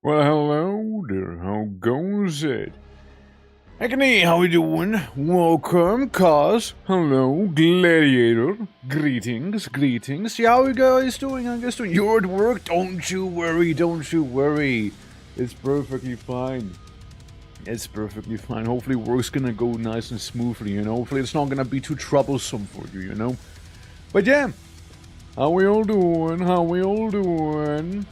Well, hello there. How goes it? Agony, how we doing? Welcome, Cause. Hello, Gladiator. Greetings, greetings. Yeah, how you guys doing? How you guys doing? You're at work? Don't you worry, don't you worry. It's perfectly fine. It's perfectly fine. Hopefully work's gonna go nice and smoothly, you know? Hopefully it's not gonna be too troublesome for you, you know? But yeah, how we all doing? How we all doing?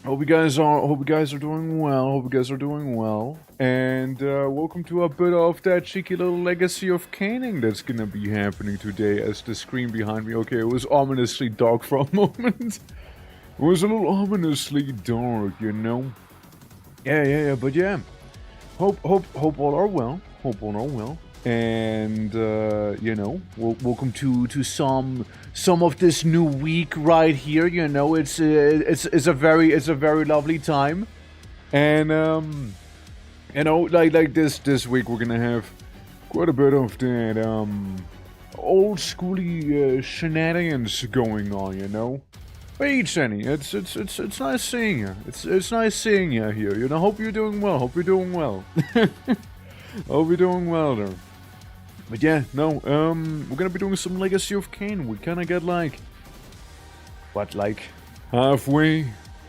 Hope you guys are doing well. Hope you guys are doing well. And welcome to a bit of that cheeky little legacy of caning that's gonna be happening today. As the screen behind me, okay, it was ominously dark for a moment. It was a little ominously dark, you know. Yeah. But yeah, hope all are well. Hope all are well. And you know, welcome to some of this new week right here. You know, it's a very lovely time, and you know, like this week we're gonna have quite a bit of that old schooly shenanigans going on. You know, hey Jenny, it's nice seeing you. It's nice seeing you here. You know, hope you're doing well. Hope you're doing well. Hope you're doing well there. But yeah, no, we're gonna be doing some Legacy of Kain. We kinda got like halfway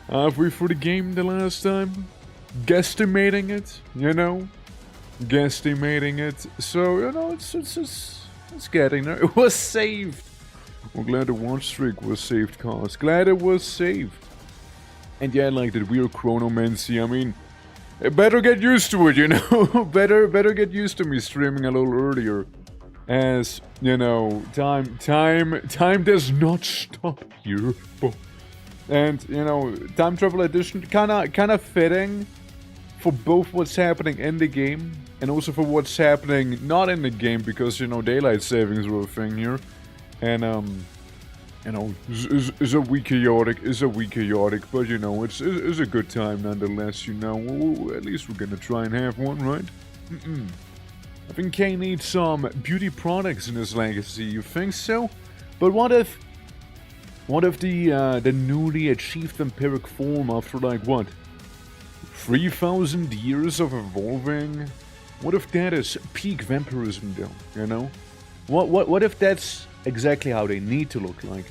through the game the last time, guesstimating it, you know, guesstimating it. So you know, it's getting there. It was saved. We're glad the watch streak was saved, cause glad it was saved. And yeah, like that weird chronomancy. I mean, better get used to it, you know. better get used to me streaming a little earlier, as you know, time does not stop here. And you know, time travel edition kind of fitting for both what's happening in the game and also for what's happening not in the game, because you know, daylight savings were a thing here, and you know, is a wee chaotic, but you know, it's a good time nonetheless, you know. At least we're gonna try and have one, right? I think Kain needs some beauty products in his legacy, you think so? But what if the newly achieved vampiric form after like, what? 3,000 years of evolving? What if that is peak vampirism though, you know? What if that's exactly how they need to look like?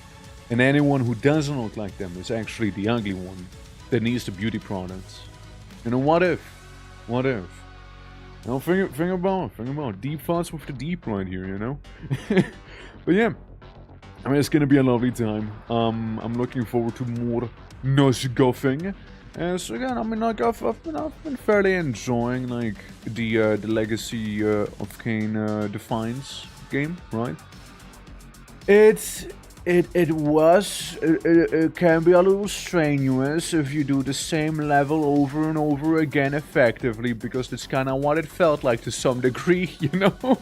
And anyone who doesn't look like them is actually the ugly one that needs the beauty products. You know, what if? Now think about deep thoughts with the deep right here, you know? But yeah, I mean, it's gonna be a lovely time. I'm looking forward to more Nosgothing. So again, I mean, like I've been fairly enjoying like the Legacy of Kain Defiance game, right? It can be a little strenuous if you do the same level over and over again effectively, because that's kind of what it felt like to some degree, you know?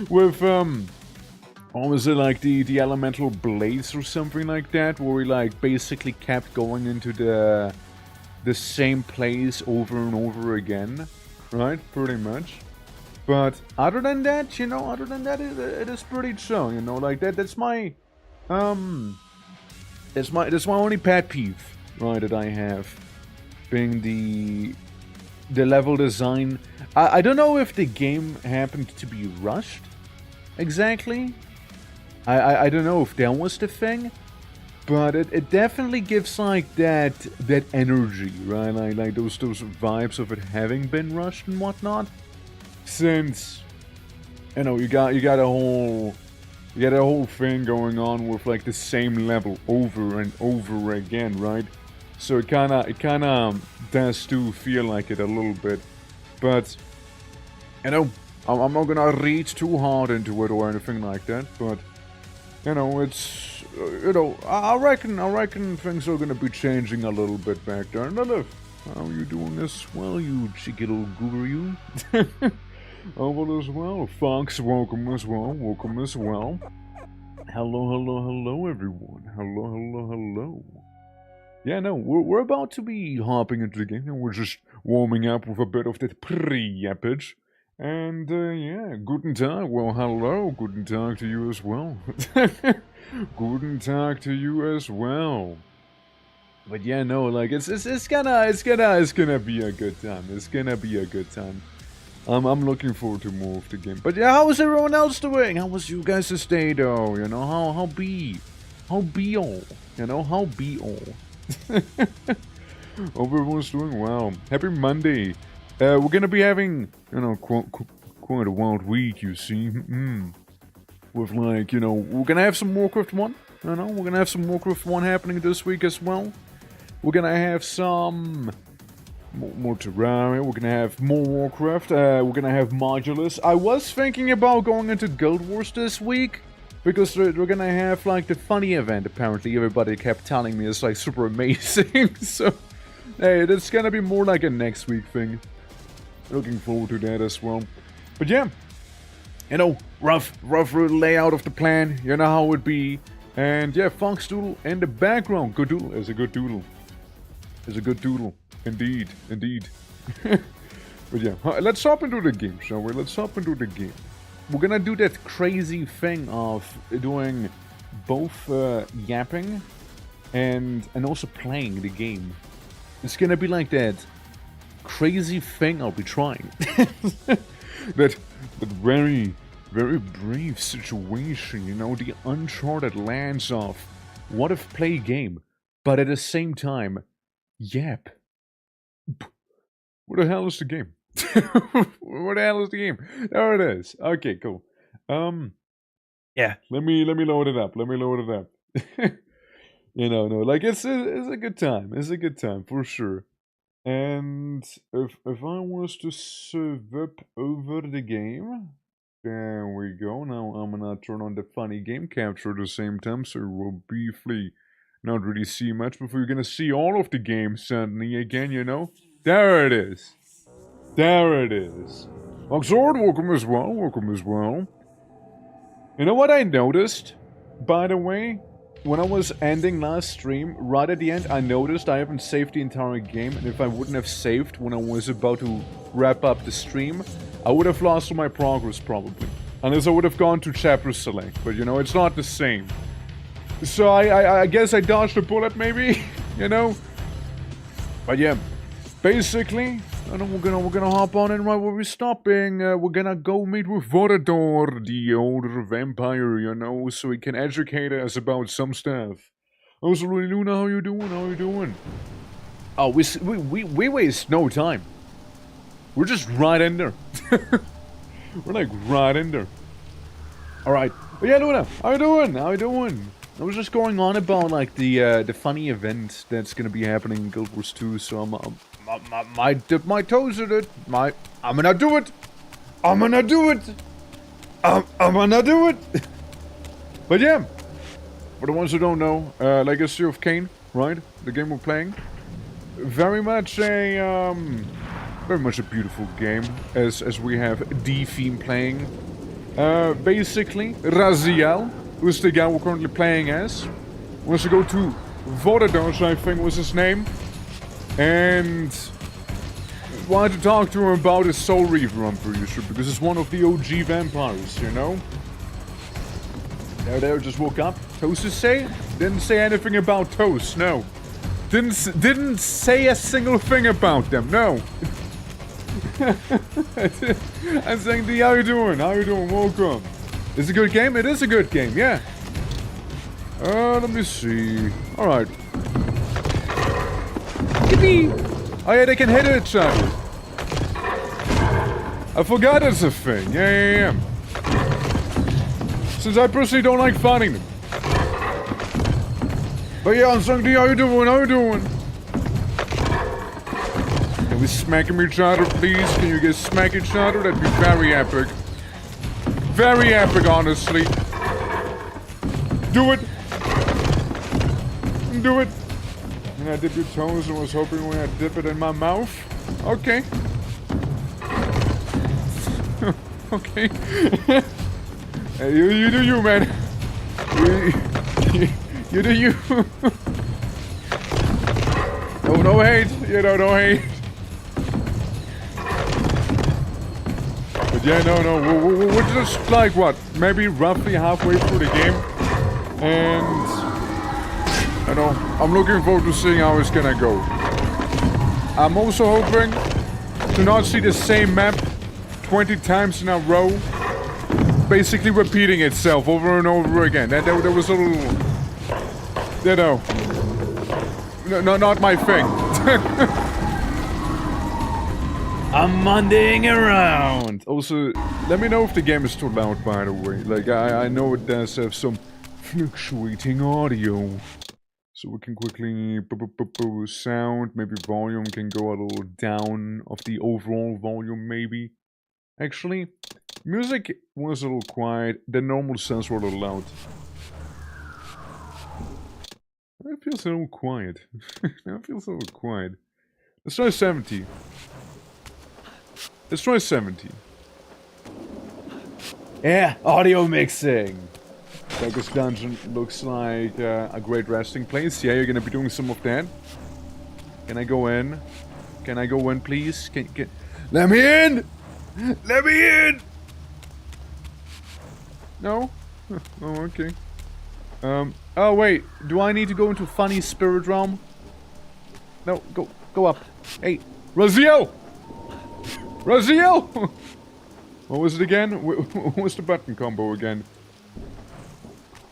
With, what was it, like the elemental blades or something like that, where we like basically kept going into the same place over and over again, right? Pretty much. But other than that, you know, it is pretty chill, you know, like that's my that's my only pet peeve, right, that I have, being the level design. I don't know if the game happened to be rushed, exactly. I don't know if that was the thing, but it definitely gives like that energy, right, like those vibes of it having been rushed and whatnot. Since, you know, you got a whole thing going on with like the same level over and over again, right? So it kind of does do feel like it a little bit, but you know, I'm not gonna read too hard into it or anything like that. But you know, it's you know, I reckon things are gonna be changing a little bit back there. And look, how are you doing this? Well, you cheeky little goober, you. Over as well. Fox, welcome as well. Hello, everyone. Hello. Yeah, no, we're about to be hopping into the game, and we're just warming up with a bit of that pre-yappage. And, yeah, guten Tag. Well, hello, guten Tag to you as well. Guten Tag to you as well. But yeah, no, like, it's gonna be a good time. It's gonna be a good time. I'm looking forward to more of the game. But yeah, how is everyone else doing? How was you guys' day though? You know, how be all? You know, how be all? Hope everyone's doing well. Happy Monday. We're gonna be having, you know, quite a wild week, you see. With like, you know, we're gonna have some Warcraft 1. You know, we're gonna have some Warcraft 1 happening this week as well. We're gonna have some more Terraria, we're gonna have more Warcraft, we're gonna have Modulus. I was thinking about going into Guild Wars this week, because we're gonna have like the funny event, apparently. Everybody kept telling me it's like super amazing, so hey, that's gonna be more like a next week thing. Looking forward to that as well. But yeah, you know, rough layout of the plan, you know how it would be. And yeah, Fox Doodle in the background. Good doodle is a good doodle. Is a good doodle. Indeed. But yeah, let's hop into the game, shall we? Let's hop into the game. We're gonna do that crazy thing of doing both yapping and also playing the game. It's gonna be like that crazy thing I'll be trying. that very brave situation, you know, the uncharted lands of what if play game, but at the same time, yap. What the hell is the game? What the hell is the game? There it is. Okay, cool. Yeah, let me load it up. You know, no, like it's a good time. It's a good time for sure. And if I was to serve up over the game, there we go. Now I'm gonna turn on the funny game capture at the same time, so we'll briefly not really see much before you're gonna see all of the game suddenly again, you know? There it is. There it is. Oxord, welcome as well. You know what I noticed, by the way? When I was ending last stream, right at the end, I noticed I haven't saved the entire game, and if I wouldn't have saved when I was about to wrap up the stream, I would have lost all my progress, probably. Unless I would have gone to chapter select, but you know, it's not the same. So I guess I dodged a bullet, maybe, you know? But yeah, basically, I know we're gonna hop on in right where we're stopping. We're gonna go meet with Vorador, the older vampire, you know, so he can educate us about some stuff. Oh, so Luna, how you doing? Oh, we waste no time. We're just right in there. We're like right in there. All right, but yeah, Luna, how you doing? I was just going on about like the funny event that's gonna be happening in Guild Wars 2, so I dip my toes in it. I'm gonna do it. I'm gonna do it. But yeah, for the ones who don't know, Legacy of Kain, right? The game we're playing. Very much a beautiful game, as we have D-Theme playing. Basically, Raziel, who's the guy we're currently playing as, wants to go to Vorador, I think was his name. And wanted to talk to him about his Soul Reaver, I'm pretty sure, because it's one of the OG vampires, you know? There, just woke up. Toast to say? Didn't say anything about Toast, no. Didn't say a single thing about them, no. I'm saying, D, how you doing? Welcome. It's a good game? It is a good game, yeah. Let me see. Alright. Oh yeah, they can hit each other. I forgot it's a thing. Yeah. Since I personally don't like fighting them. But yeah, Unsung D, how you doing? Can we smack each other, please? Can you guys smack each other? That'd be very epic. Very epic, honestly. Do it. And I dipped your toes and was hoping when I dip it in my mouth. Okay. Okay. Hey, you do you, man. You do you. No hate. You know, no hate. But yeah, no. We're just like, what? Maybe roughly halfway through the game. And I know, I'm looking forward to seeing how it's gonna go. I'm also hoping to not see the same map 20 times in a row. Basically repeating itself over and over again. That was a little... You know... No, not my thing. I'm Mondaying around. Also, let me know if the game is too loud, by the way. Like, I know it does have some fluctuating audio. So we can quickly... sound, maybe volume can go a little down of the overall volume, maybe. Actually, music was a little quiet, the normal sounds were a little loud. It feels a little quiet. It feels a little quiet. Let's try 70. Let's try 70. Yeah, audio mixing! This dungeon looks like a great resting place. Yeah, you're gonna be doing some of that. Can I go in? Can I go in, please? Can... Let me in! Let me in! No? Oh, okay. Oh wait, do I need to go into funny spirit realm? No, go up. Hey, Raziel! Raziel! What was it again? What was the button combo again?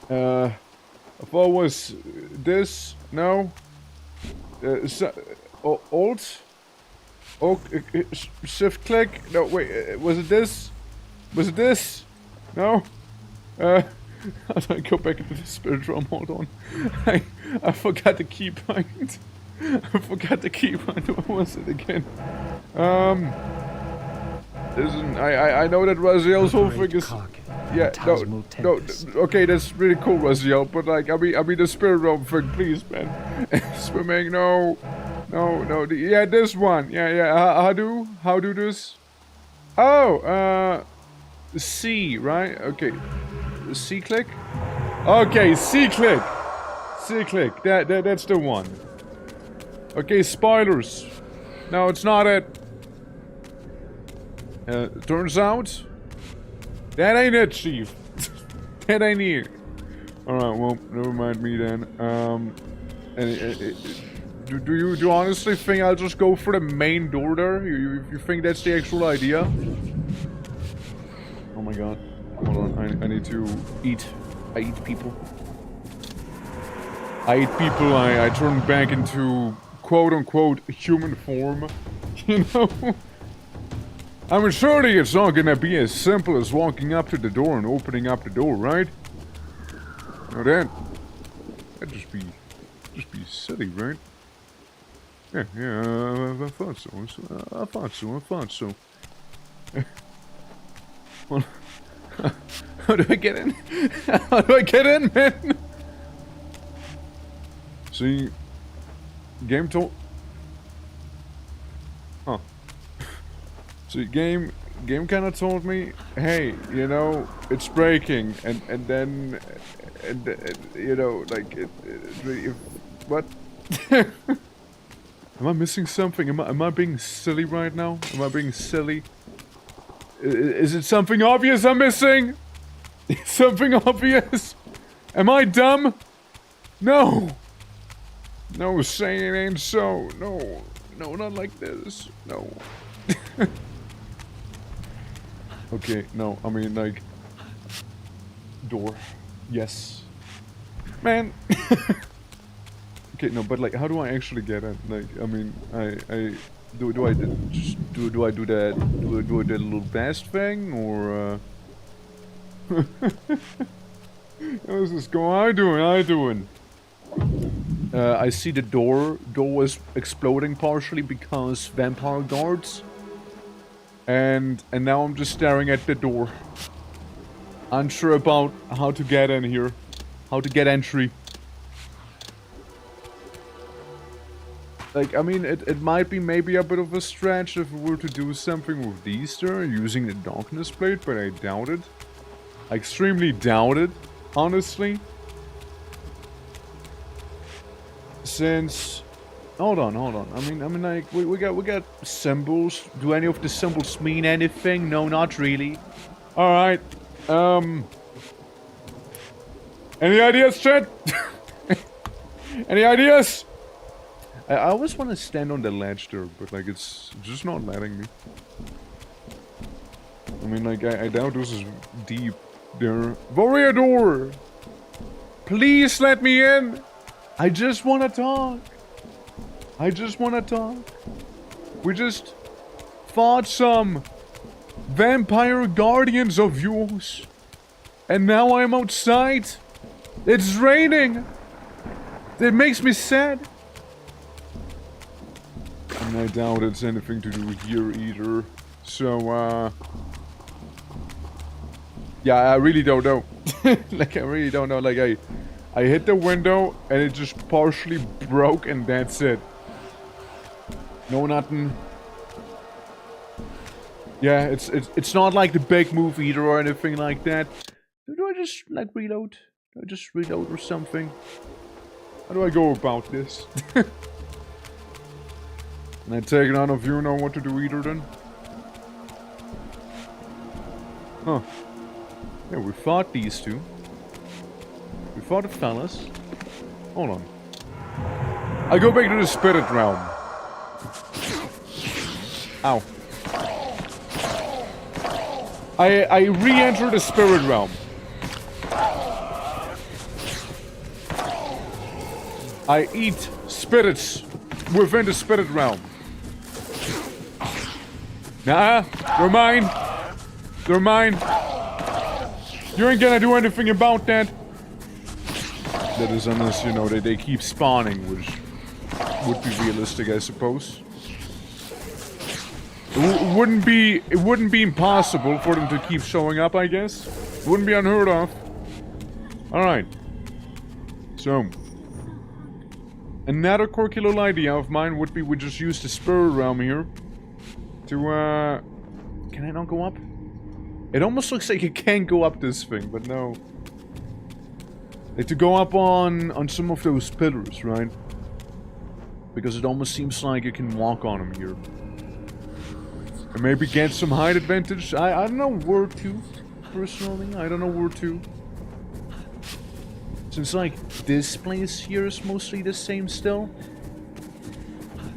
I thought it was this, no? Alt? Oh, shift click? No, wait, was it this? Was it this? No? How do I go back into the spirit realm? Hold on. I forgot the keybind. I forgot the keybind. What was it again? Listen, I know that Raziel's whole thing is... Yeah, no, okay, that's really cool, Raziel, but like, I mean the spirit realm thing, please, man. Swimming, no, yeah, this one, yeah, how do this? Oh, C, right? Okay, C click? Okay, C click, that's the one. Okay, spoilers. No, it's not it. Turns out, that ain't it, Chief. That ain't it. Alright, well, never mind me then. Do you honestly think I'll just go for the main door there? You think that's the actual idea? Oh my god. Hold on, I need to eat. I eat people. I turn back into quote-unquote human form. You know? I mean, surely it's not gonna be as simple as walking up to the door and opening up the door, right? Now that'd just be silly, right? Yeah, I thought so. Well, how do I get in? How do I get in, man? See, game told... Huh. See, game kind of told me, hey, you know, it's breaking, and then, you know, like, what? Am I missing something? Am I being silly right now? Am I being silly? Is it something obvious I'm missing? Something obvious? Am I dumb? No! No, say it ain't so. No, not like this. No. Okay, no, I mean, like... Door. Yes. Man! Okay, no, but like, how do I actually get in? Like, I mean, do I do that little dash thing, or, How's this going? How you doing? I see the door was exploding partially because vampire guards. And now I'm just staring at the door. Unsure about how to get in here. How to get entry. Like, I mean, it might be maybe a bit of a stretch if we were to do something with these there, using the darkness plate, but I doubt it. I extremely doubt it, honestly. Since... Hold on. I mean, like, we got symbols. Do any of the symbols mean anything? No, not really. Alright, any ideas, chat? Any ideas? I always want to stand on the ledge there, but, like, it's just not letting me. I mean, like, I doubt this is deep there. Warrior door! Please let me in! I just wanna talk. I just wanna talk. We just fought some vampire guardians of yours. And now I'm outside. It's raining. It makes me sad. And I doubt it's anything to do here either. So, yeah, I really don't know. Like, I really don't know. Like, I hit the window and it just partially broke and that's it. No, nothing. Yeah, it's not like the big move either or anything like that. Do I just, like, reload? Do I just reload or something? How do I go about this? And I take none of you know what to do either then? Huh. Yeah, we fought these two. We fought the fellas. Hold on. I go back to the spirit realm. Ow. I re-enter the spirit realm. I eat spirits within the spirit realm. Nah, they're mine. They're mine. You ain't gonna do anything about that. That is unless, you know, they keep spawning, which would be realistic, I suppose. It wouldn't be impossible for them to keep showing up, I guess. It wouldn't be unheard of. Alright. So. Another quirky little idea of mine would be we just use the spirit realm here. To, can I not go up? It almost looks like it can go up this thing, but no. Like to go up on some of those pillars, right? Because it almost seems like you can walk on them here. And maybe get some height advantage. I don't know where to, personally. I don't know where to. Since, like, this place here is mostly the same still.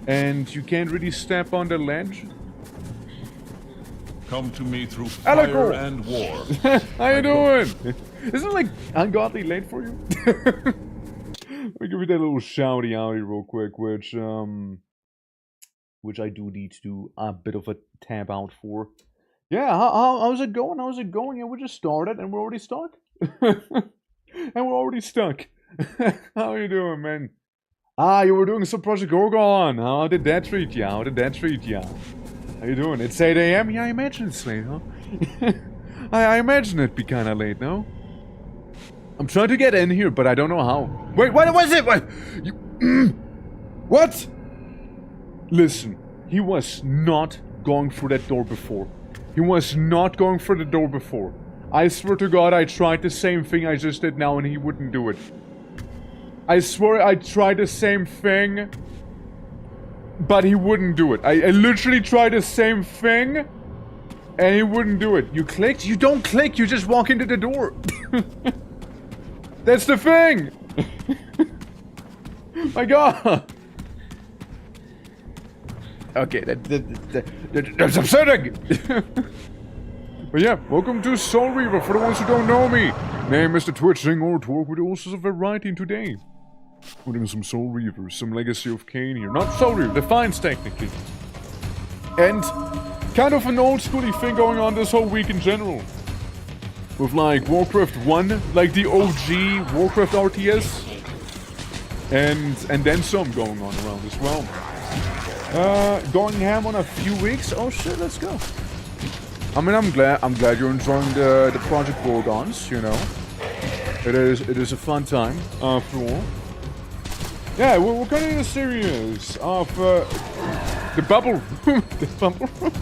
And you can't really step on the ledge. Come to me through fire and war. How you doing? Isn't it, like, ungodly late for you? Let me give you that little shouty-outy real quick, which I do need to do a bit of a tab out for. Yeah, how's it going? How's it going? Yeah, we just started and we're already stuck. And we're already stuck. How you doing, man? Ah, you were doing some Project Gorgon. How did that treat you? How did that treat you? How you doing? It's 8 AM? Yeah, I imagine it's late, huh? I imagine it'd be kinda late, no? I'm trying to get in here, but I don't know how. Wait, what was it? What? You, what? Listen, he was not going through that door before. He was not going through the door before. I swear to God, I tried the same thing I just did now and he wouldn't do it. I swear I tried the same thing, but he wouldn't do it. I literally tried the same thing, and he wouldn't do it. You clicked? You don't click, you just walk into the door. That's the thing! My God! Okay, that's upsetting! But yeah, welcome to Soul Reaver for the ones who don't know me. Name is the Twitch Sing or Twerk with all sorts of variety today. We're doing some Soul Reavers, some Legacy of Kain here. Not Soul Reaver, Defiance technically. And kind of an old schooly thing going on this whole week in general. With like Warcraft 1, like the OG Warcraft RTS. And then some going on around as well. Going ham on a few weeks. Oh shit, let's go. I mean, I'm glad you're enjoying the Project Gorgons, you know. It is a fun time, after all. Yeah, we're continuing a series of the bubble room. The bubble room.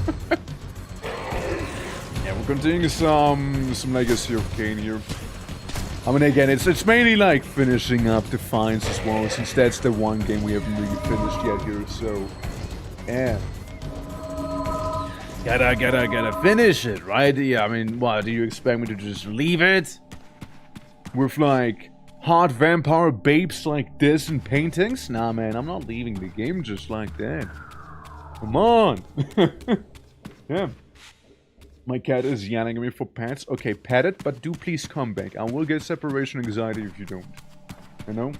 Yeah, we're continuing some Legacy of Kain here. I mean, again, it's mainly like finishing up Defiance as well, since that's the one game we haven't really finished yet here. So, yeah. Gotta finish it, right? Yeah, I mean, what, do you expect me to just leave it? With, like, hot vampire babes like this and paintings? Nah, man, I'm not leaving the game just like that. Come on! Yeah. My cat is yelling at me for pets. Okay, pet it, but do please come back. I will get separation anxiety if you don't. You know?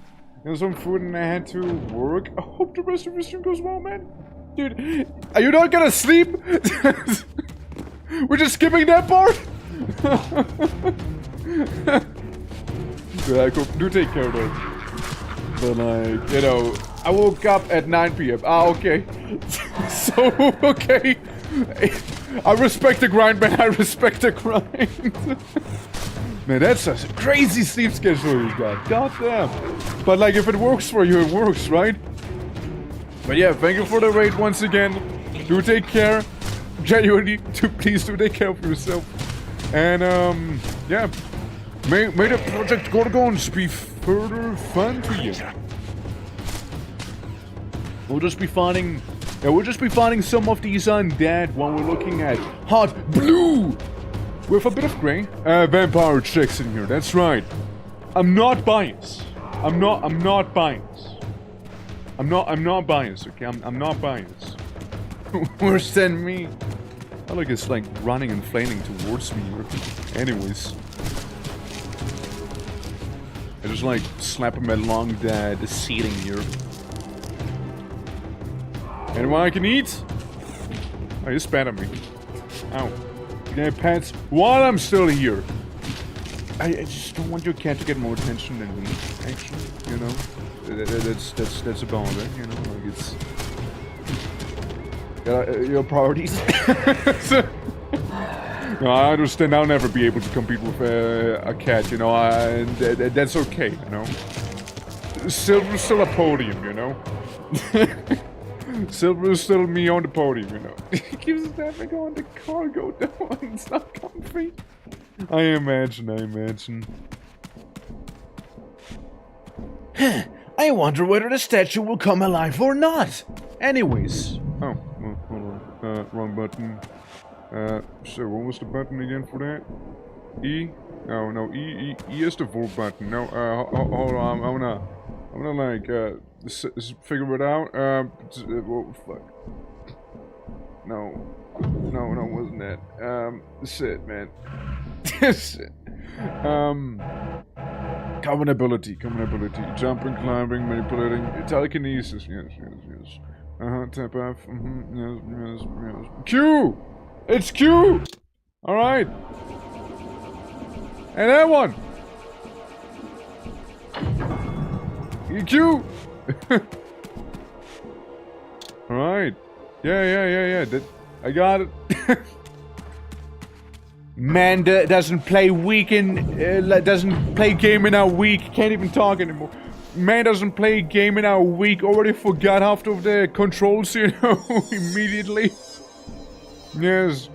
There's some food and I had to work. I hope the rest of your stream goes well, man. Dude, are you not gonna sleep? We're just skipping that part? Yeah, do take care of that. But like, you know, I woke up at 9 p.m. Ah, okay. So, okay. I respect the grind, man. I respect the grind. Man, that's a crazy sleep schedule you got. God damn. But like, if it works for you, it works, right? But yeah, thank you for the raid once again. Do take care. Genuinely, please do take care of yourself. And yeah. May the Project Gorgons be further fun to you. We'll just be finding some of these undead while we're looking at hot blue with a bit of gray. Vampire chicks in here. That's right. I'm not biased. I'm not biased. I'm not biased. Okay, I'm not biased. Worse than me. I like it's like running and flailing towards me here. Anyways. I just like slap him along the ceiling here. Anyone I can eat? Oh, you spat at me. Ow. Yeah, pets. While I'm still here. I just don't want your cat to get more attention than me, actually. You know? That's about it, you know? Like, it's... your priorities. So, no, I understand I'll never be able to compete with a cat, you know? That's okay, you know? Silver's still a podium, you know? Silver is still me on the podium, you know. He keeps snapping on the cargo door. It's not comfy. I imagine. I wonder whether the statue will come alive or not. Anyways. Oh, well, hold on. Wrong button. So what was the button again for that? E? No, E is the volt button. No, hold on. I'm gonna like, figure it out. What the fuck? No, wasn't that? Shit, man. Shit. Common ability. Jumping, climbing, manipulating, telekinesis. Yes. Tap F. Yes. Q! It's Q! Alright. And that one! Q! Alright. Yeah. I got it. Man doesn't play doesn't play game in a week. Can't even talk anymore. Man doesn't play game in a week. Already forgot half of the controls, you know, immediately. Yes.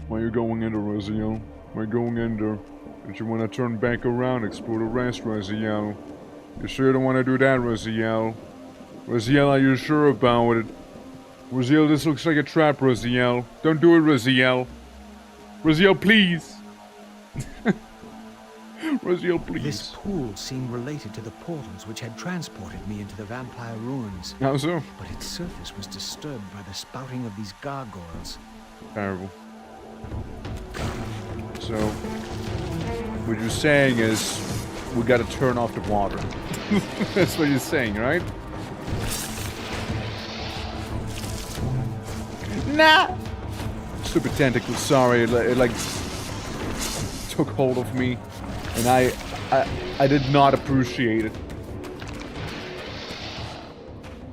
Why you going in there, Raziel? Why you going in there? Don't you want to turn back around, explore the rest, Raziel? You sure don't want to do that, Raziel? Raziel, are you sure about it? Raziel, this looks like a trap, Raziel. Don't do it, Raziel. Raziel, please. Raziel, please. This pool seemed related to the portals which had transported me into the vampire ruins. How so? But its surface was disturbed by the spouting of these gargoyles. Terrible. So, what you're saying is, we gotta turn off the water. That's what you're saying, right? Nah! Stupid tentacle, sorry, it like took hold of me, and I did not appreciate it.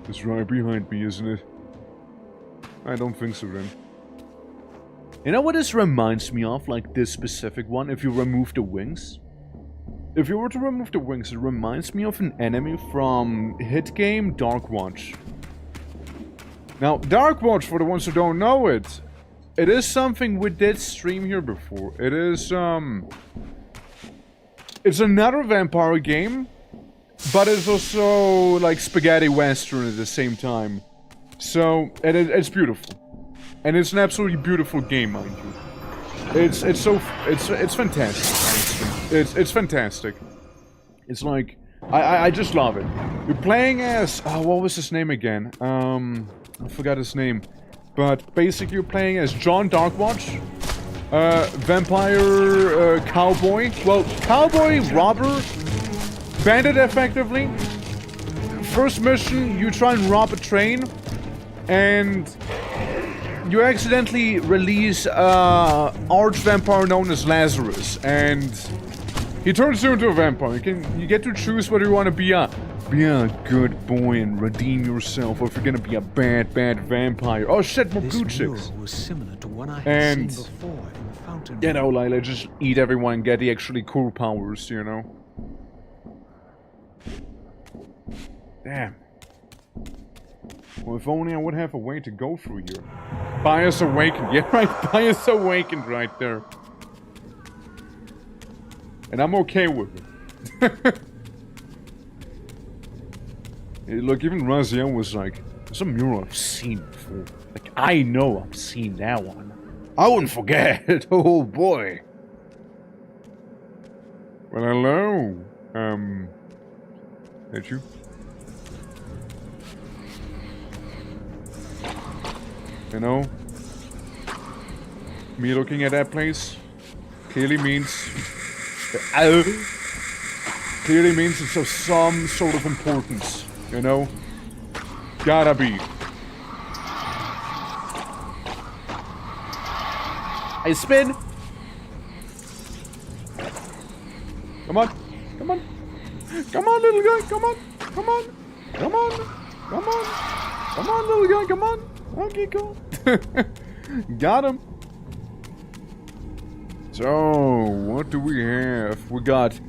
It's right behind me, isn't it? I don't think so then. You know what this reminds me of, like this specific one, if you remove the wings? If you were to remove the wings, it reminds me of an enemy from hit game Darkwatch. Now, Darkwatch, for the ones who don't know it, it is something we did stream here before. It is, it's another vampire game, but it's also like spaghetti western at the same time. So, it's beautiful. And it's an absolutely beautiful game, mind you. It's fantastic. It's fantastic. It's like, I just love it. You're playing as, what was his name again? I forgot his name. But basically you're playing as John Darkwatch. Vampire, cowboy. Well, cowboy, robber, bandit effectively. First mission, you try and rob a train. And you accidentally release arch-vampire known as Lazarus. And he turns you into a vampire. You get to choose whether you want to be a good boy and redeem yourself, or if you're gonna be a bad vampire. Oh shit, more blue chicks. Was similar to one I had seen before in the fountain. You know, like, just eat everyone and get the actually cool powers, you know? Damn. Well, if only I would have a way to go through here. Bias Awakened. Yeah, right, Bias Awakened right there. And I'm okay with it. Hey, look, even Raziel was like, there's a mural I've seen before. Like, I know I've seen that one. I wouldn't forget. Oh, boy. Well, hello. That you? You know? Me looking at that place clearly means... clearly means it's of some sort of importance. You know? Gotta be. I spin! Come on! Come on! Come on, little guy! Come on! Come on! Come on! Come on! Come on, little guy! Come on! Okay, cool. Got him. So, what do we have? We got...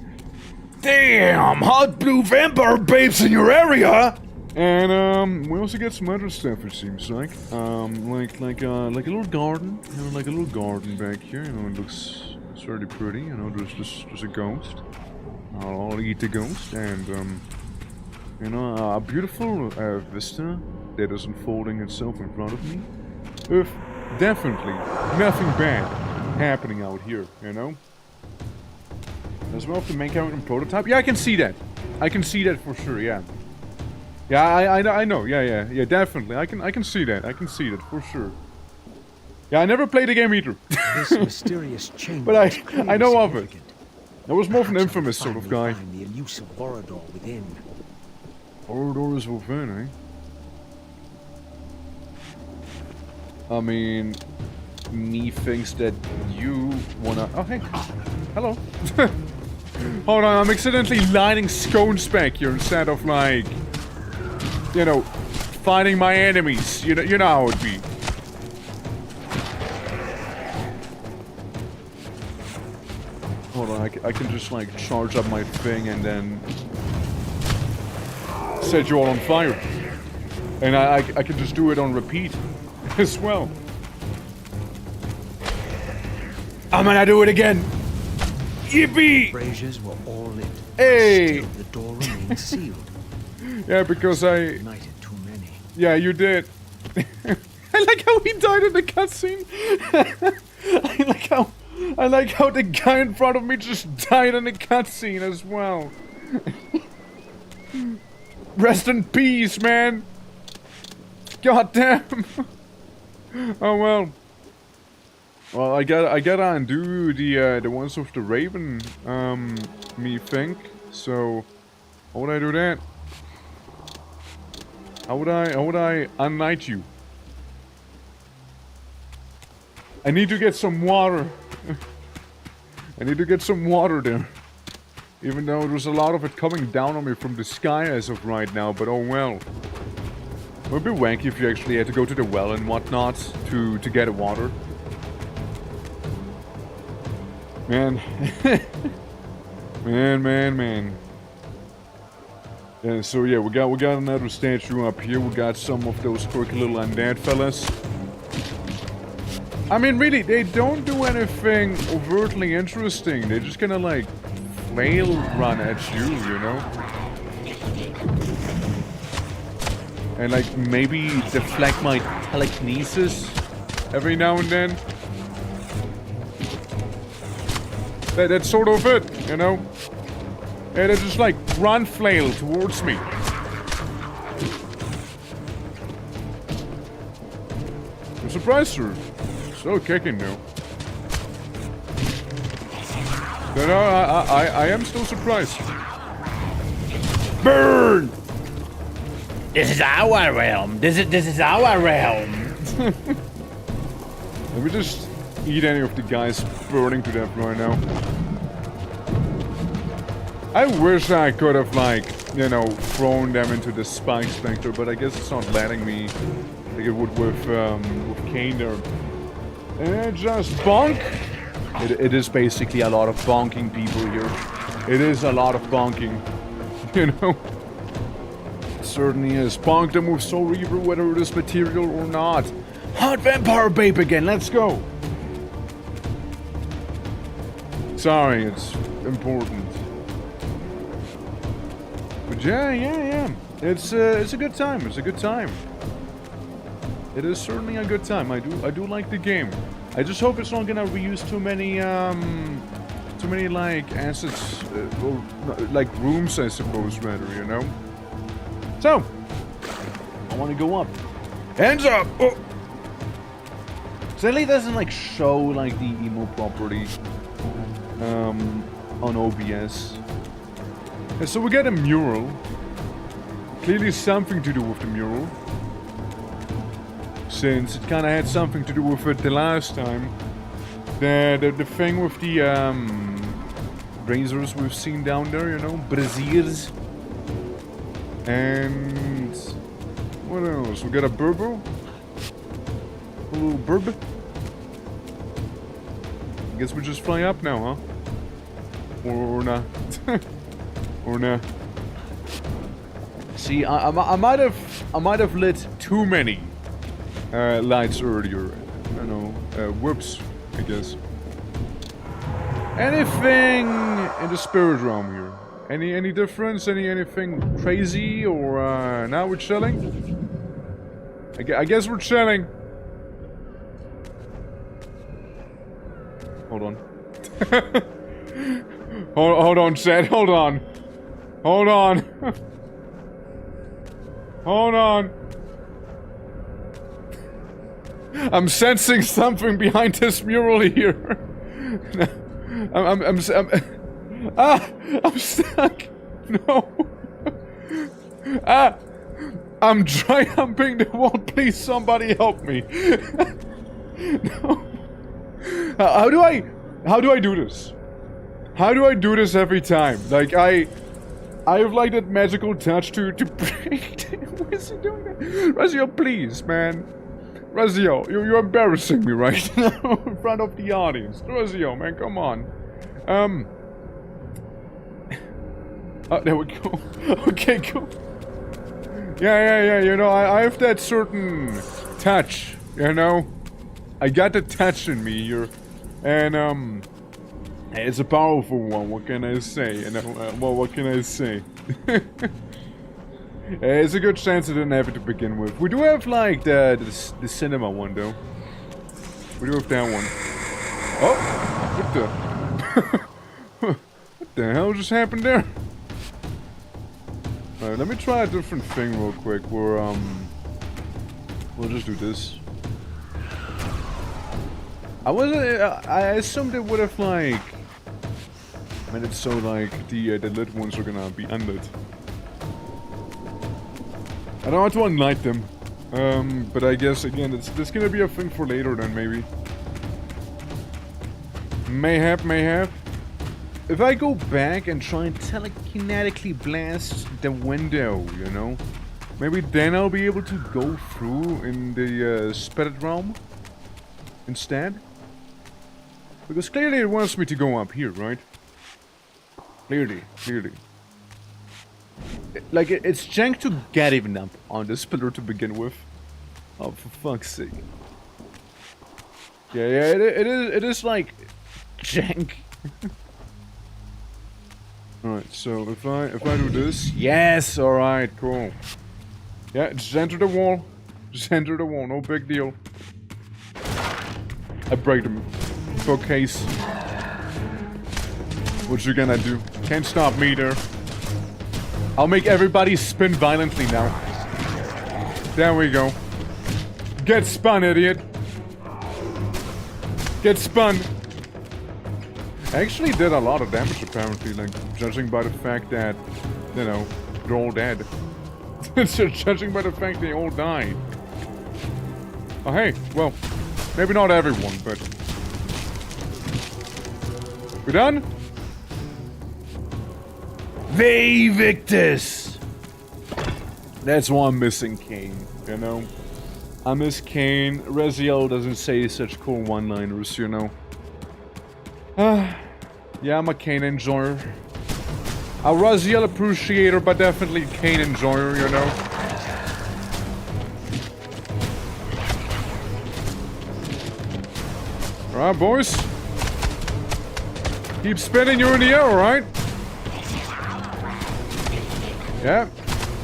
Damn! Hot blue vampire babes in your area! And, we also get some other stuff, it seems like. Like a little garden. You know, like a little garden back here. You know, it looks really pretty. You know, there's a ghost. I'll eat the ghost. And, you know, a beautiful vista that is unfolding itself in front of me. With definitely nothing bad happening out here, you know? As well as the main character and prototype. Yeah, I can see that. I can see that for sure, yeah. Yeah, I know. Yeah, definitely. I can see that. I can see that for sure. Yeah, I never played the game either. This mysterious chamber, but I know of it. I was more of an infamous sort of guy. The elusive Borodor within. Borodor is within, eh? I mean, me thinks that you wanna... Oh, hey. Hello. Hold on, I'm accidentally lighting scones back here instead of, like... You know, fighting my enemies. You know how it be. Hold on, I can just, like, charge up my thing and then... set you all on fire. And I can just do it on repeat as well. I'm gonna do it again. Yippee! Braziers were all lit. Hey! Still, the door remained sealed. Yeah, because I... Ignited too many. Yeah, you did. I like how he died in the cutscene. I like how the guy in front of me just died in the cutscene as well. Rest in peace, man. God damn. Oh well. Well, I gotta undo the ones with the raven, me think. So, how would I do that? How would I unknight you? I need to get some water. I need to get some water there. Even though there's a lot of it coming down on me from the sky as of right now, but oh well. It would be wanky if you actually had to go to the well and whatnot to get water. Man. man. Yeah, so yeah, we got another statue up here. We got some of those quirky little undead fellas. I mean, really, they don't do anything overtly interesting. They're just gonna, like, flail run at you, you know? And, like, maybe deflect my telekinesis every now and then. That's sort of it, you know? And they just, like, run flail towards me. surprised her. Still kicking now. But I am still surprised. Burn! This is our realm. This is our realm. Let me just eat any of the guys burning to death right now. I wish I could have, like, you know, thrown them into the spike spectre, but I guess it's not letting me like it would with Kane there. And just bonk. It is basically a lot of bonking people here. It is a lot of bonking, you know. It certainly is. Bonk them with Soul Reaver, whether it is material or not. Hot Vampire Babe again, let's go! Sorry, it's important. But yeah. It's a good time, it's a good time. It is certainly a good time. I do like the game. I just hope it's not gonna reuse too many like assets, or like rooms, I suppose, rather, you know. So, I want to go up. Hands up! Oh. Sadly, it doesn't like show like the emo property on OBS. And so we get a mural. Clearly, something to do with the mural. Since it kind of had something to do with it the last time. The thing with the razors we've seen down there, you know, braziers. And what else? We got a burbo. A little burb. I guess we just fly up now, huh? Or not? Or not? See, I might have lit too many lights earlier. I don't know. Whoops, I guess. Anything in the spirit realm here? Any difference? Anything crazy? Or now we're chilling? I guess we're chilling. Hold on. hold on, chat. Hold on. Hold on. Hold on. I'm sensing something behind this mural here. I'm stuck. No. I'm dry humping the wall. Please, somebody help me. No. How do I do this? How do I do this every time? Like I have like that magical touch to break. Why is he doing that? Razio, please, man. Razio, you're embarrassing me right now in front of the audience. Razio, man, come on. Oh, there we go. Okay, cool. Yeah. You know, I have that certain touch. You know, I got the touch in me here, and it's a powerful one. What can I say? You know, well, what can I say? It's a good chance I didn't have it to begin with. We do have like the cinema one though. We do have that one. Oh, what the hell just happened there? Alright, let me try a different thing real quick. Where we'll just do this. I assumed it would have like made it so like the lit ones are gonna be unlit. I don't want to unlight them, but I guess again it's gonna be a thing for later then maybe. Mayhap. If I go back and try and telekinetically blast the window, you know, maybe then I'll be able to go through in the spirit realm instead. Because clearly it wants me to go up here, right? Clearly. Like, it's jank to get even up on this pillar to begin with. Oh, for fuck's sake. Yeah, it is like jank. Alright, so if I do this, yes, alright, cool. Yeah, just enter the wall. Just enter the wall, no big deal. I break them. Bookcase. What you gonna do? Can't stop me there. I'll make everybody spin violently now. There we go. Get spun, idiot. Get spun! I actually did a lot of damage apparently, like, judging by the fact that, you know, they're all dead. So judging by the fact they all died. Oh hey, well, maybe not everyone, but... We done? Ve Victus! That's why I'm missing Kane, you know? I miss Kane. Raziel doesn't say such cool one-liners, you know? Yeah, I'm a Kane enjoyer. A Raziel appreciator, but definitely Kane enjoyer, you know? Alright, boys. Keep spinning, you're in the air, alright? Yeah.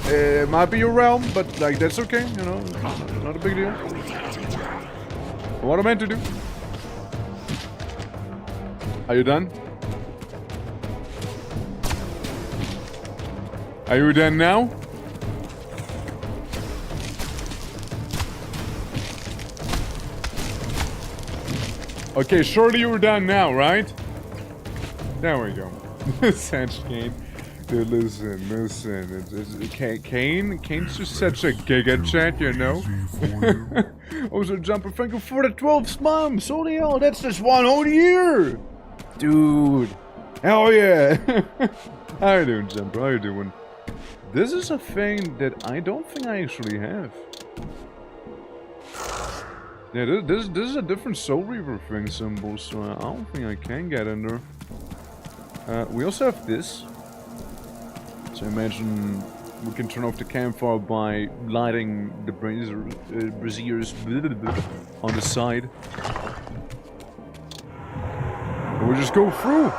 It might be your realm, but, like, that's okay, you know? Not a big deal. What I meant to do. Are you done? Are you done now? Okay, surely you're done now, right? There we go. Sense game. Dude, listen. Kane's just such a giga chat, you know? Also, Jumper, thank you for the 12th month! Holy hell, that's just one whole year! Dude. Hell yeah! How you doing, Jumper? How you doing? This is a thing that I don't think I actually have. Yeah, this is a different Soul Reaver thing symbol, so I don't think I can get in there. We also have this. So imagine we can turn off the campfire by lighting the braziers on the side. And we just go through.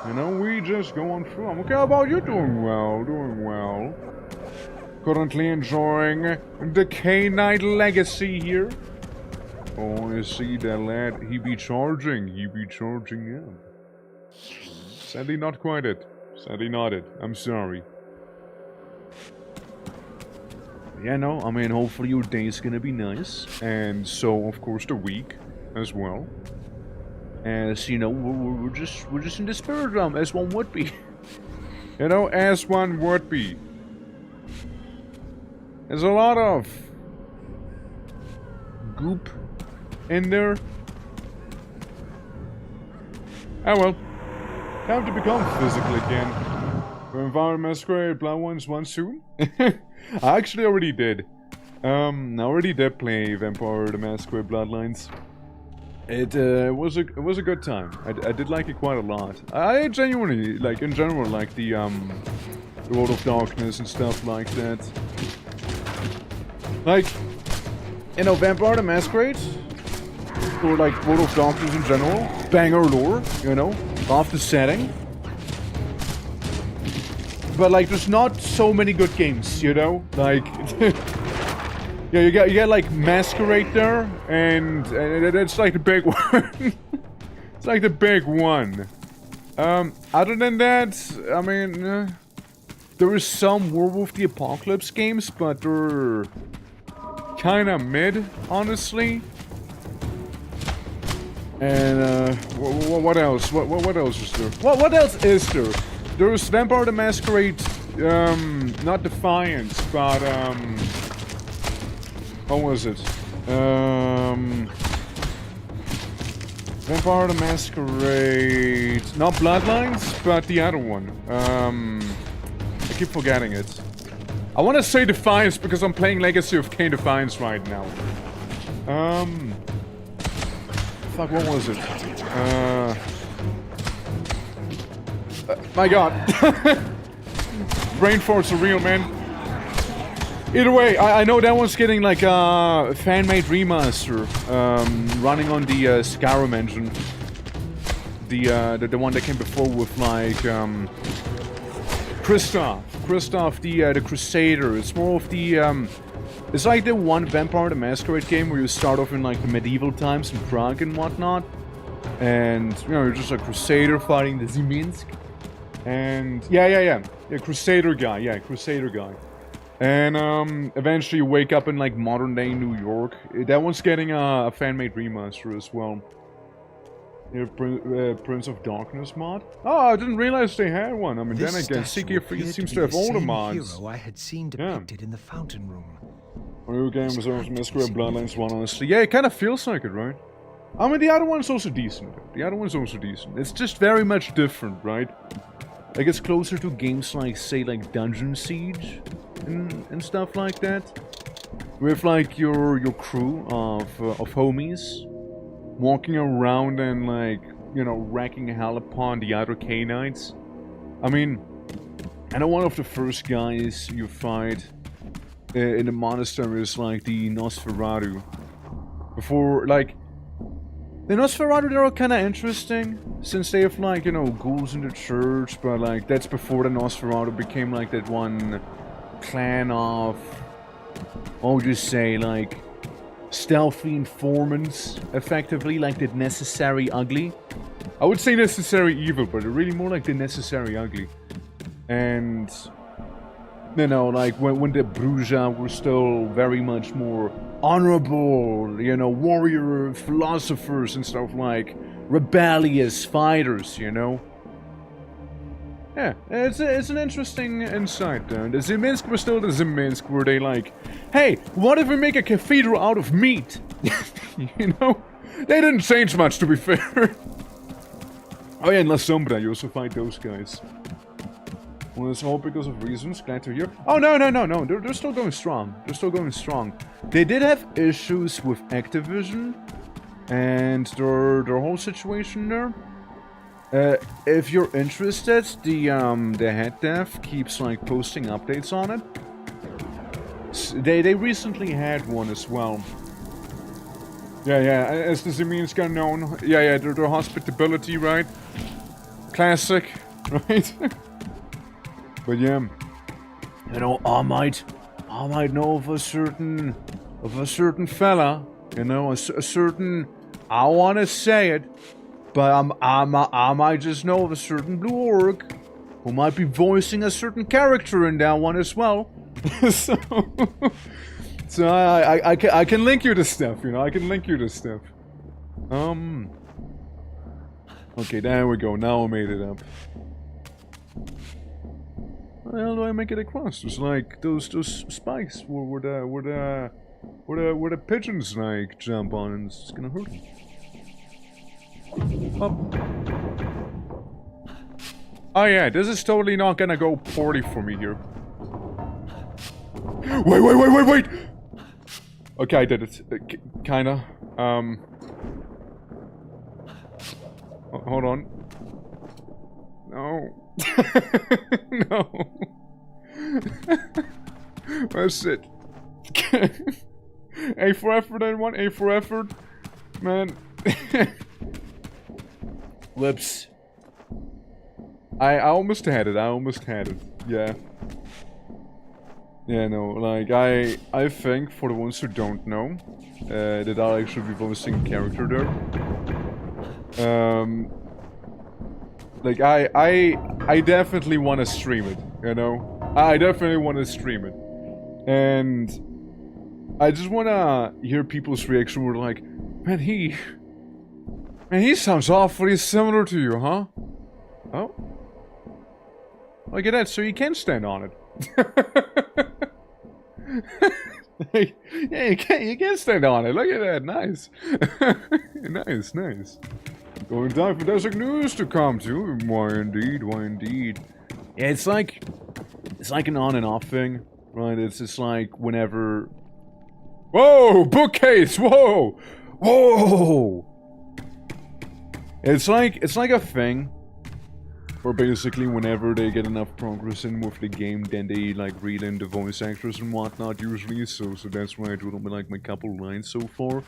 You know, we just go on through. I'm okay, how about you? Doing well. Currently enjoying the K-Knight Legacy here. Oh, I see that lad. He be charging, yeah. Sadly not quite it. Sadly not it. I'm sorry. Yeah, no, I mean, hopefully your day's gonna be nice. And so, of course, the week as well. As, you know, we're just in the spirit realm, as one would be. You know, as one would be. There's a lot of goop in there. Oh well. Time to become physical again. Vampire Masquerade Blood Ones one soon? I actually already did. I already did play Vampire the Masquerade Bloodlines. It was a good time. I did like it quite a lot. I genuinely, like, in general, like the World of Darkness and stuff like that. Like, you know, Vampire the Masquerade, or like World of Darkness in general, banger lore, you know, off the setting. But like, there's not so many good games, you know, like. Yeah, you get like Masquerade there, and it's like the big one. It's like the big one. Other than that, I mean, there is some Werewolf the Apocalypse games, but they're kind of mid, honestly. And what else? What else is there? What else is there? There's Vampire the Masquerade, not Defiance, but what was it? Vampire the Masquerade... Not Bloodlines, but the other one. I keep forgetting it. I want to say Defiance because I'm playing Legacy of Kain Defiance right now. Fuck, what was it? My god. Brain farts are real, man. Either way, I know that one's getting like a fan-made remaster, running on the Skyrim engine. The one that came before with like Kristoff, the Crusader. It's more of the it's like the one Vampire the Masquerade game where you start off in like the medieval times in Prague and whatnot, and you know, you're just a Crusader fighting the Ziminsk, and yeah, Crusader guy. And eventually you wake up in like modern day New York. That one's getting a fan-made remaster as well. Here, Prince of Darkness mod. Oh, I didn't realize they had one. I mean, This then again, statue CK appeared seems be to have the all the same mods. hero I had seen depicted in the fountain room. New game was over Masquerade Bloodlines 1, honestly. Yeah, it kind of feels like it, right? I mean, the other one's also decent. The other one's also decent. It's just very much different, right? Like, it's closer to games like, say, like Dungeon Siege and stuff like that. With, like, your crew of homies walking around and, like, you know, wrecking hell upon the other K-Knights. I mean, I know one of the first guys you fight in the monastery is like the Nosferatu. Before, like, the Nosferatu, they're all kind of interesting, since they have, like, you know, ghouls in the church, but, like, that's before the Nosferatu became, like, that one clan of, what would you say, like, stealthy informants, effectively, like the necessary ugly. I would say necessary evil, but really more like the necessary ugly. And, you know, like, when the Bruja were still very much more honorable, you know, warrior philosophers and stuff, like rebellious fighters, you know. Yeah, it's an interesting insight, though. The Zeminsk was still the Zeminsk, where they like, hey, what if we make a cathedral out of meat? You know? They didn't change much, to be fair. Oh yeah, in La Sombra, you also fight those guys. Well, it's all because of reasons, glad to hear. Oh, no, they're still going strong. They're still going strong. They did have issues with Activision and their whole situation there. If you're interested, the head dev keeps, like, posting updates on it. They recently had one as well. Yeah, as the Zeminsk are known. Yeah, their hospitality, right? Classic, right? But yeah, you know, I might know of a certain fella, you know, a certain, I want to say it, but I might just know of a certain blue orc who might be voicing a certain character in that one as well. So I can link you to stuff, you know, I can link you to stuff. Okay, there we go, now I made it up. How the hell do I make it across? There's like those spikes where the pigeons like jump on, and it's gonna hurt them. Up. Oh yeah, this is totally not gonna go poorly for me here. Wait! Okay, I did it. Kinda. Hold on. No. No. That's it. A for effort, everyone. A for effort. Man. Whoops. I almost had it. Yeah. Yeah, no, like, I think, for the ones who don't know, that I'll actually be voicing a character there. Like, I definitely want to stream it, you know? I definitely want to stream it. And I just want to hear people's reaction where like, man, he sounds awfully similar to you, huh? Oh? Look at that, so you can stand on it. Yeah, you can stand on it. Look at that, nice. Nice. Going time for Desert News to come to. Why indeed. Yeah, it's like an on and off thing, right? It's just like whenever. Whoa, bookcase! Whoa! It's like a thing. Or basically, whenever they get enough progress in with the game, then they like read in the voice actors and whatnot usually. So that's why I do like my couple lines so far.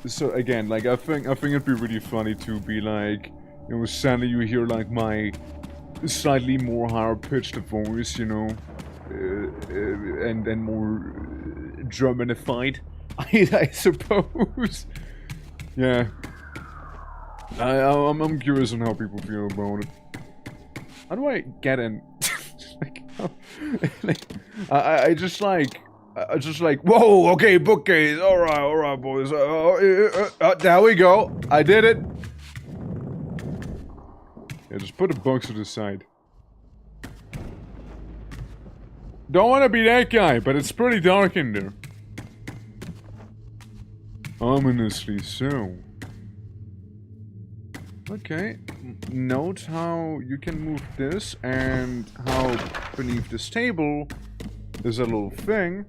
So again, like I think it'd be really funny to be like, you know, suddenly you hear like my slightly more higher pitched voice, you know, and more Germanified, I suppose. Yeah. I'm curious on how people feel about it. How do I get in? I just like Just like, whoa, okay, bookcase. Alright, boys. There we go. I did it. Yeah, just put the box to the side. Don't want to be that guy, but it's pretty dark in there. Ominously so. Okay. Note how you can move this and how beneath this table there's a little thing.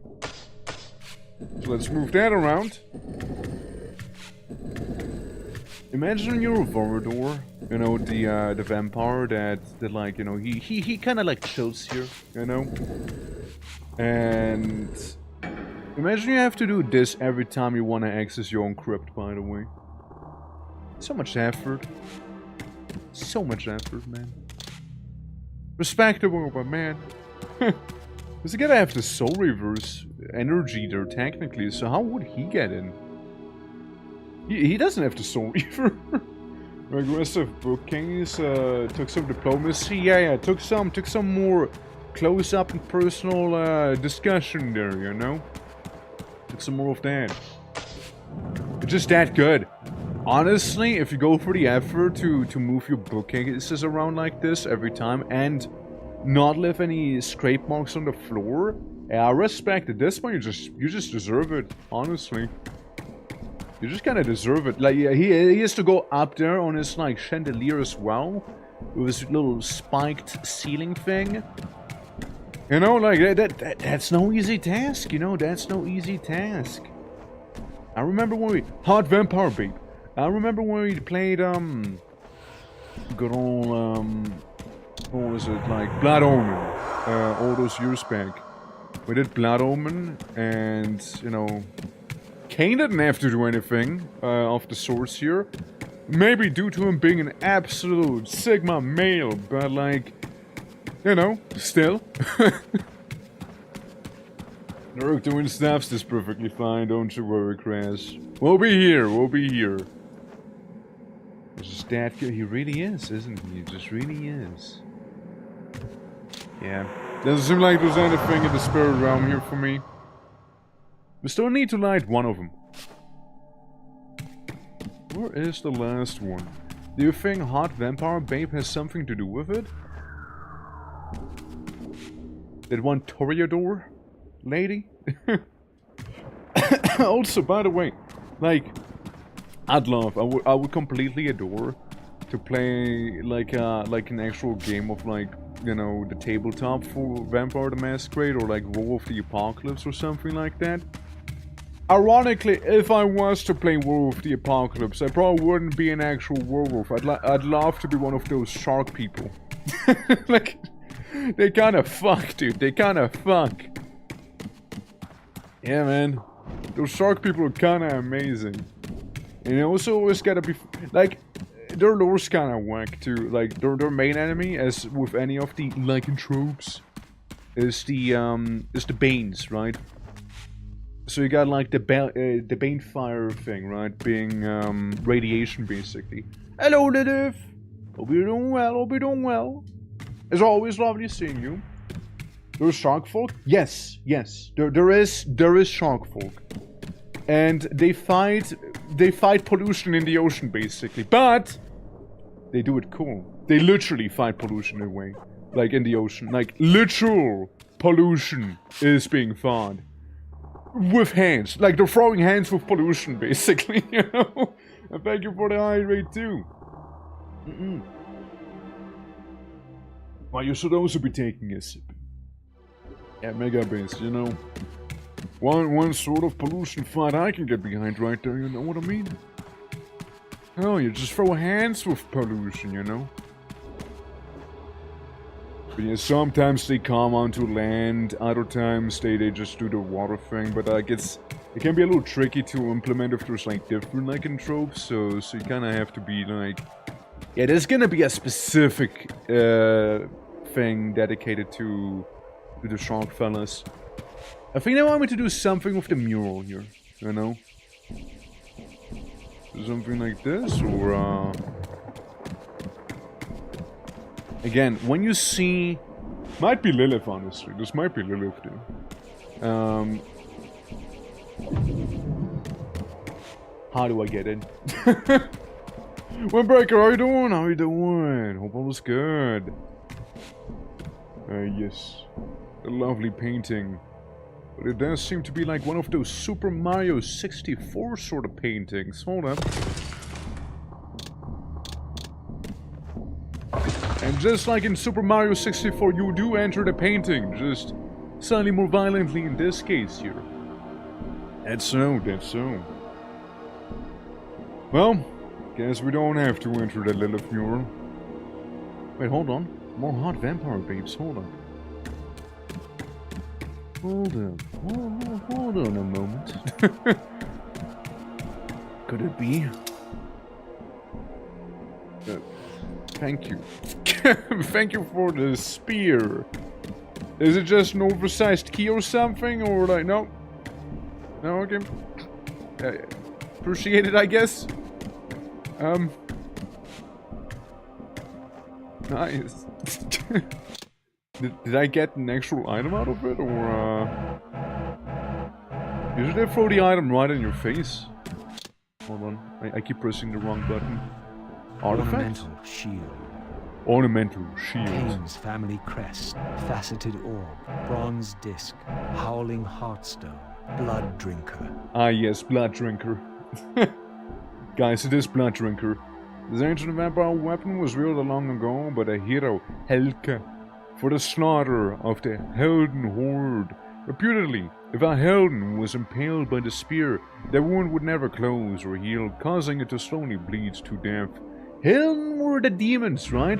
So let's move that around. Imagine you're a Vorador, you know, the vampire that like, you know, he kind of like chills here, you know? And imagine you have to do this every time you want to access your own crypt, by the way. So much effort. So much effort, man. Respectable, but man. Because you gotta have the soul reverse energy there, technically, so how would he get in? He doesn't have the soul reaver. Aggressive bookings, took some diplomacy, yeah, took some more close-up and personal discussion there, you know? Took some more of that. It's just that good. Honestly, if you go for the effort to move your bookcases around like this every time and not leave any scrape marks on the floor, I respect it. This one, you just deserve it. Honestly, you just kind of deserve it. Like, yeah, he has to go up there on his like chandelier as well, with his little spiked ceiling thing. You know, like that's no easy task. You know, that's no easy task. I remember when we Hot Vampire Babe. I remember when we played good old what was it, like Blood Omen, all those years back. We did Blood Omen, and you know, Kane didn't have to do anything of the sorts here. Maybe due to him being an absolute Sigma male, but like, you know, still. Nurk doing snaps this perfectly fine, don't you worry, Crash. We'll be here, we'll be here. Just that good. He really is, isn't he? He just really is. Yeah. Doesn't seem like there's anything in the spirit realm here for me. We still need to light one of them. Where is the last one? Do you think Hot Vampire Babe has something to do with it? That one Toreador lady? Also, by the way, like, I would completely adore to play like an actual game of like, you know, the tabletop for Vampire the Masquerade or like War of the Apocalypse or something like that. Ironically, if I was to play War of the Apocalypse, I probably wouldn't be an actual werewolf. I'd love to be one of those shark people. Like, they kind of fuck, dude. They kind of fuck. Yeah, man. Those shark people are kind of amazing. And you also always gotta be, like, their lore's kind of whack too. Like, their main enemy, as with any of the lycanthropes, is the Banes, right? So you got like the Bane fire thing, right? Being radiation, basically. Hello, Lidif. Hope you're doing well. Hope you're doing well. It's always lovely seeing you. There's shark folk. Yes, yes. There is shark folk, and they fight pollution in the ocean, basically. But they do it cool. They literally fight pollution away, like in the ocean. Like literal pollution is being fought. With hands. Like, they're throwing hands with pollution, basically, you know? And thank you for the high rate, too. Well, you should also be taking a sip. Yeah, Mega Base, you know? One sort of pollution fight I can get behind right there, you know what I mean? Oh, you just throw hands with pollution, you know? But yeah, sometimes they come onto land, other times they just do the water thing, but like it can be a little tricky to implement if there's like different lycanthropes, so you kinda have to be like, yeah, there's gonna be a specific thing dedicated to the shark fellas. I think they want me to do something with the mural here, you know? Something like this, or again, when you see... Might be Lilith, honestly. This might be Lilith, dude. How do I get in? Windbreaker, how you doing? How you doing? Hope all was good. Yes. A lovely painting. But it does seem to be like one of those Super Mario 64 sort of paintings. Hold up. And just like in Super Mario 64, you do enter the painting, just slightly more violently in this case here. That's so, that's so. Well, guess we don't have to enter that Lilith mural. Wait, hold on. More hot vampire babes, hold on. Hold on a moment. Could it be? Thank you. Thank you for the spear. Is it just an oversized key or something? Or like, no? No, okay. Appreciate it, I guess. Nice. Did I get an actual item out of it, or, usually they throw the item right in your face. Hold on, I keep pressing the wrong button. Artifact? Ornamental shield. Ornamental shield. Cain's family crest. Faceted orb. Bronze disc. Howling heartstone. Blood drinker. Ah yes, blood drinker. Guys, it is blood drinker. This ancient vampire weapon was wielded long ago by the hero Helke for the slaughter of the Helden horde. Reputedly, if a Helden was impaled by the spear, the wound would never close or heal, causing it to slowly bleed to death. Helden were the demons, right?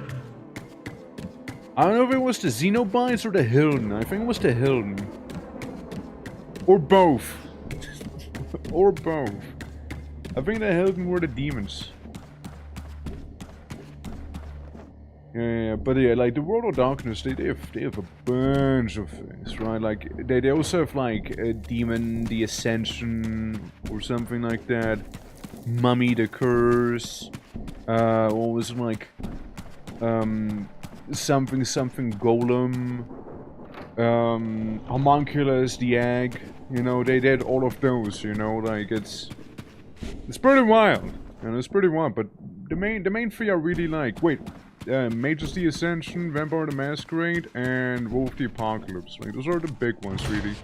I don't know if it was the Xenobites or the Helden. I think it was the Helden. Or both. Or both. I think the Helden were the demons. Yeah, but yeah, like the World of Darkness, they have a bunch of things, right? Like they also have like a Demon, the Ascension, or something like that. Mummy, the Curse. What was it like? Something Golem. Homunculus, the Egg. You know, they did all of those. You know, like it's pretty wild. You know, it's pretty wild. But the main three I really like. Wait. Mage's the Ascension, Vampire the Masquerade, and Wolf the Apocalypse. Like, those are the big ones, really.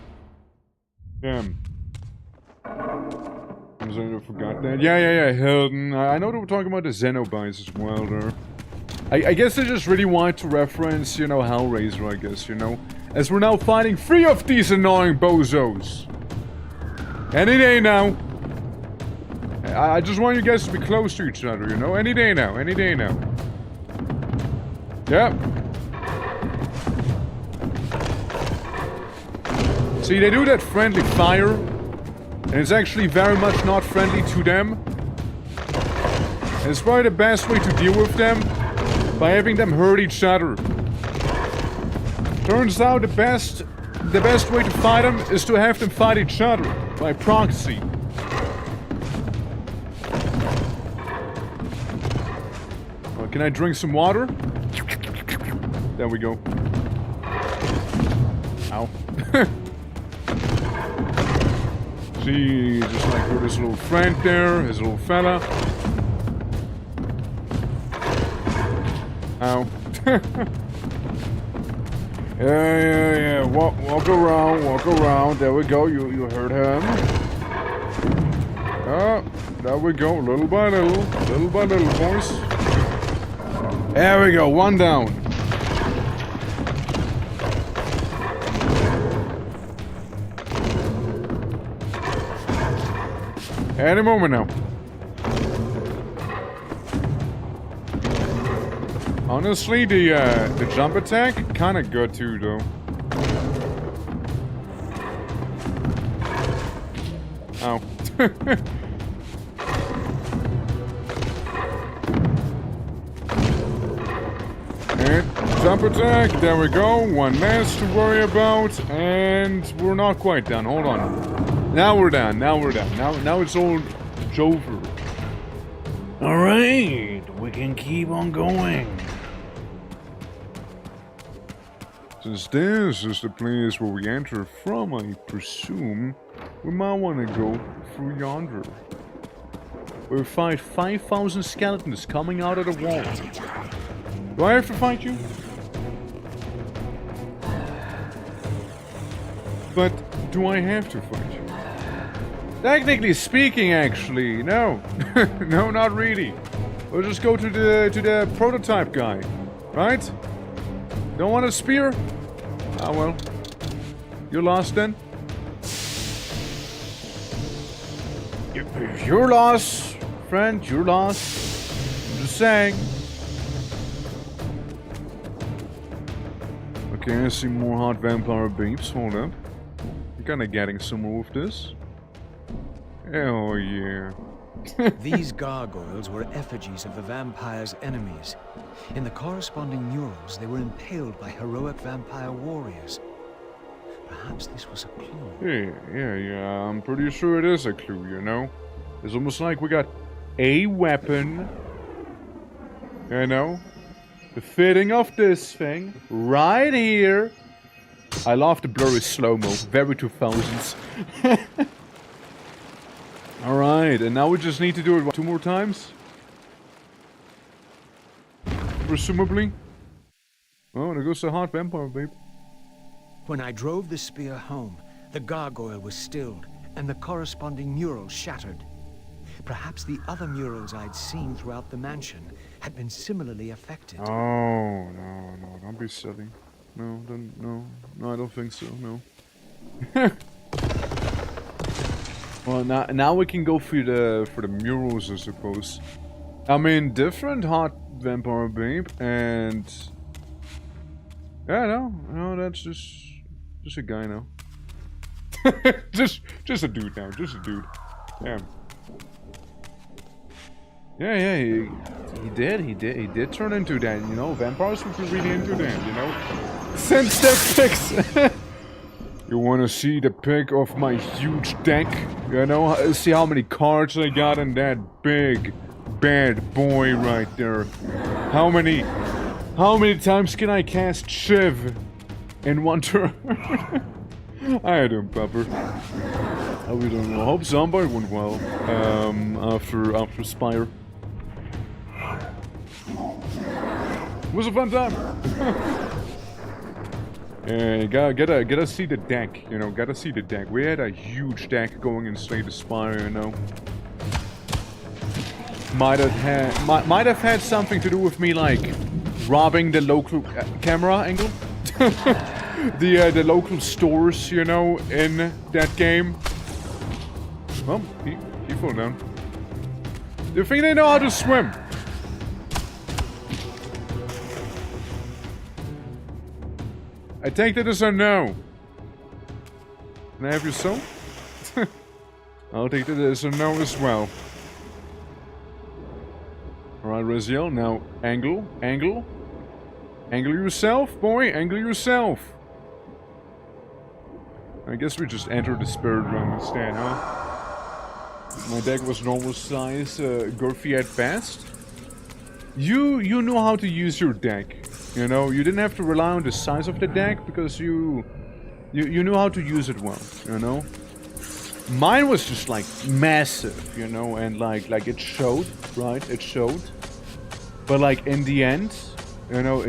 Damn. I forgot that. Yeah, Helden. I know they were talking about the Xenobites as well, there. I guess they just really want to reference, you know, Hellraiser, I guess, you know? As we're now fighting 3 of these annoying bozos. Any day now. I just want you guys to be close to each other, you know? Any day now, any day now. Yep. See, they do that friendly fire, and it's actually very much not friendly to them. And it's probably the best way to deal with them, by having them hurt each other. Turns out the best way to fight them is to have them fight each other, by proxy. Well, can I drink some water? There we go. Ow. See, just like with his little friend there, his little fella. Ow. Yeah. Walk around. There we go. You heard him. Oh, there we go. Little by little, boys. There we go. One down. Any moment now. Honestly, the jump attack kind of good too, though. Ow. And jump attack. There we go. One less to worry about, and we're not quite done. Hold on. Now we're done. Now it's all over. Alright, we can keep on going. Since this is the place where we enter from, I presume We might want to go through yonder. We'll fight 5,000 skeletons coming out of the wall. Do I have to fight you? But do I have to fight you? Technically speaking, actually, no. No, not really. We'll just go to the prototype guy, right? Don't want a spear? Ah well. You're lost then? You're lost, friend. You're lost. I'm just saying. Okay, I see more hot vampire babes. Hold up. You're kinda getting somewhere with this. Hell yeah. These gargoyles were effigies of the vampire's enemies. In the corresponding murals, they were impaled by heroic vampire warriors. Perhaps this was a clue. Yeah. I'm pretty sure it is a clue, you know? It's almost like we got a weapon. You know? The fitting of this thing. Right here. I love the blurry slow-mo. Very 2000s. Alright, and now we just need to do it, what, 2 more times? Presumably. Oh, there goes the hot vampire, babe. When I drove the spear home, the gargoyle was stilled, and the corresponding mural shattered. Perhaps the other murals I'd seen throughout the mansion had been similarly affected. Oh, no, don't be silly. No, I don't think so, no. Well, now we can go for the murals, I suppose. I mean, different hot vampire babe, and yeah, no, that's just a guy now. just a dude now, just a dude. Damn. Yeah, he did turn into that, you know. Vampires would be really into that, you know. Send step pics. You wanna see the pic of my huge deck? You know, see how many cards I got in that big bad boy right there. How many times can I cast Shiv in one turn? I don't, Pepper. I really don't know. I hope Zombie went well. After Spire. It was a fun time. Gotta see the deck, you know, gotta see the deck. We had a huge deck going in Slay the Spire, you know. Might have had something to do with me, like, robbing the local camera angle. the local stores, you know, in that game. Well, he fell down. Do you think they know how to swim? I take that as a no. Can I have your soul? I'll take that as a no as well. Alright, Raziel, now angle. Angle yourself, boy, angle yourself. I guess we just entered the spirit realm instead, huh? My deck was normal size, girthy at best. You know how to use your deck. You know, you didn't have to rely on the size of the deck because you knew how to use it well, you know? Mine was just like massive, you know, and like it showed, right? It showed. But like in the end, you know,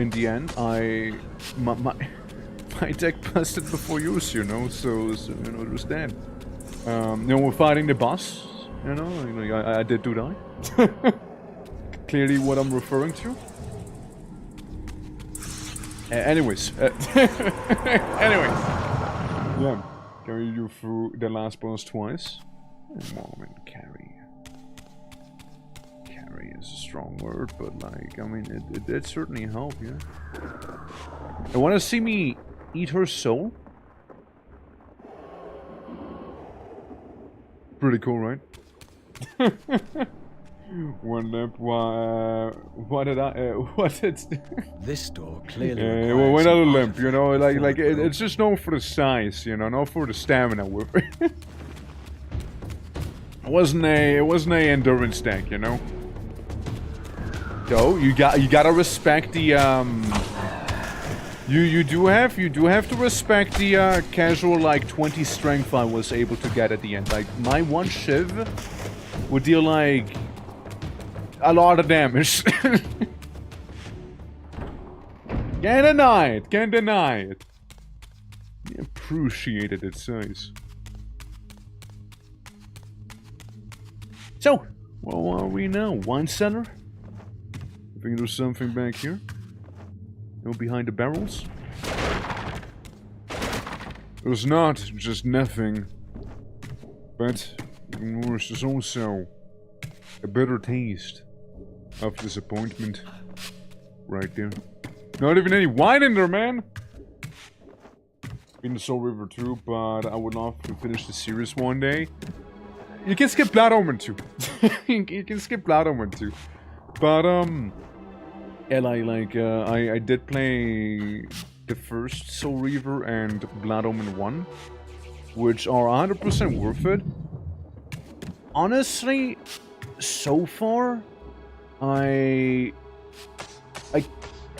my deck busted before yours, you know, so you know, it was dead. You know, we're fighting the boss, you know, I did do die. Clearly what I'm referring to. Anyways. Anyways. Yeah. Carry you through the last boss twice. Moment, carry. Carry is a strong word, but like, I mean, it did certainly help, yeah. You wanna see me eat her soul? Pretty cool, right? One limp, what did This door clearly well, one other limp, you know, like it's just known for the size, you know, not for the stamina with it. It wasn't a endurance deck, you know. So you gotta respect the You do have to respect the casual like 20 strength I was able to get at the end. Like my one shiv would deal like a lot of damage. Can't deny it. Can't deny it. I appreciated its size. So, where are we now? Wine cellar? I think there's something back here. No, behind the barrels? There's not, just nothing. But there's also a bitter taste of disappointment. Right there. Not even any wine in there, man! Been to Soul River too, but I would love to finish the series one day. You can skip Blood Omen too. You can skip Blood Omen too. But, yeah, I did play the first Soul Reaver and Blood Omen 1, which are 100% worth it. Honestly, so far,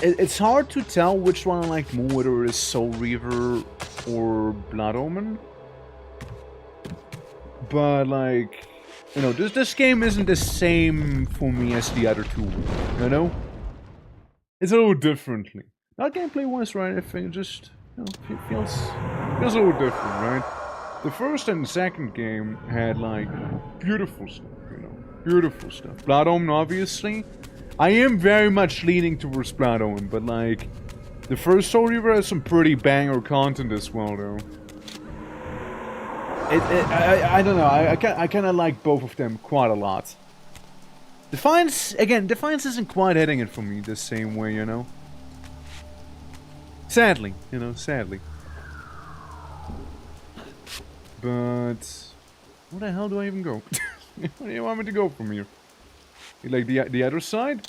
it's hard to tell which one I like more, whether it's Soul Reaver or Blood Omen. But, like, you know, this game isn't the same for me as the other two, you know? It's a little differently. Not gameplay-wise, right? I think it just, you know, feels a little different, right? The first and second game had, like, beautiful stuff, you know? Beautiful stuff. Blood Omen, obviously. I am very much leaning towards Blood Omen, but, like, the first Soul Reaver has some pretty banger content as well, though. I don't know, I kind of like both of them quite a lot. Defiance, again, Defiance isn't quite hitting it for me the same way, you know? Sadly, you know, sadly. But where the hell do I even go? Where do you want me to go from here? Like the other side?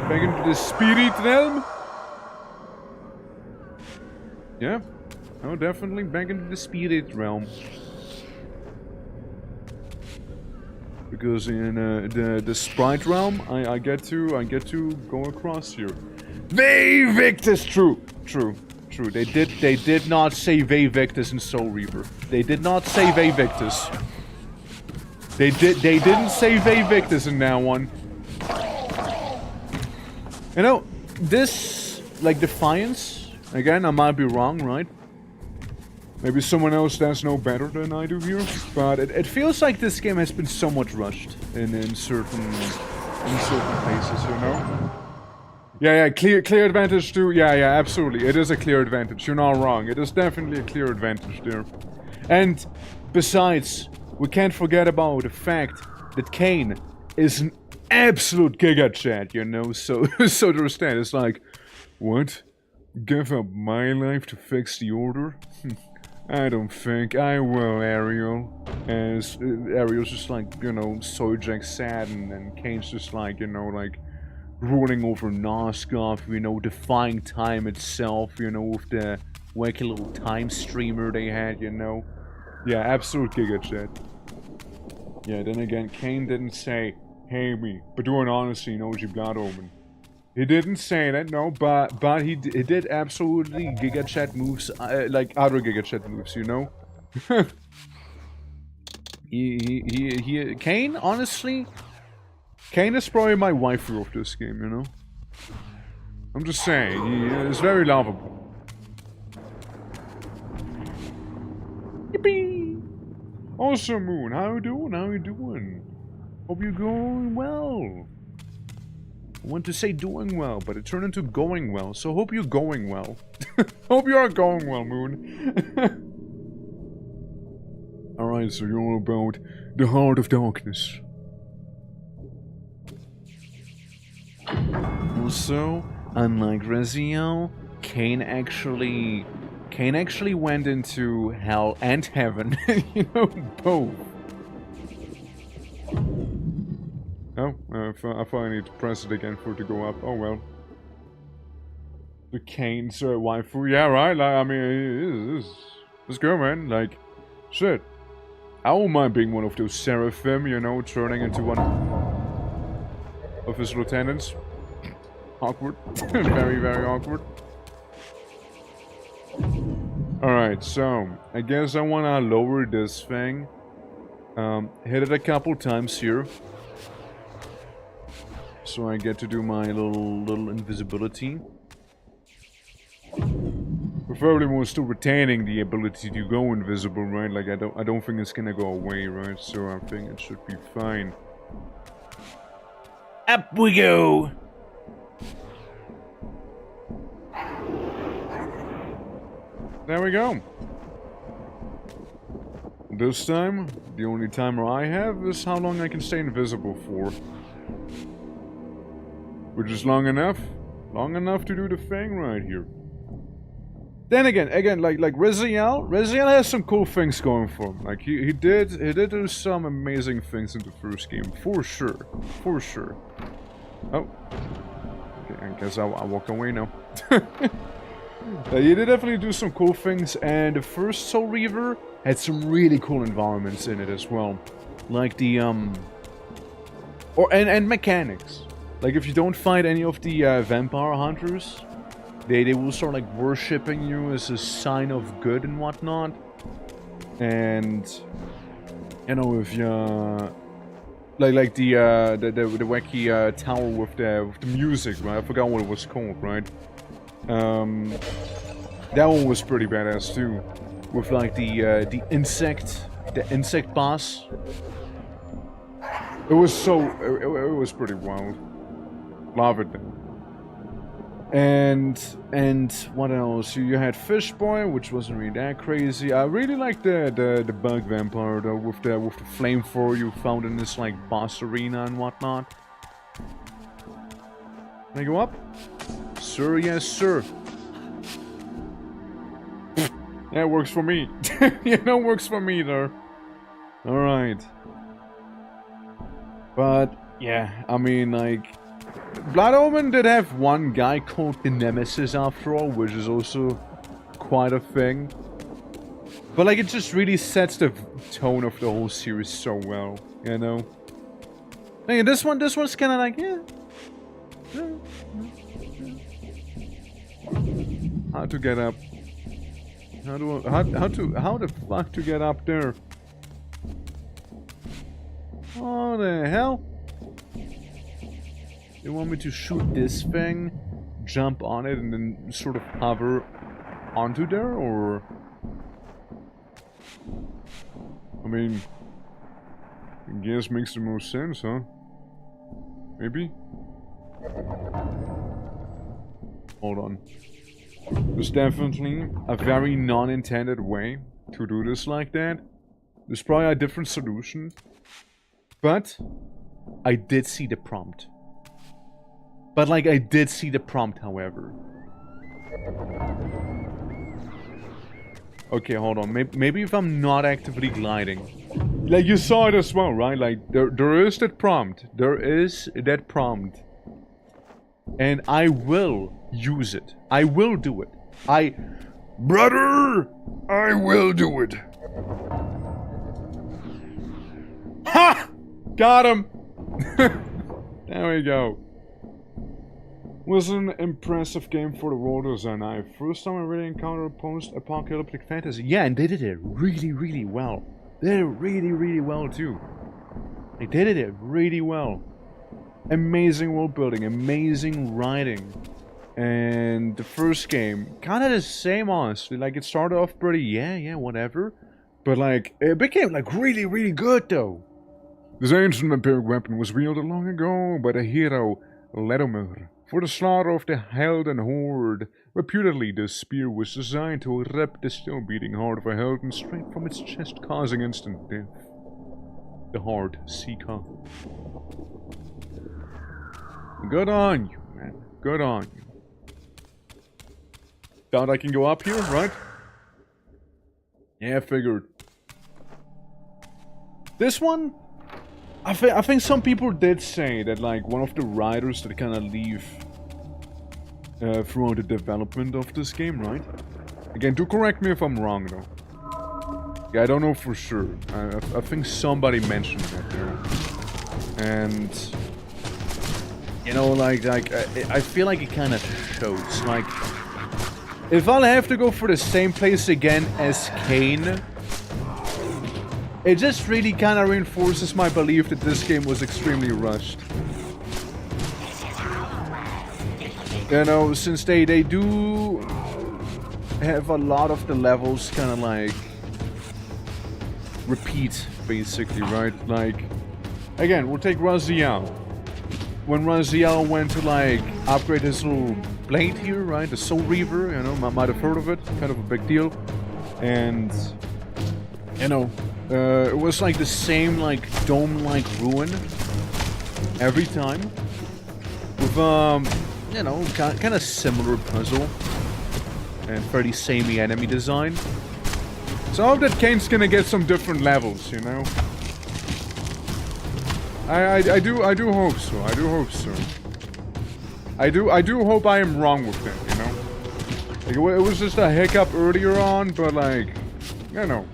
Back into the spirit realm? Yeah. Oh, definitely back into the spirit realm. Because in the sprite realm, I get to go across here. Victus, true. They did not say Victus in Soul Reaver. They did not say Victus. They didn't say Victus in that one. You know, this, like, Defiance, again, I might be wrong, right? Maybe someone else does know better than I do here, but it feels like this game has been somewhat rushed in certain places, you know? Yeah, clear advantage too. Yeah, absolutely. It is a clear advantage. You're not wrong. It is definitely a clear advantage there. And besides, we can't forget about the fact that Kane is an absolute giga chat, you know? So there's that. It's like, what? Give up my life to fix the order? I don't think I will, Ariel. As Ariel's just like, you know, Sojak sad, and Kane's just like, you know, like, ruling over Nosgoth, you know, defying time itself, you know, with the wacky little time streamer they had, you know. Yeah, absolute giga chat. Yeah, then again, Kane didn't say, hey me, but doing honesty, knows you Blood Omen. He didn't say that, no, but he did absolutely giga chat moves, like other giga chat moves, you know? Kane, honestly, Kane is probably my waifu of this game, you know? I'm just saying, he is very lovable. Yippee! Awesome, Moon, how you doing? How you doing? Hope you're going well. I want to say doing well, but it turned into going well, so hope you're going well. Hope you are going well, Moon. Alright, so you're all about the Heart of Darkness. Also, unlike Reziel, Kane actually went into hell and heaven. You know, both. Oh, I thought I need to press it again for it to go up. Oh well. The Kane's waifu, yeah, right? Like, I mean, it's good, man. Like, shit. I won't mind being one of those seraphim, you know, turning into one of his lieutenants. Awkward. Very, very awkward. Alright, so I guess I wanna lower this thing. Hit it a couple times here. So I get to do my little invisibility. Preferably we're still retaining the ability to go invisible, right? Like I don't think it's gonna go away, right? So I think it should be fine. Up we go. There we go. This time, the only timer I have is how long I can stay invisible for. Which is long enough. Long enough to do the thing right here. Then again, like Reziel has some cool things going for him. Like he did do some amazing things in the first game, for sure. Oh. Okay, I guess I'll walk away now. He did definitely do some cool things, and the first Soul Reaver had some really cool environments in it as well. Like the, and mechanics. Like, if you don't fight any of the, vampire hunters, they will start, like, worshipping you as a sign of good and whatnot. And, you know, if you, like the wacky, tower with the music, right? I forgot what it was called, right? That one was pretty badass too, with like the insect boss. It was it was pretty wild. Love it. And what else? You had Fish Boy, which wasn't really that crazy. I really like the bug vampire though, with the flamethrower you found in this like boss arena and whatnot. Can I go up? Sir, yes, sir. Yeah, it works for me. You know, works for me there. Alright. But, yeah, I mean, like... Blood Omen did have one guy called the Nemesis after all, which is also quite a thing. But, like, it just really sets the tone of the whole series so well, you know? Like, this one's kinda like, yeah. How to get up? How the fuck to get up there? What the hell? You want me to shoot this thing, jump on it, and then sort of hover onto there, or? I mean, I guess makes the most sense, huh? Maybe? Hold on. There's definitely a very non-intended way to do this like that. There's probably a different solution. But I did see the prompt. I did see the prompt, however. Okay, hold on. Maybe if I'm not actively gliding. Like, you saw it as well, right? Like, there is that prompt. There is that prompt. And I will use it. I will do it. Brother! I will do it. Ha! Got him! There we go. Was an impressive game for the world design. First time I really encountered a post-apocalyptic fantasy. Yeah, and they did it really, really well. They did it really, really well too. They did it really well. Amazing world building, amazing writing. And the first game, kind of the same, honestly. Like, it started off pretty, yeah, whatever. But, like, it became, like, really, really good, though. This ancient vampiric weapon was wielded long ago by the hero Ledomir for the slaughter of the Helden Horde. Reputedly, this spear was designed to rip the still-beating heart of a Helden straight from its chest, causing instant death. The Heart Seeker. Good on you, man. Good on you. Thought I can go up here, right? Yeah, I figured. This one? I think some people did say that, like, one of the writers that kind of leave throughout the development of this game, right? Again, do correct me if I'm wrong, though. Yeah, I don't know for sure. I think somebody mentioned that there. And... you know, like I feel like it kind of shows. Like, If I'll have to go for the same place again as Kane, it just really kind of reinforces my belief that this game was extremely rushed. You know, since they do have a lot of the levels kind of like repeat, basically, right? Like, again, we'll take Raziel. When Raziel went to like upgrade his little blade here, right? The Soul Reaver, you know, might have heard of it, kind of a big deal. And, you know, it was like the same like dome-like ruin every time. With, you know, kind of similar puzzle. And fairly samey enemy design. So I hope that Kane's gonna get some different levels, you know? I do hope so. I do hope so. I do hope I am wrong with that, you know? Like, it was just a hiccup earlier on, but like, you know.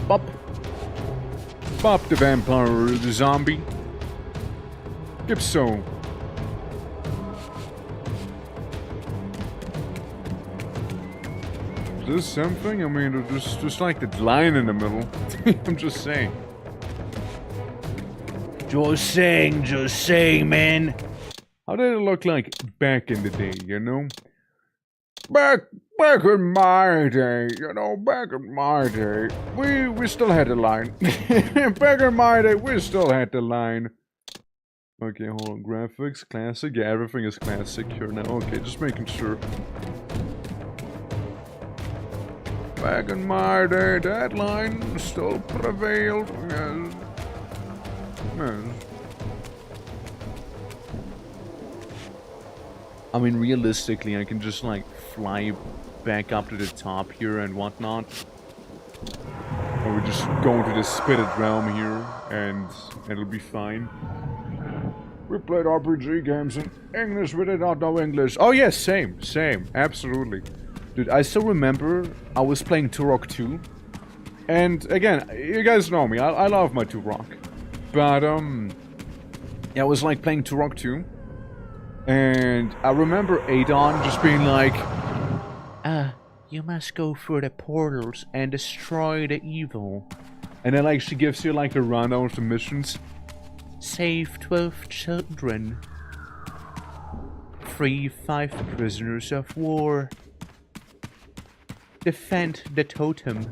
Bop. Bop the vampire, the zombie. If so. Is this something? I mean, just like the line in the middle. I'm just saying. Just saying, man. How did it look like back in the day, you know? Back in my day, you know, back in my day, we still had the line. Back in my day, we still had the line. Okay, hold on, graphics, classic, yeah, everything is classic here now. Okay, just making sure. Back in my day, that line still prevailed. Yes. Yes. I mean, realistically, I can just, like, fly back up to the top here and whatnot. Or we just go into the Spitted Realm here, and it'll be fine. We played RPG games in English, we did not know English. Oh yes, same, absolutely. Dude, I still remember I was playing Turok 2. And again, you guys know me, I love my Turok. But, yeah, I was like playing Turok 2. And I remember Adon just being like, You must go through the portals and destroy the evil. and then like she gives you like a rundown of the missions. Save 12 children. Free 5 prisoners of war. Defend the totem.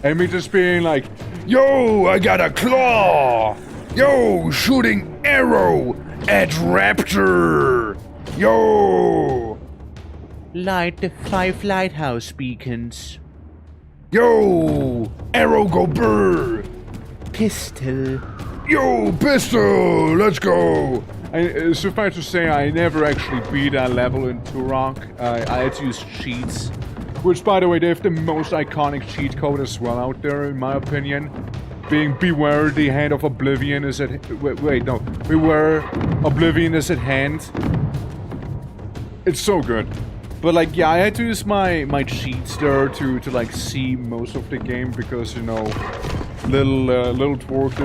And me just being like, yo, I got a claw! Yo, shooting arrow at raptor! Yo! Light the 5 lighthouse beacons. Yo! Arrow go burr! Pistol. Yo, pistol! Let's go! Suffice to say, I never actually beat that level in Turok. I had to use cheats. Which, by the way, they have the most iconic cheat code as well out there, in my opinion. Being Beware the Hand of Oblivion is at... Wait, no. Beware Oblivion is at hand. It's so good. But, like, yeah, I had to use my cheats there to like, see most of the game, because, you know, little Twerk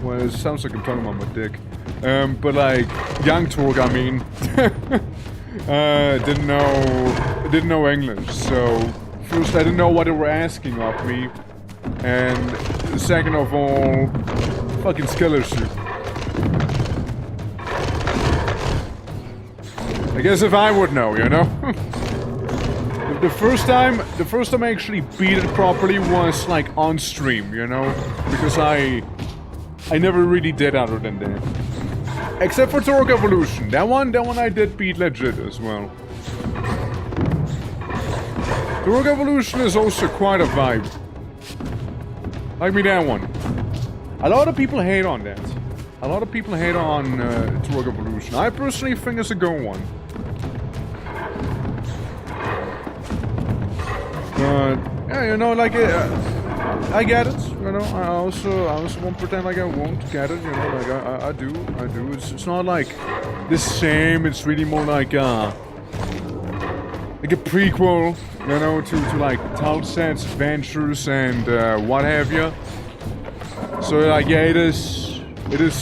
well, it sounds like I'm talking about my dick. But, like, young Twerk, I mean, didn't know English, so first I didn't know what they were asking of me, and second of all, fucking skill issue. I guess if I would know, you know? The first time I actually beat it properly was like on stream, you know? Because I never really did other than that. Except for Turok Evolution. That one I did beat legit as well. Turok Evolution is also quite a vibe. Like me that one. A lot of people hate on that. A lot of people hate on Turok Evolution. I personally think it's a good one. But yeah, you know, like I get it. You know, I also won't pretend like I won't get it. You know, like I do. It's not like the same. It's really more like a prequel. You know, to like Talset's adventures and what have you. So like, yeah, it is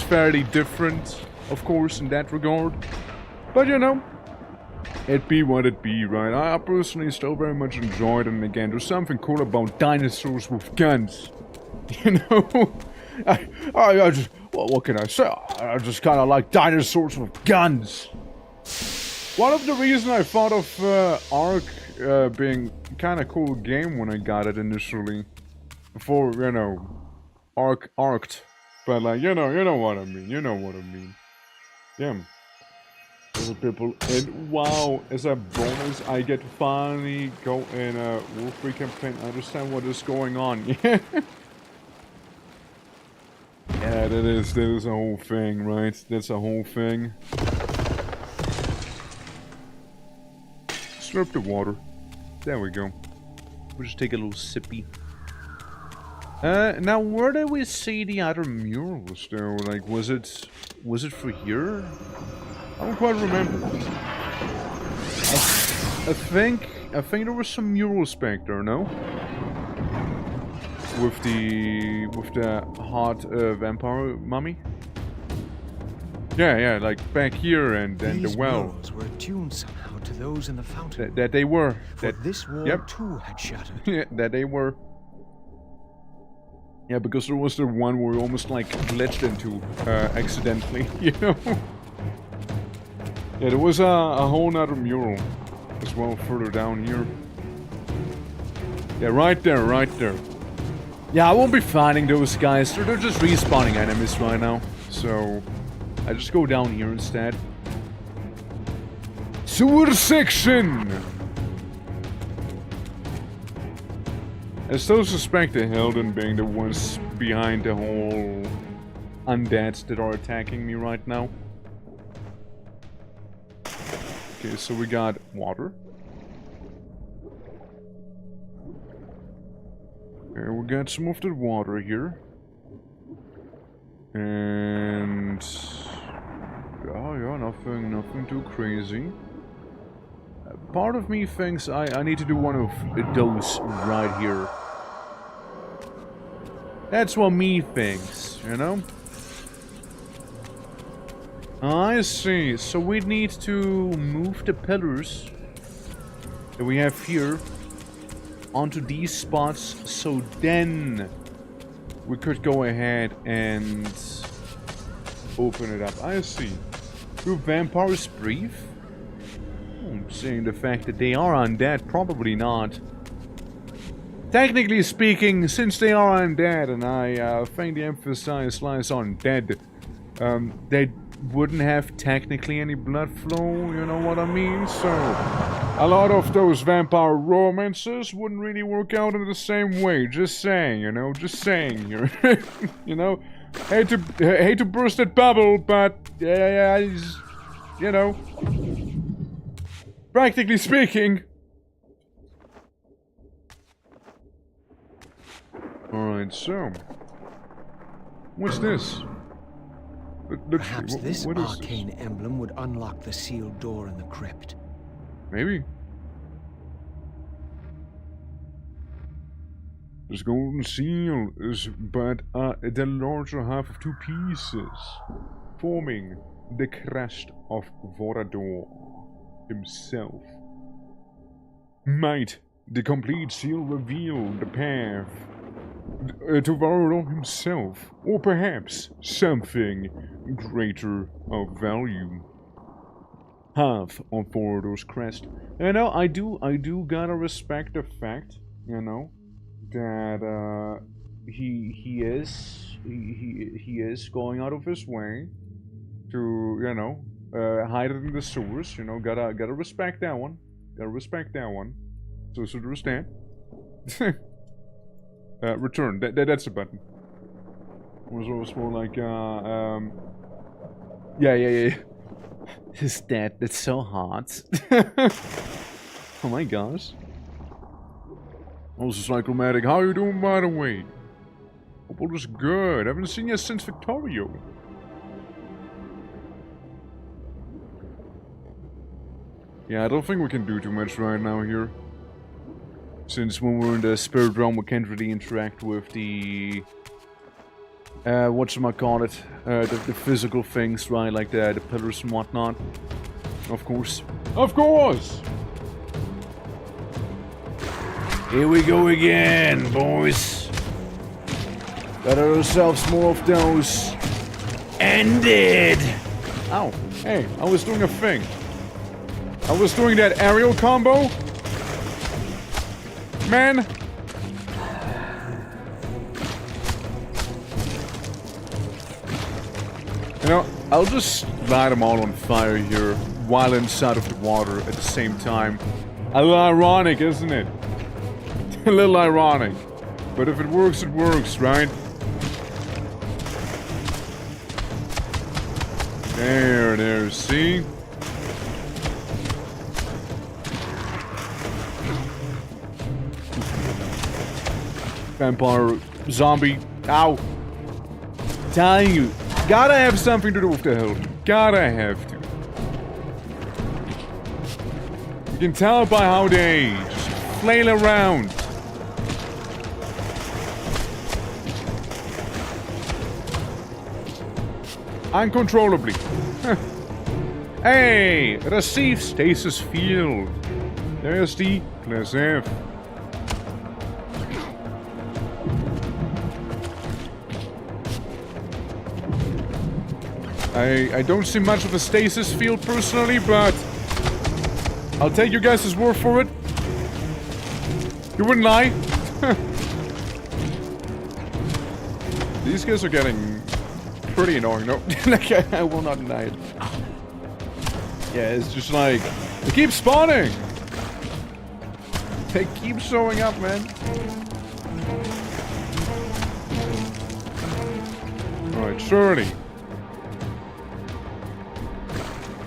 fairly different, of course, in that regard. But you know, it be what it be, right? I personally still very much enjoyed it, and again, there's something cool about dinosaurs with guns. You know? I just, well, what can I say? I just kind of like dinosaurs with guns. One of the reasons I thought of Ark being kind of cool game when I got it initially. Before, you know, Arked. But like, you know what I mean. You know what I mean. Yeah. Little people, and wow, as a bonus, I get to finally go in a Wolf campaign. I understand what is going on. Yeah. Yeah, that is a whole thing, right? That's a whole thing. Slurp the water. There we go. We'll just take a little sippy. Now where did we see the other murals though? Like, was it for here? I don't quite remember. I think there was some murals back there, no? With the hot vampire mummy. Yeah, like back here and the well. These murals were attuned somehow to those in the fountain. That they were. For this wall too had shattered. Yeah, that they were. Yeah, because there was the one where we almost like glitched into accidentally, you know. Yeah, there was a whole nother mural as well further down here. Yeah, right there. Yeah, I won't be fighting those guys. They're just respawning enemies right now. So, I just go down here instead. Sewer section! I still suspect the Helden being the ones behind the whole undeads that are attacking me right now. Okay, so we got water. And we got some of the water here. And... oh yeah, nothing too crazy. Part of me thinks I need to do one of those right here. That's what me thinks, you know? I see. So we need to move the pillars that we have here onto these spots, so then we could go ahead and open it up. I see. Do vampires breathe? Seeing the fact that they are undead, probably not. Technically speaking, since they are undead, and I think the emphasis lies on dead, they wouldn't have technically any blood flow, you know what I mean? So, a lot of those vampire romances wouldn't really work out in the same way. Just saying, you know, just saying here. You know, hate to burst that bubble, but yeah, you know. Practically speaking. Alright, so. What's this? Perhaps this arcane emblem would unlock the sealed door in the crypt. Maybe. This golden seal is but the larger half of two pieces, forming the crest of Vorador himself. Might the complete seal reveal the path to Vorador himself, or perhaps something greater of value? Half of Vorador's crest. You know, I do gotta respect the fact, you know, that he is going out of his way to, you know, hide it in the sewers. You know, gotta respect that one. Gotta respect that one. So understand. Return. That's a button. It was always more like yeah. His dad, that's so hot. Oh my gosh. Also Cyclomatic, how you doing by the way? Hope all is good. Haven't seen you since Victorio. Yeah, I don't think we can do too much right now here. Since when we're in the spirit realm we can't really interact with the whatchamacallit, the physical things, right, like the pillars and whatnot. Of course. Of course! Here we go again, boys. Got ourselves more of those. Ended! Ow. Hey, I was doing a thing. I was doing that aerial combo. Man. You know, I'll just light them all on fire here while inside of the water at the same time. A little ironic, isn't it? A little ironic. But if it works, right? There, see? Vampire, zombie, ow. Telling you, gotta have something to do with the hill. Gotta have to. You can tell by how they just flail around. Uncontrollably. Hey! Receive stasis field. There's the class F. I don't see much of a stasis field personally, but I'll take your guys' word for it. You wouldn't lie. These guys are getting pretty annoying, no? Like, I will not deny it. Yeah, it's just like, they keep spawning! They keep showing up, man. Alright, surely.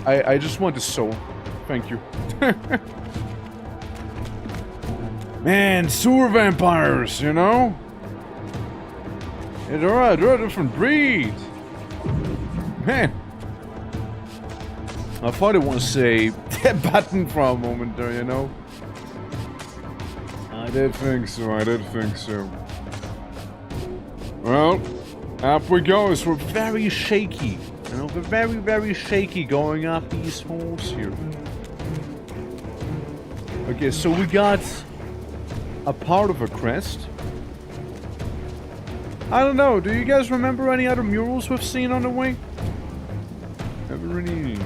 I just want the soul. Thank you. Man, sewer vampires, you know? Yeah, they're a different breed. Man. I thought it was a button for a moment there, you know? I did think so. Well, up we go. So we're very shaky. You know, we're very, very shaky going up these holes here. Okay, so we got a part of a crest. I don't know, do you guys remember any other murals we've seen on the way? Haven't really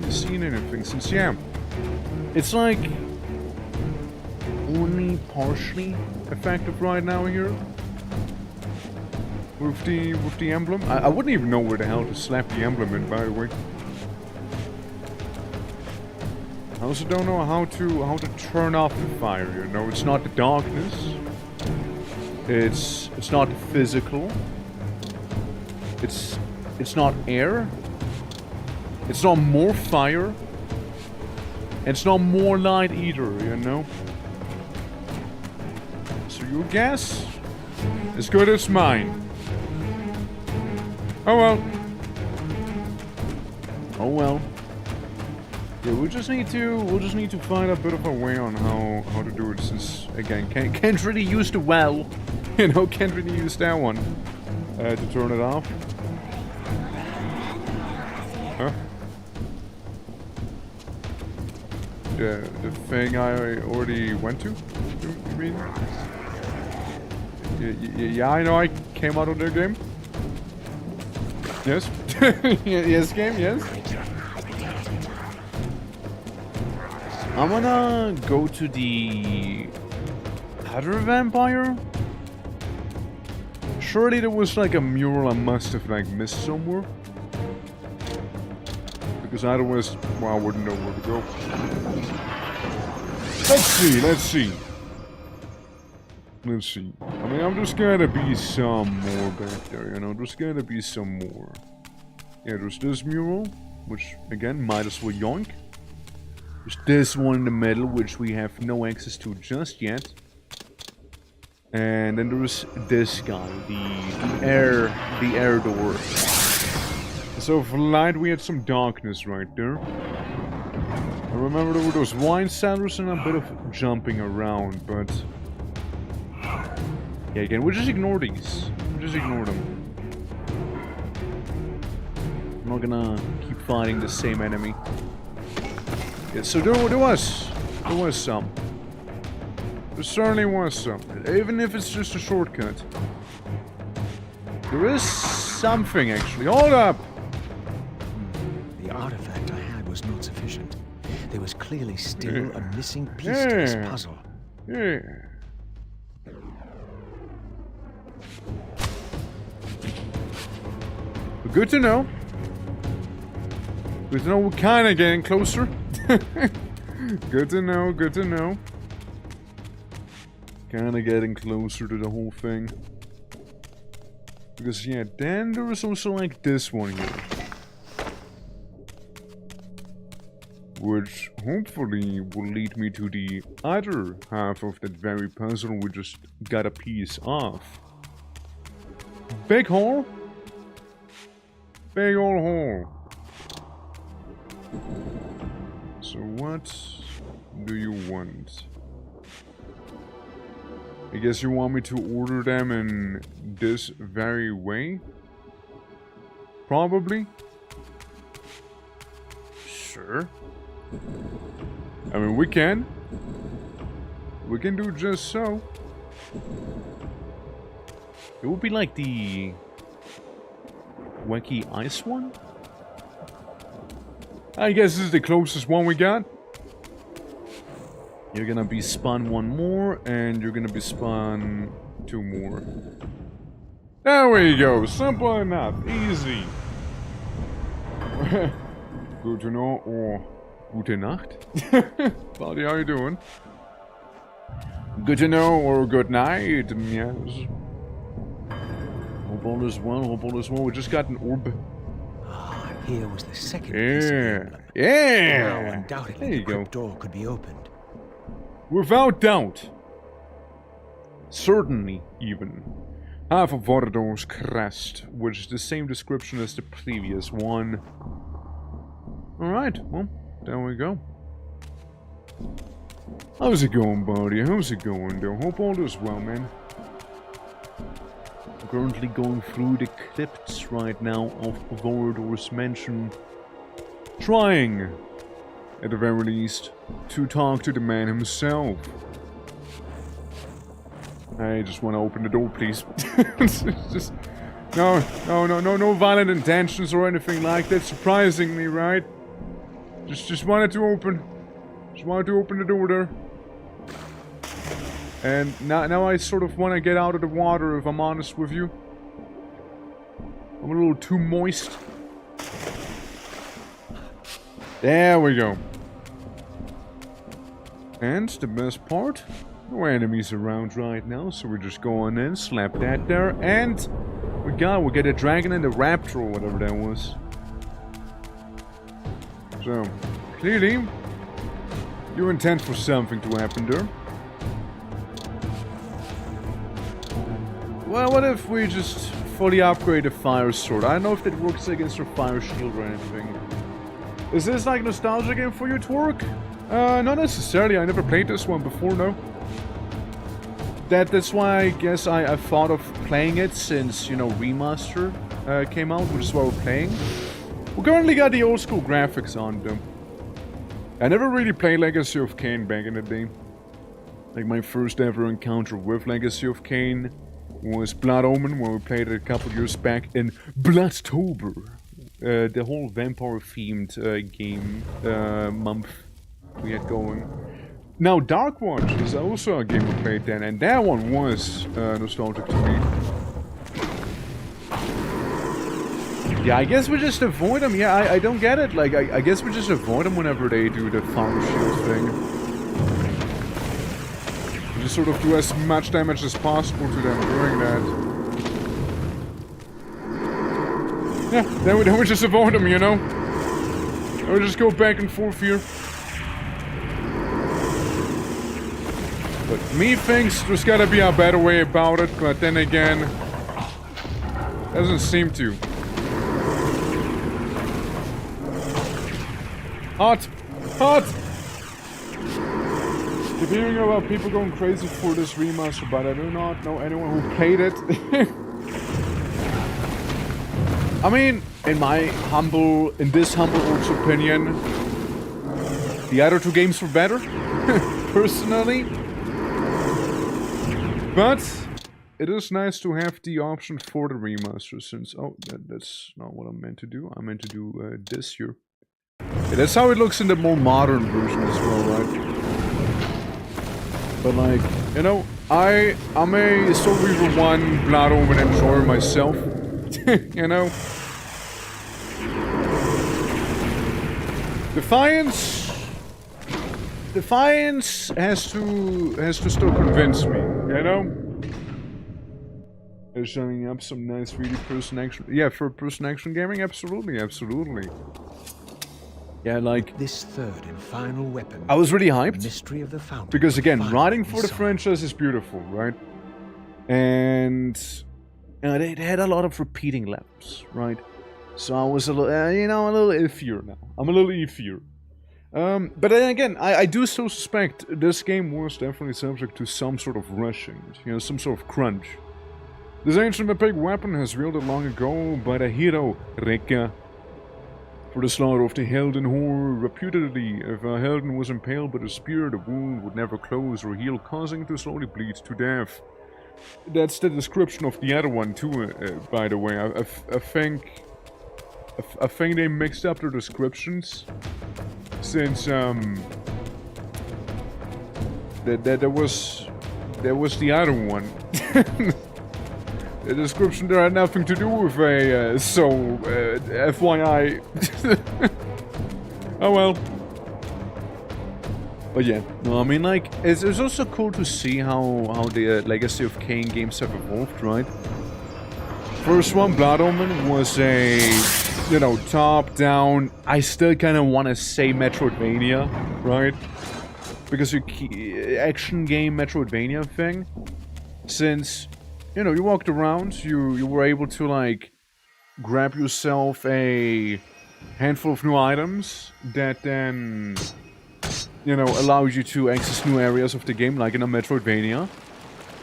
seen anything since, yeah. It's like only partially effective right now here. With the emblem. I wouldn't even know where the hell to slap the emblem in, by the way. I also don't know how to turn off the fire, you know, it's not the darkness. It's not physical. It's not air. It's not more fire. It's not more light either, you know. So your guess? As good as mine. Oh well. Oh well. Yeah, we'll just need to find a bit of a way on how to do it, since again can't really use the well. You know, can't really use that one to turn it off. Huh? The thing I already went to? You mean? Yeah, I know I came out of their game. Yes. Yes, game, yes. I'm gonna go to the other vampire. Surely there was like a mural I must have like missed somewhere. Because otherwise, well, I wouldn't know where to go. Let's see. I mean, I'm just gonna be some more back there, you know, there's gonna be some more. Yeah, there's this mural, which, again, might as well yoink. There's this one in the middle, which we have no access to just yet. And then there's this guy, the air door. So for light, we had some darkness right there. I remember there were those wine cellars and a bit of jumping around, but... yeah, again, we'll just ignore these. We'll just ignore them. I'm not gonna keep fighting the same enemy. Yeah, so there was some. There certainly was some. Even if it's just a shortcut. There is something, actually. Hold up! The artifact I had was not sufficient. There was clearly still a missing piece to this puzzle. Yeah. Good to know. Good to know we're kind of getting closer. Good to know, good to know. Kind of getting closer to the whole thing. Because, yeah, then there was also like this one here. Which hopefully will lead me to the other half of that very puzzle we just got a piece of. Big hole? Big old hole. So what do you want? I guess you want me to order them in this very way? Probably? Sure. I mean, we can. We can do just so. It would be like the wacky ice one? I guess this is the closest one we got. You're gonna be spun one more, and you're gonna be spun two more. There we go. Simple enough. Easy. Good to know, or gute Nacht. Buddy, how you doing? Good to know, or good night. Yes. Hope all is well. Hope all is well. We just got an orb. Ah, here was the second piece of the emblem. Yeah. Now, undoubtedly, There you the go. crypt door could be opened. Without doubt. Certainly, even. Half of Vardor's crest, which is the same description as the previous one. Alright, well, there we go. How's it going, buddy? How's it going, though? Hope all is well, man. I'm currently going through the crypts right now of Vardor's mansion. Trying, at the very least, to talk to the man himself. I just want to open the door, please. Just no violent intentions or anything like that. Surprisingly, right? Just wanted to open. Just wanted to open the door there. And now I sort of want to get out of the water, if I'm honest with you. I'm a little too moist. There we go. And the best part, no enemies around right now, so we're just going in, slap that there, and we get a dragon and a raptor or whatever that was. So, clearly, you intend for something to happen there. Well, what if we just fully upgrade the fire sword? I don't know if that works against your fire shield or anything. Is this like a nostalgia game for you to work? Not necessarily. I never played this one before, no. That's why I guess I thought of playing it since, you know, Remaster came out, which is why we're playing. We currently got the old school graphics on them. I never really played Legacy of Kain back in the day. Like, my first ever encounter with Legacy of Kain was Blood Omen, when we played it a couple years back in Bloodtober. The whole vampire-themed game month we had going. Now, Dark Watch is also a game we played then, and that one was nostalgic to me. Yeah, I guess we just avoid them. Yeah, I don't get it. Like, I guess we just avoid them whenever they do the fire shield thing. We just sort of do as much damage as possible to them doing that. Yeah, then we just avoid them, you know? Then we just go back and forth here. But me thinks there's gotta be a better way about it, but then again, doesn't seem to. Hot! Hot! Keep hearing about people going crazy for this remaster, but I do not know anyone who played it. I mean, in this humble opinion, The other two games were better, personally. But it is nice to have the option for the remaster, since... Oh, that's not what I meant to do. I meant to do this here. Yeah, that's how it looks in the more modern version as well, right? But like, you know, I'm a Soul Reaver 1 Blood Omen enjoyer myself. You know? Defiance has to still convince me, you know? They're showing up some nice 3D person action. Yeah, for person action gaming, absolutely, absolutely. Yeah, like this third and final weapon. I was really hyped. Mystery of the Fountain. Because again, writing for the franchise is beautiful, right? And they had a lot of repeating levels, right? So I was a little, you know, a little iffier now. I'm a little iffier. But then again, I do still suspect this game was definitely subject to some sort of rushing, you know, some sort of crunch. This ancient epic weapon has wielded long ago by the hero Rekka for the slaughter of the Helden Horde. Reputedly, if a Helden was impaled by the spear, the wound would never close or heal, causing it to slowly bleed to death. That's the description of the other one too, by the way. I think they mixed up their descriptions, since there was the other one. The description there had nothing to do with a soul, FYI. Oh well. But yeah, no, I mean, like, it's also cool to see how the Legacy of Kain games have evolved, right? First one, Blood Omen, was a, you know, top-down, I still kind of want to say Metroidvania, right? Because your action game Metroidvania thing, since... You know, you walked around, you were able to, like, grab yourself a handful of new items that then, you know, allows you to access new areas of the game, like in a Metroidvania.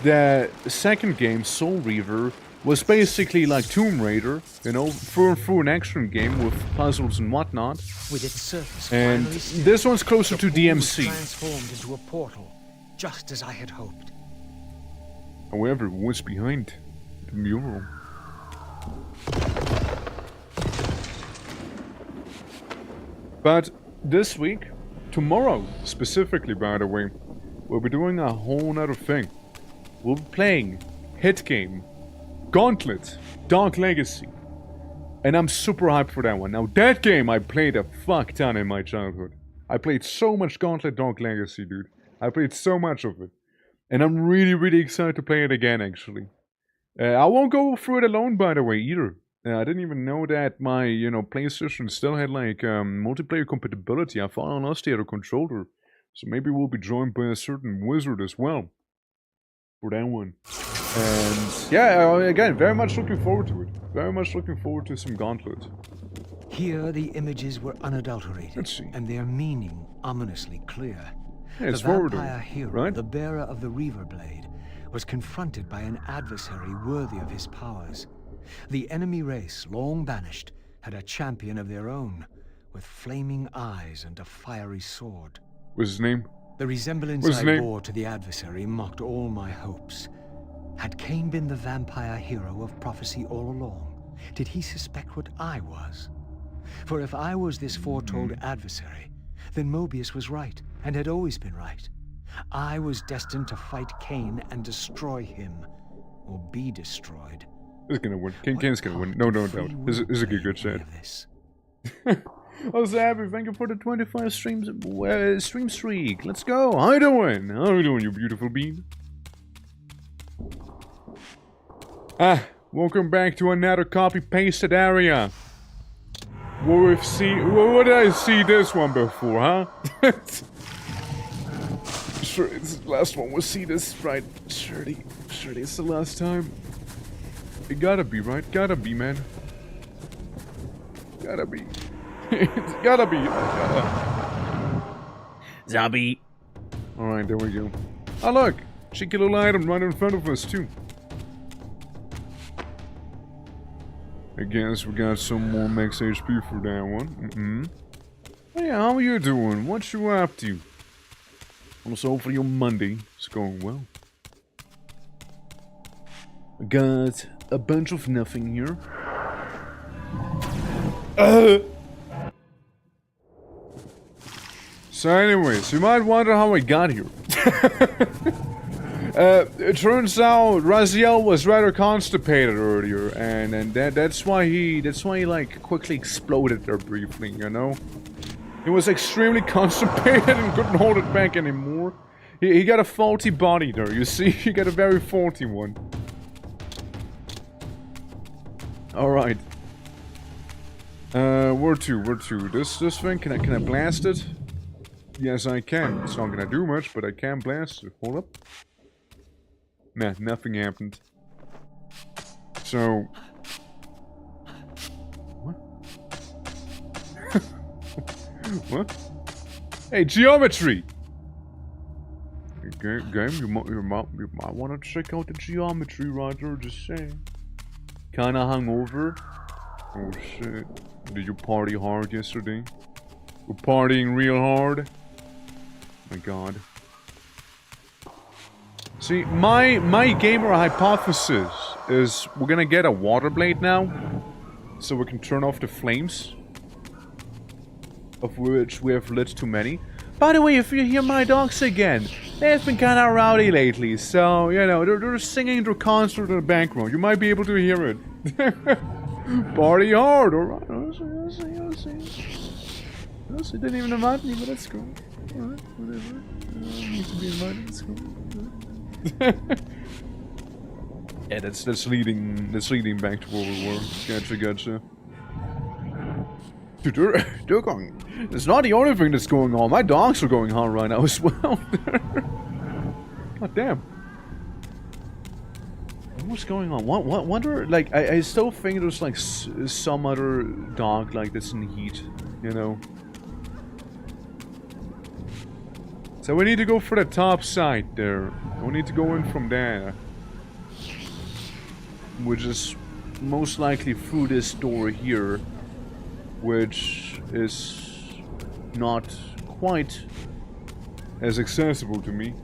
The second game, Soul Reaver, was basically like Tomb Raider, you know, through an action game with puzzles and whatnot. With its surface and this one's closer to DMC. Transformed into a portal, just as I had hoped. However, what's behind the mural? But this week, tomorrow specifically, by the way, we'll be doing a whole nother thing. We'll be playing Hit Game, Gauntlet, Dark Legacy. And I'm super hyped for that one. Now, that game I played a fuck ton in my childhood. I played so much Gauntlet, Dark Legacy, dude. I played so much of it. And I'm really, really excited to play it again, actually. I won't go through it alone, by the way, either. I didn't even know that my, you know, PlayStation still had, like, multiplayer compatibility. I thought I lost the other controller. So maybe we'll be joined by a certain wizard as well. For that one. And, yeah, again, very much looking forward to it. Very much looking forward to some Gauntlet. Here, the images were unadulterated. Let's see. And their meaning ominously clear. Yeah, it's the vampire hero, right? the bearer of the Reaver Blade, was confronted by an adversary worthy of his powers. The enemy race, long banished, had a champion of their own, with flaming eyes and a fiery sword. What's his name? The resemblance I bore to the adversary mocked all my hopes. Had Kain been the vampire hero of prophecy all along? Did he suspect what I was? For if I was this foretold adversary, then Mobius was right, and had always been right. I was destined to fight Kain and destroy him, or be destroyed. He's gonna win. Kain's gonna win. No doubt. This is a good shot. Also, happy, thank you for the 25 stream streak. Let's go. How you doing? How you doing, you beautiful bean? Welcome back to another copy-pasted area. Where did I see this one before, huh? Sure, it's the last one. We'll see this, right? Surely it's the last time. It gotta be, right? Gotta be, man. Gotta be. It's gotta be. Zombie. Alright, there we go. Oh, look! Cheeky little item right in front of us, too. I guess we got some more max HP for that one. Hey, how are you doing? What you up to? Also, hopefully your Monday is going well. I got a bunch of nothing here. So anyways, you might wonder how I got here. It turns out Raziel was rather constipated earlier, and that's why he like quickly exploded there briefly, you know? He was extremely constipated and couldn't hold it back anymore. He got a faulty body there, you see? He got a very faulty one. Alright. Where to? This thing, can I blast it? Yes, I can. It's not gonna do much, but I can blast it. Hold up. Nah, nothing happened. So... What? What? Hey, geometry! Game, you might want to check out the geometry right there, just saying. Kinda hungover. Oh shit. Did you party hard yesterday? We're partying real hard? My god. See, my gamer hypothesis is we're gonna get a water blade now, so we can turn off the flames, of which we have lit too many. By the way, if you hear my dogs again, they've been kinda rowdy lately, so, you know, they're singing their concert in the background. You might be able to hear it. Party hard, alright, I'll see. Didn't even invite me, but that's cool. Alright, whatever. Need to be invited, that's cool. Yeah, that's leading back to where we were. Gotcha. Dude, they're going. It's not the only thing that's going on. My dogs are going on right now as well. God damn. What's going on? Wonder, like, I still think there's like some other dog like that's in heat, you know. So we need to go for the top side there. We need to go in from there. Which is most likely through this door here. Which is not quite as accessible to me.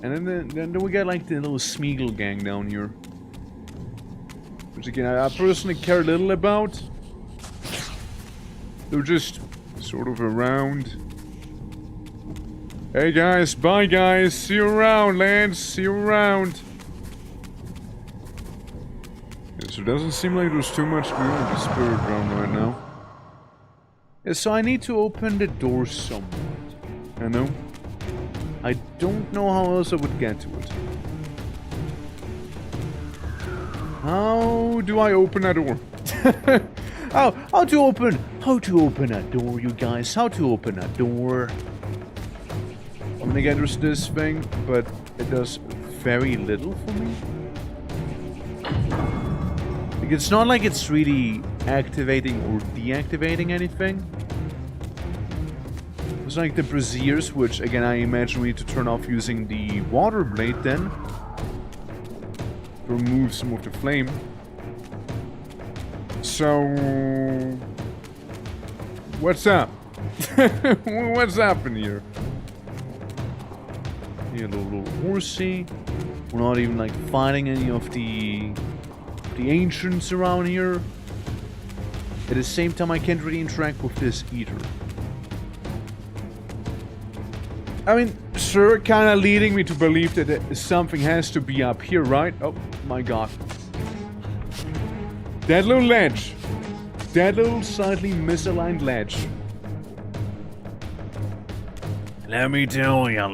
And then we got like the little Smeagol gang down here. Which again, I personally care little about. They're just sort of around. Hey guys, bye guys, see you around, Lance, see you around. Yeah, so it doesn't seem like there's too much going on in the spirit realm right now. Yeah, so I need to open the door somewhat, you know? I don't know how else I would get to it. How do I open that door? How to open that door, you guys? How to open that door? I'm gonna get rid of this thing, but it does very little for me. Like, it's not like it's really activating or deactivating anything. It's like the braziers, which again I imagine we need to turn off using the water blade then. To remove some of the flame. So... what's up? What's happening here? Yeah, a little horsey. We're not even like fighting any of the ancients around here. At the same time, I can't really interact with this either. I mean, sure, kind of leading me to believe that something has to be up here, right? Oh my god. That little ledge. That little slightly misaligned ledge. Let me tell ya.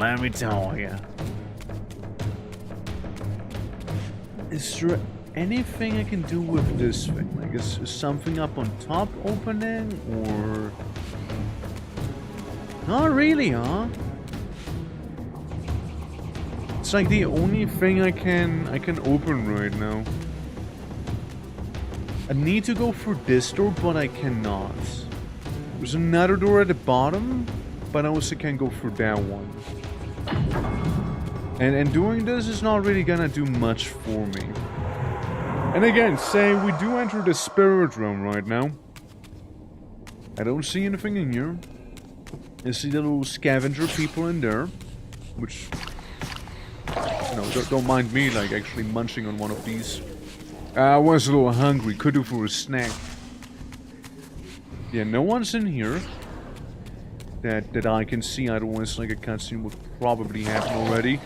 Is there anything I can do with this thing? Like, is something up on top opening, or... Not really, huh? It's like the only thing I can open right now. I need to go for this door, but I cannot. There's another door at the bottom, but I also can go for that one. And doing this is not really gonna do much for me. And again, say we do enter the spirit realm right now. I don't see anything in here. I see the little scavenger people in there, which, you know, don't mind me, like, actually munching on one of these. I was a little hungry, could do for a snack. Yeah, no one's in here that I can see, otherwise, like, a cutscene would probably happen already.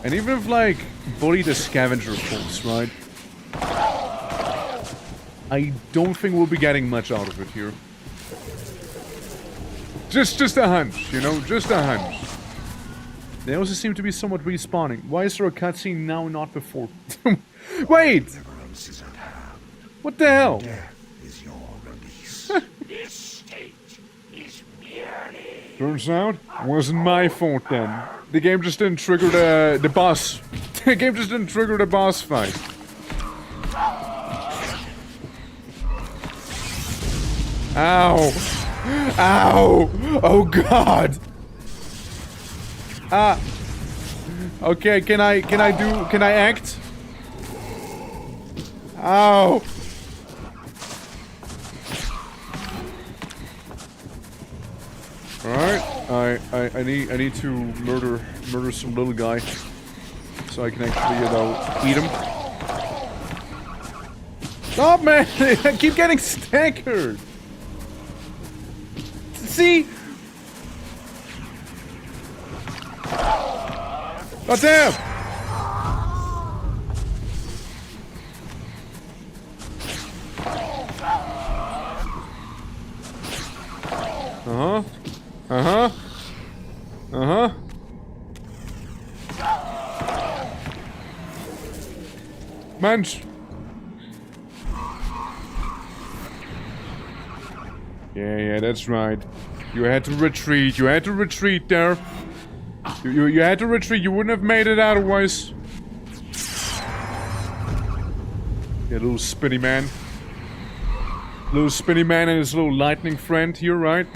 And even if, like, bully the scavenger folks, right? I don't think we'll be getting much out of it here. Just a hunch, you know? Just a hunch. They also seem to be somewhat respawning. Why is there a cutscene now, not before? Wait! What the hell? Is your release. This state is merely... Turns out, it wasn't my fault then. The game just didn't trigger the boss. The game just didn't trigger the boss fight. Ow! Ow! Oh god! Okay, can I act? Ow! Alright, I need to murder some little guy. So I can actually, you know, eat him. Stop, man! I keep getting staggered! See? God damn! Uh-huh. Uh-huh. Uh-huh. Munch! Yeah, that's right. You had to retreat. You had to retreat there. You had to retreat. You wouldn't have made it otherwise. Yeah, little spinny man. Little spinny man and his little lightning friend here, right?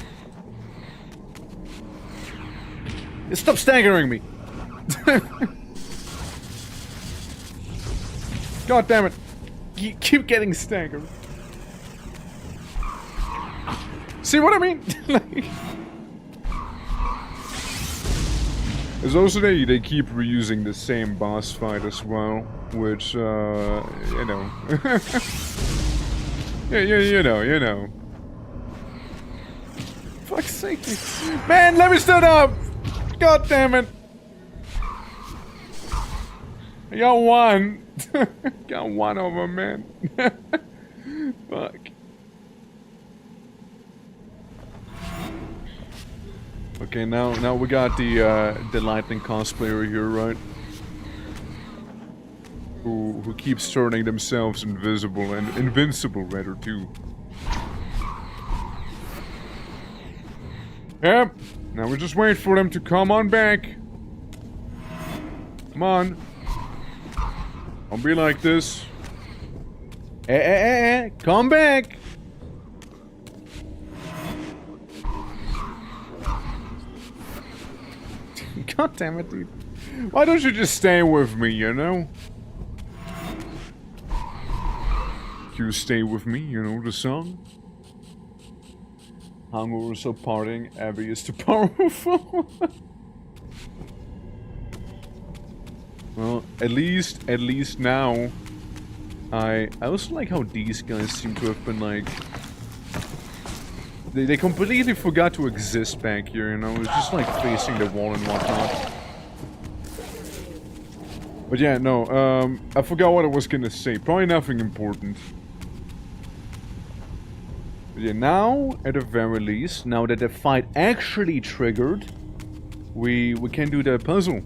Stop staggering me! God damn it! You keep getting staggered. See what I mean? Like, there's also they keep reusing the same boss fight as well, which you know. Yeah, you know. Fuck's sake. Man, let me stand up! God damn it! I got one. Got one of them, man. Fuck. Okay, now we got the lightning cosplayer here, right? Who keeps turning themselves invisible and invincible, rather, too. Yep. Now we just wait for them to come on back. Come on. Don't be like this. Come back. God damn it, dude. Why don't you just stay with me, you know? You stay with me, you know the song? Hungover so parting, Abby is too powerful. Well, at least now, I also like how these guys seem to have been like, they completely forgot to exist back here, you know. It's just like facing the wall and whatnot. But yeah, no, I forgot what I was gonna say. Probably nothing important. But yeah, now, at the very least, now that the fight actually triggered, we can do the puzzle.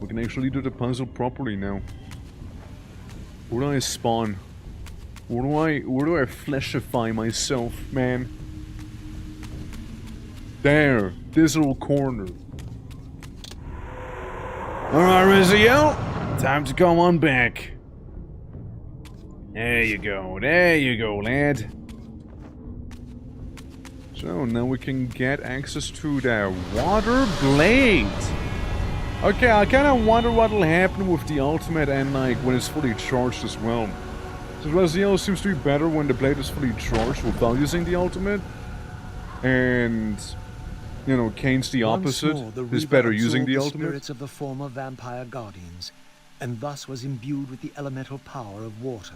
We can actually do the puzzle properly now. Where do I spawn? Where do I fleshify myself, man? There, this little corner. Alright, Rizio, time to come on back. There you go, lad. So, now we can get access to the water blade. Okay, I kinda wonder what'll happen with the ultimate and, like, when it's fully charged as well. So Raziel seems to be better when the blade is fully charged without using the ultimate. And, you know, Kane's the opposite. He's better using the ultimate. Spirits of the former vampire guardians, and thus was imbued with the elemental power of water.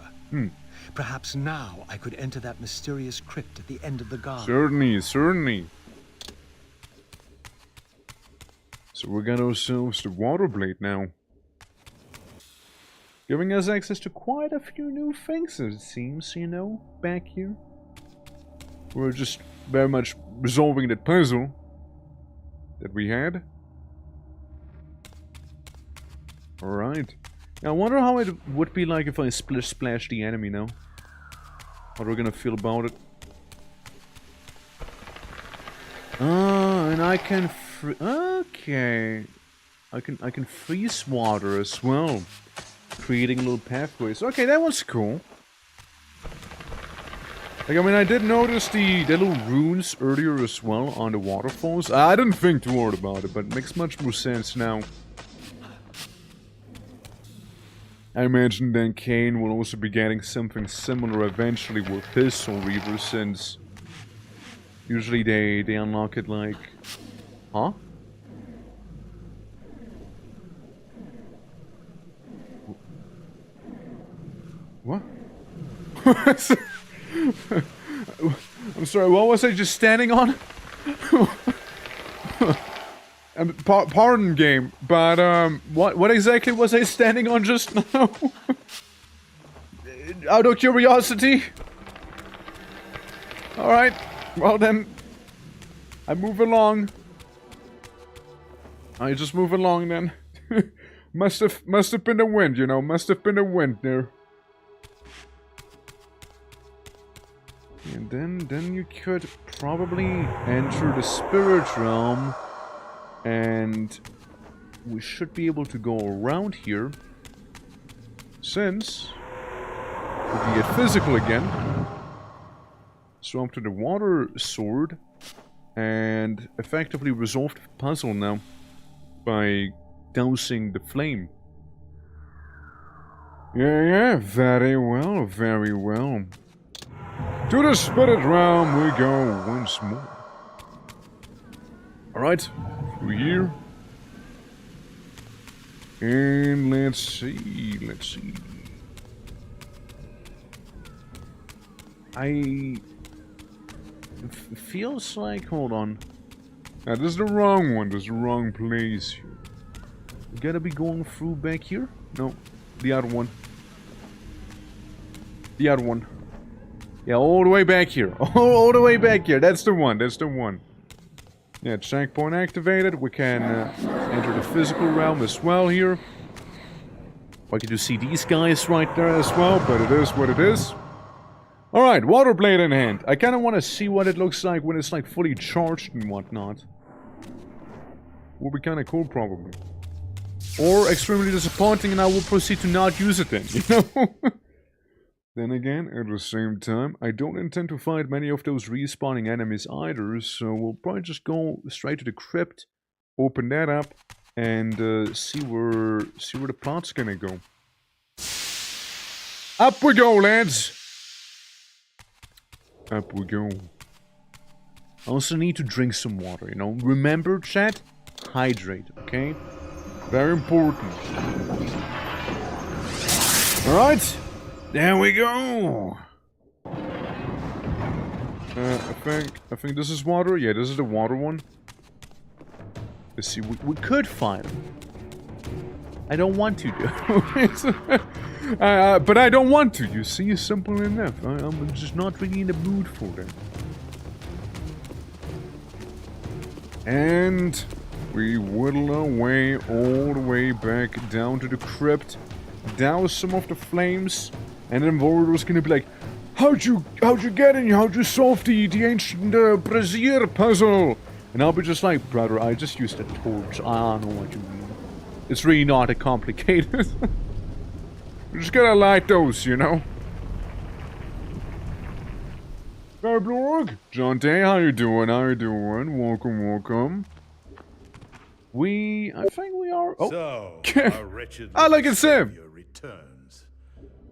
Perhaps now I could enter that mysterious crypt at the end of the garden. Certainly, certainly. So we got ourselves the water blade now. Giving us access to quite a few new things, it seems, you know, back here. We're just very much resolving that puzzle that we had. Alright. Now, I wonder how it would be like if I splash the enemy now. How they're gonna feel about it. And I can okay. I can freeze water as well, creating little pathways. Okay, that was cool. Like, I mean, I did notice the little runes earlier as well on the waterfalls. I didn't think too hard about it, but it makes much more sense now. I imagine then Kane will also be getting something similar eventually with his Soul Reaver, since usually they unlock it like... Huh? What? I'm sorry, what was I just standing on? Pardon, game, but what exactly was I standing on just now? Out of curiosity. Alright, well then, I move along. I just move along then. must have been the wind, you know, must have been the wind there. And then you could probably enter the spirit realm, and we should be able to go around here, since we can get physical again. Swap to the water sword, and effectively resolve the puzzle now by dousing the flame. Yeah, very well, very well. To the spirit realm we go once more. Alright, we're here. And let's see. It feels like, hold on. Now, this is the wrong one, this is the wrong place here. We gotta be going through back here? No, the other one. The other one. Yeah, all the way back here. All the way back here. That's the one. That's the one. Yeah, checkpoint activated. We can enter the physical realm as well here. I can just see these guys right there as well, but it is what it is. Alright, water blade in hand. I kind of want to see what it looks like when it's like fully charged and whatnot. Will be kind of cool, probably. Or extremely disappointing, and I will proceed to not use it then, you know? Then again, at the same time, I don't intend to fight many of those respawning enemies either, so we'll probably just go straight to the crypt, open that up, and see where the plot's gonna go. Up we go, lads! Up we go. I also need to drink some water, you know? Remember, chat? Hydrate, okay? Very important. Alright! There we go! I think this is water. Yeah, this is the water one. Let's see, we could fight him. I don't want to do but I don't want to, you see, simple enough. I'm just not really in the mood for that. And we whittle our way all the way back down to the crypt, douse some of the flames, and then Warrior's gonna be like, How'd you get in? How'd you solve the ancient brazier puzzle? And I'll be just like, brother, I just used a torch. I don't know what you mean. It's really not that complicated. We're just gonna light those, you know? Barblorg, John Day, how you doing? How you doing? Welcome. I think we are... Oh. So, our wretched I like it, Sam. returns.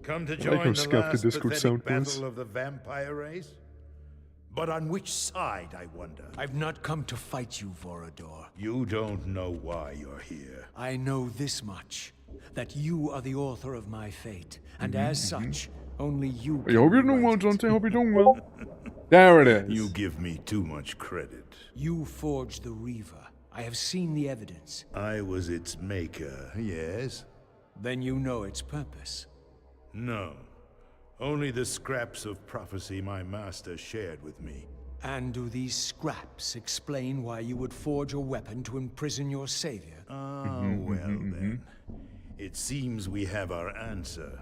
Come to like join how the scuffed the last Discord sound pathetic was. battle of the vampire race? But on which side, I wonder? I've not come to fight you, Vorador. You don't know why you're here. I know this much, that you are the author of my fate, and as such, only you I hope you're doing well, right it. Dante. I hope you're doing well. There it is. You give me too much credit. You forged the Reaver. I have seen the evidence. I was its maker, yes? Then you know its purpose. No. Only the scraps of prophecy my master shared with me. And do these scraps explain why you would forge a weapon to imprison your savior? Well then. It seems we have our answer.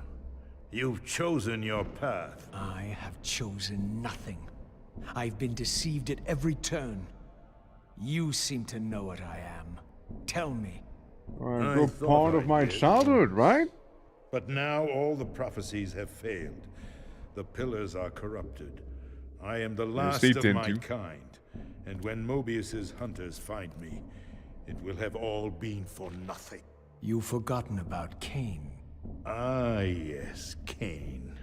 You've chosen your path. I have chosen nothing. I've been deceived at every turn. You seem to know what I am. Tell me. A I good thought part I of my did. childhood, right? But now all the prophecies have failed. The pillars are corrupted. I am the last they of didn't my you? kind. And when Mobius's hunters find me, it will have all been for nothing. You've forgotten about Cain. Ah, yes, Cain.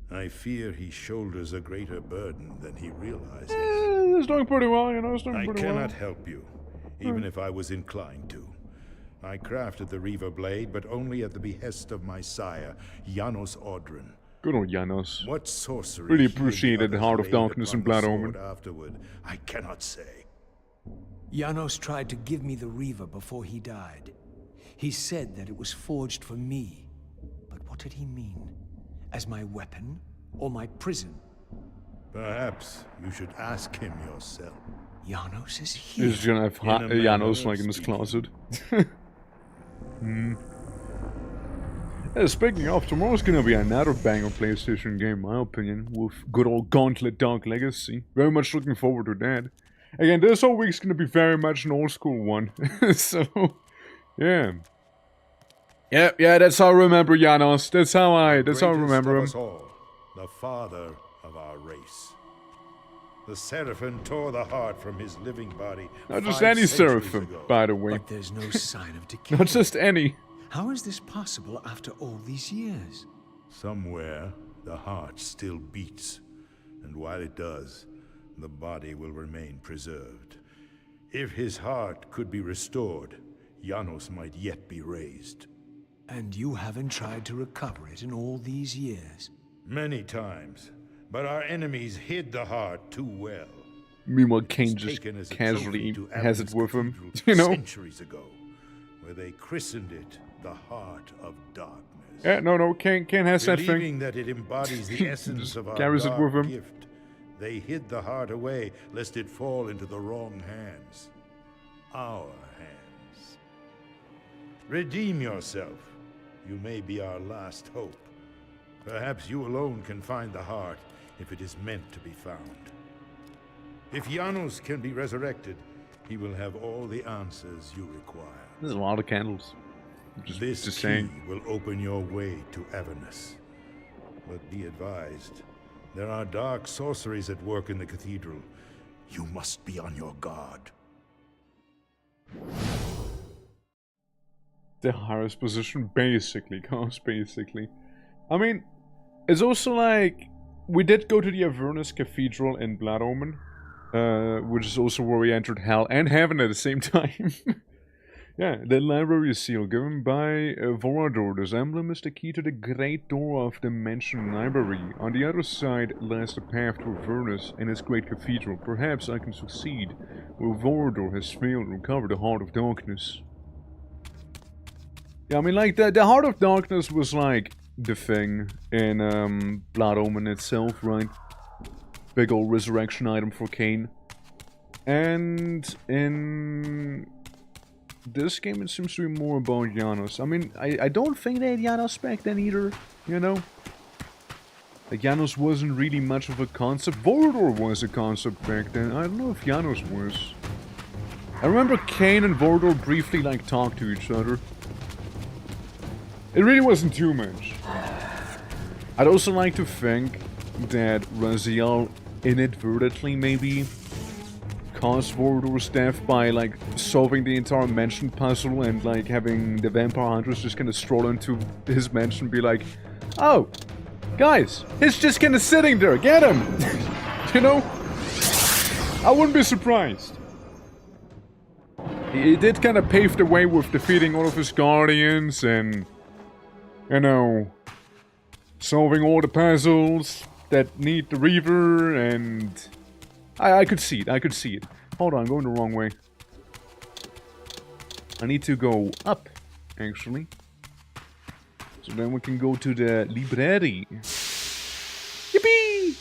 I fear he shoulders a greater burden than he realizes. It's doing pretty well, you know, it's doing I pretty cannot well. help you, even if I was inclined to. I crafted the Reaver blade, but only at the behest of my sire, Janos Audrin. Good old Janos. What sorcery Really he and the appreciated others Heart of laid Darkness and upon the Blood sword Omen. afterward, I cannot say. Janos tried to give me the Reaver before he died. He said that it was forged for me. But what did he mean? As my weapon? Or my prison? Perhaps you should ask him yourself. Janos is here. He's gonna have In a manner Janos of like in his speaking. closet. Speaking of, tomorrow's gonna be another banger PlayStation game, in my opinion, with good old Gauntlet Dark Legacy. Very much looking forward to that. Again, this whole week's gonna be very much an old school one. So, yeah. Yeah, that's how I remember Janos. That's how I remember him. Greatest of us all, the father of our race. The Seraphim tore the heart from his living body. Not just 5 any centuries Seraphim, ago. by the way. But there's no sign of decay. Not just any. How is this possible after all these years? Somewhere, the heart still beats, and while it does, the body will remain preserved. If his heart could be restored, Janos might yet be raised. And you haven't tried to recover it in all these years. Many times, but our enemies hid the heart too well. Meanwhile, Kane It's just taken as a casually trophy to has it Avalon's with him. Cathedral You know? centuries ago, where they christened it the Heart of Darkness. Yeah, no, Kane has that thing. Believing that it embodies the essence Just of our carries it dark with him. gift, they hid the heart away lest it fall into the wrong hands. Our hands. Redeem yourself. You may be our last hope. Perhaps you alone can find the heart if it is meant to be found. If Janos can be resurrected, he will have all the answers you require. There's a lot of candles. This Just key saying. will open your way to Avernus. But be advised, there are dark sorceries at work in the cathedral. You must be on your guard. The highest position, basically, guys, basically. I mean, it's also like, we did go to the Avernus Cathedral in Blood Omen, which is also where we entered Hell and Heaven at the same time. Yeah, the library seal given by Vorador. This emblem is the key to the great door of the mentioned library. On the other side lies the path to Avernus and its great cathedral. Perhaps I can succeed, where Vorador has failed to recover the Heart of Darkness. Yeah, I mean, like, the Heart of Darkness was, like, the thing in Blood Omen itself, right? Big old resurrection item for Cain. And in this game, it seems to be more about Janos. I mean, I don't think they had Janos back then either, you know? Like, Janos wasn't really much of a concept. Vorador was a concept back then. I don't know if Janos was. I remember Cain and Vorador briefly, like, talked to each other. It really wasn't too much. I'd also like to think that Raziel inadvertently, maybe, caused Vorador's death by, like, solving the entire mansion puzzle and, like, having the vampire hunters just kind of stroll into his mansion and be like, Oh! Guys, he's just kinda sitting there. Get him! You know? I wouldn't be surprised. He did kind of pave the way with defeating all of his guardians and, you know, solving all the puzzles that need the Reaver, and I could see it, I could see it. Hold on, I'm going the wrong way. I need to go up, actually. So then we can go to the library. Yippee!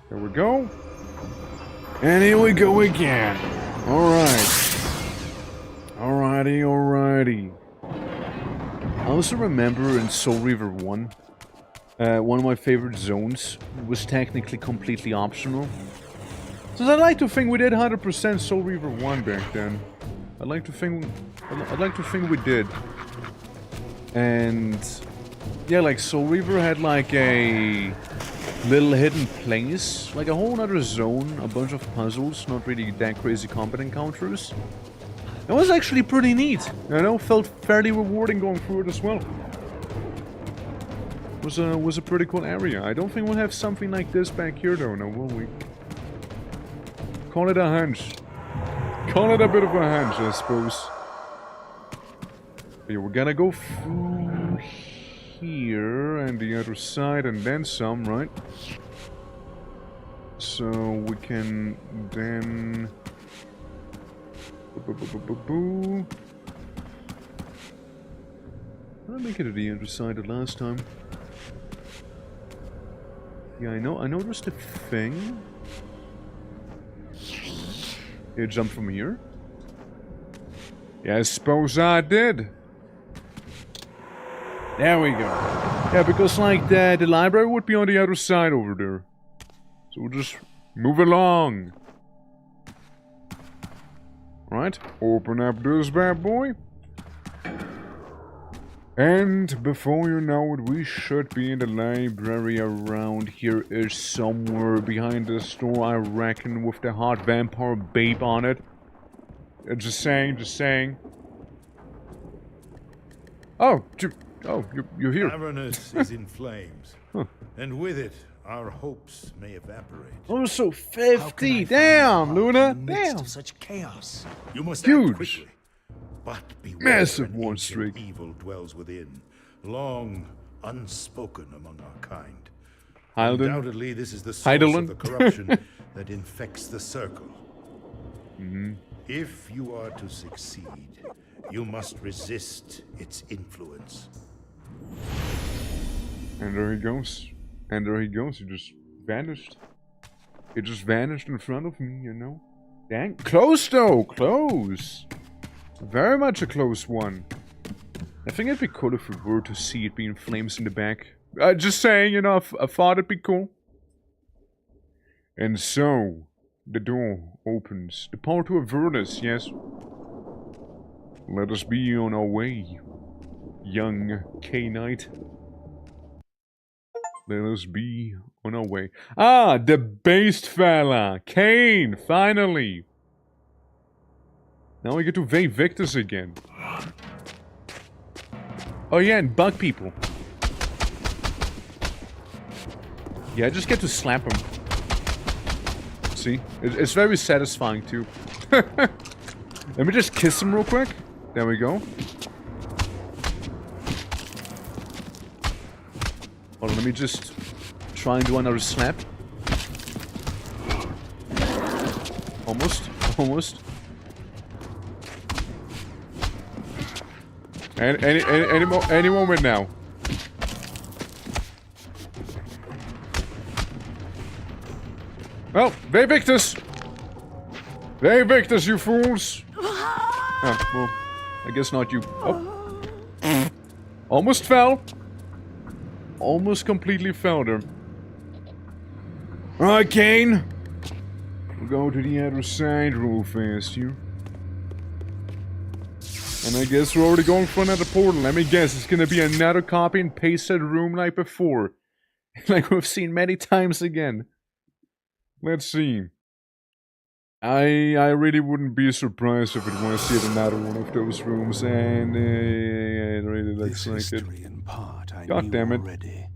There we go. And here we go again. Alright. Alrighty, alrighty. I also remember in Soul Reaver 1, one of my favorite zones was technically completely optional. So I'd like to think we did 100% Soul Reaver 1 back then. I'd like to think we did. And yeah, like Soul Reaver had like a little hidden place, like a whole other zone, a bunch of puzzles, not really that crazy combat encounters. It was actually pretty neat, you know, felt fairly rewarding going through it as well. Was a pretty cool area. I don't think we'll have something like this back here though, now will we? Call it a hunch. Call it a bit of a hunch, I suppose. Yeah, we're gonna go through here and the other side and then some, right? So we can then... Boo. I didn't make it to the other side the last time. Yeah, I noticed a thing. You jump from here? Yeah, I suppose I did. There we go. Yeah, because like the library would be on the other side over there. So we'll just move along. Right, open up this bad boy. And before you know it, we should be in the library around here is somewhere behind this door, I reckon, with the hot vampire babe on it. Just saying, just saying. Oh, you're here. Avernus is in flames, and with it, our hopes may evaporate. Oh, so 50! Damn, Luna! In the midst Damn! of such chaos. You must Huge. act quickly. But beware, Massive an one ancient streak. evil dwells within, long unspoken among our kind. Heilden. Undoubtedly, this is the source Heidelin. of the corruption that infects the circle. If you are to succeed, you must resist its influence. And there he goes. And there he goes. He just vanished. He just vanished in front of me, you know? Dang. Close, though! Close! Very much a close one. I think it'd be cool if we were to see it being flames in the back. Just saying, you know, I thought it'd be cool. And so, the door opens. The path to Avernus, yes. Let us be on our way, young K-Knight. Let us be on our way. Ah, the based fella! Kane, finally! Now we get to Vay Victus again. Oh yeah, and bug people. Yeah, I just get to slap them. See? It's very satisfying too. Let me just kiss him real quick. There we go. Hold on, let me just try and do another slap. Almost. Almost. Any moment now. Well, Vay Victus! Vay Victus, you fools! Ah, well, I guess not you. Oh. Almost fell. Almost completely fell there. Alright, Kane. We'll go to the other side real fast here. And I guess we're already going for another portal. Let me guess, it's gonna be another copy and pasted room like before. Like we've seen many times again. Let's see. I really wouldn't be surprised if it was yet another one of those rooms, and it really looks like it. History in part I God knew damn it. already.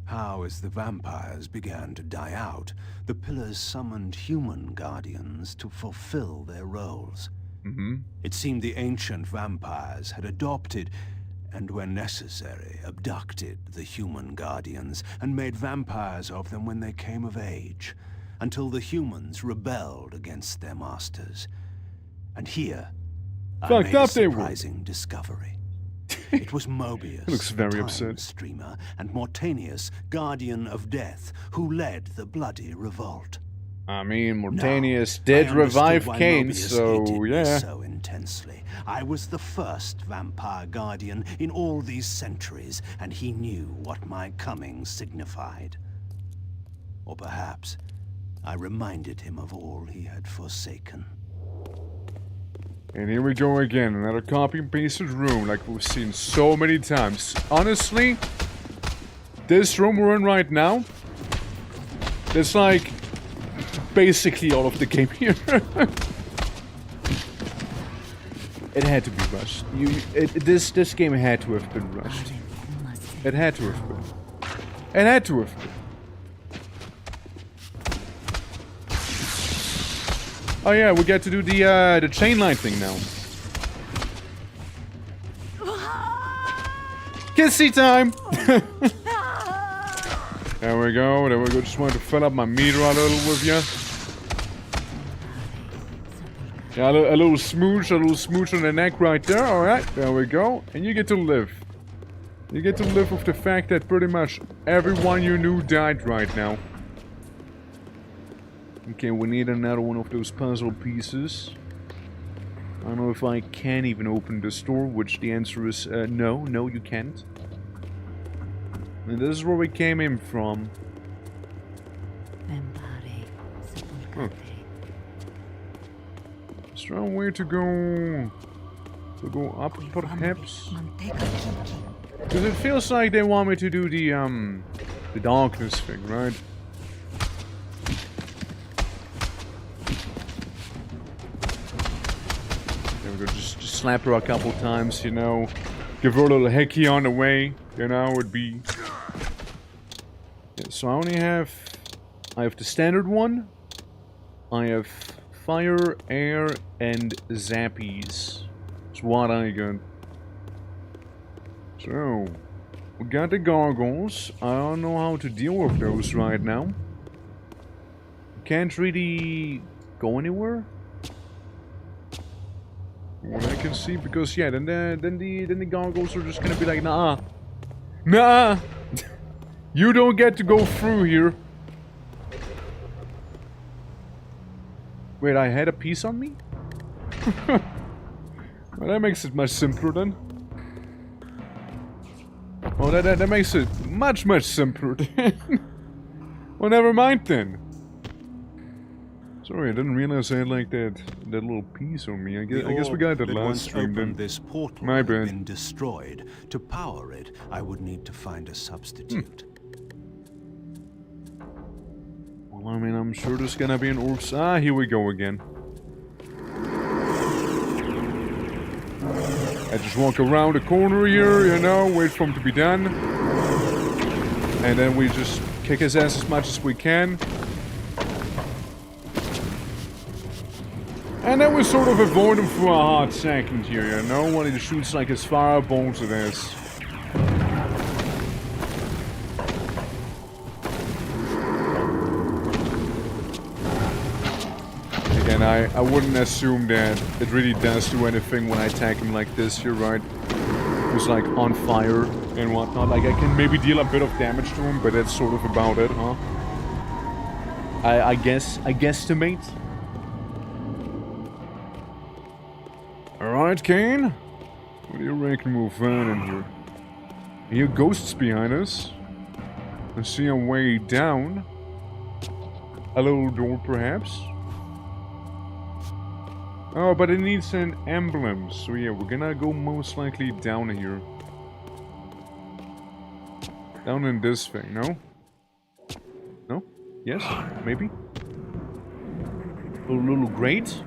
How, as the vampires began to die out, the pillars summoned human guardians to fulfill their roles. It seemed the ancient vampires had adopted, and when necessary, abducted the human guardians and made vampires of them when they came of age, until the humans rebelled against their masters. And here, I Fucked made a up they were. surprising discovery. It was Mobius, Looks very the upset. Time Streamer, and Mortanius, Guardian of Death, who led the bloody revolt. I mean, Now, Mortanius I did understood revive why Cain, Mobius so hated me yeah. so intensely. I was the first vampire guardian in all these centuries, and he knew what my coming signified. Or perhaps I reminded him of all he had forsaken. And here we go again, another copy and pasted room like we've seen so many times. Honestly, this room we're in right now, it's like basically all of the game here. It had to be rushed. This game had to have been rushed. It had to have been. It had to have been. Oh yeah, we get to do the chain line thing now. Kissy time! There we go, there we go. Just wanted to fill up my meter a little with you. Yeah, a little smooch on the neck right there. Alright, there we go. And you get to live. You get to live with the fact that pretty much everyone you knew died right now. Okay, we need another one of those puzzle pieces. I don't know if I can even open this door, which the answer is no, you can't. And this is where we came in from. Huh. Is there a way to go up, perhaps? Because it feels like they want me to do the darkness thing, right? There we go, just slap her a couple times, you know. Give her a little hickey on the way, you know, would be... Yeah, so I have the standard one. I have fire, air, and zappies. That's what I got. So, we got the gargoyles. I don't know how to deal with those right now. Can't really go anywhere. What I can see, because yeah, then the gargoyles are just gonna be like, nah, you don't get to go through here. Wait, I had a piece on me? Well, that makes it much simpler then. Oh, that makes it much simpler then. Well, never mind then. Sorry, I didn't realize I had like that little piece on me. I guess we got that last stream then. This portal My had bad. been destroyed. To power it, I would need to find a substitute. Well, I mean, I'm sure there's gonna be an orcs. Ah, here we go again. I just walk around the corner here, you know, wait for him to be done. And then we just kick his ass as much as we can. And then we sort of avoid him for a hot second here, you know, when he shoots like his fireballs at us. Again, I wouldn't assume that it really does do anything when I attack him like this here, right? He's like on fire and whatnot. Like I can maybe deal a bit of damage to him, but that's sort of about it, huh? I guesstimate. Alright, Kane. What do you reckon we'll find in here? I hear ghosts behind us. I see a way down. A little door, perhaps. Oh, but it needs an emblem. So yeah, we're gonna go most likely down here. Down in this thing, no? No? Yes? Maybe? A little grate.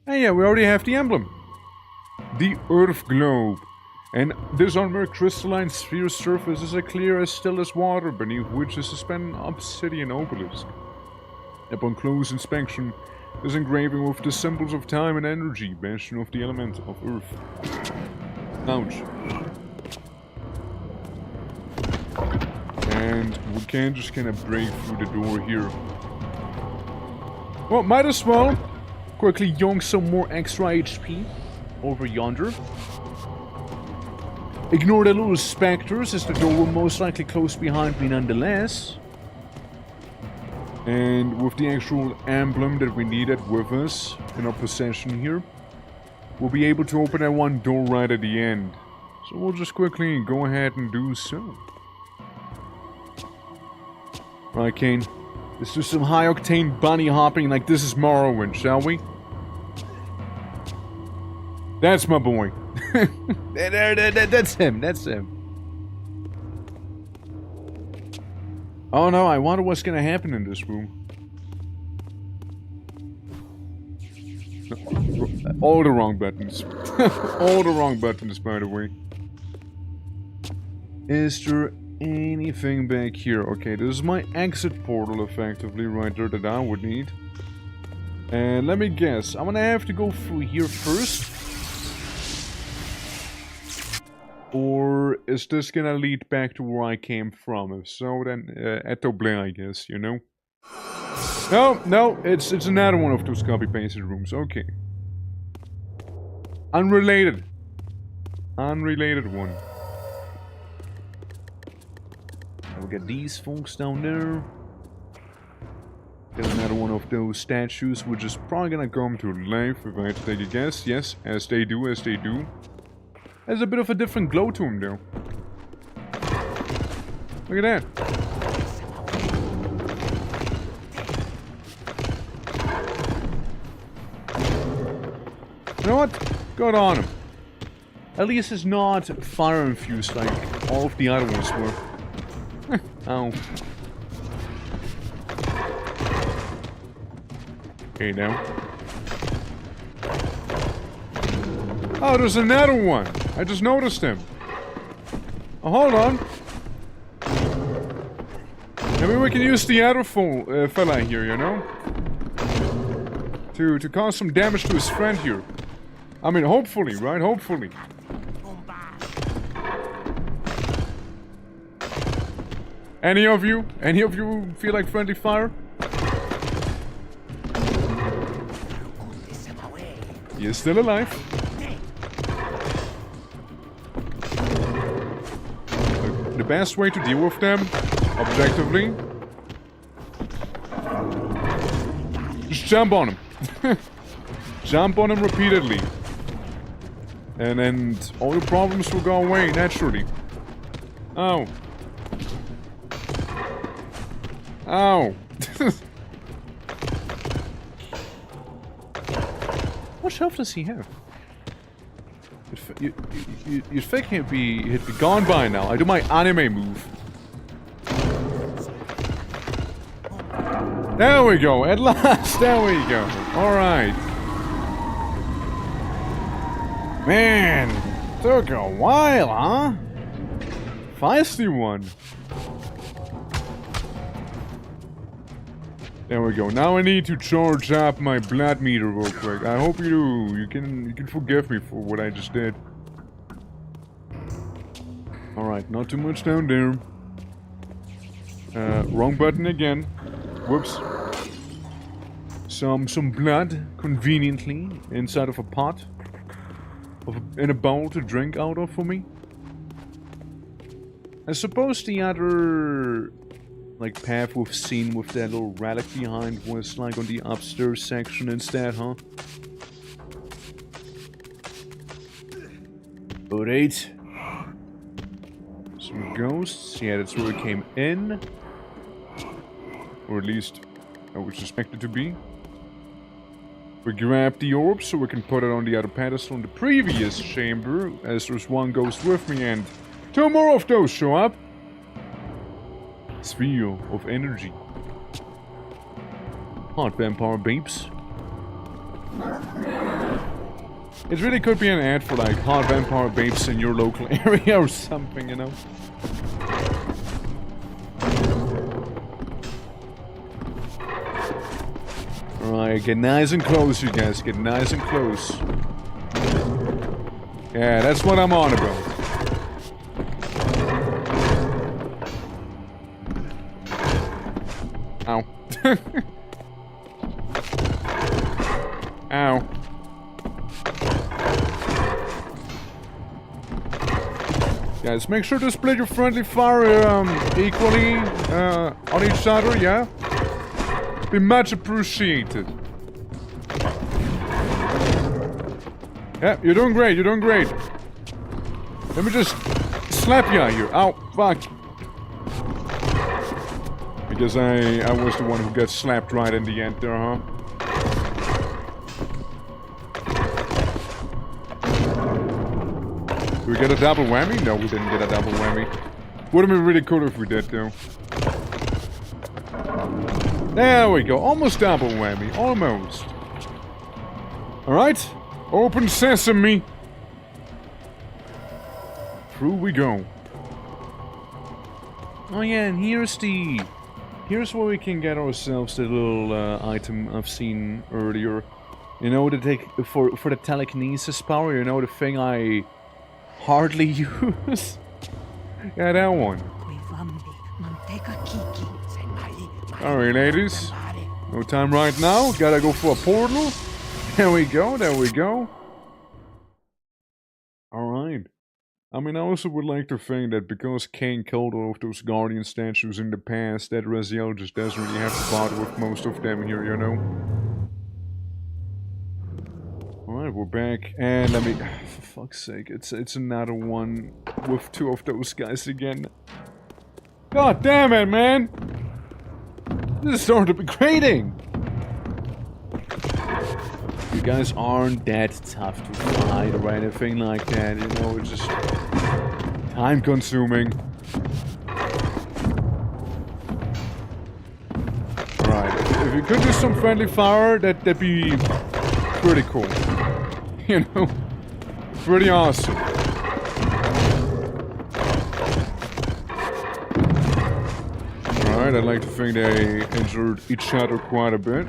And yeah, we already have the emblem. The Earth Globe. And this unmarked crystalline sphere surface is as clear as still as water, beneath which is suspended an obsidian obelisk. Upon close inspection, this engraving with the symbols of time and energy, bastion of the element of Earth. Ouch. And we can't just kind of break through the door here. Well, might as well quickly yoink some more extra HP over yonder. Ignore the little specters, as the door will most likely close behind me nonetheless. And with the actual emblem that we needed with us in our possession here, we'll be able to open that one door right at the end. So we'll just quickly go ahead and do so. Right, Kane. Let's do some high-octane bunny hopping like this is Morrowind, shall we? That's my boy. That's him, that's him. Oh no, I wonder what's gonna happen in this room. No, all the wrong buttons. All the wrong buttons, by the way. Is there anything back here? Okay, this is my exit portal, effectively, right there, that I would need. And let me guess, I'm gonna have to go through here first. Or is this gonna lead back to where I came from? If so, then Etoblin, I guess, you know? No, it's another one of those copy-pasted rooms. Okay. Unrelated. Unrelated one. We got these folks down there. Got another one of those statues, which is probably gonna come to life if I had to take a guess. Yes, as they do, as they do. Has a bit of a different glow to him, though. Look at that. You know what? Good on him. At least it's not fire-infused like all of the other ones were. Ow. Okay, now. Oh, there's another one. I just noticed him. Oh, hold on. Maybe we can use the other fella here, you know? To cause some damage to his friend here. I mean, hopefully, right? Hopefully. Any of you feel like friendly fire? He is still alive. The best way to deal with them, objectively, just jump on him. Jump on him repeatedly. And all the problems will go away naturally. Oh. Ow. What health does he have? You'd think he'd be gone by now. I do my anime move. There we go. At last. There we go. Alright. Man. Took a while, huh? Feisty one. There we go. Now I need to charge up my blood meter real quick. I hope you do. You can forgive me for what I just did. Alright, not too much down there. Wrong button again. Whoops. Some blood, conveniently, inside of a pot. In a bowl to drink out of for me. I suppose the other like path we've seen with that little relic behind was like on the upstairs section instead, huh? Alright. Some ghosts. Yeah, that's where it came in. Or at least I would suspect it to be. We grab the orb so we can put it on the other pedestal in the previous chamber, as there's one ghost with me and two more of those show up. Sphere of energy. Hot vampire beeps. It really could be an ad for like hot vampire beeps in your local area or something, you know? Alright, get nice and close, you guys. Get nice and close. Yeah, that's what I'm on about. Ow. Ow. Guys, make sure to split your friendly fire equally on each other, yeah? Be much appreciated. Yeah, you're doing great, you're doing great. Let me just slap you out here. Ow, fuck. Because I was the one who got slapped right in the end there, huh? Did we get a double whammy? No, we didn't get a double whammy. Would have been really cool if we did, though. There we go. Almost double whammy. Almost. Alright. Open sesame. Through we go. Oh yeah, and here's where we can get ourselves the little item I've seen earlier. You know, for the telekinesis power, you know, the thing I hardly use. Yeah, that one. Alright, ladies. No time right now. Gotta go for a portal. There we go, there we go. Alright. I mean, I also would like to think that because Kane killed all of those Guardian statues in the past, that Raziel just doesn't really have to bother with most of them here, you know? Alright, we're back, and let me... For fuck's sake, it's another one with two of those guys again. God damn it, man! This is starting to be grating! You guys aren't that tough to fight or anything like that, you know, it's just... time consuming. Alright, if you could do some friendly fire, that'd be pretty cool. You know? Pretty awesome. Alright, I'd like to think they injured each other quite a bit.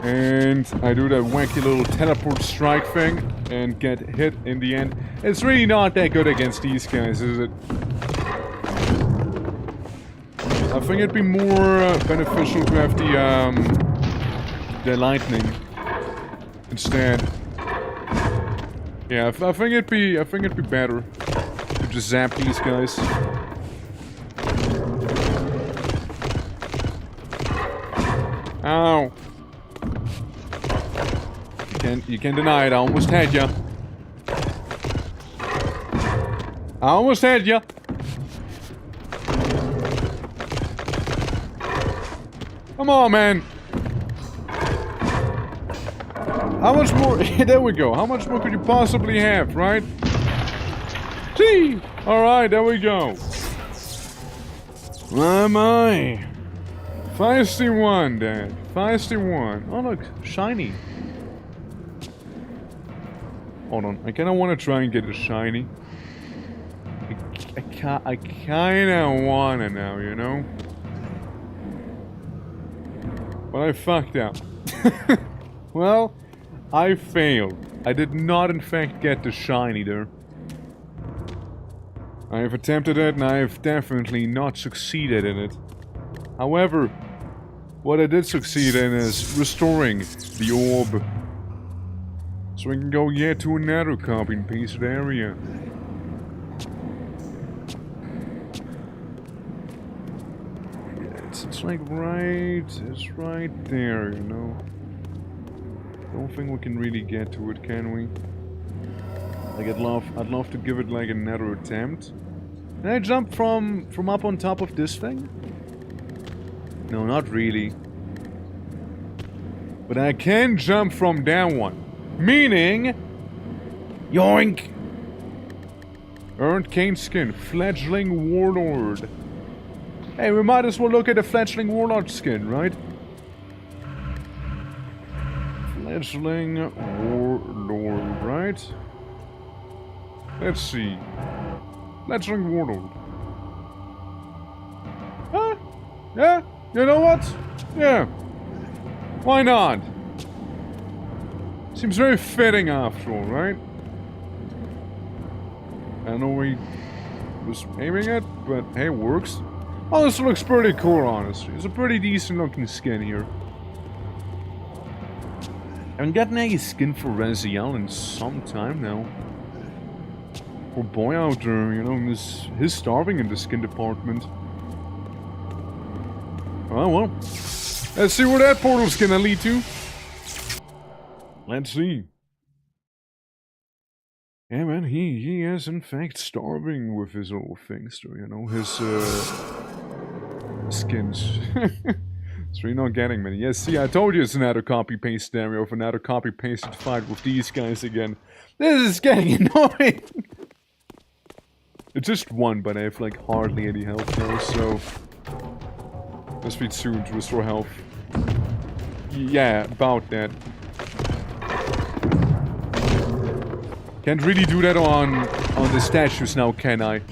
And I do that wacky little teleport strike thing and get hit in the end. It's really not that good against these guys, is it? I think it'd be more beneficial to have the lightning instead. Yeah, I think it'd be better to just zap these guys. Ow. You can't deny it. I almost had ya. I almost had ya. Come on, man. How much more? There we go. How much more could you possibly have, right? Gee. All right, there we go. My. Feisty one, Dad. Feisty one. Oh, look. Shiny. Hold on, I kinda wanna try and get a shiny. I kinda wanna now, you know? But I fucked up. Well, I failed. I did not in fact get the shiny there. I have attempted it and I have definitely not succeeded in it. However, what I did succeed in is restoring the orb. So we can go yet to another copy and pasted area. It's like it's right there, you know. Don't think we can really get to it, can we? Like I'd love to give it like another attempt. Can I jump from up on top of this thing? No, not really. But I can jump from that one. Meaning... yoink! Earned cane skin. Fledgling warlord. Hey, we might as well look at a fledgling warlord skin, right? Fledgling warlord, right? Let's see. Fledgling warlord. Huh? Yeah? You know what? Yeah. Why not? Seems very fitting after all, right? I know we was aiming at, but hey, it works. Oh, this looks pretty cool, honestly. It's a pretty decent looking skin here. I haven't gotten any skin for Raziel in some time now. Poor boy out there, you know, he's starving in the skin department. Oh well. Let's see where that portal's gonna lead to. Let's see. Yeah, man, he is in fact starving with his little things, you know, his skins. So you're not getting many. Yes, see, I told you it's another copy-paste scenario of another copy-pasted fight with these guys again. This is getting annoying! It's just one, but I have like hardly any health now, so... Must be soon to restore health. Yeah, about that. Can't really do that on the statues now, can I?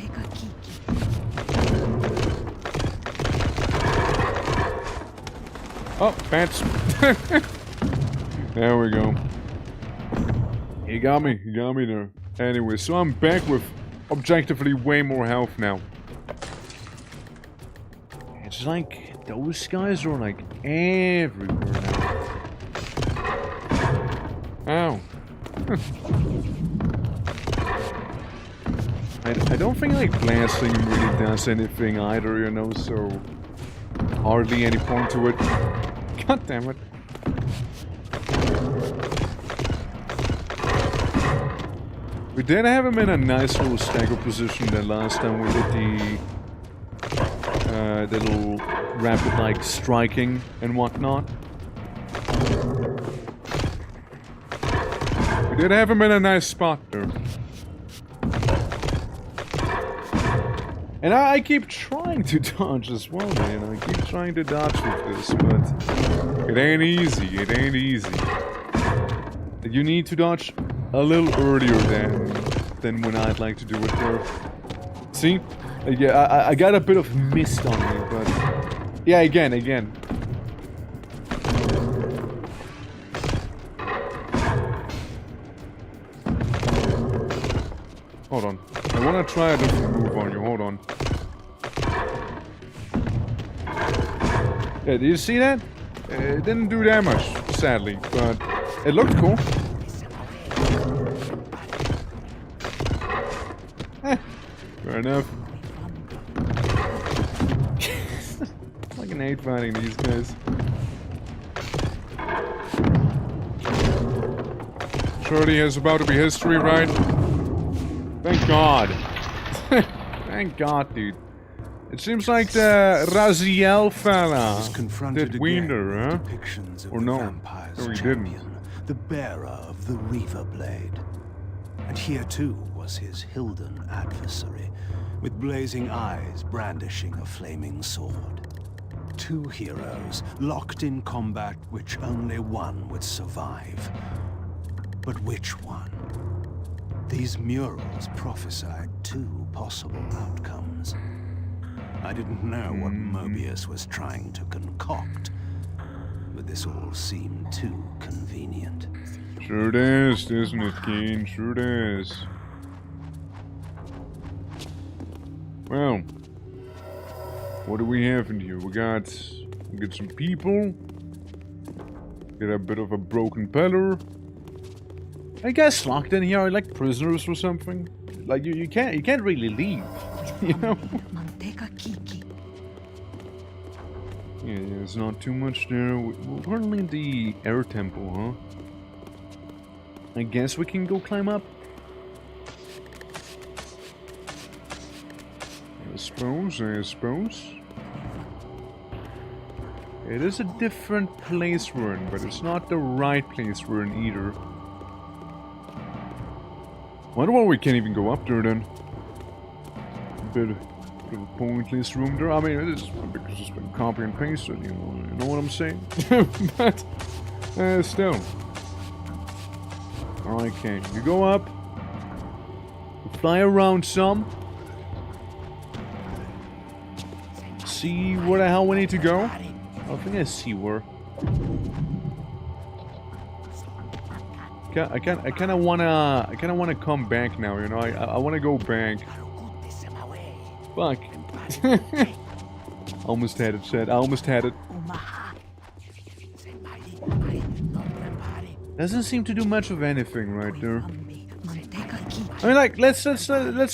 Oh, bats. There we go. He got me there. Anyway, so I'm back with objectively way more health now. It's like those guys are like everywhere now. Ow. I don't think like blasting really does anything either, you know, so hardly any point to it. God damn it. We did have him in a nice little stagger position the last time we did the little rapid like striking and whatnot. We did have him in a nice spot there. And I keep trying to dodge as well, man. I keep trying to dodge with this, but it ain't easy. It ain't easy. You need to dodge a little earlier than when I'd like to do it there. See? Yeah, I got a bit of mist on me, but... Yeah, again. Hold on. I wanna try a different move on you, hold on. Yeah, did you see that? It didn't do that much, sadly, but it looked cool. Fair enough. Fucking hate fighting these guys. Surely it's about to be history, right? Thank God. Thank God, dude. It seems like the Raziel fella did Wiener, huh? Or no? No, he didn't. The bearer of the Reaver Blade. And here too was his Hilden adversary, with blazing eyes brandishing a flaming sword. Two heroes locked in combat which only one would survive. But which one? These murals prophesied two possible outcomes. I didn't know what Mobius was trying to concoct, but this all seemed too convenient. Sure it is, isn't it, Keen? Sure it is. Well, what do we have in here? We got some people. Get a bit of a broken pillar. I guess locked in here are like prisoners or something. Like you can't really leave. You know? Yeah, there's not too much there. We're currently in the air temple, huh? I guess we can go climb up. I suppose. It is a different place we're in, but it's not the right place we're in either. Wonder why we can't even go up there then. bit of a pointless room there. I mean, it is because it's been copy and pasted, you know what I'm saying? But, still. Okay, you go up. You fly around some. See where the hell we need to go? I think I see where. I kind of wanna come back now. You know, I wanna go back. Fuck. Almost had it, Chad. I almost had it. Doesn't seem to do much of anything right there. I mean, like, let's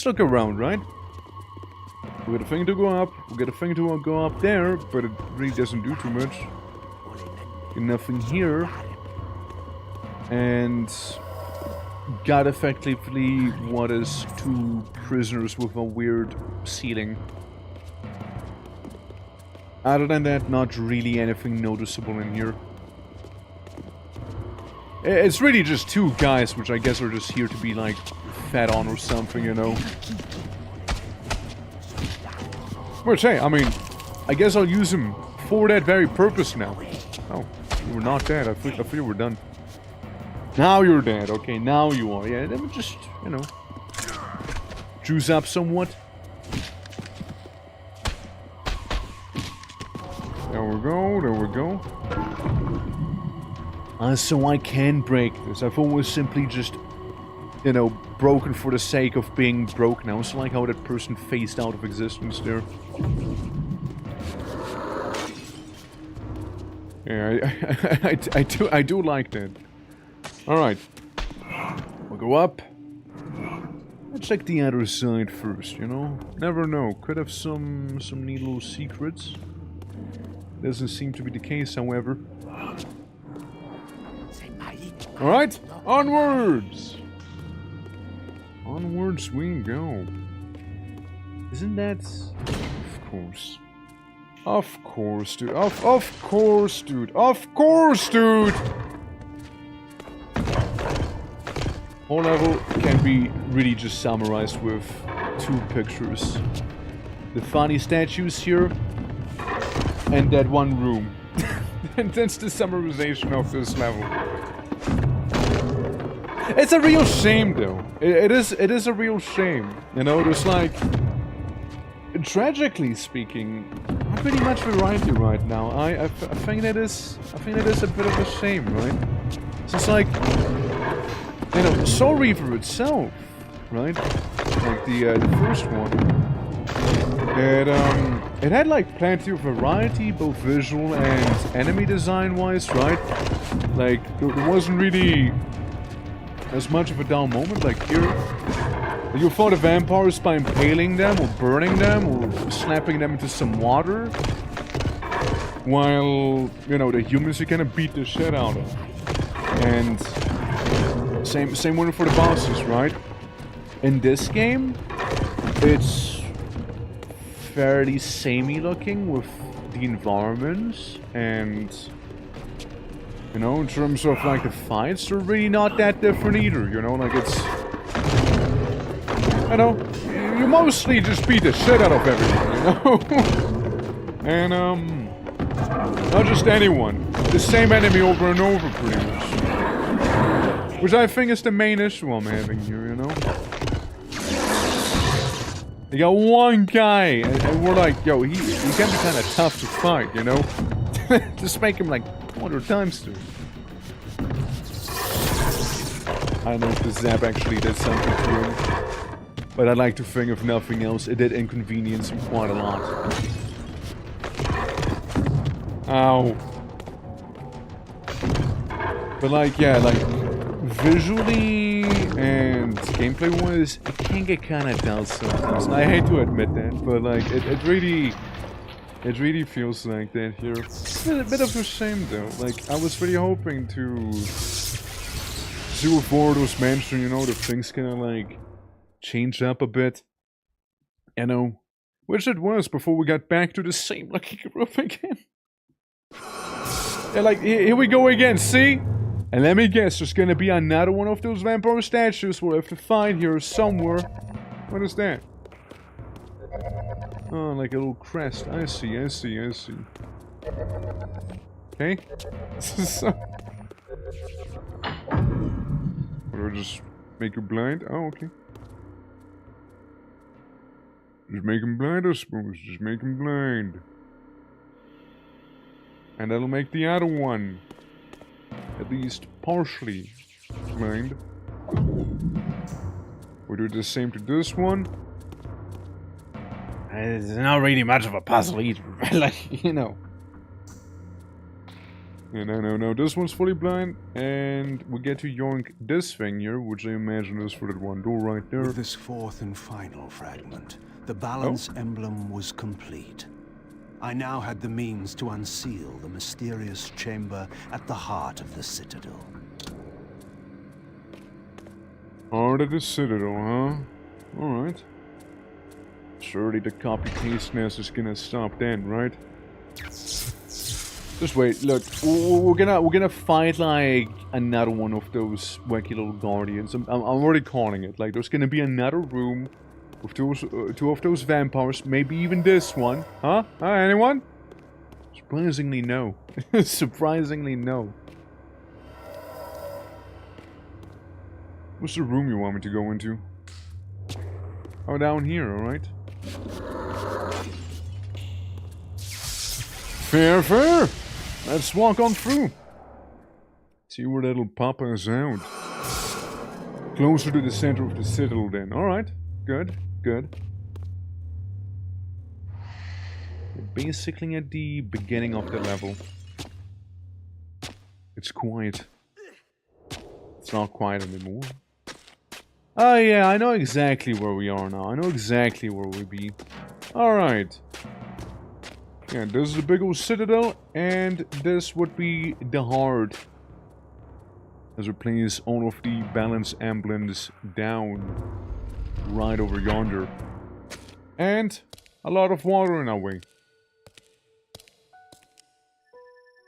look around, right? We got a thing to go up. We got a thing to go up there, but it really doesn't do too much. Nothing here. And got effectively what is 2 prisoners with a weird ceiling. Other than that, not really anything noticeable in here. It's really just 2 guys, which I guess are just here to be like fed on or something, you know. Which, hey, I mean, I guess I'll use them for that very purpose now. Oh, you were not dead. I thought you were done. Now you're dead. Okay, now you are. Yeah, let me just, you know, juice up somewhat. There we go, there we go. So I can break this. I've always simply just, you know, broken for the sake of being broke now. It's like how that person phased out of existence there. Yeah, I do like that. Alright. We'll go up. Let's check the other side first, you know? Never know. Could have some neat little secrets. Doesn't seem to be the case, however. Alright, onwards! Onwards we go. Isn't that... Of course. Of course, dude. Of course, dude. Of course, dude! Whole level can be really just summarized with 2 pictures. The funny statues here, and that one room. And that's the summarization of this level. It's a real shame, though. It is a real shame. You know, there's like... Tragically speaking, not pretty much variety right now. I think that is a bit of a shame, right? So it's like... You know, Soul Reaver itself, right? Like the first one. It had like plenty of variety, both visual and enemy design-wise, right? Like, there wasn't really as much of a down moment like here. You fought the vampires by impaling them, or burning them, or slapping them into some water. While, you know, the humans you kind of beat the shit out of. And same one for the bosses, right? In this game, it's fairly samey looking with the environments, and you know, in terms of like the fights, they're really not that different either, you know, like it's, you know, you mostly just beat the shit out of everyone, you know? And not just anyone, the same enemy over and over pretty much. Which I think is the main issue I'm having here, you know? You got one guy, and we're like, yo, he can be kind of tough to fight, you know? Just make him like 100 times to. I don't know if the zap actually did something to him. But I'd like to think, if nothing else, it did inconvenience him quite a lot. Ow. But like, yeah, like, visually and gameplay-wise, it can get kind of dull sometimes. I hate to admit that, but like, it really feels like that here. It's a bit of a shame though. Like, I was really hoping to see with Bordo's mansion, you know, the things kind of like change up a bit. You know, which it was before we got back to the same lucky group again. Yeah, like, here we go again, see? And let me guess, there's gonna be another one of those vampire statues we'll have to find here somewhere. What is that? Oh, like a little crest. I see, I see, I see. Okay. So... Or do I just make you blind? Oh, okay. Just make him blind, I suppose. Just make him blind. And that'll make the other one at least partially blind. We do the same to this one. It's not really much of a puzzle either. Like, you know. Yeah, no. This one's fully blind. And we get to yoink this thing here, which I imagine is for that one door right there. With this fourth and final fragment, the balance emblem was complete. I now had the means to unseal the mysterious chamber at the heart of the Citadel. Heart of the Citadel, huh? Alright. Surely the copy-pasteness is gonna stop then, right? Just wait, look, we're gonna fight like another one of those wacky little guardians. I'm already calling it. Like, there's gonna be another room with two of those vampires, maybe even this one. Huh? Anyone? Surprisingly, no. Surprisingly, no. What's the room you want me to go into? Oh, down here, alright. Fair, fair! Let's walk on through. See where that'll pop us out. Closer to the center of the citadel then. Alright, good, good. We're basically at the beginning of the level. It's quiet. It's not quiet anymore. Oh yeah, I know exactly where we are now. I know exactly where we be. Alright. Yeah, this is the big old citadel, and this would be the heart. As we place all of the balance emblems down right over yonder. And a lot of water in our way.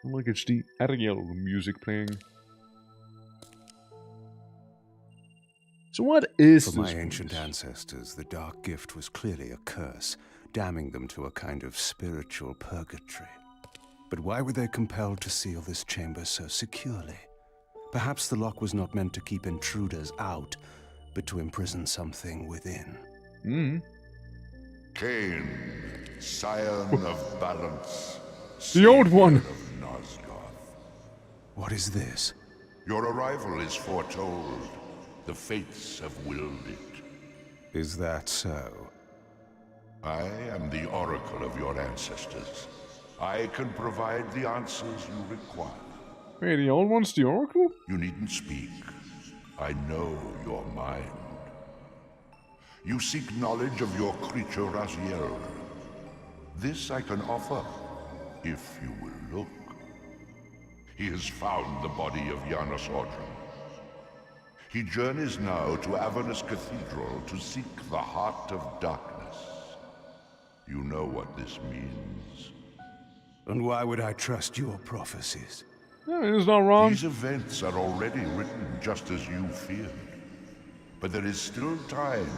Look, it's the Ariel music playing. So what is this? For my ancient ancestors, the dark gift was clearly a curse, damning them to a kind of spiritual purgatory. But why were they compelled to seal this chamber so securely? Perhaps the lock was not meant to keep intruders out, but to imprison something within. Cain, scion of balance. The old one! Of Nosgoth. What is this? Your arrival is foretold. The fates have willed it. Is that so? I am the oracle of your ancestors. I can provide the answers you require. Wait, the old one's the oracle? You needn't speak. I know your mind. You seek knowledge of your creature Raziel. This I can offer, if you will look. He has found the body of Janos Ordrum. He journeys now to Avernus Cathedral to seek the heart of darkness. You know what this means. And why would I trust your prophecies? Yeah, it's not wrong. These events are already written just as you feared. But there is still time.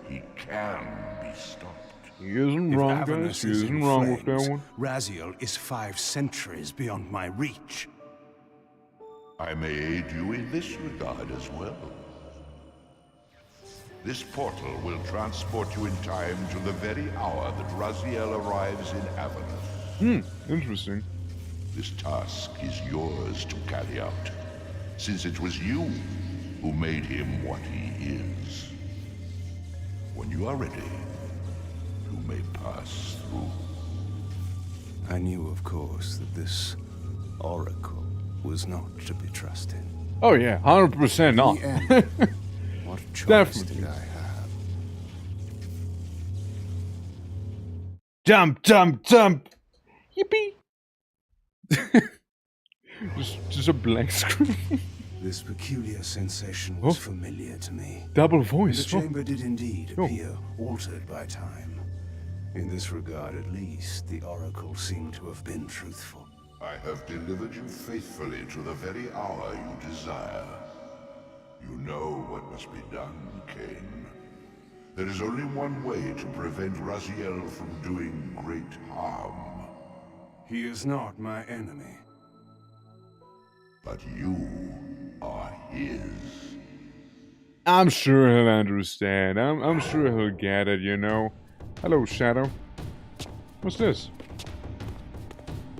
He can be stopped. He isn't If wrong, Avernus guys. He is isn't in wrong with flames, that one. Raziel is 5 centuries beyond my reach. I may aid you in this regard as well. This portal will transport you in time to the very hour that Raziel arrives in Avernus. Interesting. This task is yours to carry out, since it was you who made him what he is. When you are ready, you may pass through. I knew, of course, that this oracle was not to be trusted. Oh yeah, 100% not. In the end, what choice Definitely. did I have? Jump, jump, jump! Yippee! just a blank screen. This peculiar sensation was familiar to me. Double The voice. chamber did indeed appear altered by time. In this regard, at least, the oracle seemed to have been truthful. I have delivered you faithfully to the very hour you desire. You know what must be done, Cain. There is only one way to prevent Raziel from doing great harm. He is not my enemy. But you are his. I'm sure he'll understand. I'm sure he'll get it, you know. Hello, Shadow. What's this?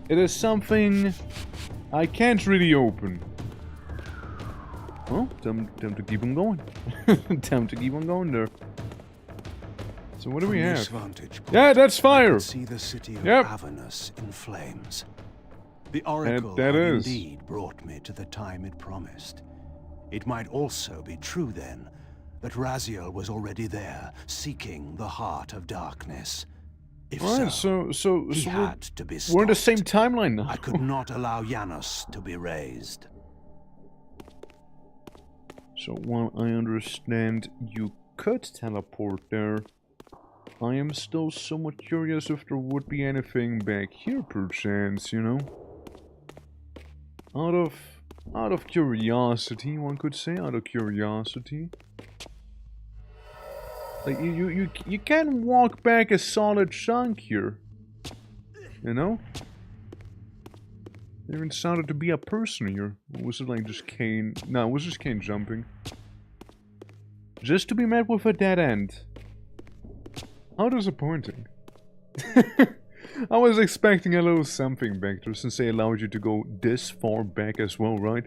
It is something I can't really open. Well, time to keep on going. Time to keep on going there. So what do we have? Yeah, that's fire! See the city of Yep. Avernus in flames. The oracle that had is. indeed brought me to the time it promised. It might also be true then that Raziel was already there, seeking the heart of darkness. If Right, so, he so had to be stopped. we're in the same timeline now. I could not allow Janos to be raised. So while I understand you could teleport there, I am still somewhat curious if there would be anything back here perchance, you know? Out of curiosity, one could say, out of curiosity. Like, you can walk back a solid chunk here. You know? It even sounded to be a person here. Or was it like just Kane? No, it was just Kane jumping. Just to be met with a dead end. How disappointing. I was expecting a little something back there, since they allowed you to go this far back as well, right?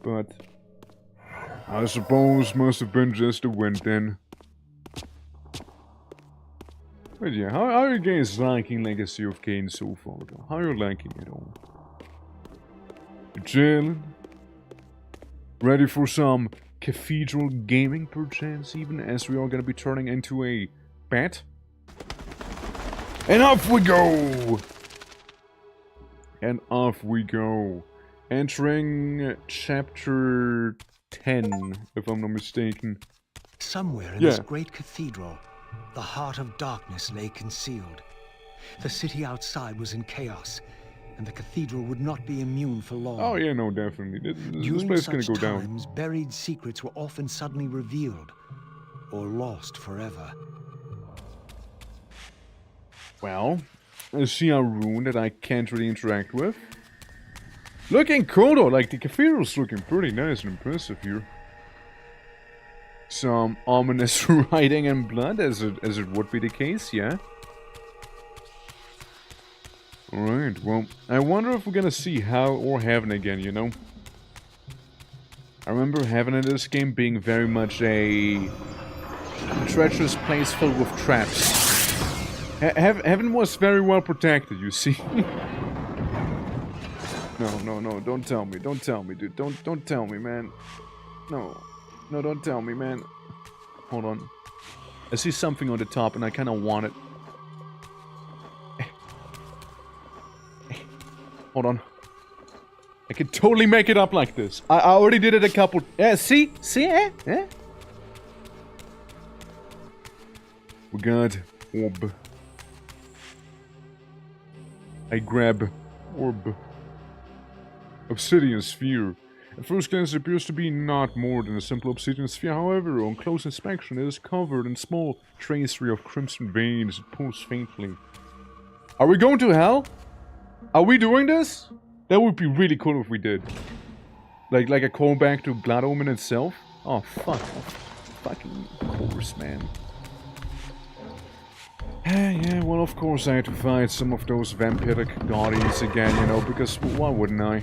But I suppose must have been just a wind then. But yeah, how are you guys liking Legacy of Kain so far though? How are you liking it all? You chilling? Ready for some cathedral gaming perchance even, as we are gonna be turning into a bat? And off we go! And off we go. Entering chapter 10, if I'm not mistaken. Somewhere in this great cathedral, the heart of darkness lay concealed. The city outside was in chaos, and the cathedral would not be immune for long. Oh yeah, no, definitely. This During place is gonna such go down. times, buried secrets were often suddenly revealed, or lost forever. Well, I see a rune that I can't really interact with. Looking cool though, like the cathedral's looking pretty nice and impressive here. Some ominous writing and blood, as it would be the case, yeah. Alright, well, I wonder if we're gonna see Hell or Heaven again, you know? I remember Heaven in this game being very much a treacherous place filled with traps. Heaven was very well protected, you see. No, don't tell me, dude. Don't tell me, man. No, don't tell me, man. Hold on. I see something on the top and I kinda want it. Hold on. I can totally make it up like this. I already did it a couple... Yeah, see? See? Eh? We got orb. I grab orb. Obsidian sphere. At first glance it appears to be not more than a simple obsidian sphere, however, on close inspection it is covered in small tracery of crimson veins. It pulls faintly. Are we going to hell? Are we doing this? That would be really cool if we did. Like a callback to Blood Omen itself. Oh, fuck. Fucking course, man. Yeah, well, of course I had to fight some of those vampiric guardians again, you know, because why wouldn't I?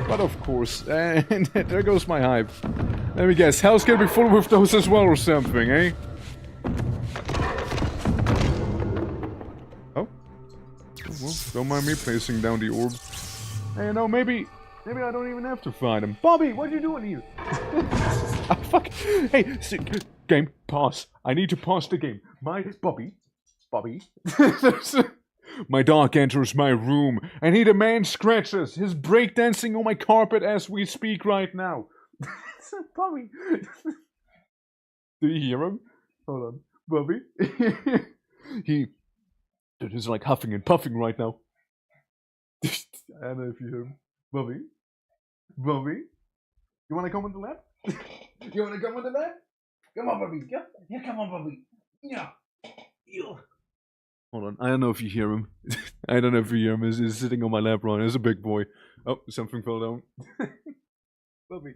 But of course, and there goes my hype. Let me guess, hell's gonna be full with those as well or something, eh? Oh? Well, don't mind me placing down the orb. Hey, you know, maybe I don't even have to fight him. Bobby, what are you doing here? Ah, fuck. Hey, game, pause. I need to pause the game. Bobby. My dog enters my room, and he demands scratches. He's breakdancing on my carpet as we speak right now. Bobby. Do you hear him? Hold on. Bobby. He's like huffing and puffing right now. I don't know if you hear him. Bobby? You wanna come on the lab? You wanna come on the lab? Come on, puppy. Yeah, come on, puppy. Yeah. Hold on. I don't know if you hear him. I don't know if you hear him. He's sitting on my lap right now. He's a big boy. Oh, something fell down. Bobby.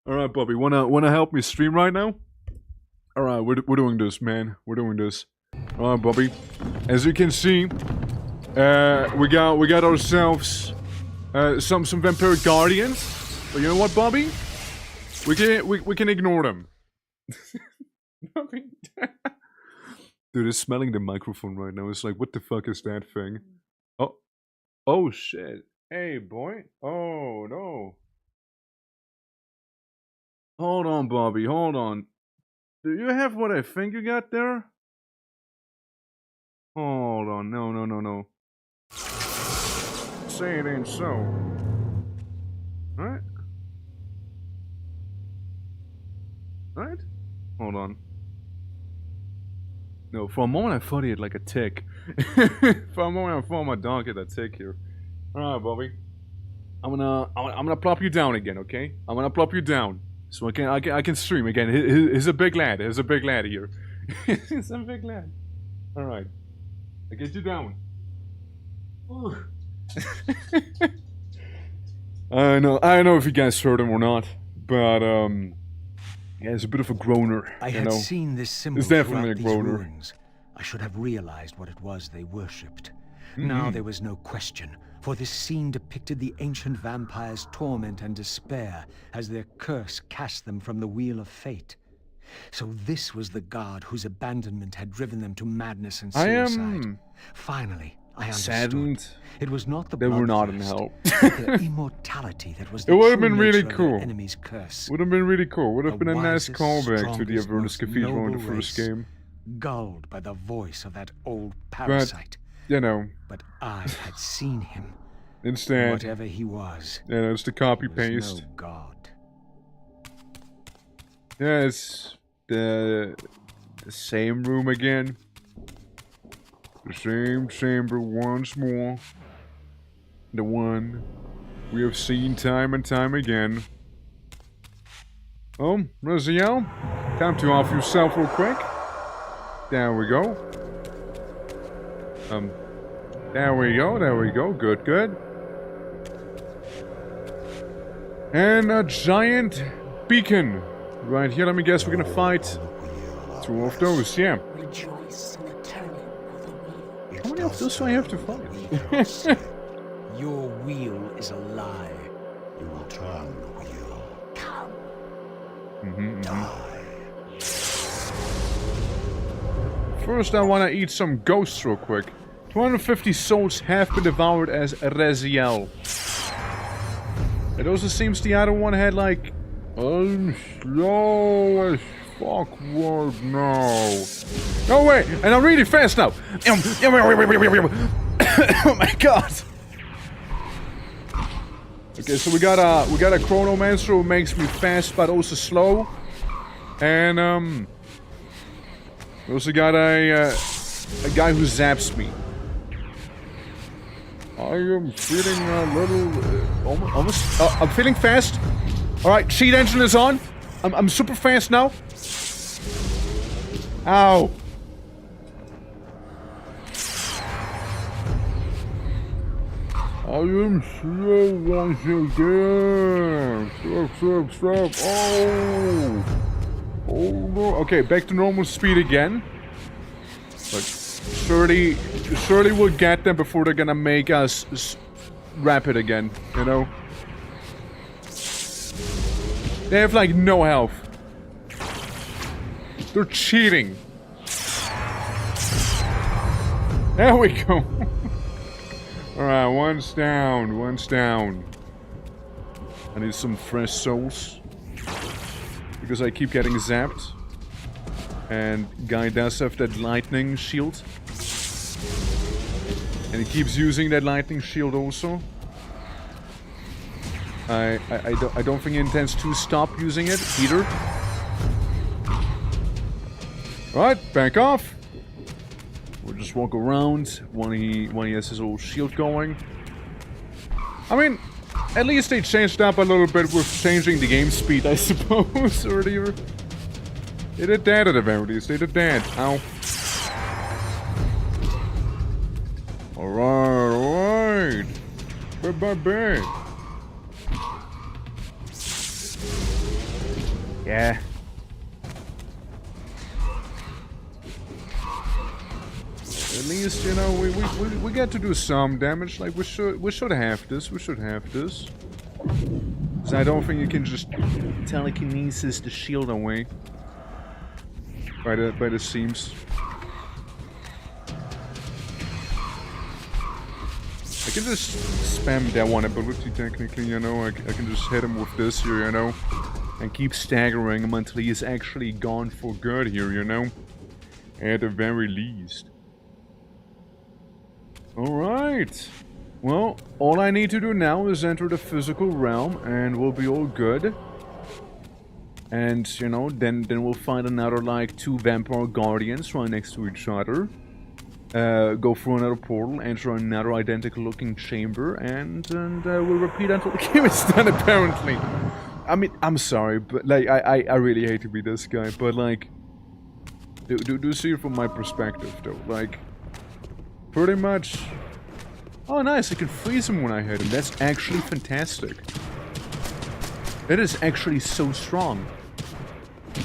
Alright, Bobby. Wanna help me stream right now? Alright, we're doing this, man. We're doing this. Alright, Bobby. As you can see, we got ourselves some vampiric guardians. But you know what, Bobby? We can ignore them. Bobby. Dude, it's smelling the microphone right now. It's like, what the fuck is that thing? Oh. Oh, shit. Hey, boy. Oh, no. Hold on, Bobby. Hold on. Do you have what I think you got there? Hold on. No. Say it ain't so. Right? Right? Hold on. No, for a moment I thought he had like a tick. For a moment I thought my dog had a tick here. Alright, Bobby. I'm gonna plop you down again, okay? I'm gonna plop you down. So I can stream again. He's a big lad. He's a big lad here. He's a big lad. Alright. I get you down. I don't know if you guys heard him or not, but yeah, he's a bit of a groaner. I had seen this symbol it's definitely a throughout groaner. these ruins. I should have realized what it was they worshipped. Now there was no question, for this scene depicted the ancient vampires' torment and despair as their curse cast them from the wheel of fate. So this was the god whose abandonment had driven them to madness and suicide. Finally, I understood. Saddened. It was not the They were not in bloodthirst, hell. but their immortality that was the It would have true been really nature of their cool. enemy's curse. Would have been really cool. Would have The been a nice wisest, callback to the strongest, Avernus most Cathedral in the noble first race. game. Gulled by the voice of that old parasite. You know, But I had seen him. instead, Whatever he was, you know, it's the copy he was paste. no god. Yeah, it's the same room again. The same chamber once more. The one we have seen time and time again. Oh, Raziel, time to off yourself real quick. There we go. There we go, good. And a giant beacon. Right here, let me guess, we're gonna fight two of those, yeah. Rejoice in the turning of the wheel. How many of those do I have to fight? Your wheel is a lie. You will turn the wheel. Come. First, I wanna eat some ghosts real quick. 250 souls have been devoured as Raziel. It also seems the other one had like... I'm slow as fuck word now. No way! And I'm really fast now! Oh my god! Okay, so we got a chronomancer who makes me fast but also slow. And we also got a guy who zaps me. I am feeling a little almost I'm feeling fast. Alright, cheat engine is on. I'm super fast now. Ow. I am slow once again. Stop. Oh. Oh no. Okay, back to normal speed again. But surely we'll get them before they're gonna make us rapid again, you know? They have like no health. They're cheating. There we go. Alright, one's down. I need some fresh souls. Because I keep getting zapped. And guy does have that lightning shield. And he keeps using that lightning shield also. I don't think he intends to stop using it either. Alright, back off. We'll just walk around when he has his old shield going. I mean, At least they changed up a little bit with changing the game speed, I suppose, earlier. They did that at the very least. They did that. Ow. Alright. Bye. Yeah. At least, you know, we get to do some damage. Like, we should have this. We should have this. Because I don't think you can just telekinesis the shield away. By the seams. I can just spam that one ability technically, you know. I can just hit him with this here, you know. And keep staggering him until he is actually gone for good here, you know. At the very least. Alright. Well, all I need to do now is enter the physical realm and we'll be all good. And, you know, then we'll find another, like, 2 vampire guardians right next to each other. Go through another portal, enter another identical looking chamber, and we'll repeat until the game is done, apparently. I mean, I'm sorry, but, like, I really hate to be this guy, but, like, do see it from my perspective, though. Like, pretty much... Oh, nice, I can freeze him when I hit him. That's actually fantastic. That is actually so strong.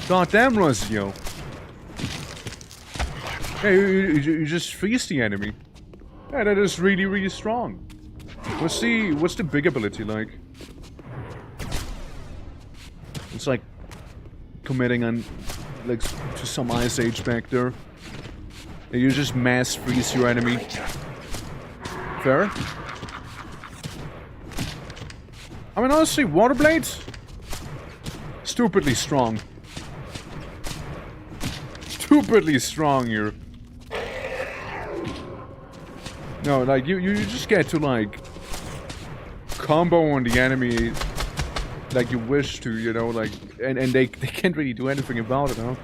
Goddamn, Rosio. Hey, you just freeze the enemy. Yeah, that is really, really strong. What's the big ability like? It's like committing on, like, to some Ice Age back there. You just mass freeze your enemy. Fair? I mean, honestly, Water Blades? Stupidly strong. Stupidly strong here. No, like, you just get to, like, combo on the enemy like you wish to, you know, like, and they can't really do anything about it, huh?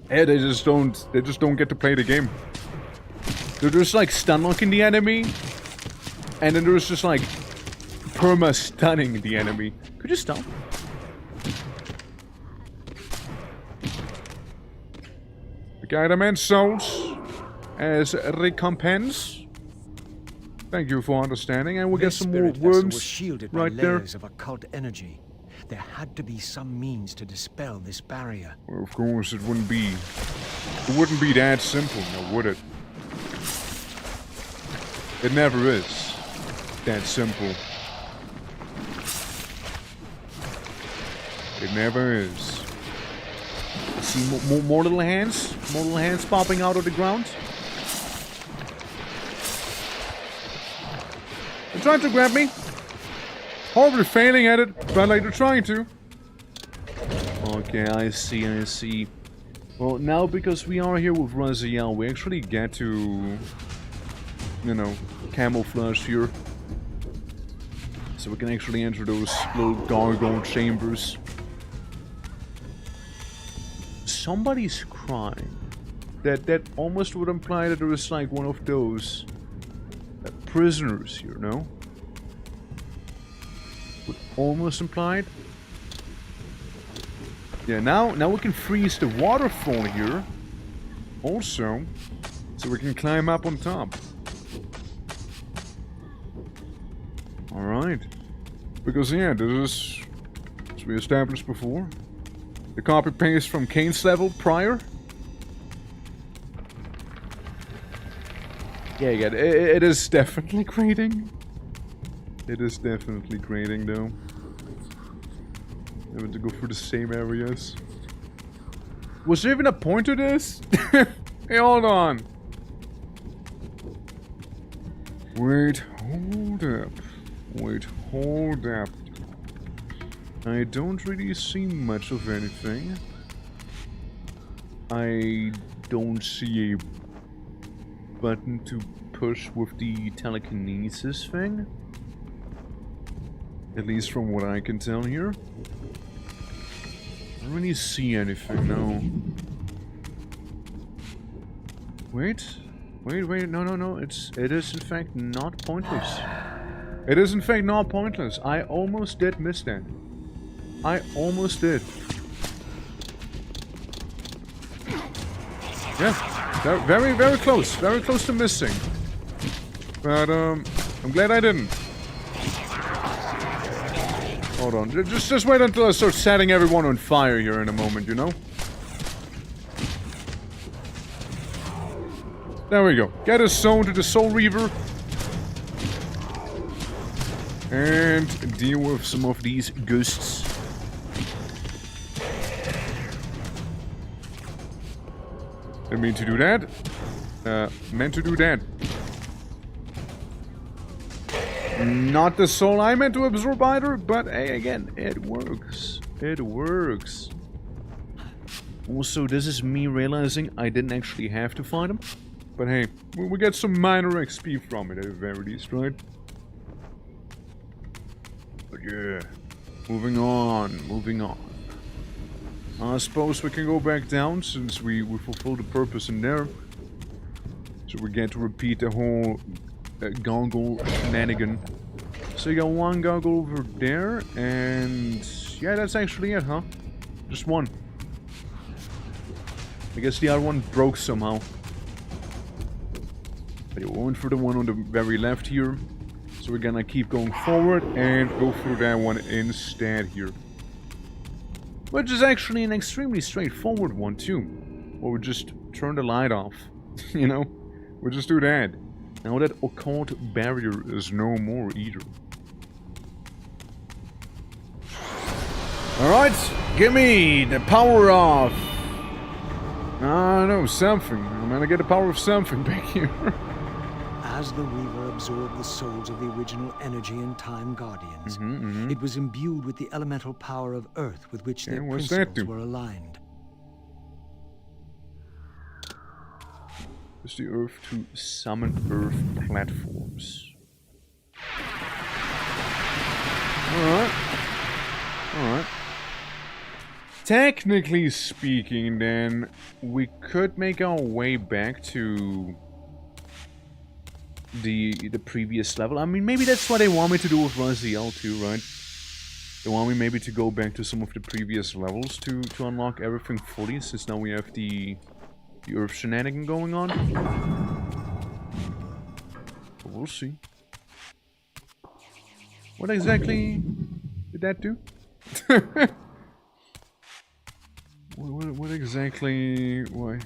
Yeah, they just don't get to play the game. They're just, like, stun locking the enemy, and then there's just, like, perma-stunning the enemy. Could you stop? The item and souls as recompense. Thank you for understanding, and we'll get some more worms was shielded right by there. layers of occult energy. There had to be some means to dispel this barrier. Well, of course, it wouldn't be that simple, now would it? It never is that simple. It never is. See more little hands? More little hands popping out of the ground? They're trying to grab me. Horribly failing at it, but like they're trying to. Okay, I see. Well, now because we are here with Raziel, we actually get to, you know, camouflage here. So we can actually enter those little gargoyle chambers. Somebody's crying. That almost would imply that there was like one of those prisoners here, no? Would almost imply it. Yeah, now we can freeze the waterfall here. Also, so we can climb up on top. Alright. Because yeah, this is, as we established before, the copy-paste from Kane's level prior. Yeah, it is definitely grating. It is definitely grating, though. Having to go through the same areas. Was there even a point to this? Hey, hold on. Wait, hold up. I don't really see much of anything. I don't see a button to push with the telekinesis thing. At least from what I can tell here. I don't really see anything, no. Wait, no, it is in fact not pointless. It is in fact not pointless. I almost did miss that. I almost did. Yeah, very, very close. Very close to missing. But, I'm glad I didn't. Hold on. Just wait until I start setting everyone on fire here in a moment, you know? There we go. Get us zone to the Soul Reaver. And deal with some of these ghosts. Didn't mean to do that. Meant to do that. Not the soul I meant to absorb either, but hey, again, it works. It works. Also, this is me realizing I didn't actually have to fight him. But hey, we get some minor XP from it at the very least, right? But yeah, moving on, moving on. I suppose we can go back down since we fulfilled the purpose in there. So we get to repeat the whole goggle shenanigan. So you got one goggle over there, and yeah, that's actually it, huh? Just one. I guess the other one broke somehow. But we went for the one on the very left here. So we're gonna keep going forward and go through that one instead here. Which is actually an extremely straightforward one too. Or we just turn the light off. You know? We'll just do that. Now that occult barrier is no more either. Alright, give me the power of... I don't know, something. I'm gonna get the power of something back here. As the Weaver absorbed the souls of the original Energy and Time Guardians, it was imbued with the elemental power of Earth with which their principles were aligned. Use the Earth to summon Earth platforms. Alright. Alright. Technically speaking, then, we could make our way back to the previous level. I mean, maybe that's what they want me to do with Raziel too, right? They want me maybe to go back to some of the previous levels to unlock everything fully, since now we have the Earth shenanigan going on. But we'll see. What exactly did that do? What exactly... why?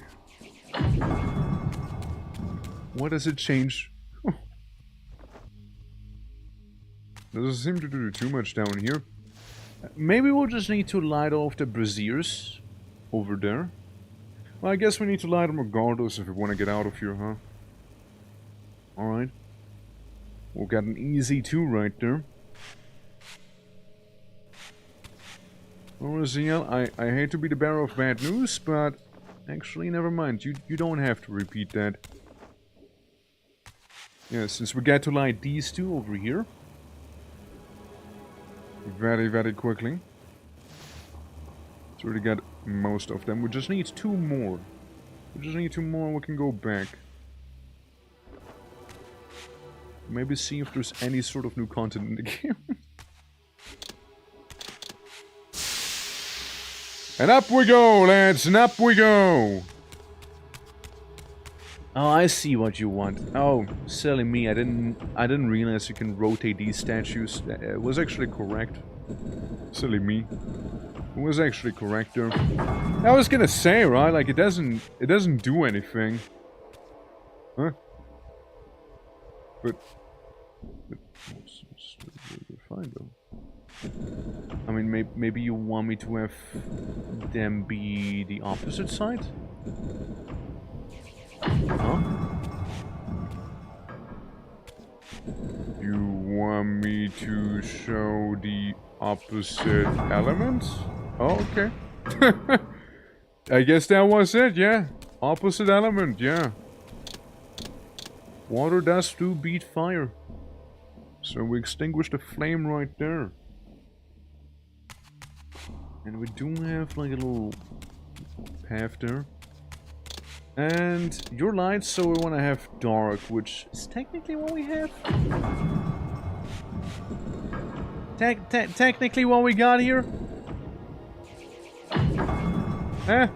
What does it change? Doesn't seem to do too much down here. Maybe we'll just need to light off the braziers over there. Well, I guess we need to light them regardless if we want to get out of here, huh? Alright. We'll get an easy 2 right there. Well, Raziel, I hate to be the bearer of bad news, but actually, never mind. You don't have to repeat that. Yeah, since we get to light these 2 over here. Very, very quickly. So we already got most of them. We just need 2 more. We just need 2 more and we can go back. Maybe see if there's any sort of new content in the game. And up we go, lads, and up we go! Oh, I see what you want. Oh, silly me, I didn't realize you can rotate these statues. It was actually correct. Silly me. It was actually correct there. I was gonna say, right, like it doesn't do anything. Huh? But it's fine though. I mean, maybe you want me to have them be the opposite side? Huh? You want me to show the opposite elements? Oh, okay. I guess that was it, yeah. Opposite element, yeah. Water does do beat fire. So we extinguish the flame right there. And we do have like a little path there. And your light, so we want to have dark, which is technically what we have. technically what we got here? Huh?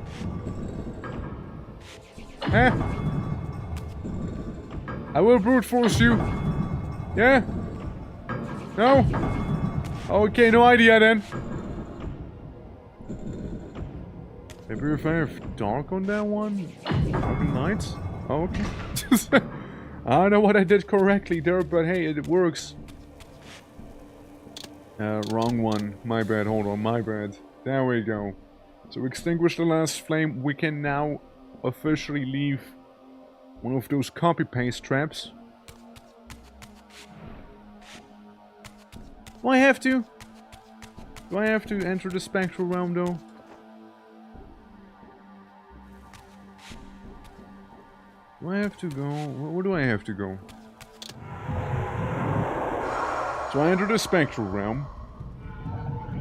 Huh? I will brute force you. Yeah? No? Okay, no idea then. Maybe if I have dark on that one? Dark and light? Oh, okay. I don't know what I did correctly there, but hey, it works. Wrong one. My bad, hold on, my bad. There we go. So extinguish the last flame. We can now officially leave one of those copy-paste traps. Do I have to? Do I have to enter the spectral realm though? Do I have to go? Where do I have to go? So I enter the spectral realm.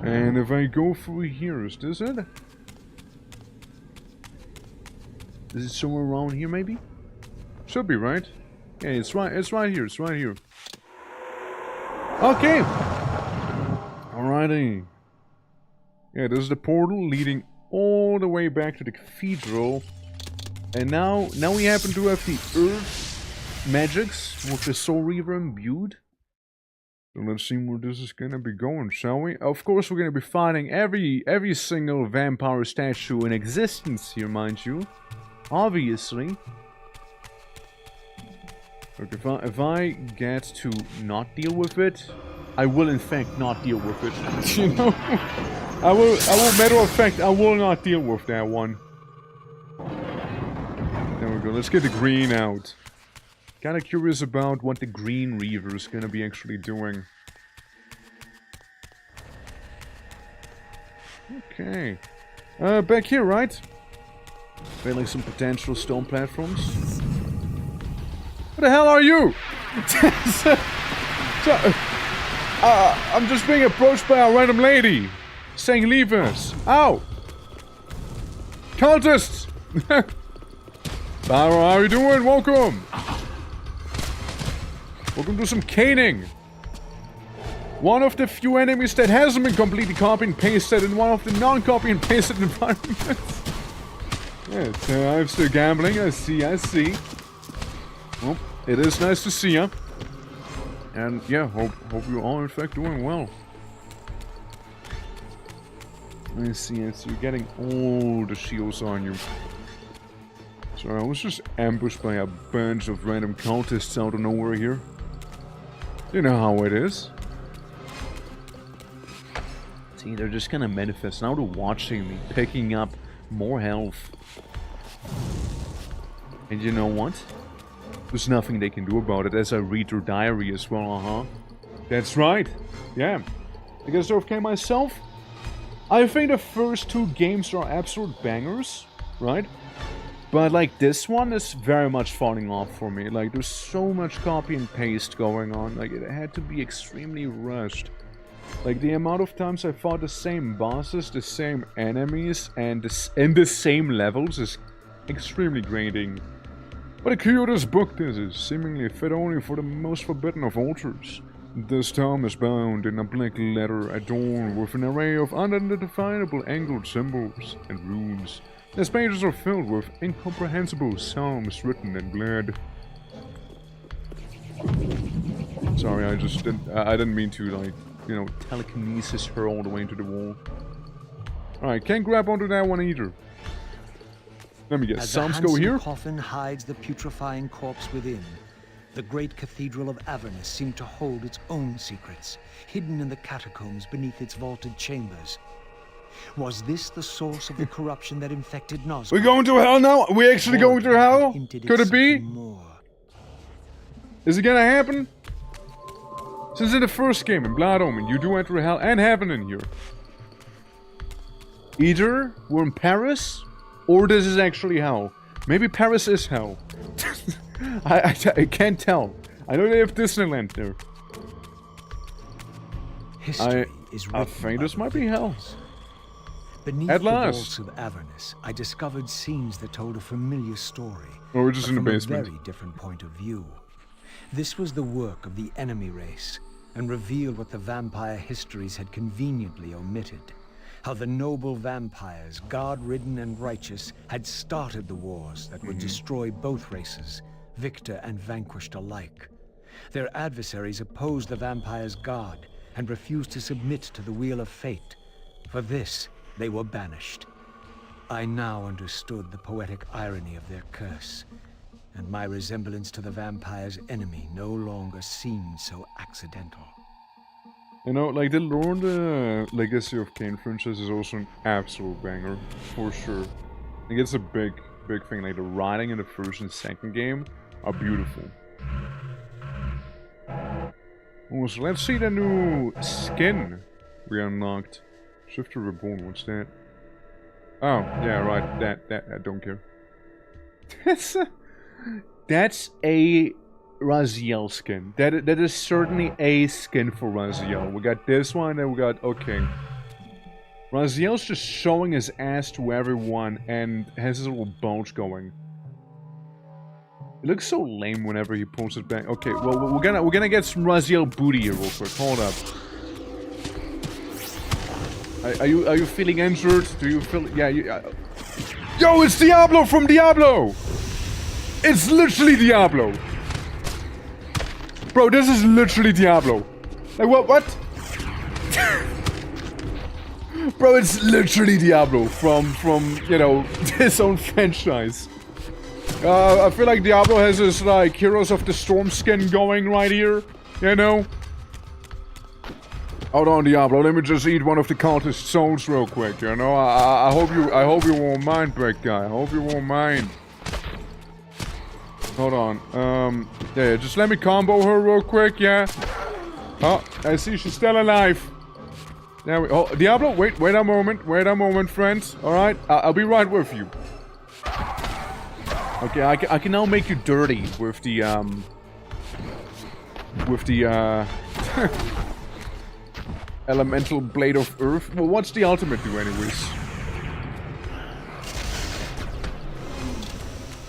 And if I go through here, is this it? Is it somewhere around here maybe? Should be, right? Yeah, it's right here, it's right here. Okay! Alrighty. Yeah, this is the portal leading all the way back to the cathedral. And now we happen to have the earth magics with the Soul Reaver imbued. So let's see where this is gonna be going, shall we? Of course we're gonna be fighting every single vampire statue in existence here, mind you. Obviously. Look, if I get to not deal with it, I will in fact not deal with it. You know? I will, matter of fact, I will not deal with that one. There we go, let's get the green out. Kinda curious about what the Green Reaver is gonna be actually doing. Okay. Back here, right? Failing some potential stone platforms. What the hell are you? I'm just being approached by a random lady. Saying leave us. Ow! Cultists! How are you doing? Welcome! Welcome to some caning! One of the few enemies that hasn't been completely copy and pasted in one of the non-copy and pasted environments. Yes, I'm still gambling, I see. Well, it is nice to see ya. And yeah, hope you're all in fact doing well. I see, you're getting all the shields on you. So I was just ambushed by a bunch of random cultists out of nowhere here. You know how it is. See, they're just gonna manifest. Now they're watching me, picking up more health. And you know what? There's nothing they can do about it, as I read their diary as well, That's right. Yeah. Because okay myself, I think the first two games are absolute bangers, right? But like this one is very much falling off for me. Like there's so much copy and paste going on. Like it had to be extremely rushed. Like the amount of times I fought the same bosses, the same enemies, and the same levels is extremely grating. What a curious book this is, seemingly fit only for the most forbidden of altars. This tome is bound in a black leather adorned with an array of unidentifiable angled symbols and runes. Its pages are filled with incomprehensible psalms written in blood. Sorry, I didn't mean to, like, you know, telekinesis her all the way into the wall. Alright, can't grab onto that one either. Let me guess, psalms go here? As the coffin hides the putrefying corpse within, the great cathedral of Avernus seemed to hold its own secrets, hidden in the catacombs beneath its vaulted chambers. Was this the source of the corruption that infected Nosgoth? We're going to hell now? Are we actually going to hell? Could it be? More? Is it gonna happen? Since in the first game, in Blood Omen, you do enter hell and heaven in here. Either we're in Paris, or this is actually hell. Maybe Paris is hell. I can't tell. I know they have Disneyland there. History is written I think this might be hell. Beneath At the last. vaults of Avernus, I discovered scenes that told a familiar story. Or we're just in the from basement. a very different point of view. This was the work of the enemy race, and revealed what the vampire histories had conveniently omitted. How the noble vampires, god-ridden and righteous, had started the wars that would destroy both races, victor and vanquished alike. Their adversaries opposed the vampires' god and refused to submit to the wheel of fate. For this, they were banished. I now understood the poetic irony of their curse, and my resemblance to the vampire's enemy no longer seemed so accidental. You know, like the lore in the Legacy of Kain franchise is also an absolute banger, for sure. Like it's a big thing. Like the writing in the first and second game are beautiful. Oh, so let's see the new skin we unlocked. Shifter Reborn, what's that? Oh, yeah, right. That I don't care. That's a Raziel skin. That is certainly a skin for Raziel. We got this one, and we got okay. Raziel's just showing his ass to everyone and has his little bulge going. It looks so lame whenever he pulls it back. Okay, well we're gonna get some Raziel booty here real quick. Hold up. Are you feeling injured? Do you feel? Yeah. Yo, it's Diablo from Diablo. It's literally Diablo. Bro, this is literally Diablo. Like, what? Bro, it's literally Diablo from you know, his own franchise. I feel like Diablo has this, like, Heroes of the Storm skin going right here, you know? Hold on, Diablo, let me just eat one of the cultist souls real quick, you know? I hope you won't mind, big guy. I hope you won't mind. Hold on. Yeah, just let me combo her real quick, yeah? Oh, I see she's still alive. There we... Oh, Diablo, wait a moment, friends. Alright, I'll be right with you. Okay, I can now make you dirty with the, Elemental Blade of Earth. Well, what's the ultimate do, anyways?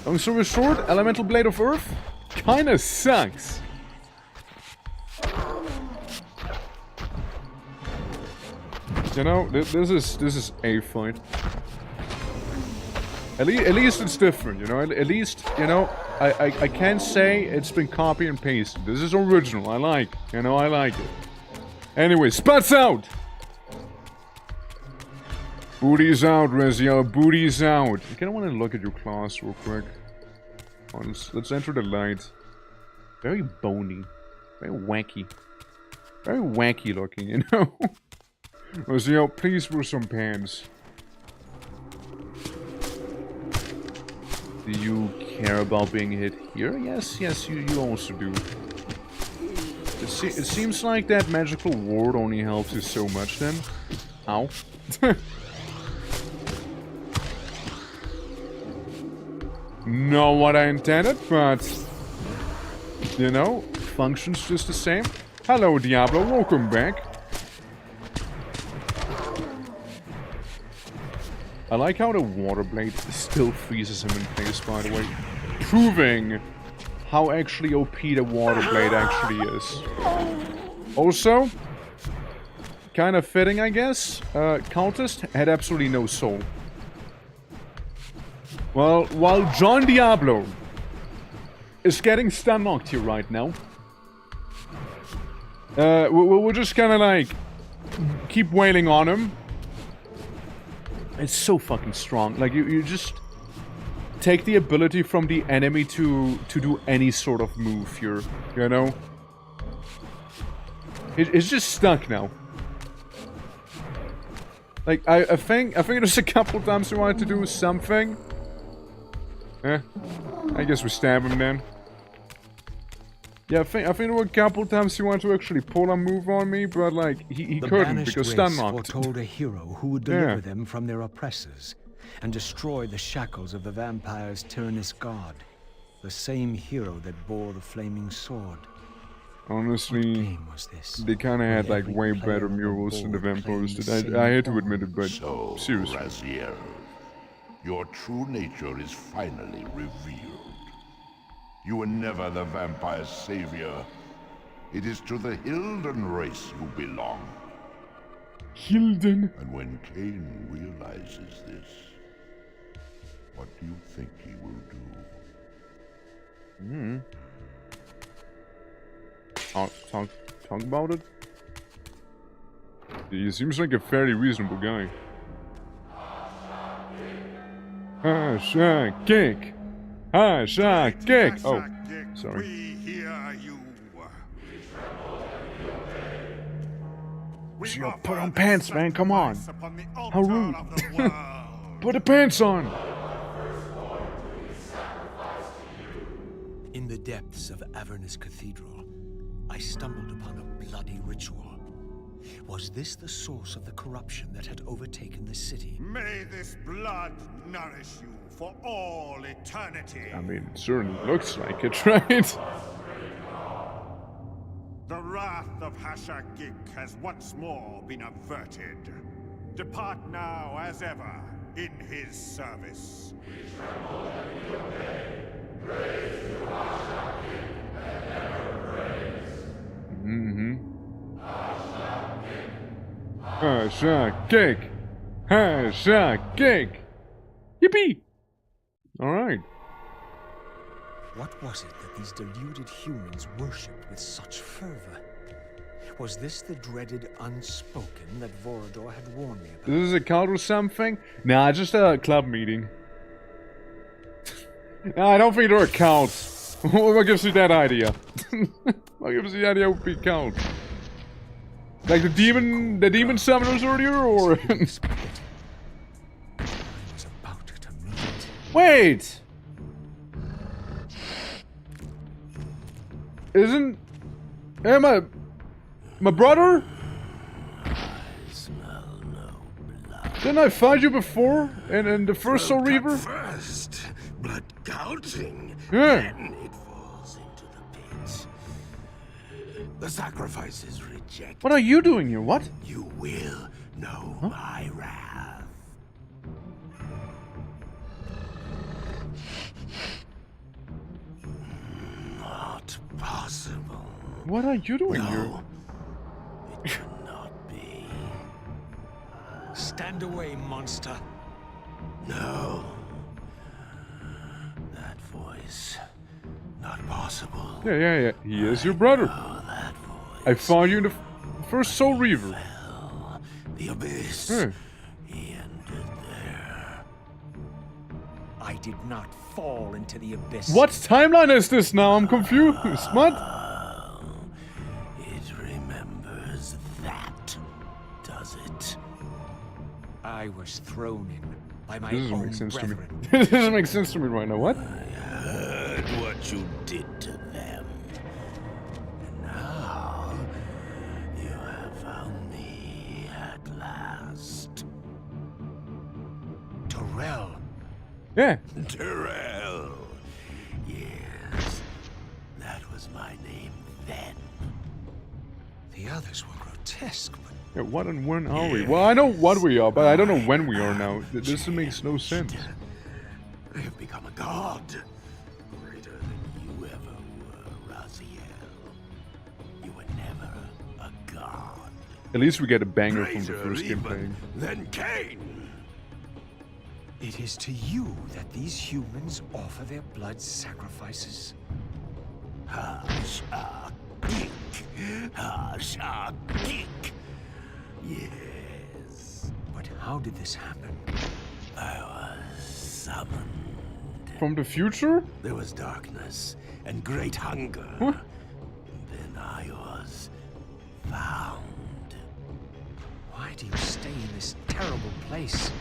Long-sword sword, Elemental Blade of Earth? Kinda sucks. You know, this is a fight. At least it's different, you know. At least, you know, I can't say it's been copy and pasted. This is original. I like, you know, I like it. Anyway, spots out. Booty's out, Raziel. Booty's out. I kind of want to look at your class real quick. Let's enter the light. Very bony, very wacky looking, you know. Raziel, please wear some pants. Do you care about being hit here? Yes, you also do. It seems like that magical ward only helps you so much then. Ow. Not what I intended, but... you know, functions just the same. Hello, Diablo, welcome back. I like how the water blade still freezes him in place, by the way. Proving how actually OP the water blade actually is. Also, kind of fitting, I guess. Cultist had absolutely no soul. Well, while John Diablo is getting stun locked here right now, we'll just kind of like keep wailing on him. It's so fucking strong. Like, you just take the ability from the enemy to do any sort of move here, you know? It's just stuck now. Like, I think there's a couple times we wanted to do something. I guess we stab him then. Yeah, I think there were a couple times he wanted to actually pull a move on me, but like he couldn't because stun locked. Foretold a hero who would deliver them from their oppressors and destroy the shackles of the vampire's tyrannous god, the same hero that bore the flaming sword. Honestly, they kind of had like way better murals than the vampires did. I hate to admit it, but seriously. Raziel, your true nature is finally revealed. You were never the vampire's savior. It is to the Hilden race you belong. Hilden. And when Cain realizes this, what do you think he will do? Talk about it? He seems like a fairly reasonable guy. Hasha kick! Hasha kick! Oh, sorry. We hear you. Yo, put on pants, man, come on. How rude. Put the pants on! In the depths of Avernus Cathedral, I stumbled upon a bloody ritual. Was this the source of the corruption that had overtaken the city? May this blood nourish you for all eternity. I mean, it certainly looks like it, right? The wrath of Hashagik has once more been averted. Depart now as ever in his service. Hasha kick! Hasha kick! Yippee! Alright. What was it that these deluded humans worshipped with such fervor? Was this the dreaded unspoken that Vorador had warned me about? This is a cult or something? Nah, just a club meeting. Nah, I don't think they're a cult. What gives you that idea? What gives you the idea it would be a cult? Like the demon summoners earlier, or? I was about to meet it. Wait! Isn't... Hey, my brother? Didn't I find you before? In the first Soul Reaver? First, blood gouging. Yeah. Then it falls into the pit. The sacrifice is rejected. What are you doing here? What? You will know my wrath. Not possible. What are you doing here? No, it cannot be. Stand away, monster. No. That voice. Not possible. Yeah. He is your brother. Oh, that voice. I found you in the first Soul Reaver. Fell. The abyss. Yeah. He ended there. I did not fall into the abyss. What timeline is this now? I'm confused. What? It remembers that, does it? I was thrown in by my This doesn't own make sense to me. brethren. This doesn't make sense to me right now. What? I heard what you did to them. And now you have found me at last. Terrell. Yeah. Terrell. Yes, that was my name then. The others were grotesque, but Yeah, what and when are we? Well, I know what we are, but I don't know when we are now. This makes no sense. I have become a god. Greater than you ever were, Raziel. You were never a god. At least we get a banger from the Greater first even campaign. than Cain. it is to you that these humans offer their blood sacrifices. Hashagik. Hashagik. Yes. But how did this happen? I was summoned. From the future? There was darkness and great hunger. What? Then I was found. Why do you stay in this terrible place?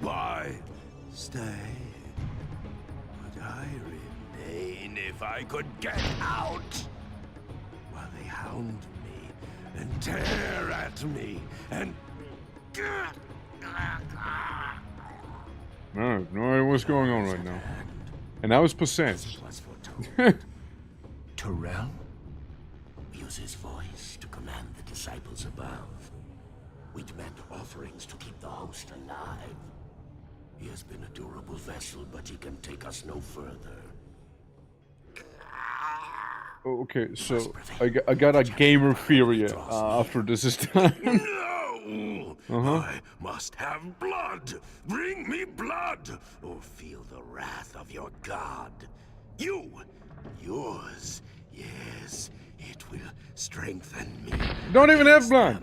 Why stay? Would I remain if I could get out? While they hound me and tear at me and... I have no idea what's going on right now. And I was possessed. Was foretold. Terrell? Use his voice to command the disciples above. We demand offerings to keep the host alive. He has been a durable vessel, but he can take us no further. Okay, so I got a gamer theory after this is done. No! I must have blood! Bring me blood! Or feel the wrath of your god. Yours, yes, it will strengthen me. Don't even have blood!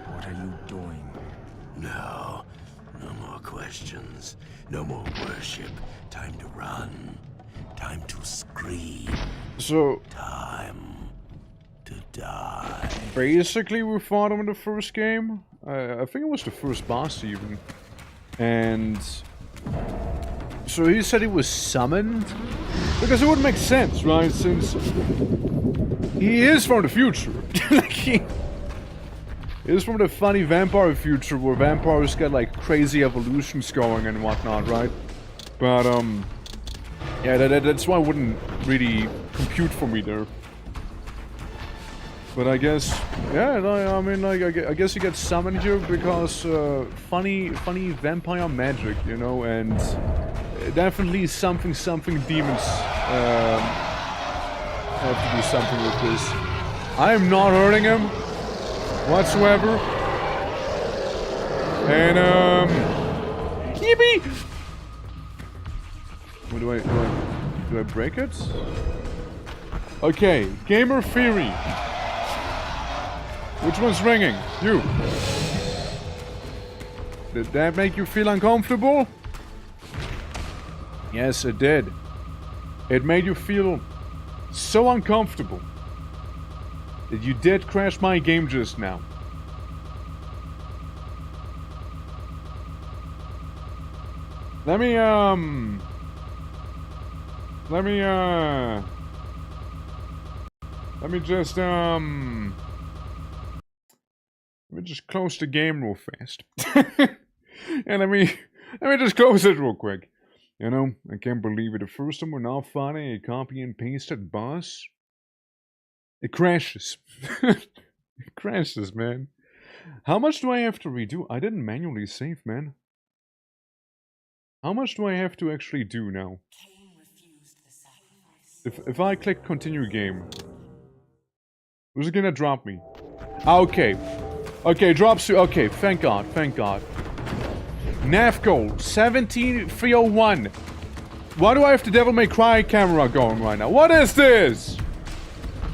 What are you doing? No more questions. No more worship. Time to run. Time to scream. So... Time to die. Basically, we fought him in the first game. I think it was the first boss, even. And... So he said he was summoned? Because it would make sense, right? Since... He is from the future. Like, he is from the funny vampire future where vampires get, like, crazy evolutions going and whatnot, right? But, yeah, that's why it wouldn't really compute for me there. But I guess, yeah, I mean, like, I guess he gets summoned here because, funny vampire magic, you know, and definitely something demons, have to do something with this. I am not hurting him whatsoever. And, yippee! What do I break it? Okay, gamer theory. Which one's ringing? You. Did that make you feel uncomfortable? Yes, it did. It made you feel so uncomfortable that you did crash my game just now. Let me just close the game real fast. And let me just close it real quick. You know, I can't believe it. The first time we're now fighting a copy and pasted boss, it crashes. It crashes, man. How much do I have to redo? I didn't manually save, man. How much do I have to actually do now? If I click continue game, who's it gonna drop me? Okay. Okay, drops you. Okay, thank God, thank God. NAF goal 17301. Why do I have the Devil May Cry camera going right now? What is this?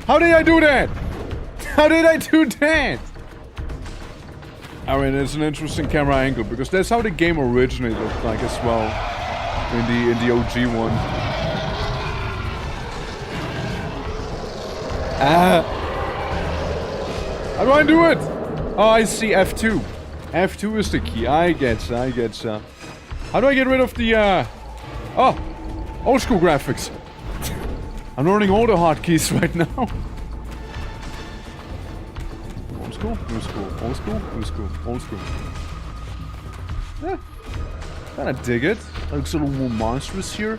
How did I do that? How did I do that? I mean, it's an interesting camera angle because that's how the game originally looked like as well in the OG one. How do I do it? Oh, I see F2. F2 is the key. I getcha. How do I get rid of the, Oh! Old school graphics. I'm learning all the hotkeys right now. Old school, new school. Old school, new school. Old school. Yeah. Kinda dig it. Looks a little more monstrous here.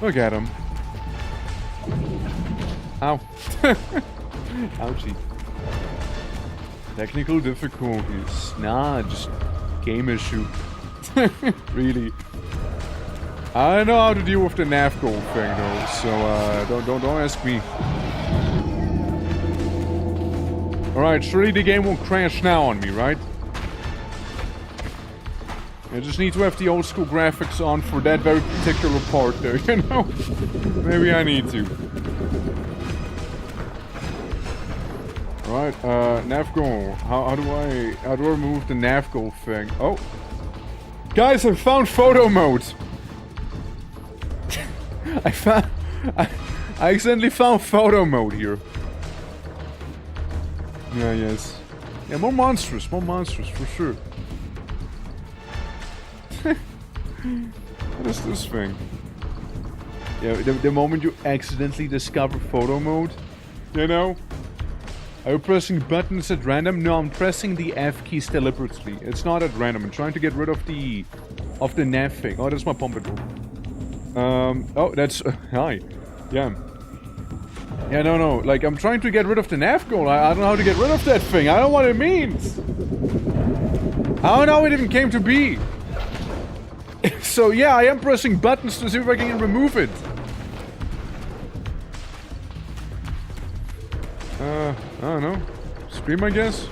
Look at him. Ow. Ouchie. Technical difficulties. Nah, just game issue. Really. I don't know how to deal with the NAF goal thing though, so don't ask me. Alright, surely the game won't crash now on me, right? I just need to have the old school graphics on for that very particular part there, you know? Maybe I need to. Alright, nav goal. How do I remove the nav goal thing? Oh! Guys, I found photo mode! I accidentally found photo mode here. Yeah, yes. Yeah, more monstrous for sure. What is this thing? Yeah, the moment you accidentally discover photo mode, you know? Are you pressing buttons at random? No, I'm pressing the F keys deliberately. It's not at random. I'm trying to get rid of the nav thing. Oh, that's my pompadour. Oh, that's hi. Yeah. Yeah, no. Like, I'm trying to get rid of the nav goal. I don't know how to get rid of that thing. I don't know what it means. I don't know how it even came to be. So, yeah, I am pressing buttons to see if I can remove it. I don't know. Scream, I guess?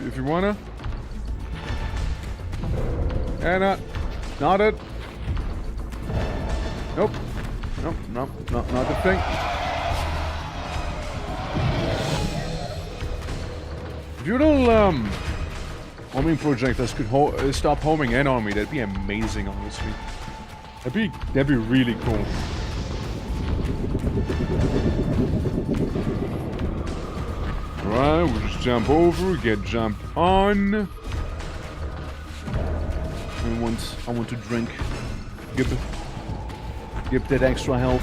If you wanna. And not it. Nope. Nope, not the thing. If your little, homing projectors could stop homing in on me, that'd be amazing, honestly. That'd be really cool. Alright, we'll just jump over, get jump on. I want to drink. Give that extra health.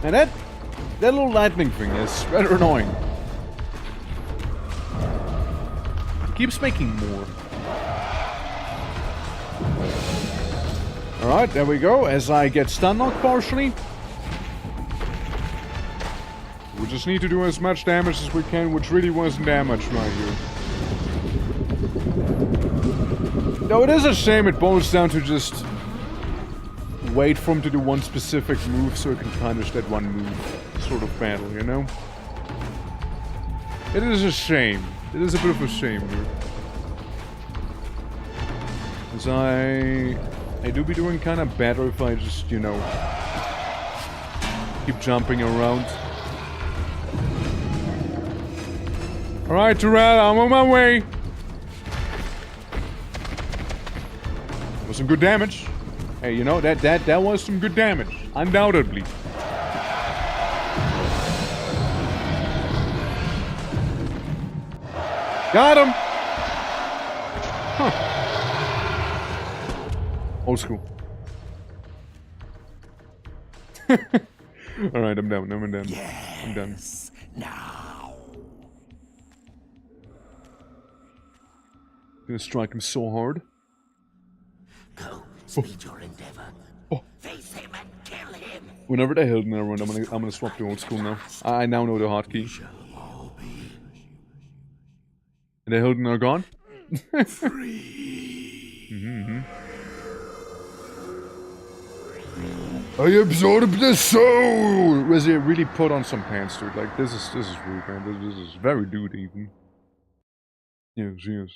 And that little lightning thing is rather annoying. Keeps making more. Alright, there we go. As I get stun locked partially. We just need to do as much damage as we can, which really wasn't damage right here. Though it is a shame it boils down to just wait for him to do one specific move so it can punish that one move sort of battle, you know? It is a shame. It is a bit of a shame here. As I do be doing kind of better if I just, you know, keep jumping around. Alright, Terrell, I'm on my way. Was some good damage. Hey, you know, that was some good damage. Undoubtedly. Got him! Huh. Old school. Alright, I'm done. I'm done. Yes. I'm done. Now. Gonna strike him so hard. Go, speed your endeavor. Oh. Face him and kill him. Whenever they held in there run, I'm gonna swap to old school now. I now know the hotkey. And the Hilden are gone? Free. I absorbed the soul! Was it really put on some pants, dude? Like, this is rude, man. This is very dude, even. Yes, yes.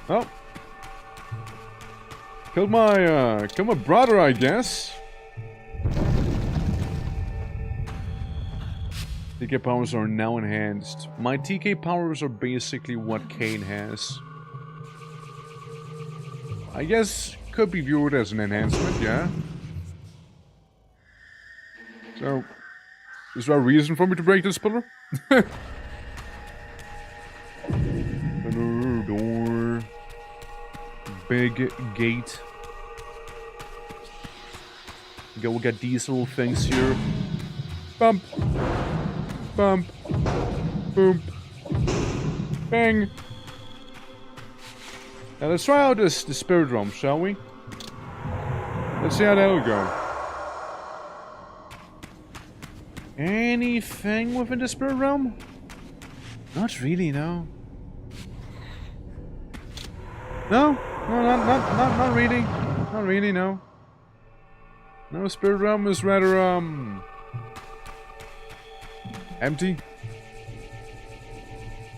Oh. Killed my brother, I guess. TK powers are now enhanced. My TK powers are basically what Kane has. I guess could be viewed as an enhancement, yeah. So, is there a reason for me to break this pillar? Door. Big gate. Okay, we got these little things here. Bump. Bump. Boom. Bang. Now let's try out the spirit realm, shall we? Let's see how that'll go. Anything within the spirit realm? Not really, no. No, not really. Not really, no. No, spirit realm is rather empty.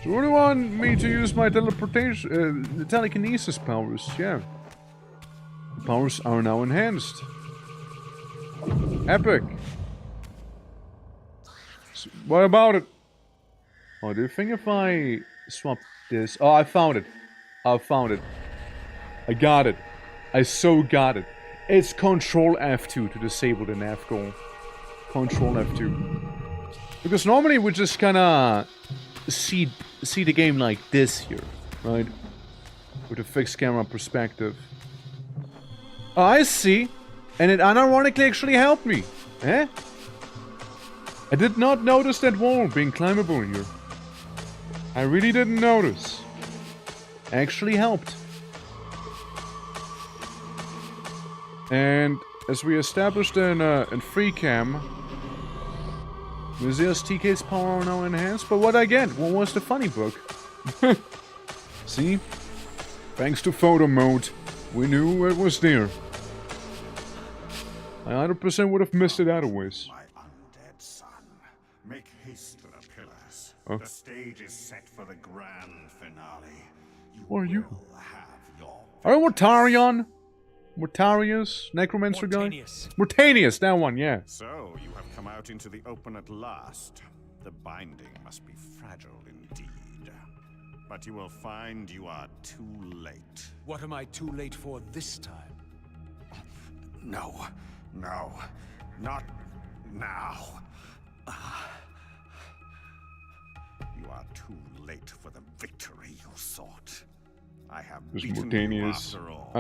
Do you really want me to use my teleportation, telekinesis powers? Yeah. The powers are now enhanced. Epic. So what about it? Oh, do you think if I swap this? Oh, I found it. I found it. I got it. I so got it. It's Control F2 to disable the nav goal. Control F2. Because normally we just kinda see the game like this here, right? With a fixed camera perspective. Oh, I see. And it unironically actually helped me. Eh? I did not notice that wall being climbable here. I really didn't notice. Actually helped. And as we established in free cam, Museo's TK's power are now enhanced. But what again? What was the funny book? See? Thanks to photo mode, we knew it was there. I 100% would have missed it otherwise. My undead son, make haste to the pillars. Oh. The stage is set for the grand finale. What are you? will have your Are you Mortarion? Mortarius? Necromancer guy? Mortanius, that one, yeah. So, you have come out into the open at last. The binding must be fragile indeed. But you will find you are too late. What am I too late for this time? No, not now. You are too late for the victory you sought. I have This beaten you Mortanius. after all.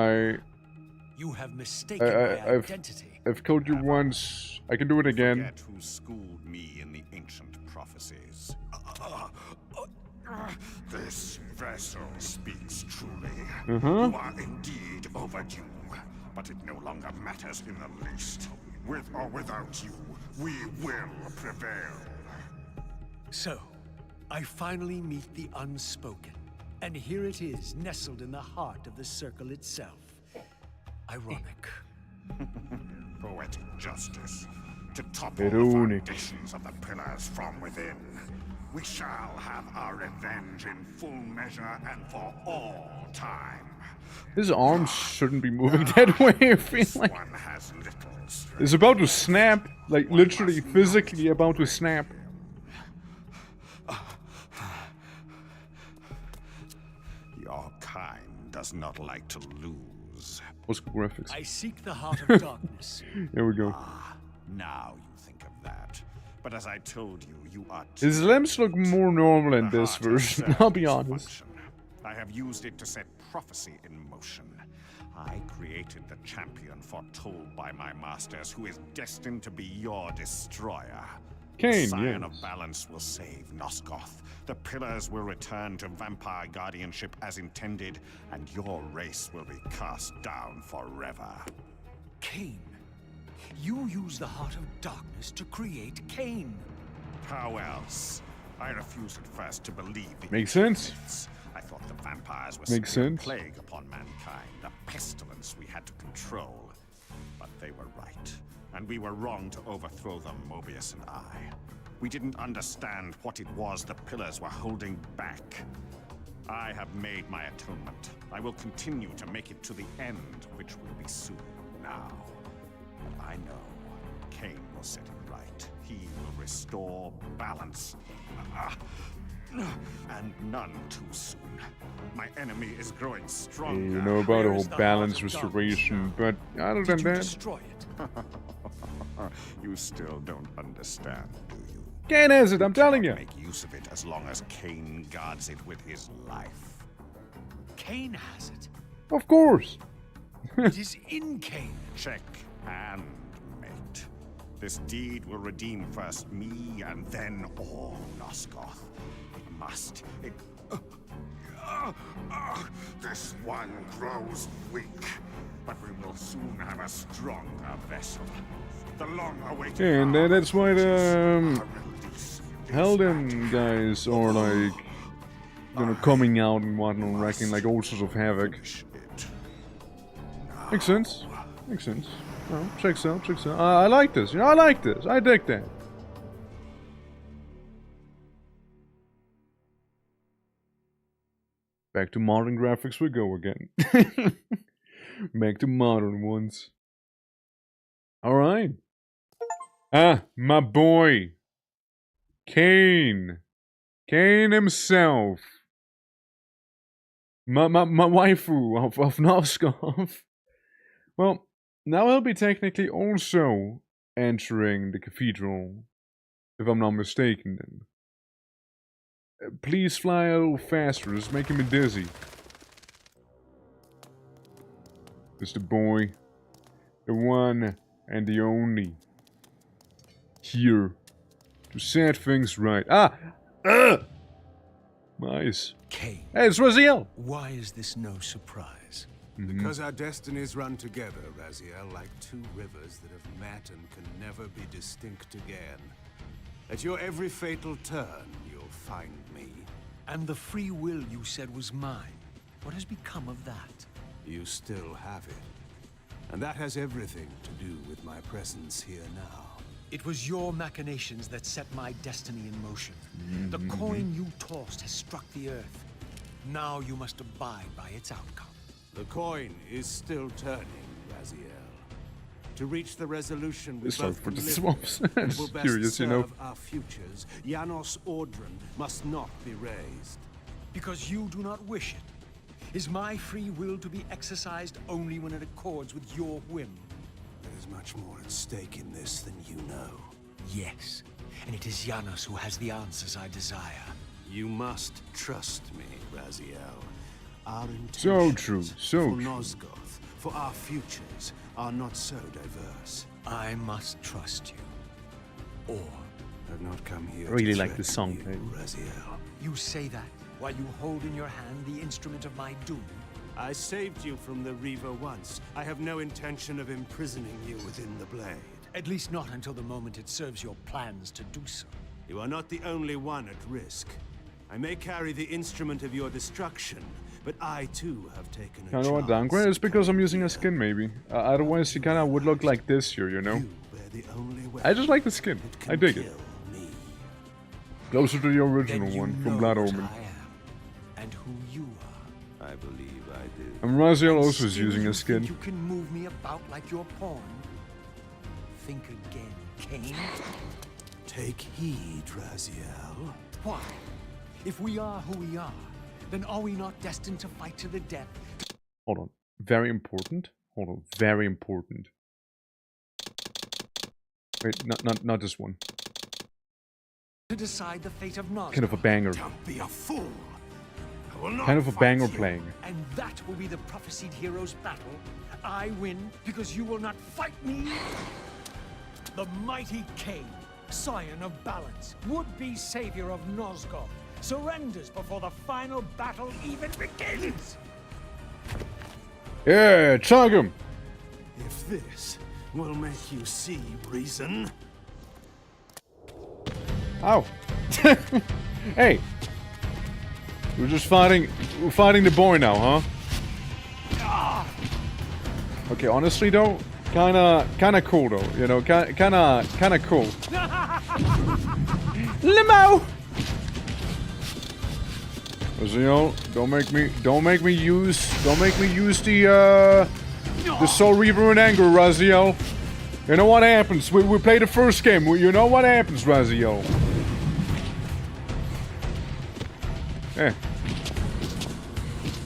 You have mistaken my identity. I've told you once. I can do it again. Forget who schooled me in the ancient prophecies. This vessel speaks truly. You are indeed overdue, but it no longer matters in the least. With or without you, we will prevail. So, I finally meet the unspoken. And here it is, nestled in the heart of the circle itself. Ironic. Poetic justice. To topple the Ironic. foundations of the pillars from within. We shall have our revenge in full measure and for all time. His arms shouldn't be moving that way, I feel like. One has little strength. It's about to snap. Like, literally, physically about to snap. Your kind does not like to lose. What's graphics? I seek the heart of darkness. Here we go. Now you think of that. But as I told you, you are His limbs look more normal in this heart has version, served I'll be its honest. function. I have used it to set prophecy in motion. I created the champion foretold by my masters, who is destined to be your destroyer. Cain, the Scion yes. of Balance will save Nosgoth. The pillars will return to vampire guardianship as intended, and your race will be cast down forever. Cain. You use the heart of darkness to create Cain. How else? I refused at first to believe the Makes sense. myths. I thought the vampires were Makes simply a sense. plague upon mankind, a pestilence we had to control. But they were right, and we were wrong to overthrow them, Mobius and I. We didn't understand what it was the pillars were holding back. I have made my atonement. I will continue to make it to the end, which will be soon now. I know Cain will set it right. He will restore balance. And none too soon. My enemy is growing stronger. You know about the Where whole is the balance heart of restoration, but other Did than you that, destroy it? You still don't understand, do you? Cain has it, I'm telling you. Make use of it as long as Cain guards it with his life. Cain has it. Of course. It is in Cain. Check and mate. This deed will redeem first me and then all Nosgoth. It must. It. This one grows weak, but we will soon have a stronger vessel. The long-awaited. And that's why the release is Helden guys are like, you know, coming out and whatnot, wrecking like all sorts of havoc. it. Makes sense. Makes sense. No, checks out, checks out. I like this, you know, I like this. I dig that. Back to modern graphics we go again. Back to modern ones. Alright. Ah, my boy. Cain. Cain himself. My waifu of Nosgoth. Well, now he'll be technically also entering the cathedral, if I'm not mistaken then. Please fly a little faster, it's making me dizzy. It's the boy, the one and the only, here to set things right. Nice. Cain. Hey, it's Raziel. Why is this no surprise? Because our destinies run together, Raziel, like two rivers that have met and can never be distinct again. At your every fatal turn, you'll find me. And the free will you said was mine. What has become of that? You still have it. And that has everything to do with my presence here now. It was your machinations that set my destiny in motion. The coin you tossed has struck the earth. Now you must abide by its outcome. The coin is still turning, Raziel. To reach the resolution we It's not both for the live swamps. with, I'm will just best curious, you know. serve our futures. Janos Ordran must not be raised. Because you do not wish it. Is my free will to be exercised only when it accords with your whim? There is much more at stake in this than you know. Yes, and it is Janos who has the answers I desire. You must trust me, Raziel. Our So intentions true, for so true. Nosgoth, for our futures, are not so diverse. I must trust you. Or I've not come here I really to like this song, threaten you, hey. Raziel. you say that while you hold in your hand the instrument of my doom. I saved you from the Reaver once. I have no intention of imprisoning you within the blade. At least not until the moment it serves your plans to do so. You are not the only one at risk. I may carry the instrument of your destruction, but I too have taken a Kind of a chance. downgrade? It's because I'm using a skin, maybe. Otherwise, he kind of would look like this here, you know? You bear the only I just like the skin. that can I dig it. kill me. Closer to the Then original you one know from Blood what Omen. I am, and who you are. I believe I do. And Raziel And also is still using you a skin. think you can move me about like your pawn? Think again, Cain. Take heed, Raziel. Why? If we are who we are, then are we not destined to fight to the death? Hold on. Very important. Hold on. Very important. Wait, not this one. To decide the fate of Nosgoth. Kind of a banger. Don't be a fool. I will not Kind of a fight banger you. playing. And that will be the prophesied hero's battle. I win because you will not fight me. The mighty Cain, scion of balance, would-be savior of Nosgoth, surrenders before the final battle even begins. Yeah, chug him! If this will make you see reason. Ow! Hey! We're fighting the boy now, huh? Okay, honestly though, kinda cool though, you know, kinda cool. Limo! Raziel, don't make me use the Soul Reaver in anger, Raziel. You know what happens? We play the first game. You know what happens, Raziel. Eh.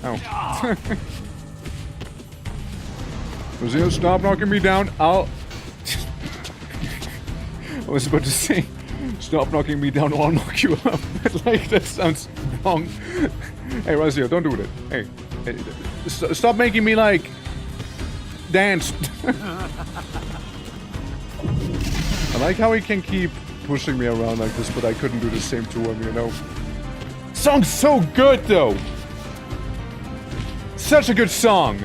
Ow. Raziel, stop knocking me down. I was about to say, stop knocking me down or I'll knock you up. But like, that sounds wrong. Hey, Raziel, don't do that. Hey, stop making me, like, dance. I like how he can keep pushing me around like this, but I couldn't do the same to him, you know. Song's so good, though. Such a good song.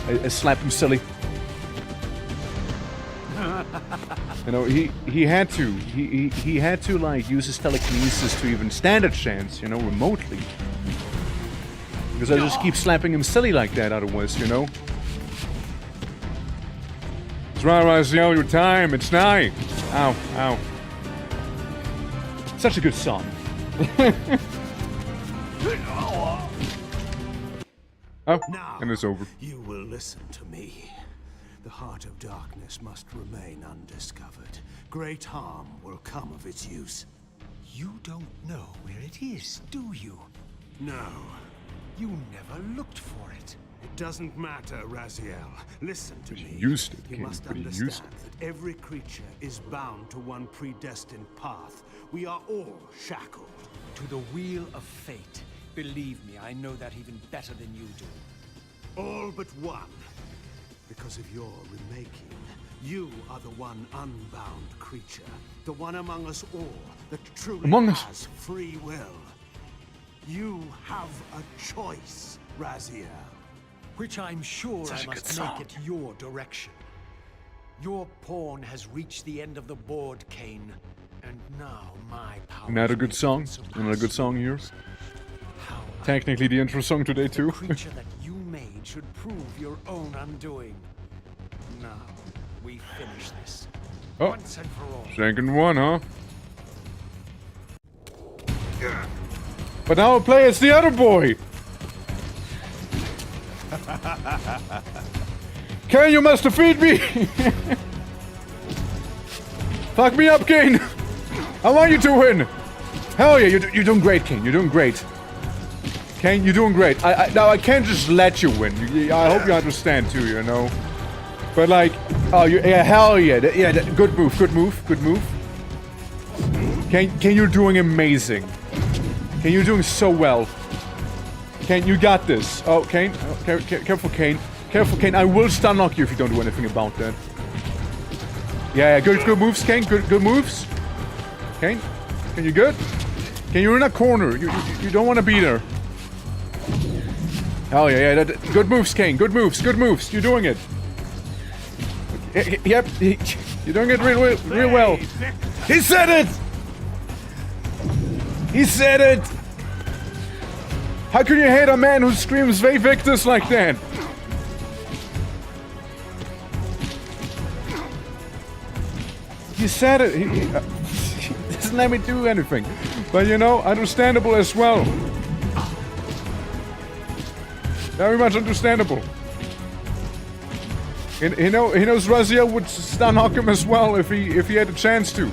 I slapped him silly. You know, he had to like use his telekinesis to even stand a chance, you know, remotely. Because I just keep slapping him silly like that otherwise, you know. That's right, Raziel, your time, it's nigh. Ow, ow. Such a good song. Oh, Now, and it's over. you will listen to me. The heart of darkness must remain undiscovered. Great harm will come of its use. You don't know where it is, do you? No, You never looked for it. it doesn't matter, Raziel. Listen to me. Used it, You King, must but he understand used it. that every creature is bound to one predestined path. We are all shackled. To the wheel of fate. Believe me, I know that even better than you do. All but one. Because of your remaking, you are the one unbound creature. The one among us all that truly Among us. has free will. You have a choice, Raziel. Which I'm sure Such I a good must song. make it your direction. Your pawn has reached the end of the board, Cain. And now my power. Another good song. Another good song here. Technically the intro song today too. The creature that you made should prove your own undoing. Now, we finish this. Oh, Once and for all. second one, huh? But now I'll play as the other boy! Kane, you must defeat me! Fuck me up, Kane! I want you to win! Hell yeah, you're doing great, Kane, you're doing great. Kane, you're doing great. Now I can't just let you win. I hope you understand too, you know? But like, oh, yeah, hell yeah, good move, good move, good move. Kane, you're doing amazing. Kane, you're doing so well. Kane, you got this. Oh, Kane, careful, Kane. Careful, Kane, I will stun lock you if you don't do anything about that. Yeah, good moves, Kane, good moves. Kane, you good? Kane, you're in a corner, you don't want to be there. Hell yeah, good moves, Kane, good moves, you're doing it. Yep, you're doing it real well. He said it! He said it! How can you hate a man who screams Ve Victus like that? He said it. He doesn't let me do anything. But you know, understandable as well. Very much understandable. He knows Raziel would stun hock him as well if he had a chance to.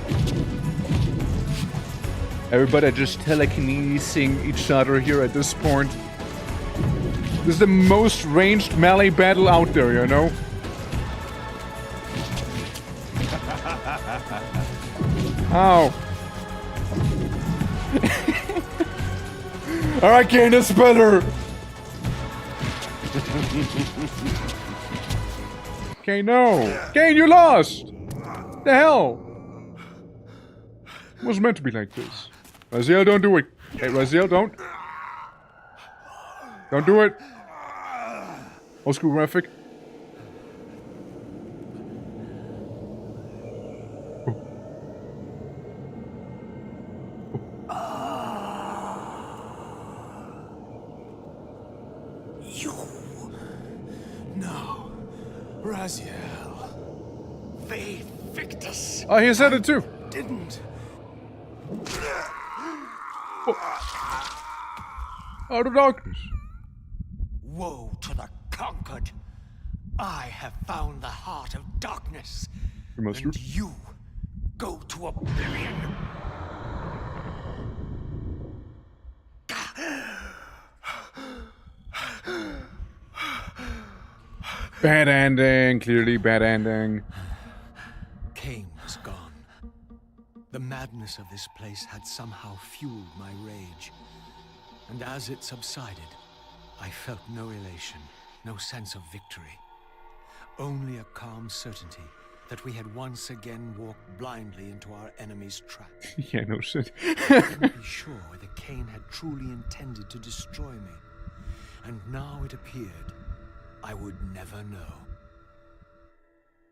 Everybody just telekinesing each other here at this point. This is the most ranged melee battle out there, you know? Ow. Alright, Kane, it's better! Kane, no! Kane, you lost! The hell? It was meant to be like this. Raziel, don't do it. Hey, Raziel, don't. Don't do it. Old school graphic. You. No. Raziel. Ve Victus. Oh, he said it too. Didn't. Out of darkness. Woe to the conquered. I have found the heart of darkness. You must and you go to oblivion. Bad ending. Clearly bad ending. Kane was gone. The madness of this place had somehow fueled my rage. And as it subsided, I felt no elation, no sense of victory. Only a calm certainty that we had once again walked blindly into our enemy's trap. Yeah, no shit. I couldn't be sure whether Kane had truly intended to destroy me. And now it appeared I would never know.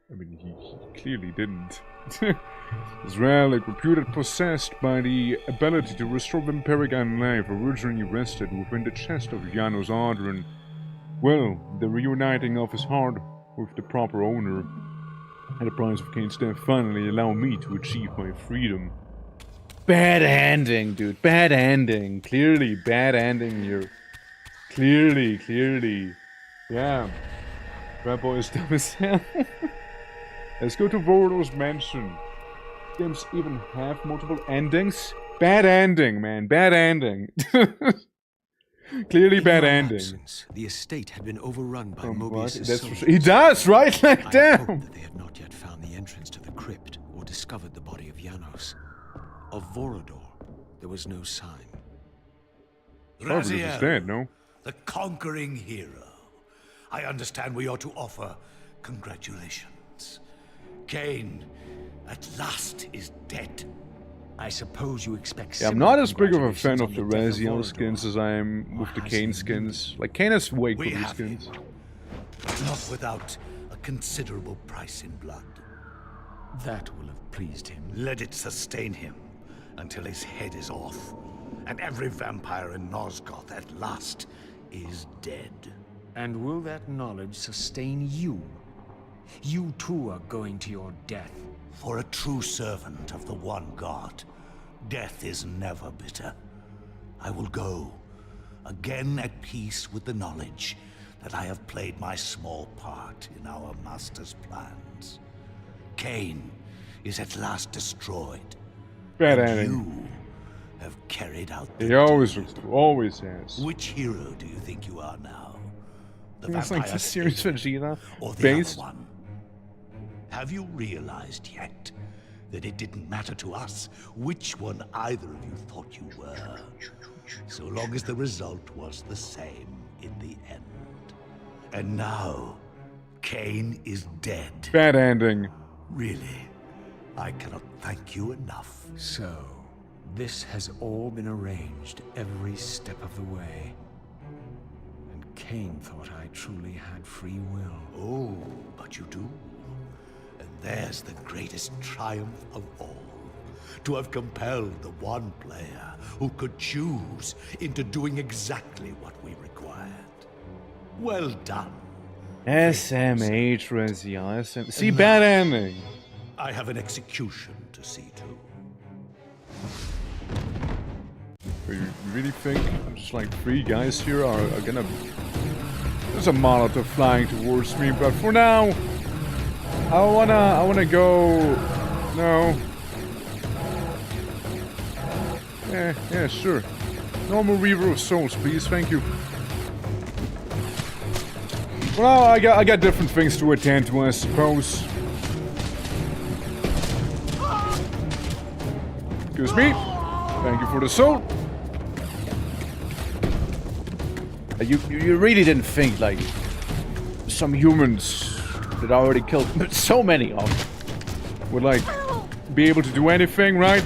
I mean, he clearly didn't. His relic, reputed possessed by the ability to restore vampiric life, originally rested within the chest of Janos Ardren. Well, the reuniting of his heart with the proper owner, at the price of Kane's death, finally allow me to achieve my freedom. Bad ending, dude. Bad ending. Clearly, bad ending here. Clearly. Yeah. Rat Boy is dumb as hell. Let's go to Vorodor's mansion. Games even have multiple endings? Bad ending, man. Bad ending. Clearly bad ending. Absence, the estate had been overrun by Mobius' soldiers. He does, right? Like, damn. I hoped that they had not yet found the entrance to the crypt or discovered the body of Janos. Of Vorodor, there was no sign. Raziel is dead, no? The conquering hero. I understand we ought to offer congratulations. Kane, at last, is dead. I suppose you expect. Yeah, I'm not as big of a fan of the Raziel skins as I am with the Kane skins. Like, Kane has way cooler skins. Not without a considerable price in blood. That will have pleased him. Let it sustain him until his head is off, and every vampire in Nosgoth at last is dead. And will that knowledge sustain you? You too are going to your death. For a true servant of the one God, death is never bitter. I will go, again at peace with the knowledge that I have played my small part in our master's plans. Cain is at last destroyed. Bad and ending. you have carried out the He always has. Which hero do you think you are now? The It's like vampire the series slayer Vegeta or the based. other one? Have you realized yet that it didn't matter to us which one either of you thought you were, so long as the result was the same in the end? And now, Cain is dead. Bad ending. Really, I cannot thank you enough. So, this has all been arranged every step of the way. And Cain thought I truly had free will. Oh, but you do. And there's the greatest triumph of all. To have compelled the one player who could choose into doing exactly what we required. Well done. SMH, Rezia, SM. See, bad ending. I have an execution to see to. You really think just like 3 guys here are gonna... There's a Molotov flying towards me, but for now... I wanna go... No. Yeah, sure. Normal Reaver of Souls, please, thank you. Well, I got different things to attend to, I suppose. Excuse me. Thank you for the soul. You really didn't think, like, some humans that I already killed so many of would, like, be able to do anything, right?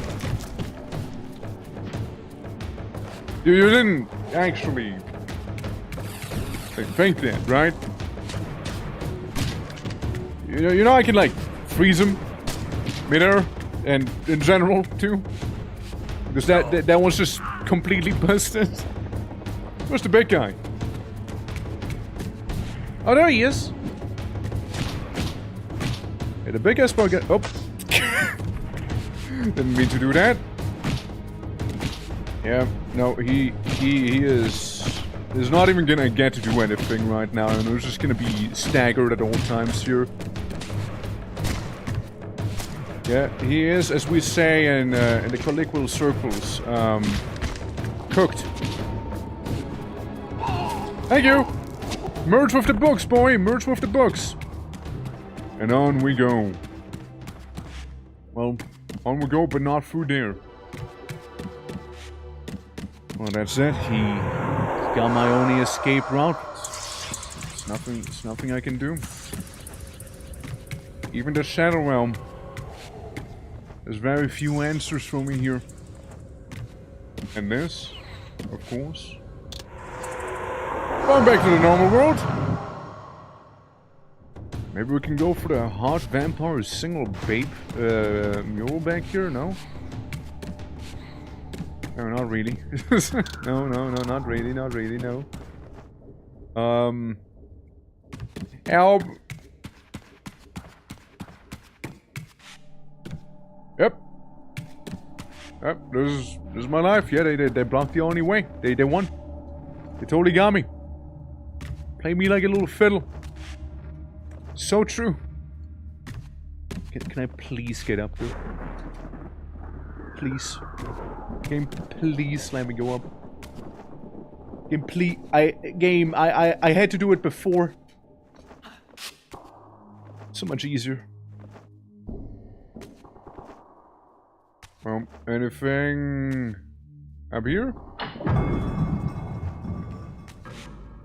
You didn't actually think that, right? You know I can, like, freeze them midair and in general too, because that one's just completely busted. Where's the big guy? Oh, there he is. Hey, the big ass bug. Oh, didn't mean to do that. Yeah, no, he is not even gonna get to do anything right now, and he's just gonna be staggered at all times here. Yeah, he is, as we say in the colloquial circles, cooked. Thank you! Merge with the books, boy! Merge with the books! And on we go. Well, on we go, but not through there. Well, that's it. He got my only escape route. It's nothing I can do. Even the Shadow Realm. There's very few answers for me here. And this, of course. Going back to the normal world. Maybe we can go for the hot vampire single babe mule back here, no? No, not really. no, not really, no. Help! Yep, this is my life. Yeah, they blocked the only way. They won. They totally got me. Play me like a little fiddle. So true. Can I please get up there? Please. Game, please let me go up. Game, please. I had to do it before. So much easier. Anything up here?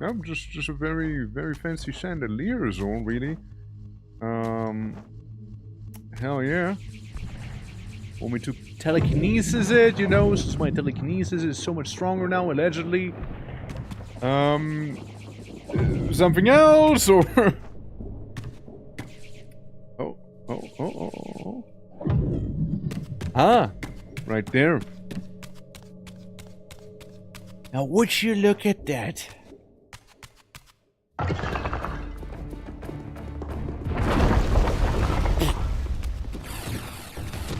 Nope, just a very fancy chandelier is all, really. Hell yeah. Want me to telekinesis it, you know, since my telekinesis is so much stronger now, allegedly. Something else, or... Oh. Ah, right there. Now would you look at that?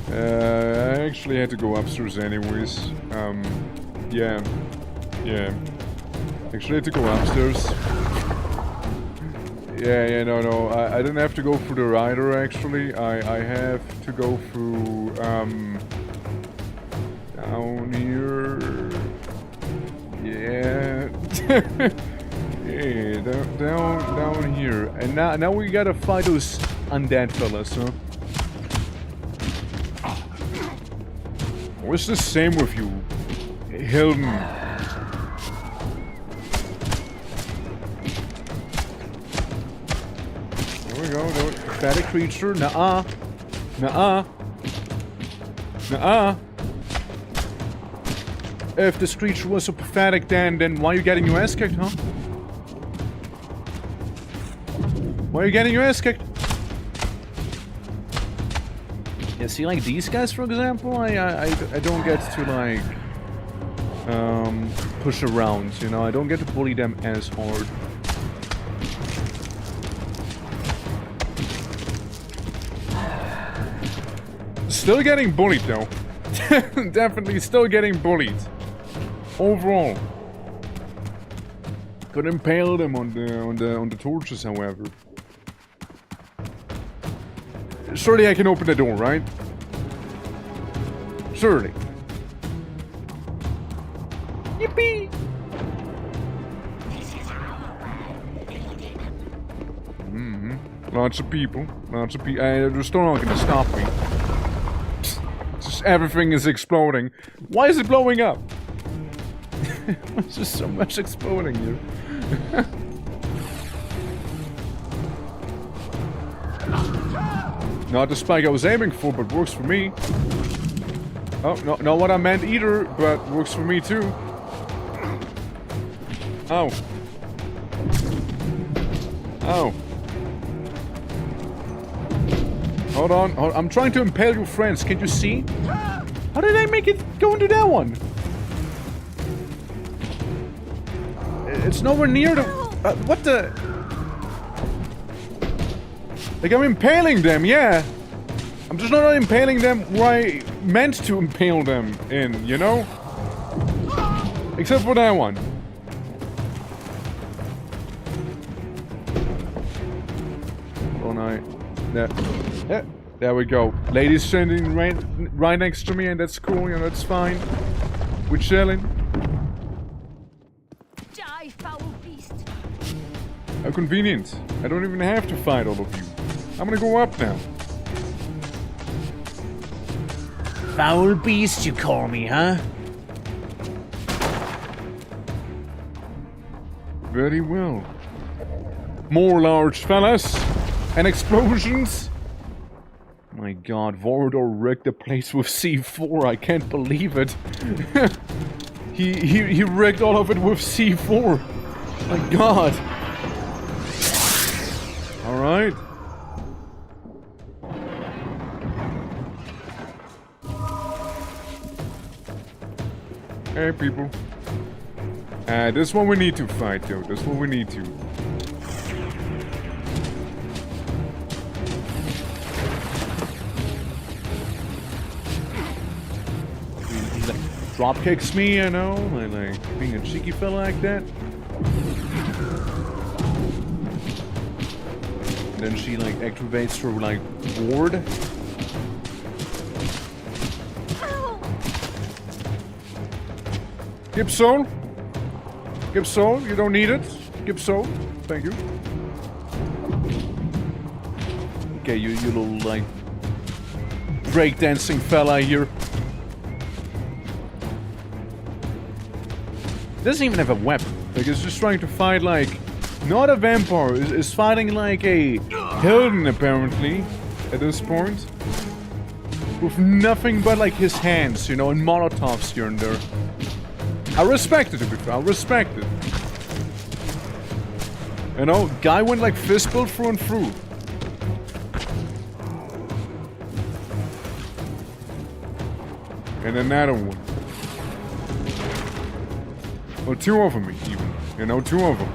I actually had to go upstairs anyways. Yeah. Actually had to go upstairs. Yeah, no. I didn't have to go through the rider, actually. I have to go through, down here. Yeah. Yeah, down here. And now we gotta fight those undead fellas, huh? What's the same with you, Hilden? There we go. Pathetic creature. Nuh-uh. If this creature was so pathetic, then why are you getting your ass kicked, huh? Why are you getting your ass kicked? Yeah, see, like these guys, for example, I don't get to, like, push around, you know? I don't get to bully them as hard. Still getting bullied, though. Definitely still getting bullied. Overall. Could impale them on the torches, however. Surely I can open the door, right? Surely. Yippee! Lots of people. They're still not gonna stop me. Just everything is exploding. Why is it blowing up? There's just so much exploding here. Not the spike I was aiming for, but works for me. Oh, no, not what I meant either, but works for me too. Oh. Oh. Hold on, I'm trying to impale your friends, can you see? How did I make it go into that one? It's nowhere near the... what the... Like, I'm impaling them, yeah. I'm just not impaling them where I meant to impale them in, you know? Except for that one. Hold on, yeah, there we go. Lady's standing right next to me, and that's cool, and that's fine. We're chilling. Die, foul beast. How convenient. I don't even have to fight all of you. I'm gonna go up now. foul beast, you call me, huh? Very well. More large fellas and explosions. My god, Vorador rigged the place with C4. I can't believe it. he rigged all of it with C4. My god. Alright. Hey, people. This one we need to fight, though. This one we need to. He like drop kicks me, you know, like being a cheeky fella like that. And then she like activates her like ward. Give soul. Give soul. You don't need it. Give soul. Thank you. Okay, you little like breakdancing fella here. Doesn't even have a weapon. Like, it's just trying to fight like not a vampire. It's fighting like a Hilden apparently at this point. With nothing but like his hands, you know, and Molotovs here and there. I respect it, to be fair. I respect it. You know, guy went like fist build through and through. And another one. Well, two of them even. You know, two of them.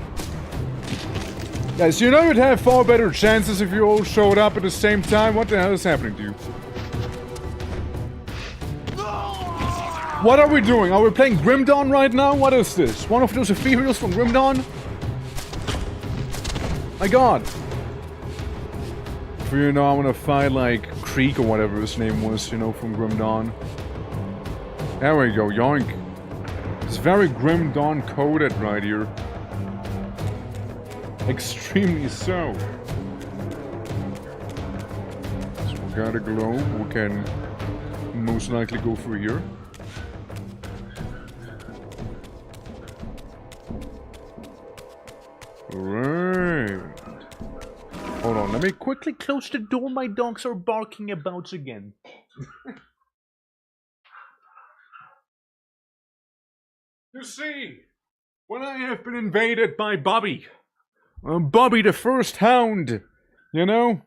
Guys, you know you'd have far better chances if you all showed up at the same time. What the hell is happening to you? What are we doing? Are we playing Grim Dawn right now? What is this? One of those ethereals from Grim Dawn? My god. For you know, I'm gonna fight like Creek or whatever his name was, you know, from Grim Dawn. There we go, yoink. It's very Grim Dawn coded right here. Extremely so. So we got a globe, we can most likely go through here. Alright. Hold on, let me quickly close the door. My dogs are barking about again. You see, when I have been invaded by Bobby, Bobby the first hound, you know,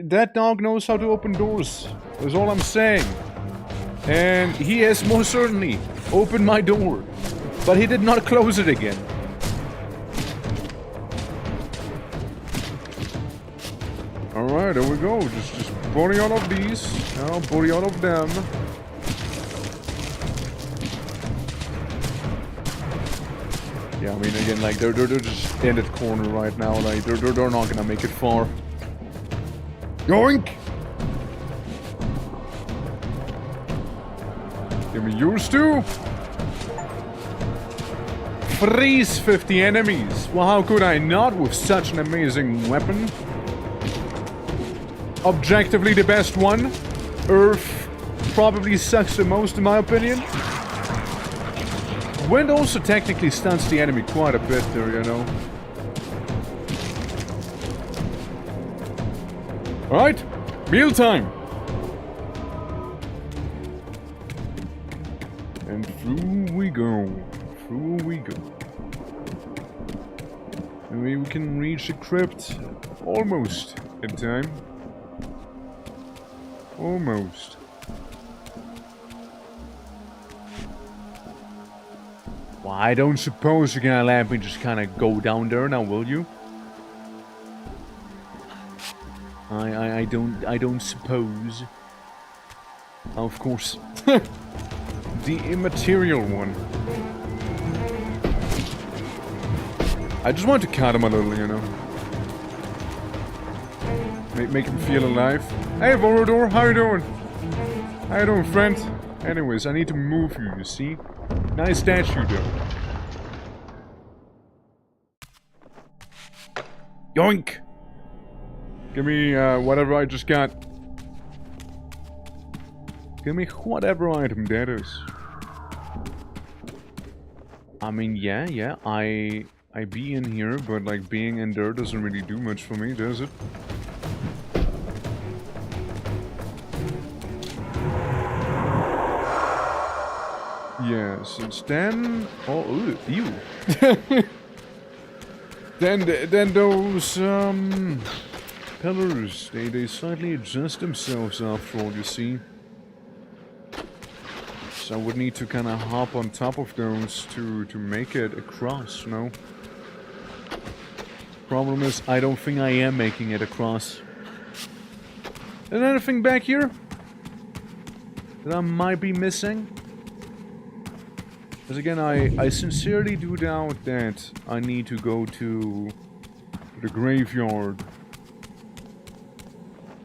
that dog knows how to open doors. That's all I'm saying. And he has most certainly opened my door, but he did not close it again. Alright, there we go. Just body all of these. Now body all of them. Yeah, I mean, again, like, they're just in that corner right now. Like, they're not gonna make it far. Yoink! Give me yours too. Freeze 50 enemies. Well, how could I not with such an amazing weapon? Objectively the best one. Earth probably sucks the most in my opinion. Wind also technically stuns the enemy quite a bit there, you know. Alright, mealtime. And through we go. Through we go. Maybe we can reach the crypt almost in time. Almost. Well, I don't suppose you're gonna let me just kind of go down there now, will you? I don't suppose. Of course. The immaterial one. I just want to cut him a little, you know. Make him feel alive. Hey, Vorador, how you doing? How you doing, friend? Anyways, I need to move you, you see? Nice statue, though. Yoink! Give me, whatever I just got. Give me whatever item that is. I mean, yeah, I be in here, but, like, being in there doesn't really do much for me, does it? Yes, it's then... Oh, ooh, ew. then those, pillars, they slightly adjust themselves after all, you see. So I would need to kind of hop on top of those to make it across, you know? Problem is, I don't think I am making it across. Is there anything back here that I might be missing? Because again, I sincerely do doubt that I need to go to the graveyard.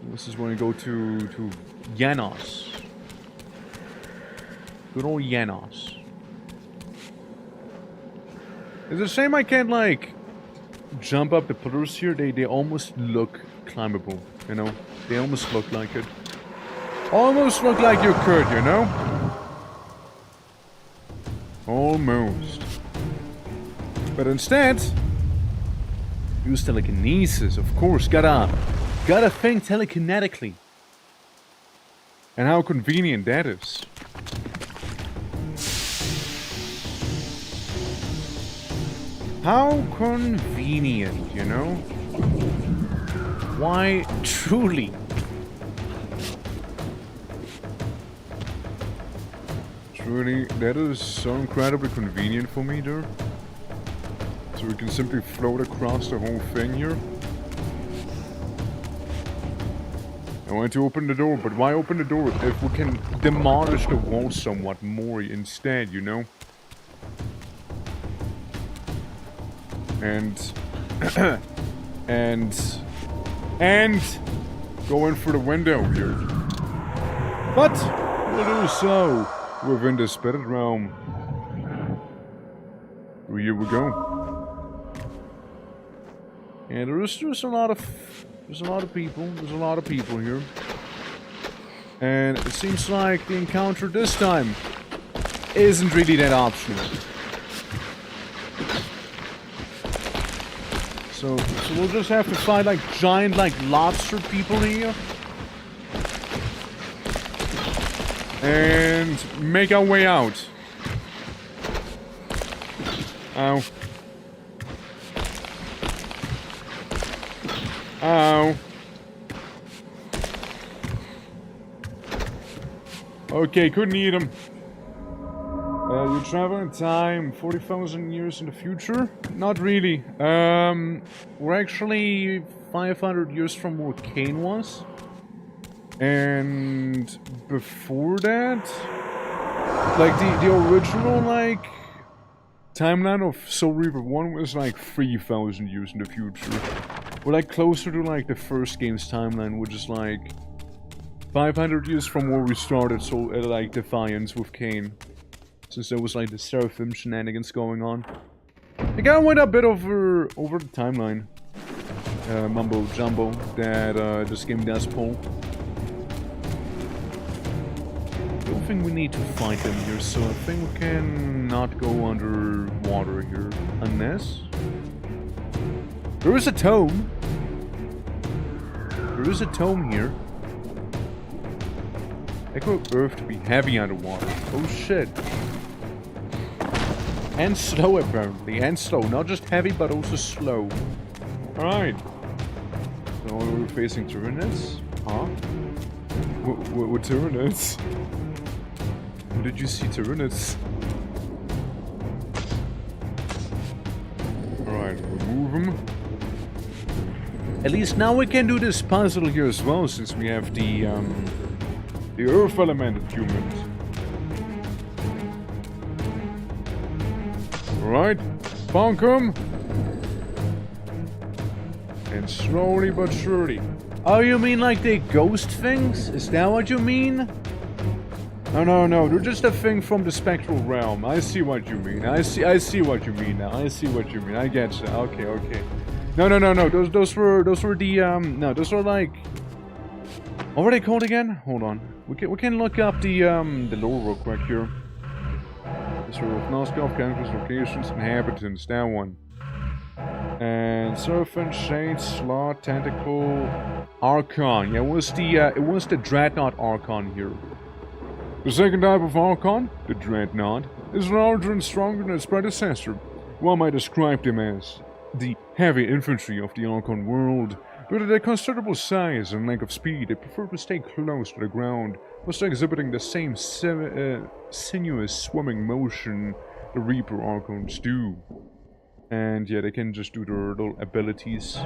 This is when I go to Janos. Good old Janos. It's a shame I can't, like, jump up the pillars here. They almost look climbable, you know? They almost look like it. Almost look like you could, you know? Almost. But instead, use telekinesis, of course. Gotta think telekinetically. And how convenient that is. How convenient, you know? Why, truly. that is so incredibly convenient for me there. So we can simply float across the whole thing here. I want to open the door, but why open the door if we can demolish the wall somewhat more instead, you know? And go in for the window here. But we'll do so within the spirit realm. Here we go. And there's a lot of people here. And it seems like the encounter this time isn't really that optional. So we'll just have to fight like giant lobster people here. And make our way out. Ow. Ow. Okay, couldn't eat him. You travel in time 40,000 years in the future? Not really. We're actually 500 years from where Cain was. And before that, like the original timeline of Soul Reaver 1 was like 3,000 years in the future. We're like closer to like the first game's timeline, which is like 500 years from where we started, so like Defiance with Cain. Since there was like the Seraphim shenanigans going on. I kinda went a bit over the timeline. Mumbo jumbo that this game does pull. I don't think we need to fight them here, so I think we can not go underwater here. Unless... There is a tome. There is a tome here. Echo Earth to be heavy underwater. Oh shit. And slow apparently. And slow. Not just heavy but also slow. Alright. So we're facing Tyranids. Huh? What Tyranids? When did you see Tyranids? Alright, remove them. At least now we can do this puzzle here as well, since we have the earth element achievement. Alright, bonk 'em. And slowly but surely. Oh, you mean like they ghost things? Is that what you mean? No, they're just a thing from the spectral realm. I see what you mean. I see what you mean now. I see what you mean. I get you. Okay. No. Those were the no, those were like, what were they called again? Hold on. We can look up the lore real quick here. This were of Nosgoth, characters, locations, inhabitants. That one. And Serpent, Shade, Slot, Tentacle, Archon. Yeah, it was the Dreadnought Archon here. The second type of Archon, the Dreadnought, is larger and stronger than its predecessor. One might describe them as the heavy infantry of the Archon world. Due to their considerable size and lack of speed, they prefer to stay close to the ground, whilst exhibiting the same sinuous swimming motion the Reaper Archons do. And yeah, they can just do their little abilities.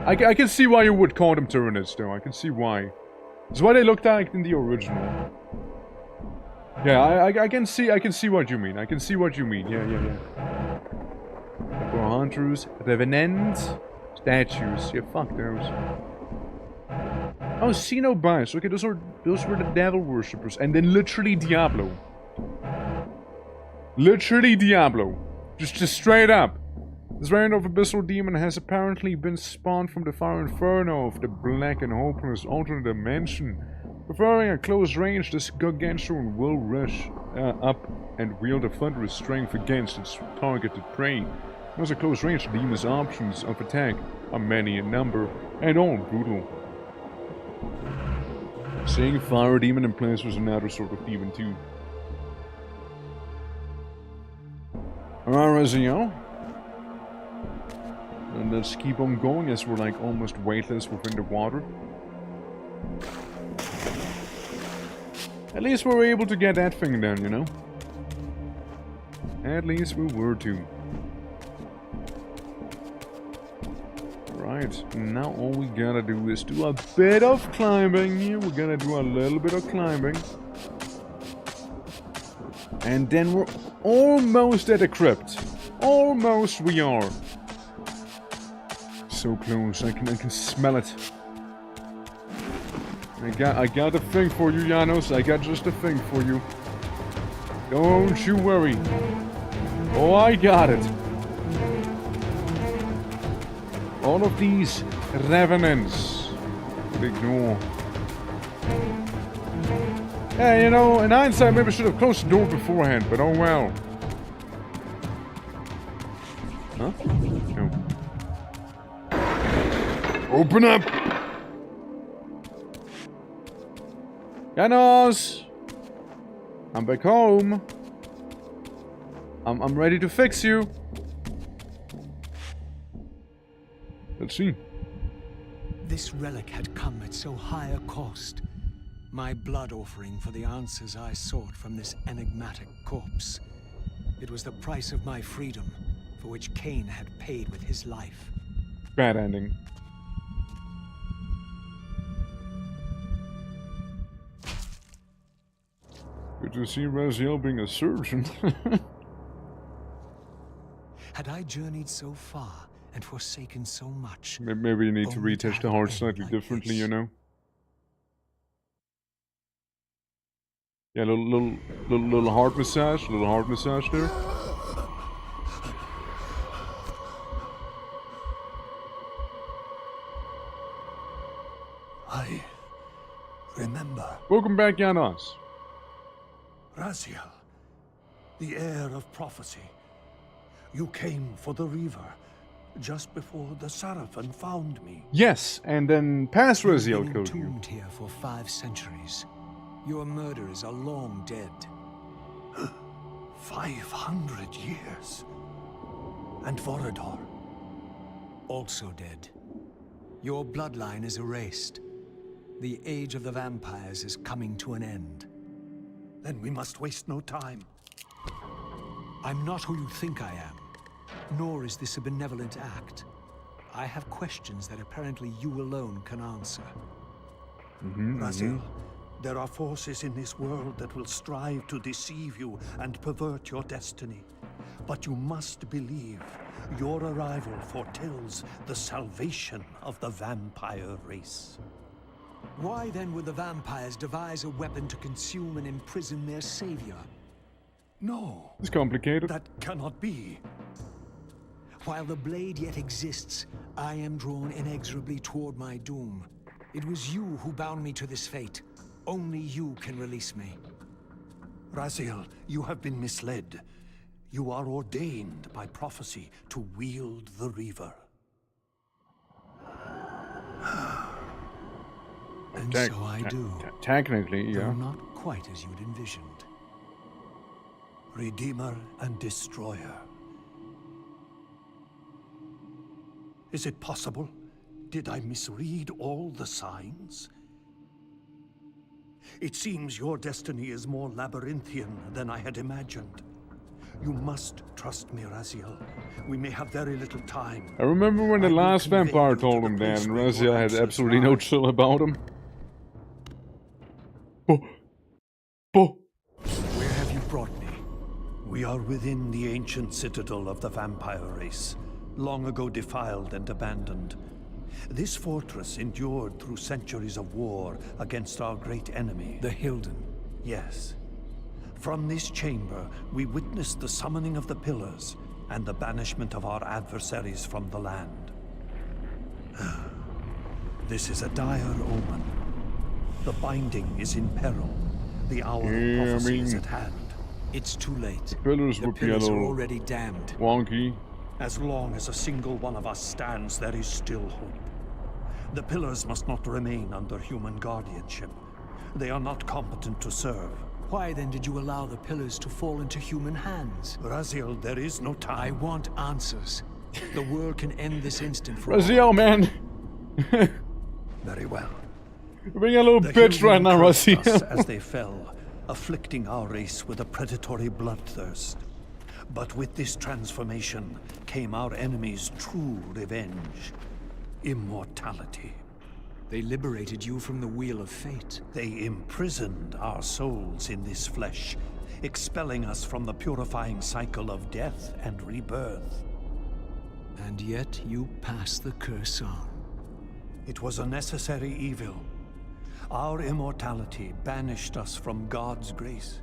I can see why you would call them Tyranids, though. I can see why. It's what they looked like in the original. Yeah, I can see what you mean. I can see what you mean. Yeah. For hunters, revenant, statues. Yeah, fuck those. Oh, Cenobites. Okay, those were the devil worshippers, and then literally Diablo. Literally Diablo. Just straight up. This variant of Abyssal Demon has apparently been spawned from the fire inferno of the black and hopeless alternate dimension. Preferring a close range, this gargantuan will rush up and wield a thunderous strength against its targeted prey. As a close range, the demon's options of attack are many in number and all brutal. Seeing a fire demon in place was another sort of demon too. Alright, Reziel. And let's keep on going as we're like almost weightless within the water. At least we're able to get that thing done, you know? At least we were to. Right, now all we gotta do is do a bit of climbing here. We're gonna do a little bit of climbing. And then we're almost at the crypt. Almost we are. So close, I can smell it. I got a thing for you, Janos. I got just a thing for you. Don't you worry. Oh, I got it. All of these revenants would ignore. Yeah, you know, in hindsight, maybe I should have closed the door beforehand, but oh well. Huh? No. Open up! Janos! I'm back home. I'm ready to fix you. Let's see. This relic had come at so high a cost. My blood offering for the answers I sought from this enigmatic corpse. It was the price of my freedom, for which Cain had paid with his life. Bad ending. Good to see Raziel being a surgeon. Had I journeyed so far and forsaken so much? Maybe you need to retouch the heart slightly differently, you know? Yeah, little heart massage, little heart massage there. I remember. Welcome back, Janos. Raziel, the heir of prophecy. You came for the Reaver just before the Seraphim found me. Yes, and then past Raziel You've been killed you. entombed here for 5 centuries. Your murderers are long dead. 500 years. And Vorador? Also dead. Your bloodline is erased. The age of the vampires is coming to an end. Then we must waste no time. I'm not who you think I am. Nor is this a benevolent act. I have questions that apparently you alone can answer. Raziel, there are forces in this world that will strive to deceive you and pervert your destiny. But you must believe your arrival foretells the salvation of the vampire race. Why then would the vampires devise a weapon to consume and imprison their savior? No. It's complicated. That cannot be. While the blade yet exists, I am drawn inexorably toward my doom. It was you who bound me to this fate. Only you can release me. Raziel, you have been misled. You are ordained by prophecy to wield the Reaver. And so I do. Technically, yeah. Though not quite as you'd envisioned. Redeemer and Destroyer. Is it possible? Did I misread all the signs? It seems your destiny is more labyrinthian than I had imagined. You must trust me, Raziel. We may have very little time. I remember when the last vampire told him that, and Raziel had absolutely no chill about him. Where have you brought me? We are within the ancient citadel of the vampire race, long ago defiled and abandoned. This fortress endured through centuries of war against our great enemy. The Hilden. Yes. From this chamber, we witnessed the summoning of the Pillars and the banishment of our adversaries from the land. This is a dire omen. The Binding is in peril. The hour of prophecy is at hand. It's too late. Pillars The would be a pillars are little already damned. wonky. As long as a single one of us stands, there is still hope. The Pillars must not remain under human guardianship. They are not competent to serve. Why then did you allow the pillars to fall into human hands? Raziel, there is no time. I want answers. The world can end this instant for Raziel, man! Very well. You're being a little bitch right now, Raziel. As they fell, afflicting our race with a predatory bloodthirst. But with this transformation came our enemy's true revenge. Immortality. They liberated you from the Wheel of Fate. They imprisoned our souls in this flesh, expelling us from the purifying cycle of death and rebirth. And yet you passed the curse on. It was a necessary evil. Our immortality banished us from God's grace.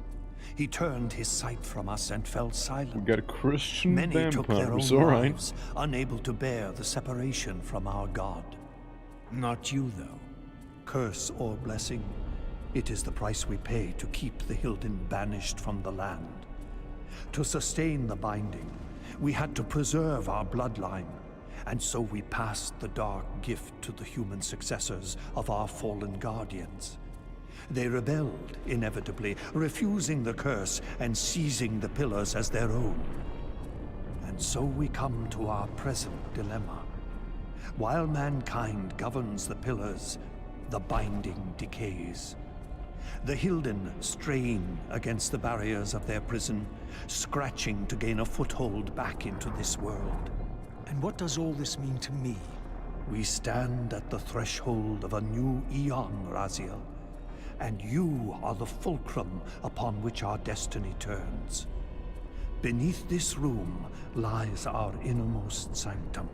He turned his sight from us and fell silent. We got a Christian Many took their own vampires, alright. lives, unable to bear the separation from our God. Not you, though. Curse or blessing, it is the price we pay to keep the Hilden banished from the land. To sustain the binding, we had to preserve our bloodline, and so we passed the dark gift to the human successors of our fallen guardians. They rebelled, inevitably, refusing the curse and seizing the pillars as their own. And so we come to our present dilemma. While mankind governs the pillars, the binding decays. The Hilden strain against the barriers of their prison, scratching to gain a foothold back into this world. And what does all this mean to me? We stand at the threshold of a new eon, Raziel. And you are the fulcrum upon which our destiny turns. Beneath this room lies our innermost sanctum.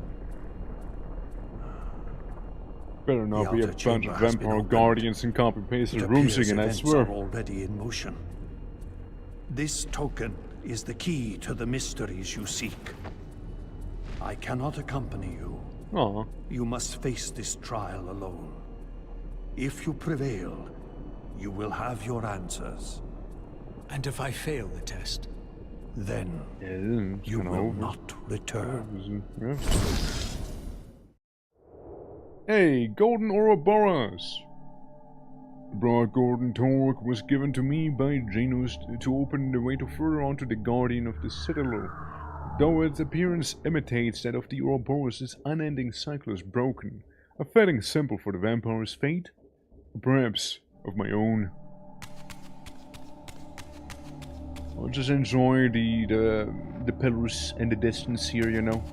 Better not be a The outer bunch chamber of has been vampire opened. guardians and copy-pasted It rooms appears again, I events swear. are already in motion. This token is the key to the mysteries you seek. I cannot accompany you. Aw. You must face this trial alone. If you prevail, you will have your answers. And if I fail the test? Then Yeah, it's you kinda will over. not return. Yeah. Hey, Golden Ouroboros! The broad golden torque was given to me by Janus to open the way to further onto the Guardian of the Citadel. Though its appearance imitates that of the Ouroboros, its unending cycle is broken. A fitting symbol for the vampire's fate, or perhaps of my own. I'll just enjoy the pillars and the distance here, you know.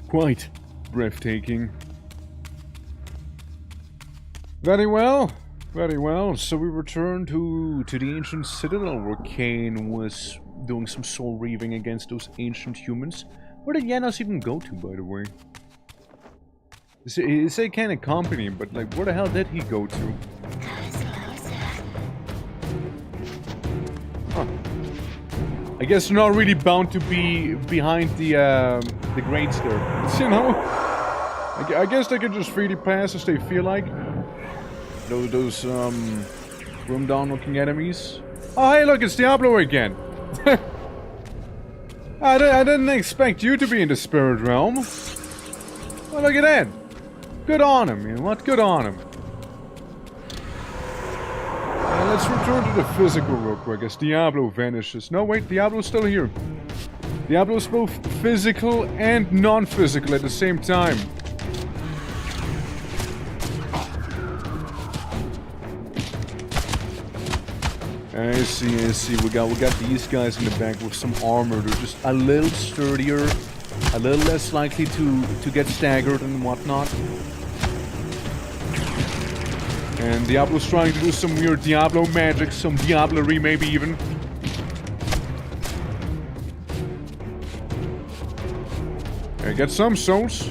Quite breathtaking. Very well, very well. So we return to the ancient citadel where Cain was doing some soul reaving against those ancient humans. Where did Janos even go to, by the way? He said Cain accompanied him, but like, where the hell did he go to? Huh. I guess they're not really bound to be behind the grates there. You know? I guess they can just freely pass as they feel like. Those room down looking enemies. Oh hey look, it's Diablo again. I didn't expect you to be in the spirit realm. Well, look at that. Good on him, you know what? Good on him. Let's return to the physical real quick as Diablo vanishes. No, wait, Diablo's still here. Diablo's both physical and non-physical at the same time. I see. We got these guys in the back with some armor. They're just a little sturdier, a little less likely to get staggered and whatnot. And Diablo's trying to do some weird Diablo magic, some Diablerie maybe even. Okay, get some souls.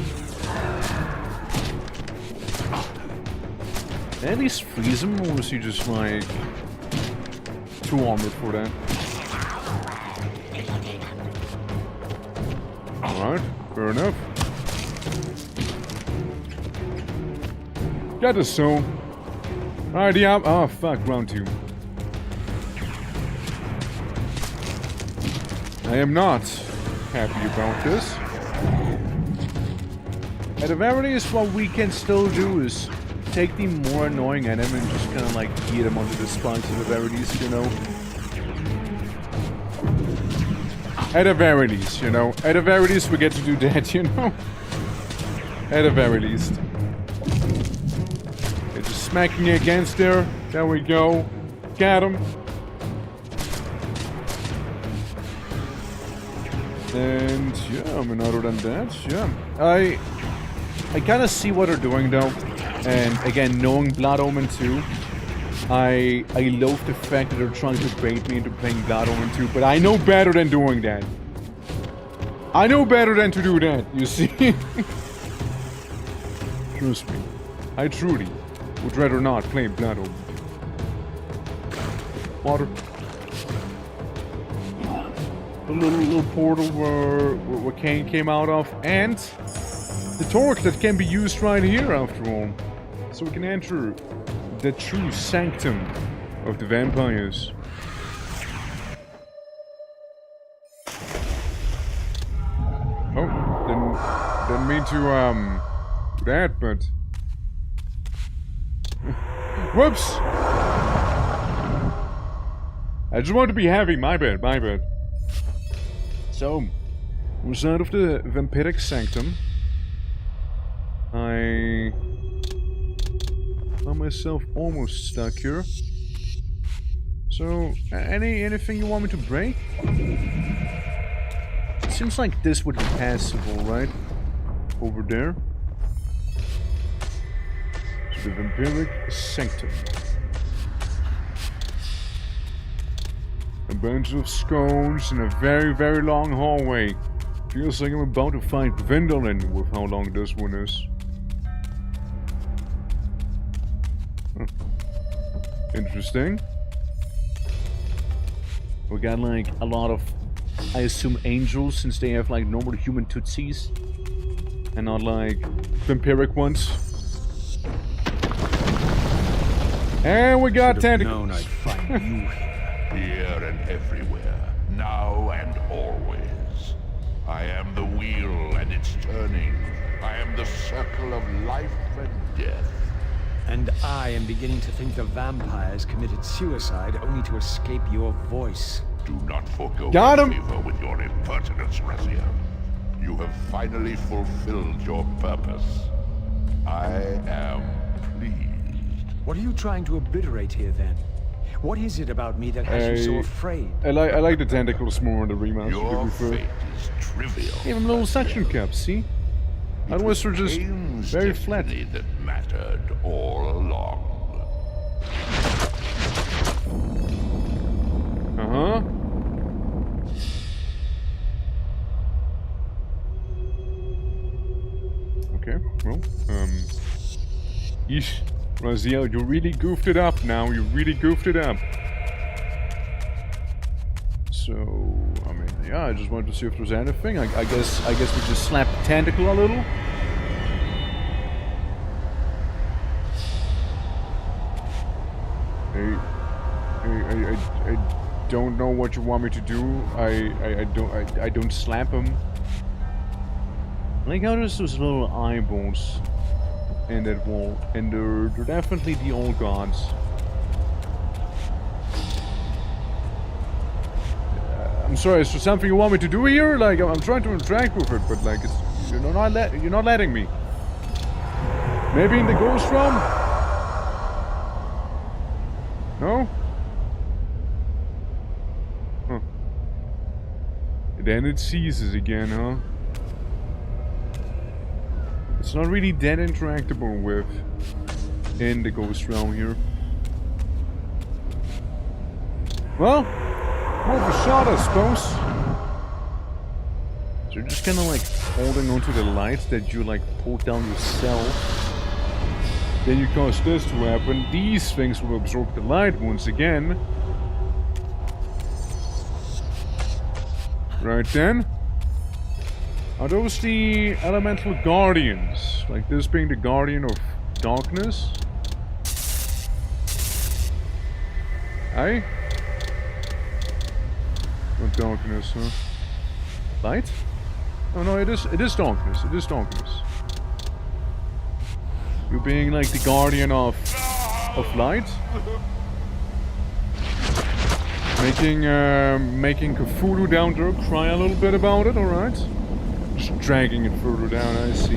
At least freeze him, or is he just like too armored for that? Alright, fair enough. Got the soul. Alright, Diablo. Oh, fuck, round 2. I am not happy about this. At the very least, what we can still do is take the more annoying enemy and just kind of like beat him onto the spikes at the very least, you know? At the very least, you know? At the very least, we get to do that, you know? At the very least. Okay, just smacking against there. There we go. Got him. And yeah, I mean, other than that, yeah. I kind of see what they're doing though. And again, knowing Blood Omen 2, I loathe the fact that they're trying to bait me into playing Blood Omen 2, but I know better than doing that. I know better than to do that, you see? Trust me. I truly would rather not play Blood Omen. Water. The little portal where Cain came out of, and the torch that can be used right here after all. So we can enter the true sanctum of the vampires. Oh, didn't mean to do that, but whoops! I just want to be happy, my bad. So, inside of the vampiric sanctum, I found myself almost stuck here. So, anything you want me to break? It seems like this would be passable, right? Over there. So the vampiric sanctum. A bunch of scones in a very, very long hallway. Feels like I'm about to fight Gwendolen with how long this one is. Huh. Interesting. We got like a lot of, I assume, angels, since they have like normal human tootsies. And not like vampiric ones. And we got tentacles. Known I'd find you here. Here and everywhere, now and always. I am the wheel and its turning. I am the circle of life and death. And I am beginning to think the vampires committed suicide only to escape your voice. Do not forego Got my him. favor with your impertinence, Raziel. You have finally fulfilled your purpose. I am pleased. What are you trying to obliterate here, then? What is it about me that has you so afraid? I like the tentacles more in the remaster, Your to be fair. fate is trivial. Give him little suction cups, see? Otherwise they're just Cain's very flat. destiny that mattered all along. Uh-huh. Okay, well, Yeesh. Raziel, you really goofed it up now. You really goofed it up. So, I mean, yeah, I just wanted to see if there's anything. I guess we just slapped the tentacle a little. I don't know what you want me to do. I don't slap him. I like how there's those little eyeballs in that wall, and they're definitely the old gods. I'm sorry, is there something you want me to do here? Like, I'm trying to interact with it, but like, you're not letting me. Maybe in the ghost realm? No? Huh. Then it ceases again, huh? It's not really that interactable with in the ghost realm here. Well, more of a shot, I suppose. So you're just kind of like holding onto the lights that you like pulled down yourself. Then you cause this to happen. These things will absorb the light once again. Right then. Are those the elemental guardians? Like this being the guardian of darkness? Aye? Not darkness, huh? Light? Oh no, it is darkness. It is darkness. You being like the guardian of light? Making Cthulhu down there cry a little bit about it, alright? Just dragging it further down, I see.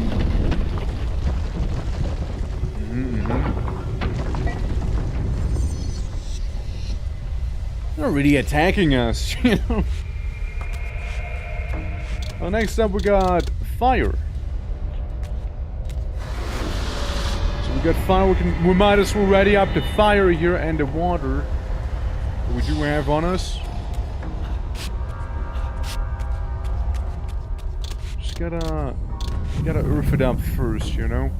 They're really attacking us, you know? So next up we got fire. So we got fire, we might as well ready up the fire here and the water that we do have on us. Just gotta earth it up first, you know.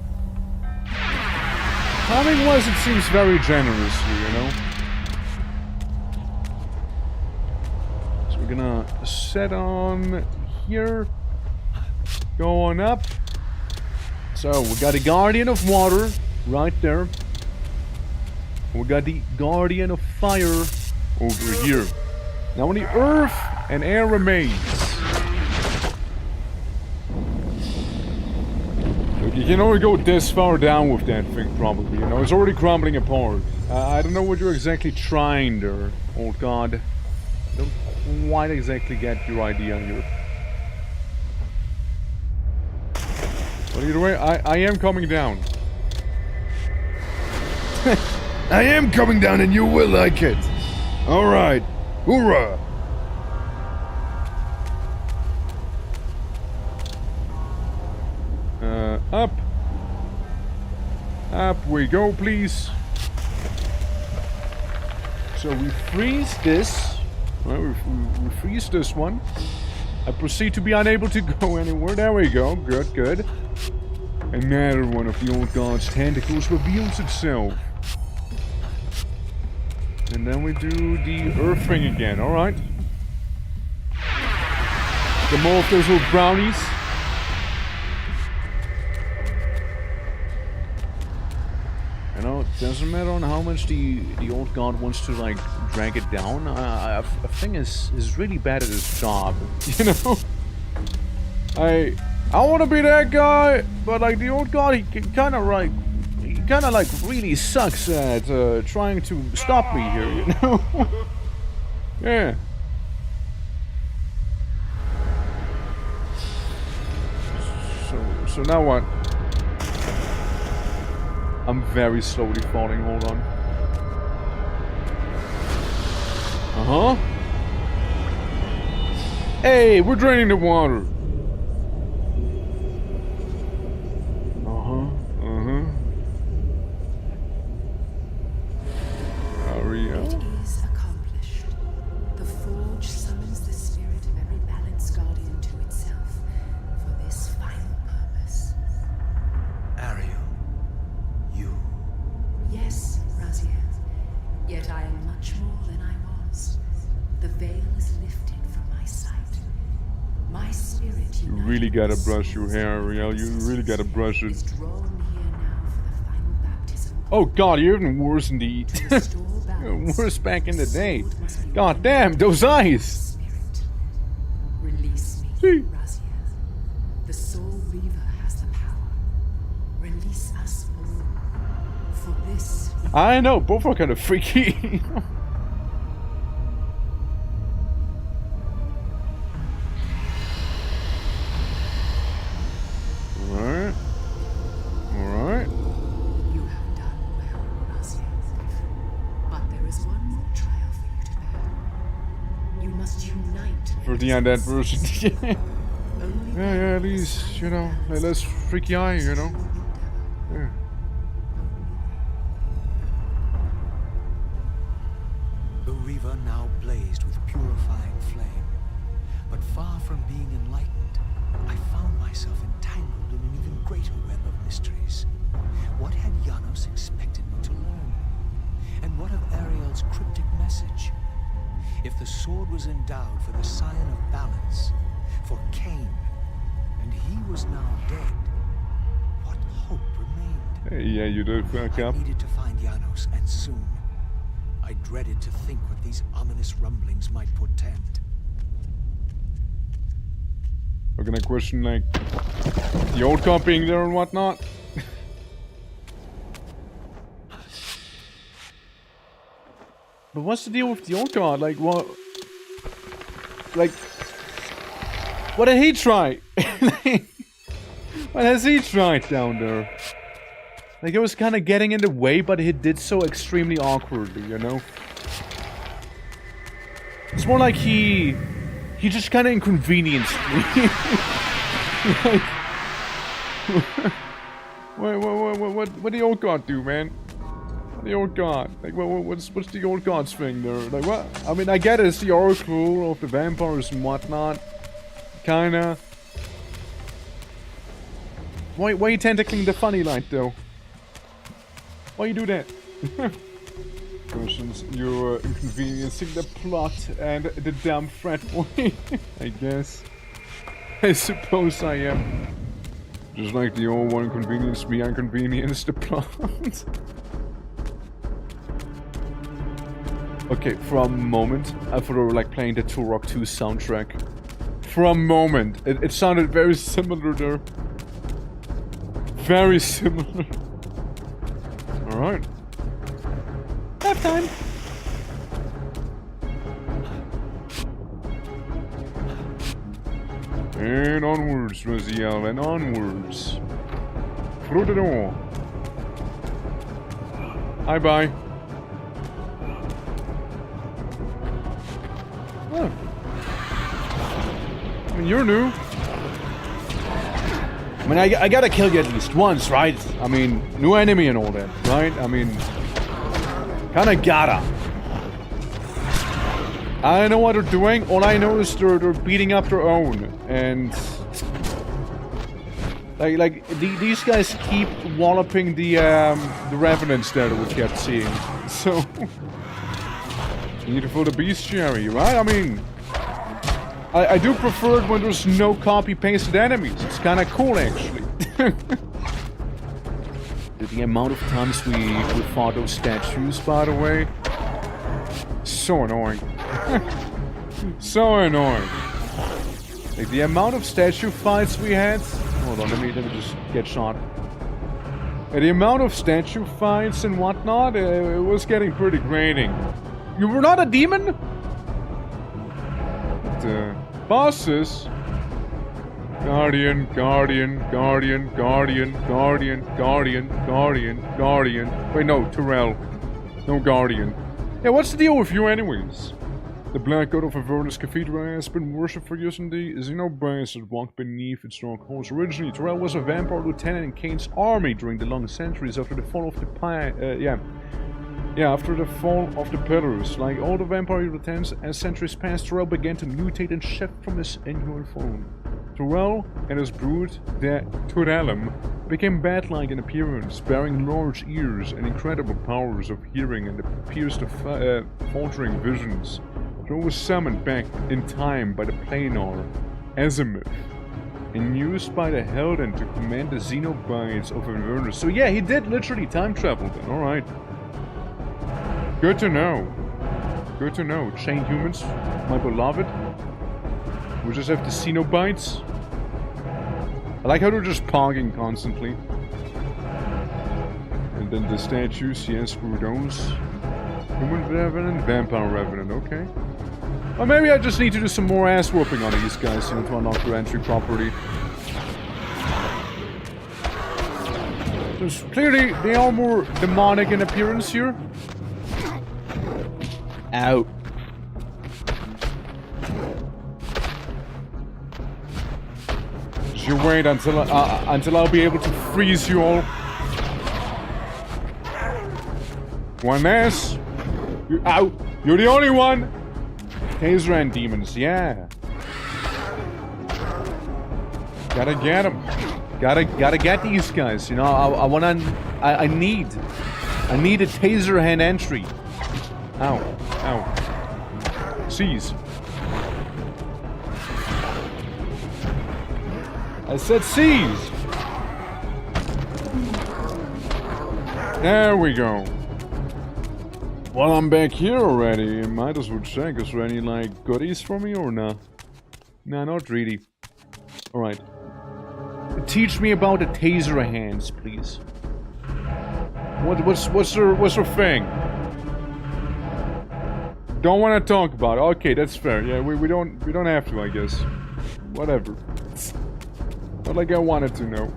Timing-wise, it seems very generous here, you know. So we're gonna set on here, go on up. So we got the Guardian of Water right there. We got the Guardian of Fire over here. Now only Earth and Air remains. Look, you can only go this far down with that thing, probably. You know, it's already crumbling apart. I don't know what you're exactly trying there, old god. I don't quite exactly get your idea here. But either way, I am coming down. I am coming down and you will like it. Alright. Hoorah. Up. Up we go, please. So we freeze this. Well, we freeze this one. I proceed to be unable to go anywhere. There we go. Good, good. Another one of the old god's tentacles reveals itself. And then we do the earth thing again. Alright. Get more of those little brownies. You know, it doesn't matter on how much the old god wants to like drag it down. I think is really bad at his job. You know, I want to be that guy, but like the old god, he kind of like really sucks at trying to stop me here. You know, yeah. So now what? I'm very slowly falling, hold on. Uh-huh. Hey, we're draining the water. Uh-huh, uh-huh. Hurry up. It is accomplished. The Forge summons the spirit of every balanced guardian to itself for this final purpose. Ariel. Yes, Raziel. Yet I am much more than I was. The veil is lifted from my sight. My spirit You really gotta brush your hair, Ariel. You really gotta brush it. drawn here now for the final baptism. Oh god, you're even worse indeed. Worse back in the day. God damn, those eyes! Spirit. Release me, Raziel. The Soul Reaver has the power. Release us all. For this. I know, both are kind of freaky. Alright. Alright. You have done well, Raziel. But there is one more trial for you to bear. You must unite. For the undead version. Only Yeah, at least, you know, less freaky eye, you know. Yeah. The river now blazed with purifying flame, but far from being enlightened, I found myself entangled in an even greater web of mysteries. What had Janos expected me to learn? And what of Ariel's cryptic message? If the sword was endowed for the sign of balance, for Cain, and he was now dead, what hope remained? Hey, yeah, you did fuck up. I needed to find Janos, and soon. I dreaded to think what these ominous rumblings might portend. We're gonna question, like, the old cop being there and whatnot. But what's the deal with the old god? Like, what? Like, what did he try? What has he tried down there? Like, it was kind of getting in the way, but he did so extremely awkwardly, you know? It's more like he just kind of inconvenienced me. What the old god do, man? What the old god? Like, what's the old god's thing there? Like, what? I mean, I get it's the oracle of the vampires and whatnot. Kinda. Why are you tentacling the funny light, though? Why you do that? Persons, you're inconveniencing the plot and the damn frat boy. I guess. I suppose I am. Just like the old one convenience me, inconvenience the plot. Okay, for a moment, I thought we were like playing the Turok 2 soundtrack. For a moment, it sounded very similar there. Very similar. Alright. Half time. And onwards, Raziel, and onwards. Through the door. Bye-bye. Oh. I mean, you're new. I mean, I gotta kill you at least once, right? I mean, new enemy and all that, right? I mean, kinda gotta. I don't know what they're doing. All I know is they're beating up their own, and these guys keep walloping the revenants there that we kept seeing. So you need to fill the bestiary, right? I mean, I do prefer it when there's no copy-pasted enemies. It's kind of cool, actually. The amount of times we fought those statues, by the way, so annoying. So annoying. Like, the amount of statue fights we had... Hold on, let me just get shot. The amount of statue fights and whatnot, it was getting pretty grating. You were not a demon? Bosses? Guardian, Guardian, Guardian, Guardian, Guardian, Guardian, Guardian, Guardian. Wait, no, Terrell. No Guardian. Yeah, what's the deal with you anyways? The black god of Avernus Cathedral has been worshipped for years, and the Xenobites that walked beneath its dark halls. Originally, Terrell was a vampire lieutenant in Kane's army during the long centuries after the fall of the after the fall of the Pillars. Like all the vampire lieutenants, as centuries passed, Terrell began to mutate and shift from his inhuman form. Terrell and his brood, the Turellum, became bat-like in appearance, bearing large ears and incredible powers of hearing and appears to faltering visions. Terrell was summoned back in time by the Planar, Azimuth, and used by the Helden to command the Xenobites of Avernus. So yeah, he did literally time travel then, alright. Good to know. Good to know. Chained humans, my beloved. We just have the Xenobites. I like how they're just pogging constantly. And then the statues, yes, screw those. Human Revenant, Vampire Revenant, okay. Or maybe I just need to do some more ass whooping on these guys, you know, to unlock their entry property. So clearly, they are more demonic in appearance here. Ow. Just you wait until I'll be able to freeze you all. One ass. Ow. You're the only one. Taser and demons, yeah. Gotta get them. Gotta get these guys. You know, I need a taser hand entry. Ow. Ow. Seize. I said seize. There we go. Well, I'm back here already. Might as well check. Is there any, like, goodies for me or nah? Nah, not really. Alright. Teach me about the taser hands, please. What's their thing? Don't want to talk about it. Okay, that's fair. Yeah, we don't have to, I guess. Whatever. Not like I wanted to know.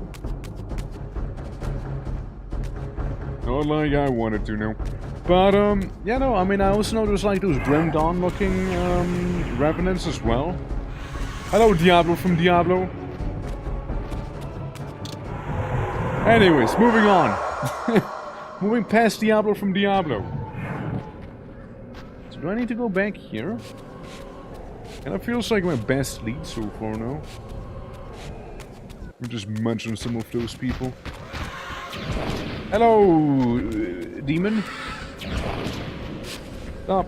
Not like I wanted to know. But yeah, no. I mean, I also know there's like those Grim Dawn looking revenants as well. Hello, Diablo from Diablo. Anyways, moving on. Moving past Diablo from Diablo. So do I need to go back here? And it feels like my best lead so far now. I'm just munching some of those people. Hello, demon. Stop.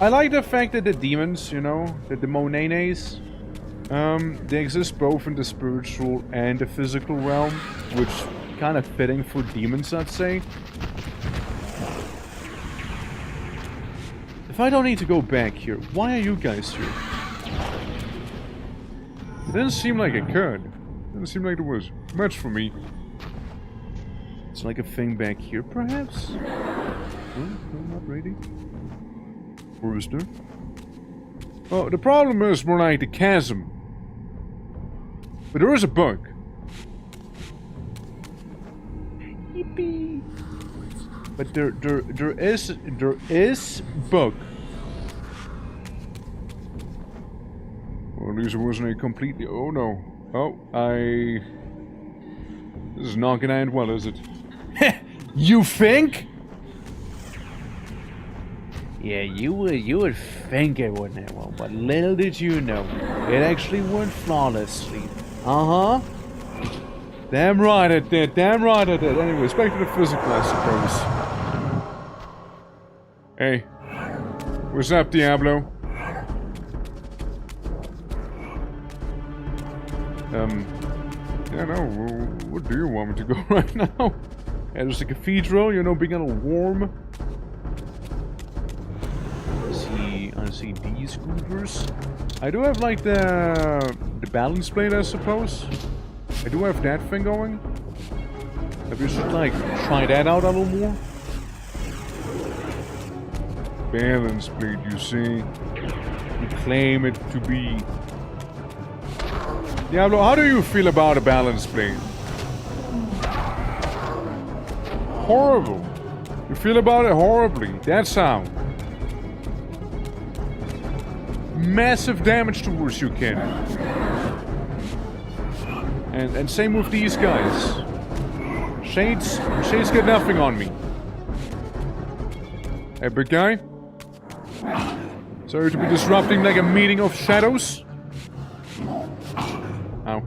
I like the fact that the demons, you know, that the Monenes, they exist both in the spiritual and the physical realm, which kind of fitting for demons, I'd say. If I don't need to go back here, why are you guys here? It didn't seem like it could. It didn't seem like there was much for me. It's like a thing back here, perhaps? No, not really. Or is there? Oh, the problem is more like the chasm. But there is a bug. Yippee! But there is bug. Well, at least it wasn't a completely. Oh no! Oh, this is not gonna end well, is it? You think? Yeah, you would think it wouldn't end well, but little did you know, it actually went flawlessly. Uh-huh. Damn right it did. Damn right it did. Anyways, back to the physical, I suppose. Hey. What's up, Diablo? Yeah, no, what do you want me to go right now? Yeah, there's a cathedral, you know, being a little warm. I see these goobers. I do have, like, the balance blade, I suppose. I do have that thing going. Maybe we should, like, try that out a little more. Balance blade, you see. You claim it to be. Diablo, how do you feel about a balance blade? Horrible. You feel about it horribly. That's how. Massive damage towards you, Ken. And same with these guys. Shades get nothing on me. Hey, big guy. Sorry to be disrupting like a meeting of shadows. Ow.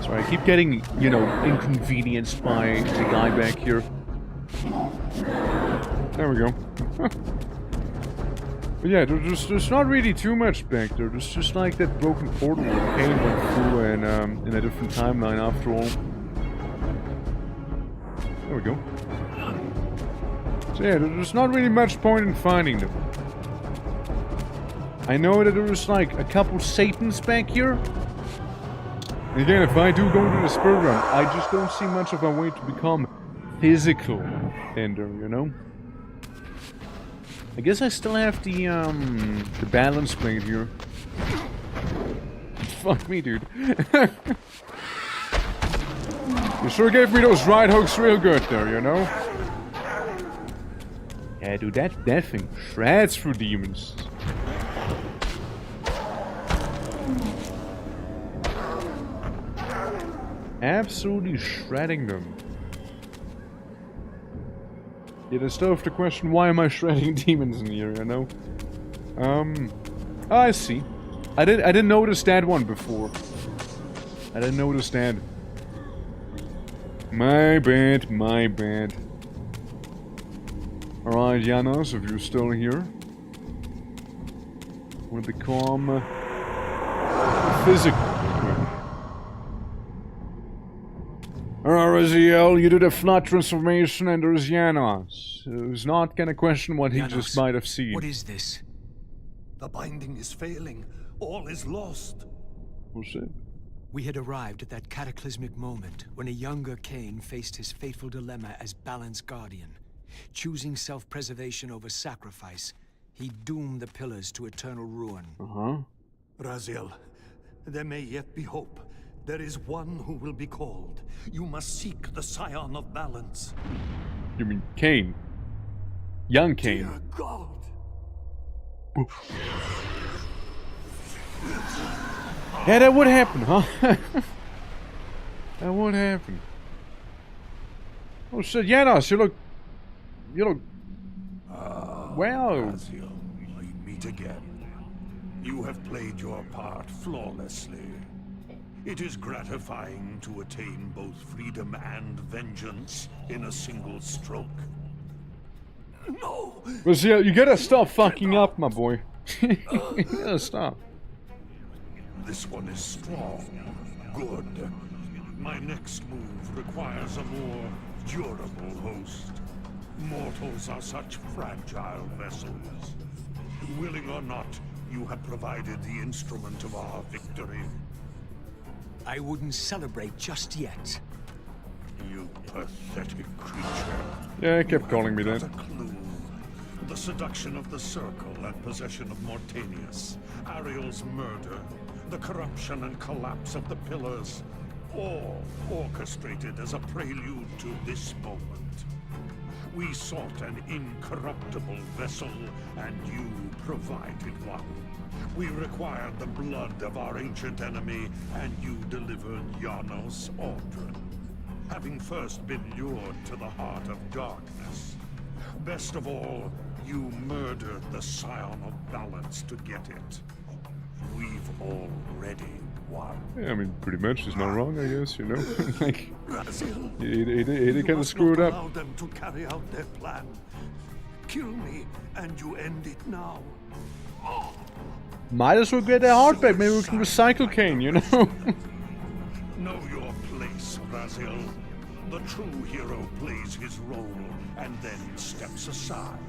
Sorry, I keep getting, you know, inconvenienced by the guy back here. There we go. But yeah, there's not really too much back there. There's just like that broken portal that Kane went through and in a different timeline after all. There we go. So yeah, there's not really much point in finding them. I know that there's like a couple Satans back here. And again, if I do go into the spirit realm, I just don't see much of a way to become physical in there, you know? I guess I still have the balance blade here. Fuck me, dude. You sure gave me those right hooks real good there, you know? Yeah, dude, that thing shreds through demons. Absolutely shredding them. Yeah, I still have to question, why am I shredding demons in here, you know? I see. I didn't notice that one before. I didn't notice that. My bad, my bad. Alright, Janos, if you're still here. Wanna become physical. Alright, Raziel, you did a flat transformation and there's Janos, who's not gonna question what he just might have seen. What is this? The binding is failing. All is lost. What's it? We had arrived at that cataclysmic moment when a younger Cain faced his fateful dilemma as Balance Guardian. Choosing self-preservation over sacrifice, he doomed the pillars to eternal ruin. Raziel, there may yet be hope. There is one who will be called. You must seek the Scion of Balance. You mean Cain? Young Cain. Dear God. Yeah, that would happen, huh? What happened? Oh shit, Janos, you look... Wow. Basil, we meet again. You have played your part flawlessly. It is gratifying to attain both freedom and vengeance in a single stroke. No! Basil, you gotta stop fucking up, my boy. You gotta stop. This one is strong. Good. My next move requires a more durable host. Mortals are such fragile vessels. Willing or not, you have provided the instrument of our victory. I wouldn't celebrate just yet. You pathetic creature. Yeah, he kept calling me that. Not a clue. The seduction of the Circle and possession of Mortanius, Ariel's murder, the corruption and collapse of the Pillars, all orchestrated as a prelude to this moment. We sought an incorruptible vessel, and you provided one. We required the blood of our ancient enemy, and you delivered Janos Aldrin, having first been lured to the heart of darkness. Best of all, you murdered the Scion of Balance to get it. We've already won. Yeah, I mean, pretty much, he's not wrong, I guess, you know? Like, Basil, he kind of screwed up. allow them to carry out their plan. Kill me, and you end it now. Might as well get their heart back, maybe we can recycle Kane, you know? Know your place, Basil. The true hero plays his role, and then steps aside.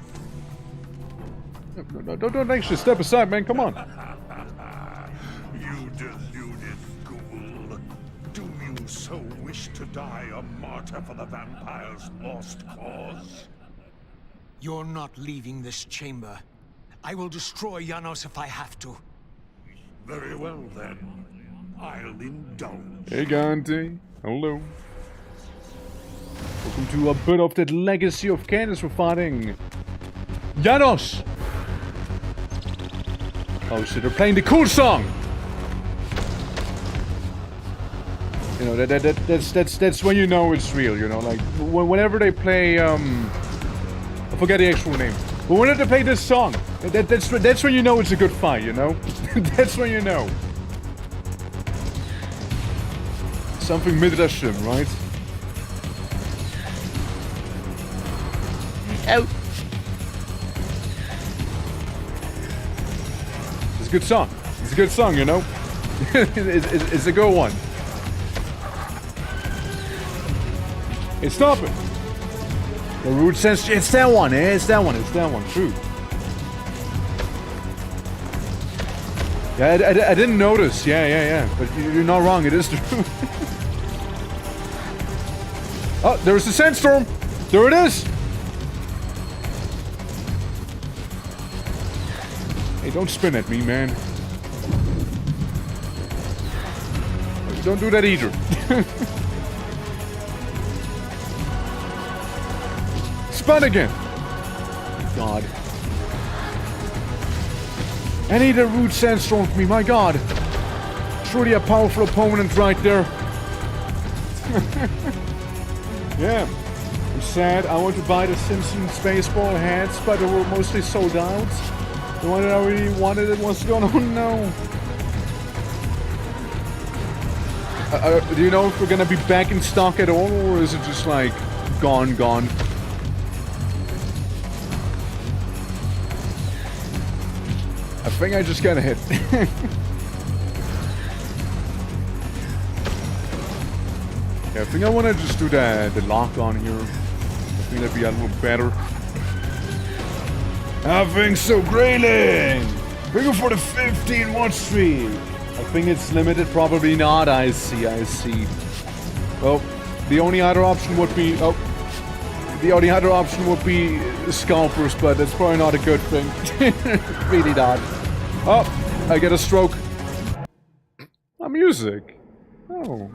No, don't actually step aside, man, come on. You deluded ghoul. Do you so wish to die a martyr for the vampire's lost cause? You're not leaving this chamber. I will destroy Janos if I have to. Very well, then. I'll indulge. Hey, Gandhi. Hello. Welcome to a bit of that legacy of Candace we're fighting. Janos! Oh shit, they're playing the cool song! You know, that's when you know it's real, you know, like, whenever they play, I forget the actual name. But whenever they play this song, that's when you know it's a good fight, you know? That's when you know. Something Midrashim, right? Out! It's a good song. It's a good song, you know? it's a good one. Hey, stop it! The root sense. It's that one, eh? It's that one. It's that one. True. Yeah, I didn't notice. Yeah. But you're not wrong. It is true. Oh, there's the sandstorm. There it is. Hey, don't spin at me, man. Don't do that either. Spun again. God. I need a root sandstorm for me, my god. Surely a powerful opponent right there. Yeah. I'm sad. I want to buy the Simpsons baseball hats, but they were mostly sold out. The one that I really wanted it was gone. Oh no. Do you know if we're gonna be back in stock at all, or is it just like gone? I think I just got a hit. Yeah, I think I want to just do the lock on here. I think that'd be a little better. I think so, Grayling! Bring it for the 15 watch streak! I think it's limited, probably not. I see. Well, the only other option would be... Oh. The only other option would be scalpers, but that's probably not a good thing. Really not. Oh, I get a stroke. My music. Oh.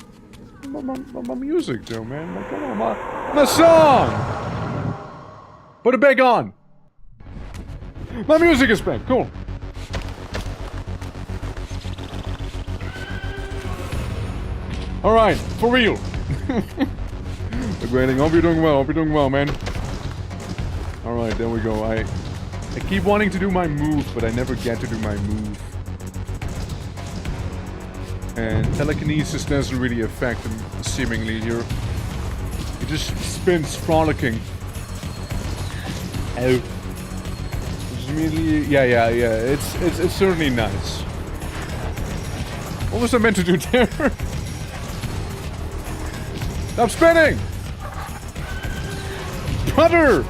My music, though, man. Come on, my song! Put it back on! My music is back, cool. Alright, for real. Upgrading. Hope you're doing well. Hope you're doing well, man. Alright, there we go. I keep wanting to do my move, but I never get to do my move. And telekinesis doesn't really affect him, seemingly, here. He just spins frolicking. Oh. Which immediately... Yeah. It's certainly nice. What was I meant to do there? Stop spinning! Brother!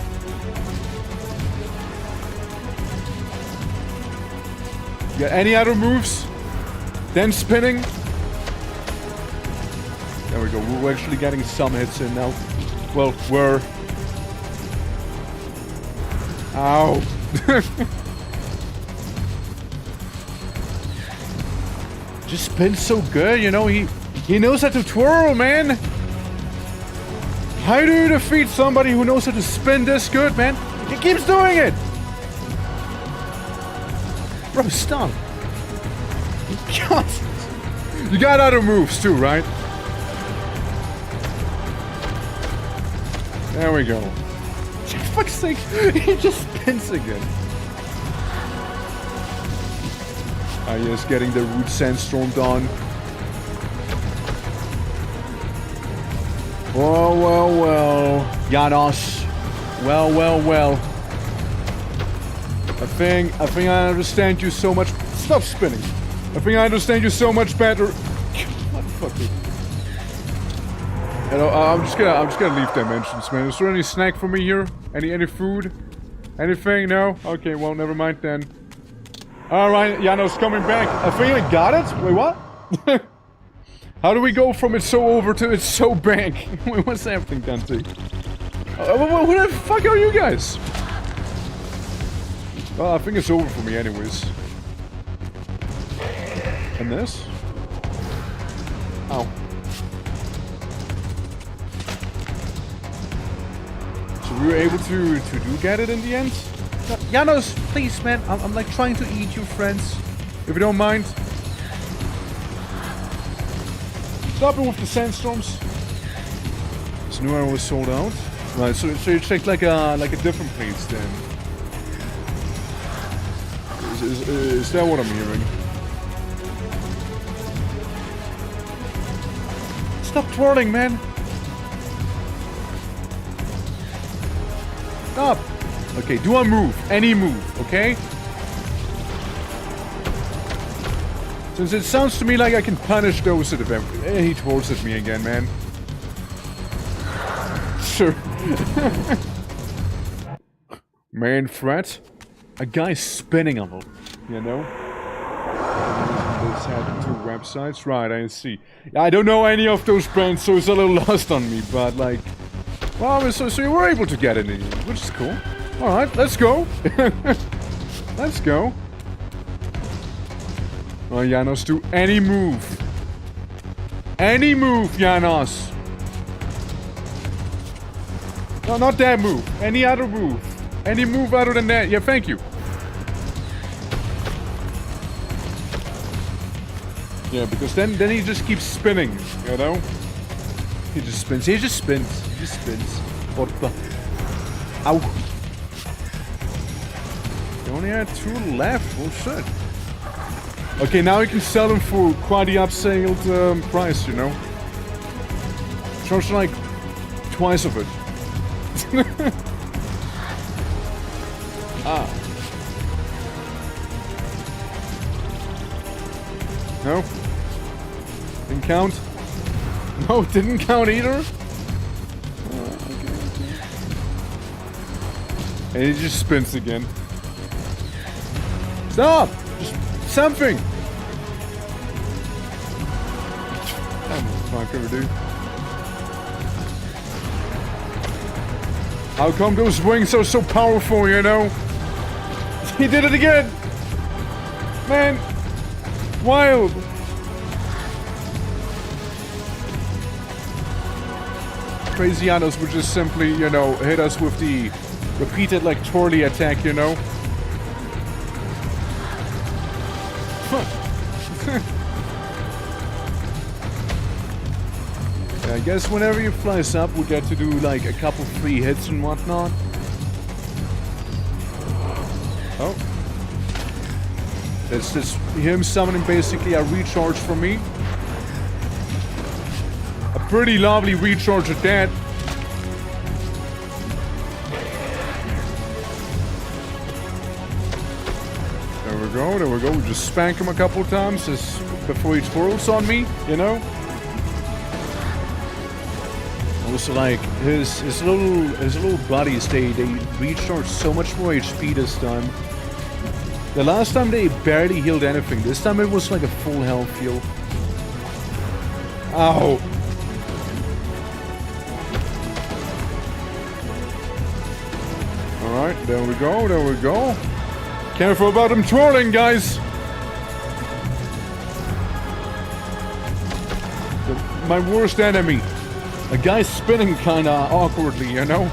Yeah, any other moves? Then spinning? There we go, we're actually getting some hits in now. Well, we're... Ow! Just spins so good, you know, he knows how to twirl, man! How do you defeat somebody who knows how to spin this good, man? He keeps doing it! Bro, stop! God! You got other moves too, right? There we go. For fuck's sake, he just spins again. Ah, yes, getting the root sandstorm done. Well. Janos. Well. I think I understand you so much. Stop spinning. I think I understand you so much better. Motherfucker. You know, I'm just gonna leave dimensions, man. Is there any snack for me here? Any food? Anything? No? Okay, well, never mind then. Alright, Janos coming back. I think I got it? Wait, what? How do we go from it's so over to it's so back? Wait, what's happening, Dante? Who the fuck are you guys? Well, I think it's over for me anyways. And this? Ow. So we were able to get it in the end? Janos, please, man. I'm like trying to eat you, friends. If you don't mind. Stop it with the sandstorms. This new arrow was sold out. Right, so you checked like a different place then. Is that what I'm hearing? Stop twirling, man. Stop. Okay, do a move. Any move, okay? Since it sounds to me like I can punish those at event. He twirls at me again, man. Sure. Main threat? A guy spinning on them, you know? This had 2 websites. Right, I see. I don't know any of those brands, so it's a little lost on me, but like... Well, so you were able to get it in, which is cool. Alright, let's go. Let's go. Oh, Janos, do any move. Any move, Janos. No, not that move. Any other move. Any move other than that. Yeah, thank you. Yeah, because then he just keeps spinning, you know? He just spins. He just spins. He just spins. What the... Ow. You only had 2 left. Oh, shit. Okay, now we can sell them for quite the upscaled price, you know? Charge like twice of it. Ah. No? Didn't count? No, didn't count either? Okay. And he just spins again. Stop! Just something! What can we do? How come those wings are so powerful, you know? He did it again! Man! Wild! Crazy Janos would just simply, you know, hit us with the repeated, like, twirly attack, you know? guess whenever you flies up, we get to do like a couple free hits and whatnot. Oh. That's just him summoning basically a recharge for me. A pretty lovely recharge at that. There we go. We just spank him a couple times before he twirls on me, you know? Also, like, his little buddies, they recharge so much more HP this time. The last time they barely healed anything. This time it was like a full health heal. Ow! Alright, there we go. Careful about him twirling, guys! My worst enemy. A guy spinning kinda awkwardly, you know?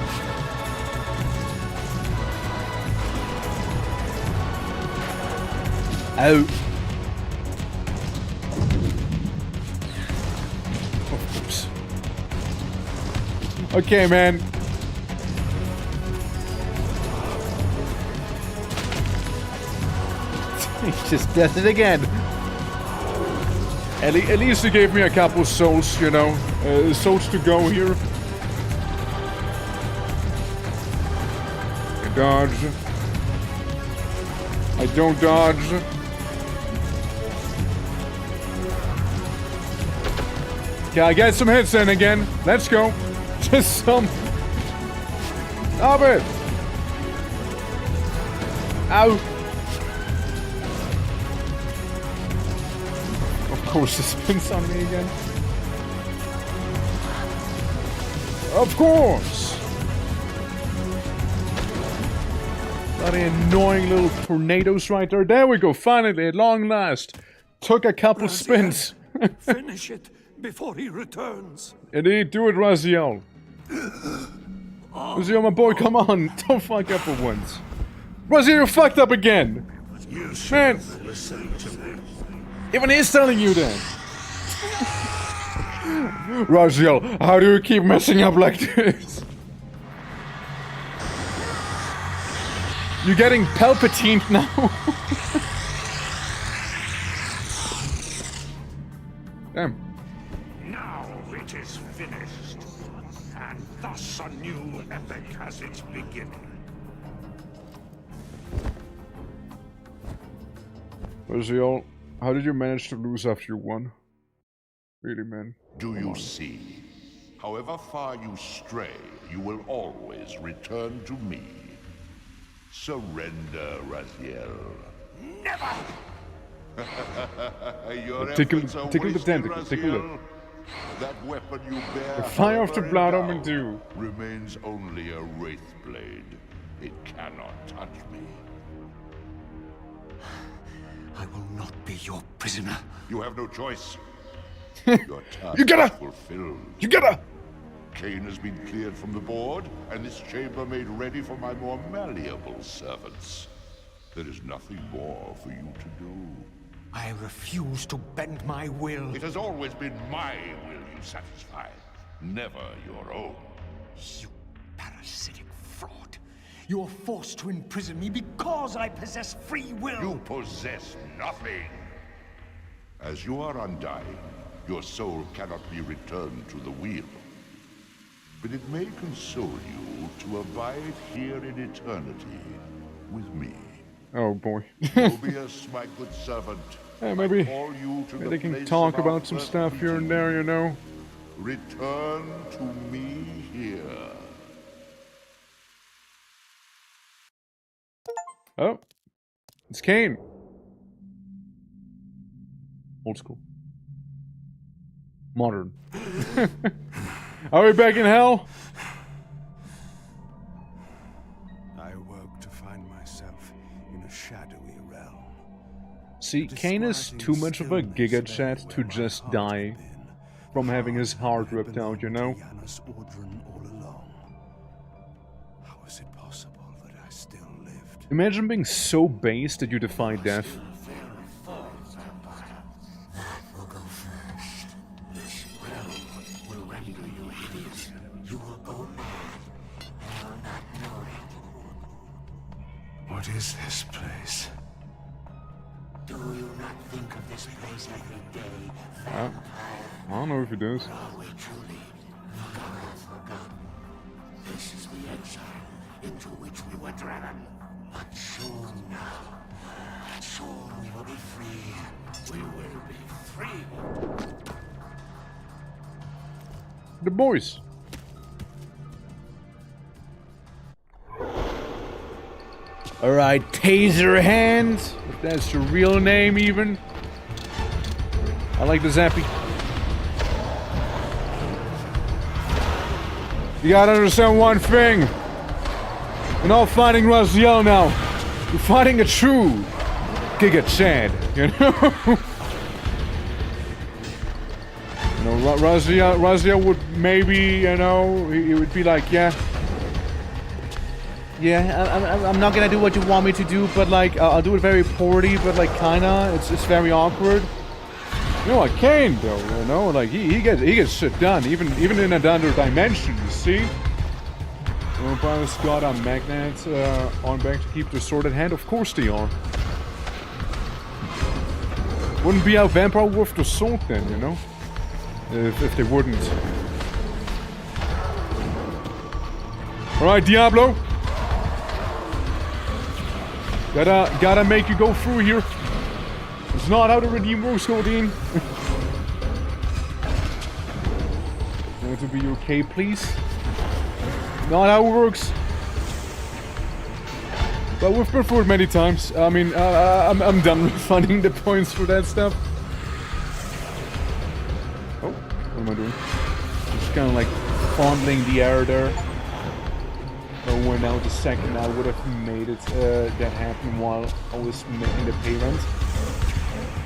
Ow. Oh, oops. Okay, man. He just does it again. At least he gave me a couple souls, you know. Souls to go here. I dodge. I don't dodge. Okay, I get some hits in again. Let's go. Just some. Stop it. Ow. Of course, it spins on me again. Of course. Bloody annoying little tornadoes right there. There we go. Finally, at long last. Took a couple spins. Finish it before he returns. Indeed, do it, Raziel. Raziel, my boy, come on. Don't fuck up for once. Raziel, you fucked up again. Man. Even he's telling you that. Raziel, how do you keep messing up like this? You're getting Palpatine now. Damn. Now it is finished, and thus a new epic has its beginning. Raziel, how did you manage to lose after you won? Really, man. Do you see? However far you stray, you will always return to me. Surrender, Raziel. Never! Tickle the tentacle, tickle it. That weapon you bear, The fire of the however blood endowed, omen do. remains only a wraith blade. It cannot touch me. I will not be your prisoner. You have no choice. Your task You gotta! is fulfilled. You gotta! Cain has been cleared from the board, and this chamber made ready for my more malleable servants. There is nothing more for you to do. I refuse to bend my will. It has always been my will you satisfy, never your own. You parasitic fraud. You're forced to imprison me because I possess free will. You possess nothing. As you are undying, your soul cannot be returned to the wheel. But it may console you to abide here in eternity with me. Oh boy. Mobius, my good servant. Hey, maybe they can talk about some stuff here and there, you know. Return to me here. Oh. It's Cain. Old school. Modern. Are we back in hell? I woke to find myself in a shadowy realm. See, Cain is too much of a giga chat to just die from having his heart ripped out, you know? How is it possible that I still lived? Imagine being so base that you defy death. Will go first. This realm will render What is this place? Do you not think of this place every day, I don't know if it does. Are we truly forgotten? This is the exile into which we were driven. But soon now, soon we will be free. We will be free. The boys. Alright, Taser Hands. If that's your real name, even. I like the Zappy. You gotta understand one thing. We're not fighting Raziel now. We're fighting a true Giga Chad, you know? You know, Raziel would maybe, you know, he would be like, yeah, I'm not gonna do what you want me to do, but like, I'll do it very poorly, but like, kinda, it's very awkward. You know, like Kane, though, you know, like, he gets shit done, even in another dimension, you see? Vampires got a magnet on back to keep their sword at hand, of course they are. Wouldn't be a vampire worth the sword then, you know? If they wouldn't. Alright, Diablo! Gotta make you go through here. It's not how to redeem Nosgoth. Want to be okay, please? Not how it works. But we've been through it many times. I mean, I'm done refunding the points for that stuff. Oh, what am I doing? Just kind of like fondling the air there. Oh, when now the second I would have made it that happen while I was making the payment.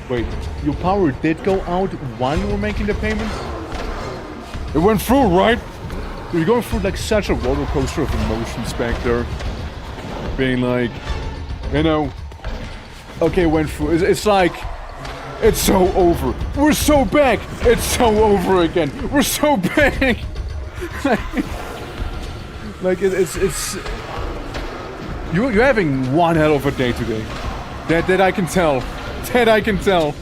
Wait, your power did go out while you were making the payment? It went through, right? So you're going through like such a roller coaster of emotions back there. Being like, you know, okay, went through. It's like, it's so over. We're so back. It's so over again. We're so back. Like it's you're having one hell of a day today. That I can tell. That I can tell.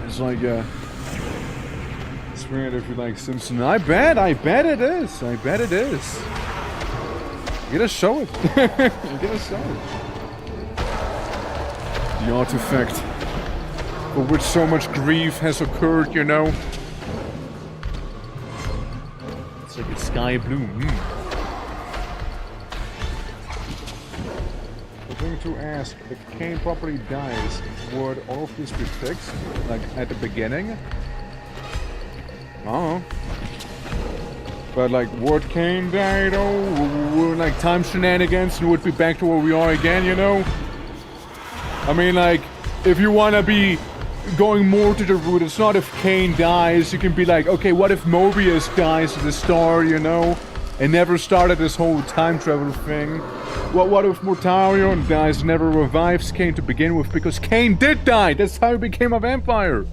It's like it's weird if you like Simpson. I bet it is. I bet it is. You gotta show it. You gotta show it. The artifact for which so much grief has occurred, you know. It's like a sky blue. I'm going to ask, if Kane properly dies, would all of this be fixed? Like at the beginning? I don't know. But like, would Kane die though? Like time shenanigans and would be back to where we are again, you know? I mean, like, if you wanna be going more to the root, it's not if Kane dies, you can be like, okay, what if Mobius dies at the start, you know? And never started this whole time travel thing? What if Mortarion dies and never revives Kane to begin with? Because Kane did die! That's how he became a vampire!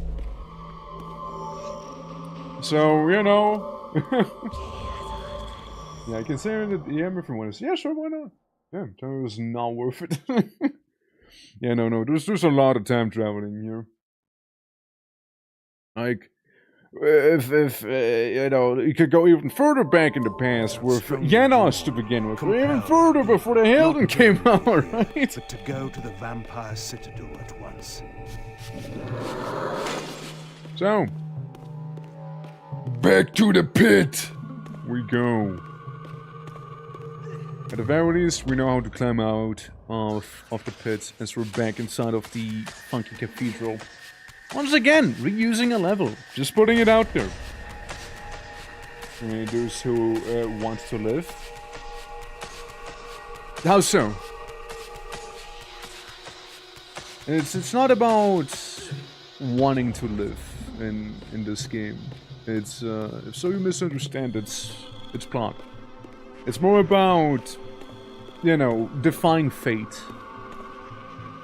So, you know... Yeah, I can say that EM if you want to say, yeah, sure, why not? Yeah, it was not worth it. Yeah, no, there's a lot of time traveling here. Like, if you know, you could go even further back in the past with Janos to begin with, or even further before the Helden came out, right? But to go to the vampire citadel at once. So, back to the pit we go. At the very least, we know how to climb out of the pit as we're back inside of the funky cathedral. Once again, reusing a level. Just putting it out there. Those who want to live. How so? It's not about wanting to live in this game. It's so you misunderstand its plot. It's more about, you know, defying fate.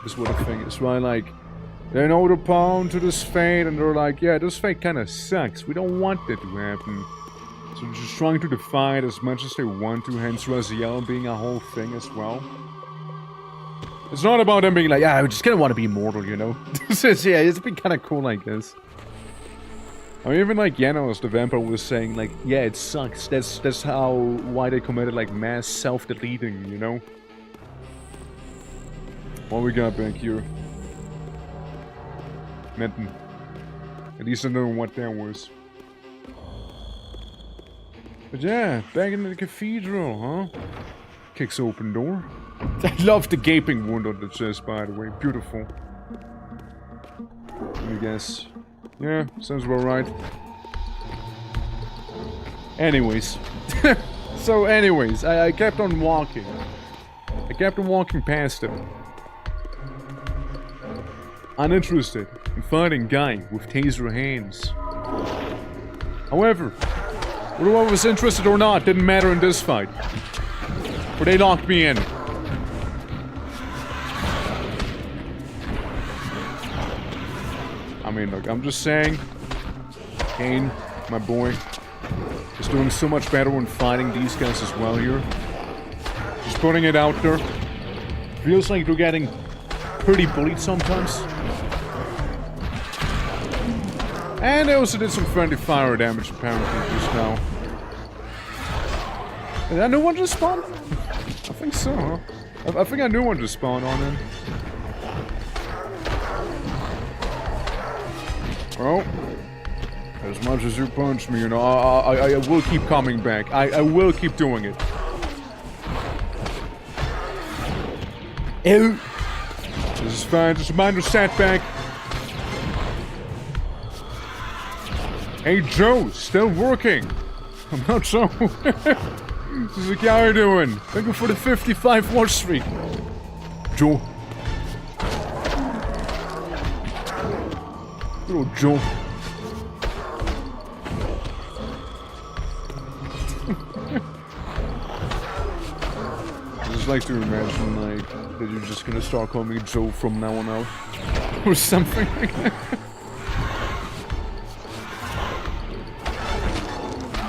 Is what the thing is, right? Like, they know the pawn to this fate, and they're like, yeah, this fate kind of sucks. We don't want that to happen. So they're just trying to defy it as much as they want to, hence Raziel being a whole thing as well. It's not about them being like, yeah, I just kind of want to be immortal, you know? Yeah, it's been kind of cool like this. I mean, even like Janos, the vampire, was saying like, yeah, it sucks. That's why they committed like mass self-deleting, you know? What we got back here? Nothing. At least I know what that was. But yeah, back in the cathedral, huh? Kicks open door. I love the gaping wound on the chest, by the way. Beautiful. I guess. Yeah, sounds about right. Anyways. So anyways, I kept on walking. I kept on walking past him. Uninterested in fighting guy with taser hands. However, whether I was interested or not didn't matter in this fight. For they locked me in. I mean, look, I'm just saying, Kane, my boy, is doing so much better when fighting these guys as well here. Just putting it out there. Feels like they're getting pretty bullied sometimes. And I also did some friendly fire damage apparently just now. Did that new one just spawn? I think so, huh? I think I knew one just spawned on him. Well, as much as you punch me, you know, I will keep coming back. I will keep doing it. Ew. This is fine, just a minor setback. Hey Joe, still working. I'm not so. This is like, how you doing? Looking for the 55 watch streak. Joe. Good old Joe. I just like to imagine, like, that you're just gonna start calling me Joe from now on out. Or something like that.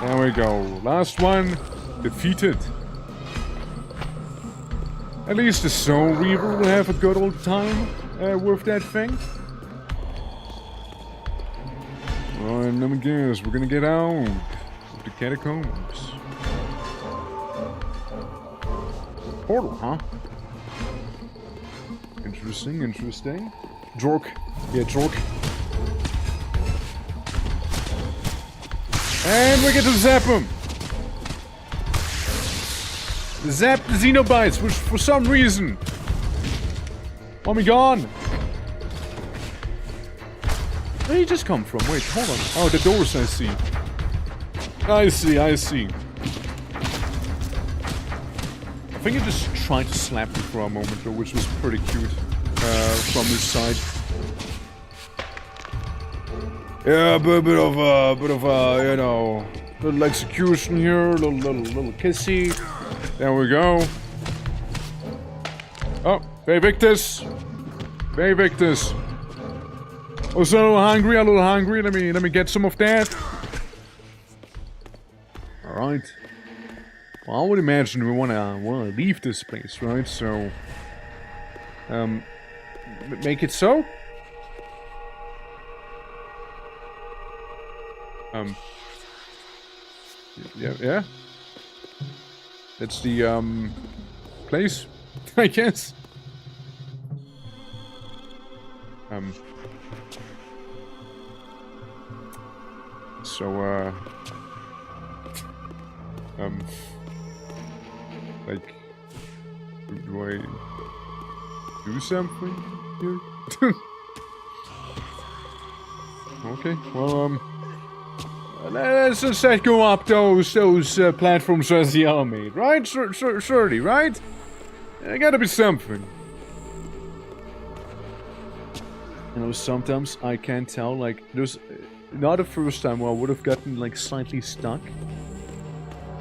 There we go. Last one. Defeated. At least the Soul Reaver will have a good old time with that thing. Alright, let me guess. We're gonna get out of the catacombs. Portal, huh? Interesting, interesting. Jork. Yeah, Jork. And we get to zap him! Zap the Xenobites, which for some reason... Oh my god! Where did he just come from? Wait, hold on. Oh, the doors I see. I see. I think he just tried to slap me for a moment though, which was pretty cute. From his side. Yeah, a bit of a, you know, little execution here, little kissy. There we go. Oh, Bay Victus. Bay Victus. Also a little hungry. Let me get some of that. Alright. Well, I would imagine we wanna leave this place, right? So make it so? Yeah. That's the place, I guess. Like, do I do something here? Okay, well, let's just go up those platforms Raziel made, right? Surely, right? There gotta be something. You know, sometimes I can't tell, like, there's not the first time where I would have gotten, like, slightly stuck.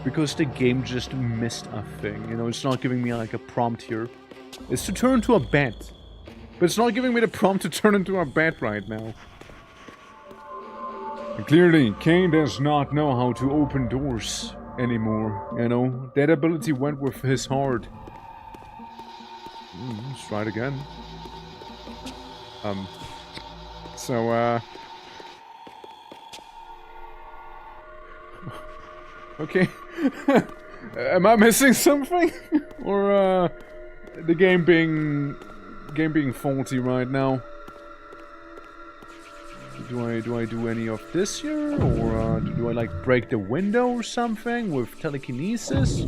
Because the game just missed a thing, you know, it's not giving me, like, a prompt here. It's to turn to a bat. But it's not giving me the prompt to turn into a bat right now. And clearly, Kane does not know how to open doors anymore, you know. That ability went with his heart. Let's try it again. Okay. Am I missing something? Or, the game being faulty right now? Do I do any of this here? Or, do I, like, break the window or something with telekinesis?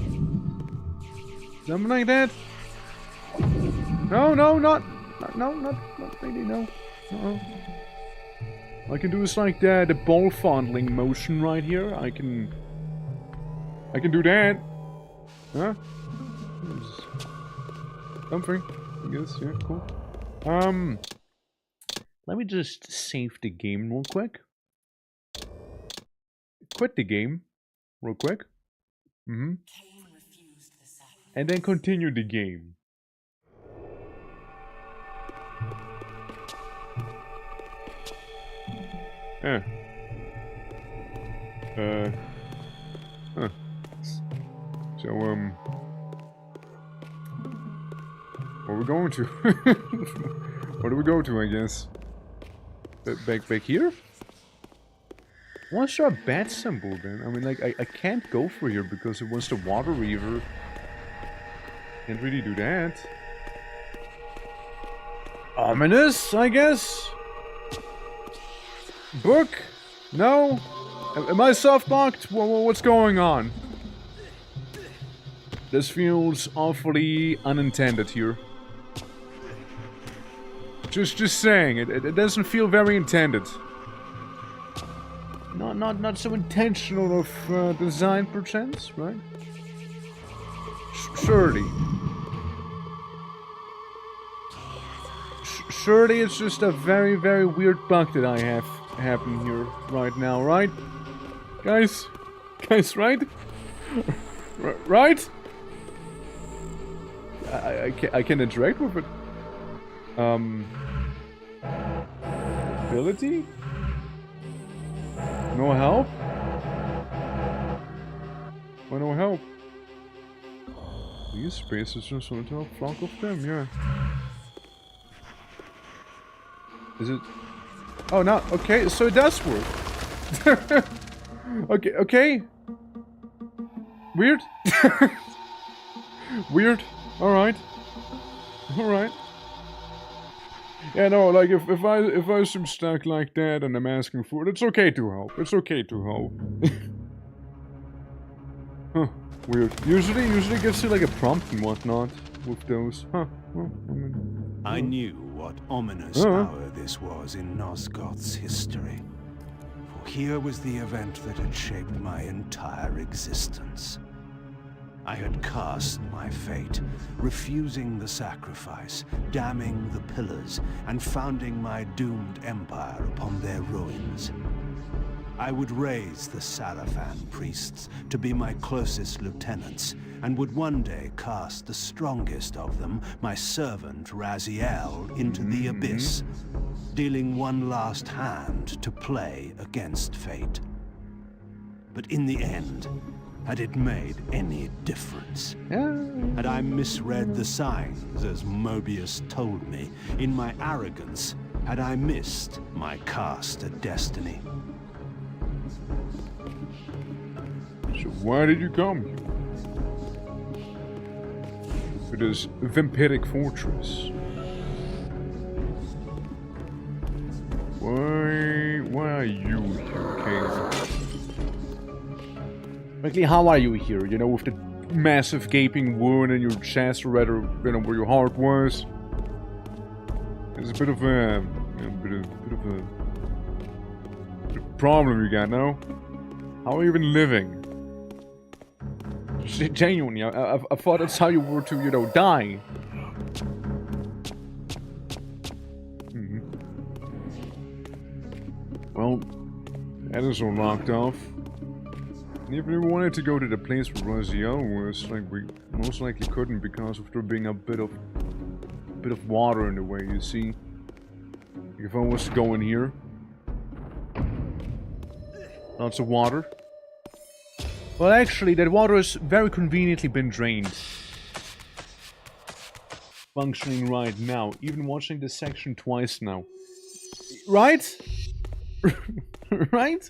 Something like that? No, not really, no. I can do this like the ball fondling motion right here. I can do that. Huh? Something, I guess, yeah, cool. Let me just save the game real quick. Quit the game real quick. And then continue the game. Huh. So, where are we going to? Where do we go to, I guess? Back here? What's our bat symbol then? I mean, like, I can't go for here because it wants the water reaver. Can't really do that. Ominous, I guess? Book? No? Am I soft-locked? What's going on? This feels awfully unintended here. Just saying, it doesn't feel very intended. Not so intentional of design, perchance, right? Surely. Surely it's just a very, very weird bug that I have happening here right now, right? Guys, right? Right? I can interact with it. Ability? No help? Why no help? These spaces just want to flock of them, yeah. Is it? Oh, no, okay, so it does work. Okay. Weird. Weird. Alright. Yeah, no, like, if I seem stuck like that and I'm asking for it, it's okay to help. It's okay to help. Huh, weird. Usually gives you, like, a prompt and whatnot with those. Huh, well, I knew what ominous hour this was in Nosgoth's history. For here was the event that had shaped my entire existence. I had cast my fate, refusing the sacrifice, damning the pillars, and founding my doomed empire upon their ruins. I would raise the Sarafan priests to be my closest lieutenants, and would one day cast the strongest of them, my servant Raziel, into the abyss, dealing one last hand to play against fate. But in the end, had it made any difference? Had I misread the signs, as Mobius told me? In my arrogance, had I missed my cast at destiny? So why did you come here? To this vampiric fortress? Why are you here, King? Frankly, how are you here? You know, with the massive gaping wound in your chest, or rather, you know, where your heart was. There's a bit of a, bit of a problem you got now. How are you even living? Genuinely, I thought that's how you were to, you know, die. Well, that is all locked off. And if we wanted to go to the place where Raziel was, like, we most likely couldn't because of there being a bit of water in the way, you see. If I was to go in here, lots of water. Well, actually, that water has very conveniently been drained. functioning right now. Even watching this section twice now. Right? Right?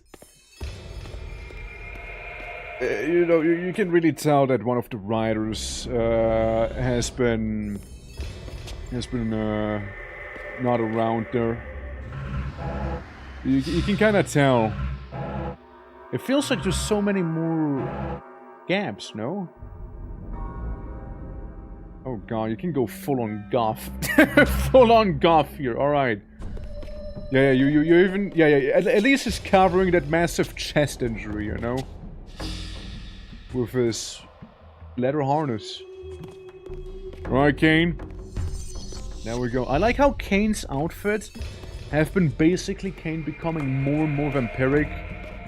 You know, you can really tell that one of the writers has been not around there. You can kind of tell. It feels like there's so many more gaps, no? Oh god, you can go full on goth. Full on goth here, alright. Yeah, you even... Yeah, at least he's covering that massive chest injury, you know? With his leather harness. Alright, Kane. There we go. I like how Kane's outfit have been basically Kane becoming more and more vampiric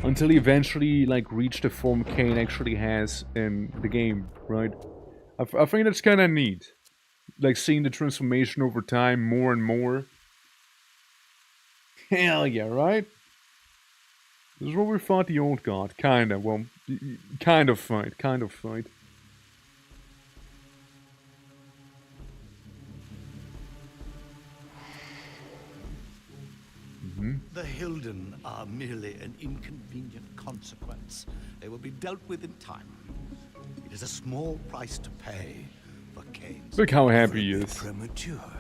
until he eventually, like, reached the form Kane actually has in the game, right? I think that's kind of neat. Like, seeing the transformation over time more and more. Hell yeah, right? This is what we fought the old god. Kinda, well, kind of fight. The Hilden are merely an inconvenient consequence. They will be dealt with in time. It is a small price to pay for Kane's... Look how happy he is. Premature.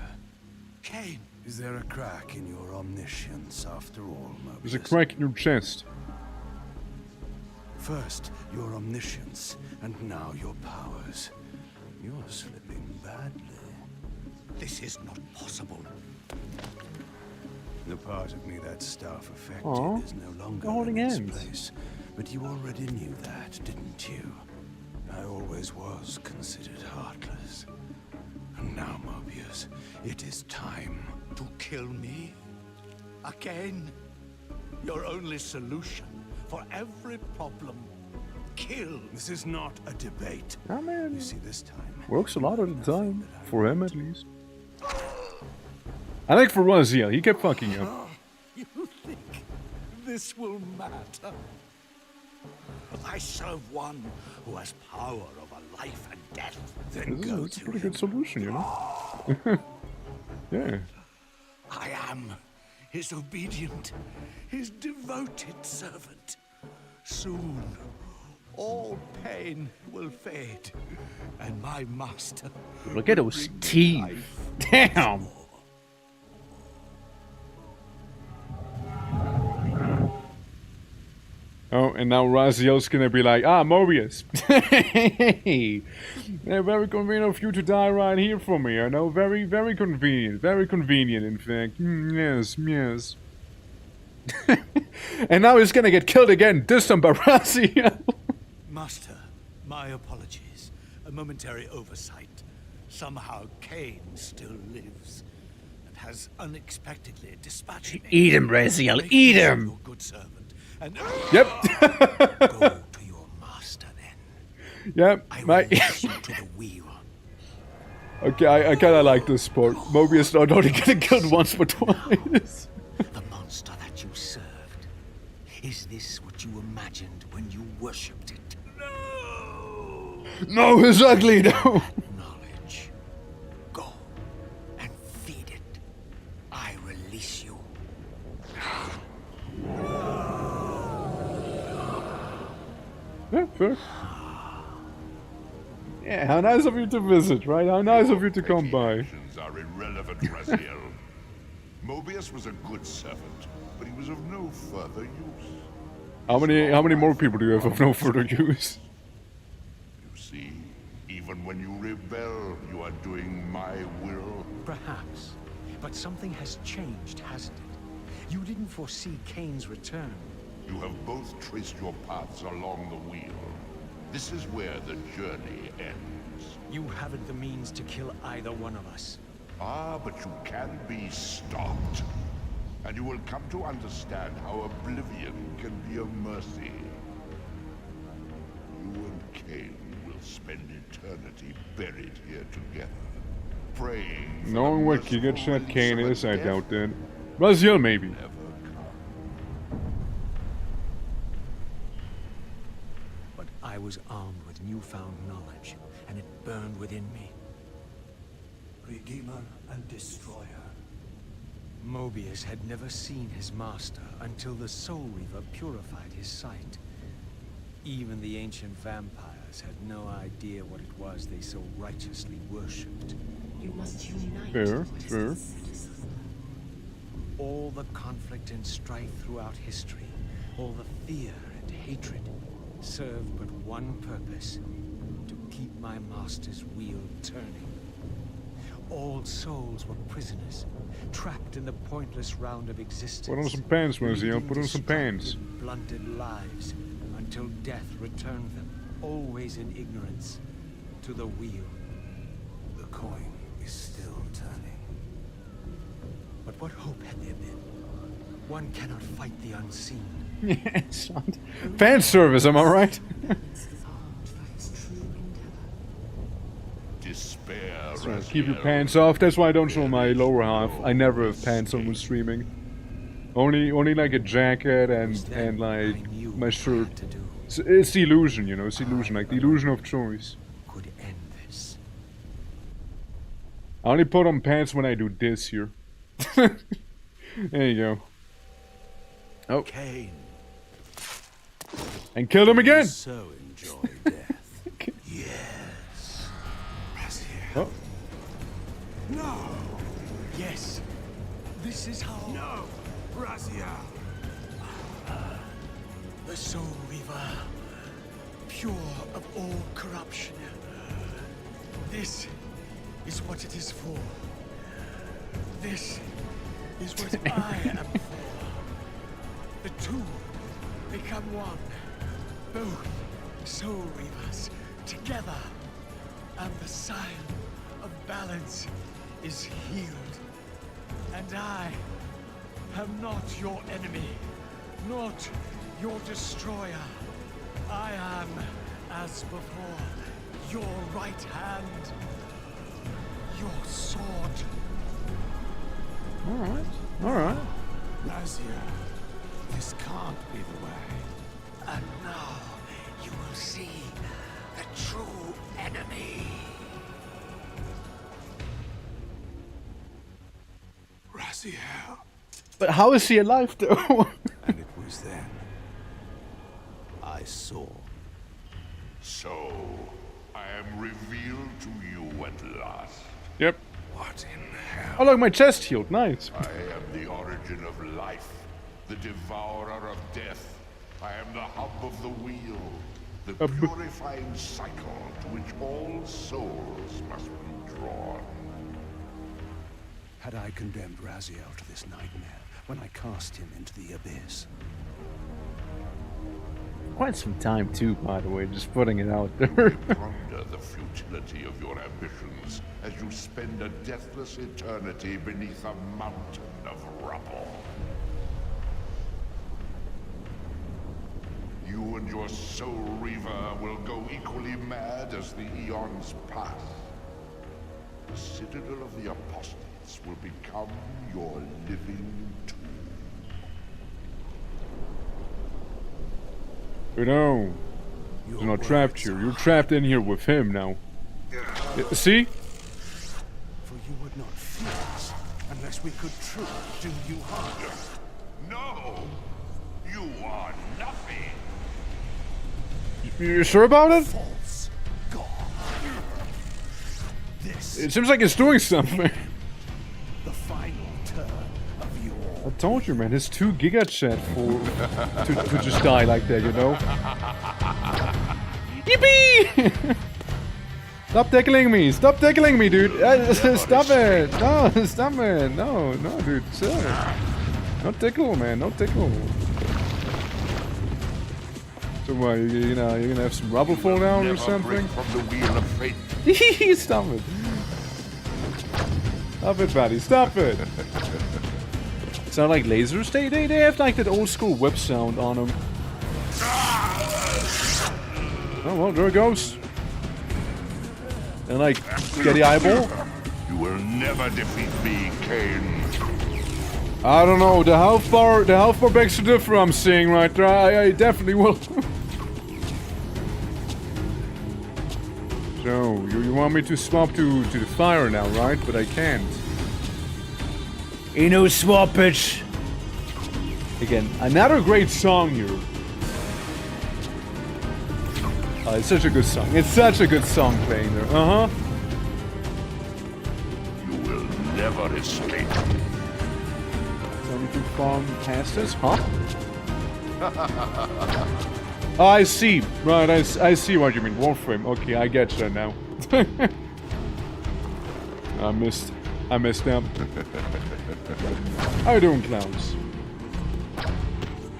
Kane! Is there a crack in your omniscience after all, Mobius? There's a crack in your chest. First, your omniscience, and now your powers. You're slipping badly. This is not possible. The part of me that staff affected is no longer holding in its hands. place. But you already knew that, didn't you? I always was considered heartless. And now, Mobius, it is time. To kill me? Again? Your only solution for every problem. Kill. This is not a debate. Oh man, You see, this time... works a lot of the time. For him, at least. I like for Raziel, he kept fucking up. You think this will matter? I serve one who has power over life and death. Then This go is a to pretty him. good solution, you know? Yeah. I am his obedient, his devoted servant. Soon, all pain will fade, and my master... Look at those teeth. Damn! Oh, and now Raziel's gonna be like, ah, Mobius. Hey, very convenient of you to die right here for me, I know. Very, very convenient. Very convenient, in fact. Yes, yes. And now he's gonna get killed again, this time by Raziel. Master, my apologies. A momentary oversight. Somehow Cain still lives and has unexpectedly dispatched me. Eat him, Raziel, eat him! Your good servant. And Yep. go to your master then. Yep. I will lead you to the wheel. Okay, I kinda like this part. Mobius not only getting killed once but twice. The monster that you served. Is this what you imagined when you worshipped it? No, it's ugly, no. Knowledge. Go and feed it. I release you. Yeah, fair. Yeah, how nice of you to visit, right? How nice of you to come by. Actions are irrelevant, Raziel. Mobius was a good servant, but he was of no further use. How many more people do you have of no further use? You see, even when you rebel, you are doing my will. Perhaps. But something has changed, hasn't it? You didn't foresee Cain's return. You have both traced your paths along the wheel. This is where the journey ends. You haven't the means to kill either one of us. Ah, but you can be stopped. And you will come to understand how oblivion can be a mercy. You and Cain will spend eternity buried here together, praying for Knowing the what merciful Giga Kane winds is, of I death doubt that. Raziel, maybe. never come. But I was armed with newfound knowledge, and it burned within me. Redeemer and Destroyer. Mobius had never seen his master until the Soul Reaver purified his sight. Even the ancient vampires had no idea what it was they so righteously worshipped. You must unite. Fair, fair. All the conflict and strife throughout history, all the fear and hatred, served but one purpose: to keep my master's wheel turning. All souls were prisoners, trapped in the pointless round of existence. Put on some pants, Razio. Put on some pants. Blunted lives, until death returned them, always in ignorance, to the wheel. The coin is still turning. But what hope had there been? One cannot fight the unseen. Yes, fan service, am I right? Despair. So keep your pants off. That's why I don't show my lower half. I never have pants on when streaming. Only like a jacket and like my shirt. It's the illusion, you know. It's the illusion, like the illusion of choice. Could end this. I only put on pants when I do this here. There you go. Oh. Cain. And killed him again! So enjoy death. Yes. Raziel. Oh. No! Yes. This is how... No! Raziel. The Soul Reaver, pure of all corruption. This is what it is for. This is what I am for. The two become one. Both Soul Reavers together. And the sign of balance is healed. And I am not your enemy, not your destroyer. I am, as before, your right hand, your sword. Alright, alright. Raziel, this can't be the way. And now you will see the true enemy. Raziel. But how is he alive though? And it was then I saw. So, I am revealed to you at last. Yep. What in hell? Oh look, my chest healed. Nice. I am the origin of life, the devourer of death. I am the hub of the wheel, the purifying cycle to which all souls must be drawn. Had I condemned Raziel to this nightmare when I cast him into the abyss? Quite some time too, by the way, just putting it out there. Ponder the futility of your ambitions as you spend a deathless eternity beneath a mountain of rubble. You and your Soul Reaver will go equally mad as the eons pass. The Citadel of the Apostates will become your living tomb. You know, you're not trapped here. You're trapped in here with him now. See? For you would not fear us unless we could truly do you harm. No! You are nothing! You sure about it? False God. This It seems like it's doing something. the final turn of your... I told you, man, it's too giga chat for to just die like that, you know? Yippee! Stop tickling me! Stop tickling me, dude! Stop it! No, stop it! No, no, dude, chill. No tickle, man, no tickle. So what, you're gonna have some rubble fall down or something? From the wheel of fate. Stop it! Stop it, buddy! Stop it! Sound like lasers? They have like that old school whip sound on them. Oh well, there it goes. And like, get the eyeball. You will never defeat me, Cain. I don't know. The health bar begs to differ. I'm seeing right there. I definitely will. So You want me to swap to the fire now, right? But I can't. Ain't no swappage. Again, another great song here. Oh, it's such a good song. It's such a good song playing there. Uh-huh. You will never escape. Tell me to farm past this, huh? Oh, I see. Right, I see what you mean. Warframe. Okay, I get you now. I missed them. How you doing, clowns?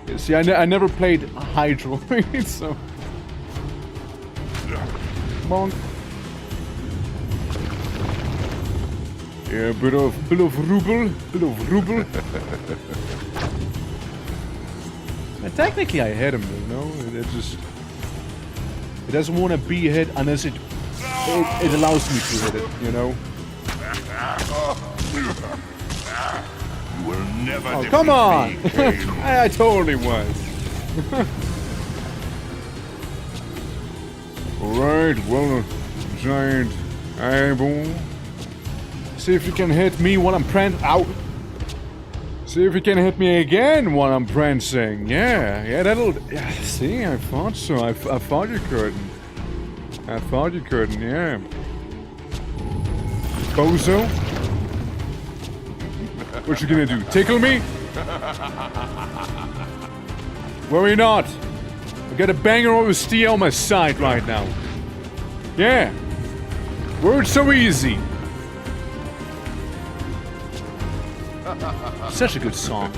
Yeah, see, I never played Hydro, so... Bonk. Yeah, bit of ruble. And technically I hit him, you know? It just... It doesn't want to be hit unless it allows me to hit it, you know? You will never Oh, come on! I totally was. Alright, well, giant eyeball. See if you can hit me while I'm Ow! See if you can hit me again while I'm prancing. Yeah, that'll... Yeah, see, I thought so. I thought you couldn't. I thought you couldn't, yeah. Bozo? What you gonna do? Tickle me? Worry not. I got a banger of steel on my side right now. Yeah. Words so easy. Such a good song.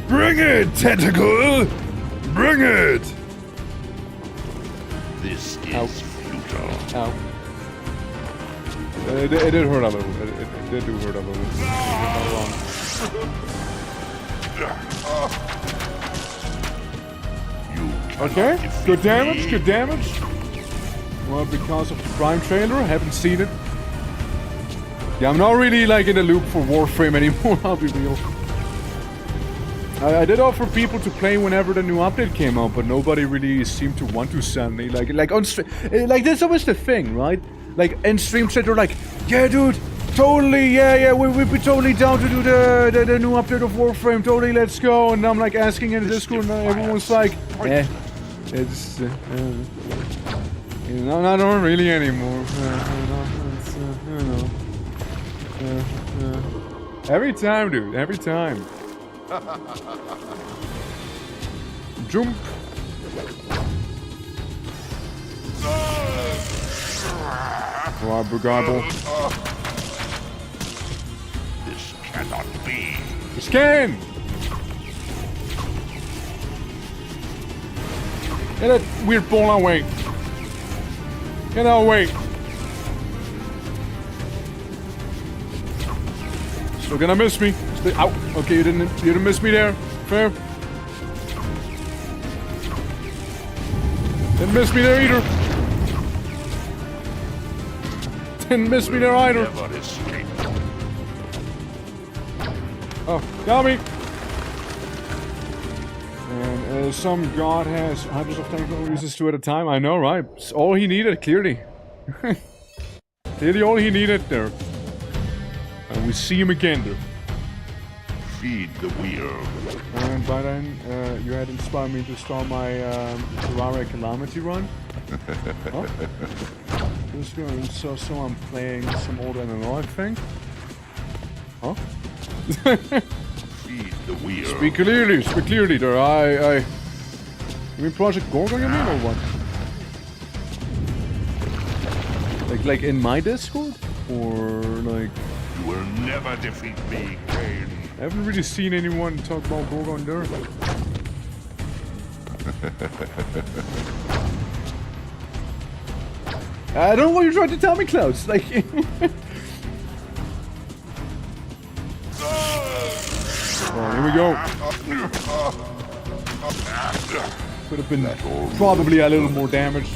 Bring it, tentacle! Bring it! This is futile. Ow. It did hurt a little. It did do hurt a little. Okay, good damage, good damage. Well, because of the Prime trailer, I haven't seen it. Yeah, I'm not really like in the loop for Warframe anymore, I'll be real. I did offer people to play whenever the new update came out, but nobody really seemed to want to send me. Like on stream, like that's always the thing, right? Like in stream chat, they're like, yeah, dude, totally, yeah, we'd be totally down to do the new update of Warframe. Totally, let's go. And I'm like asking in the Discord, and everyone's like, it's not really anymore. Every time, dude, every time. Jump. Gobble. This cannot be. This can! Get that weird ball away. Get out of the way. Still gonna miss me. Ow. Okay, you didn't miss me there. Fair. Didn't miss me there either. Didn't miss me there either. Oh, got me. And some god has hundreds of technical uses two at a time. I know, right? It's all he needed, clearly. Clearly all he needed there. And we see him again there. Feed the wheel. And by then, you had inspired me to start my Terraria Calamity run. Oh. Just going, so I'm playing some old MMO, I think. Huh? Feed the wheel. Speak clearly there. You mean Project Gorgon, you mean, or what? Like in my Discord? Or like... You will never defeat me, Kane. I haven't really seen anyone talk about Gorgon there. I don't know what you're trying to tell me, Klaus. Like... Oh, here we go. Could have been probably a little more damage.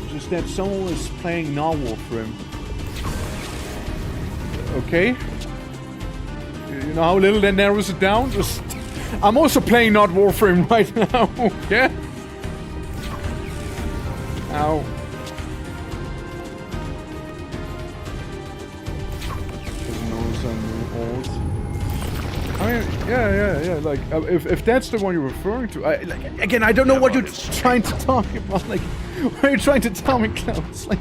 Just that someone was playing Narwhal for him. Okay. You know how little that narrows it down? Just I'm also playing not Warframe right now. Yeah? Ow. I mean, yeah. Like, if that's the one you're referring to, again, I don't know what you're trying to talk about. Like, what are you trying to tell me, Klaus? Like,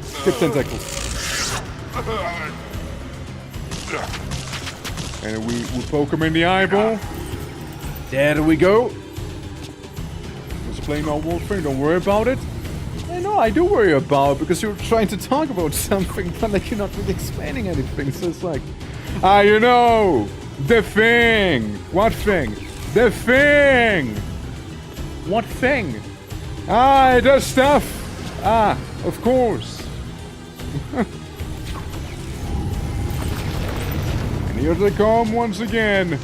skip tentacles. And we poke him in the eyeball. There we go. Just playing our Warframe. Don't worry about it. I know, I do worry about it because you're trying to talk about something, but like you're not really explaining anything. So it's like, you know, the thing. What thing? The thing. What thing? It does stuff. Of course. And here they come once again.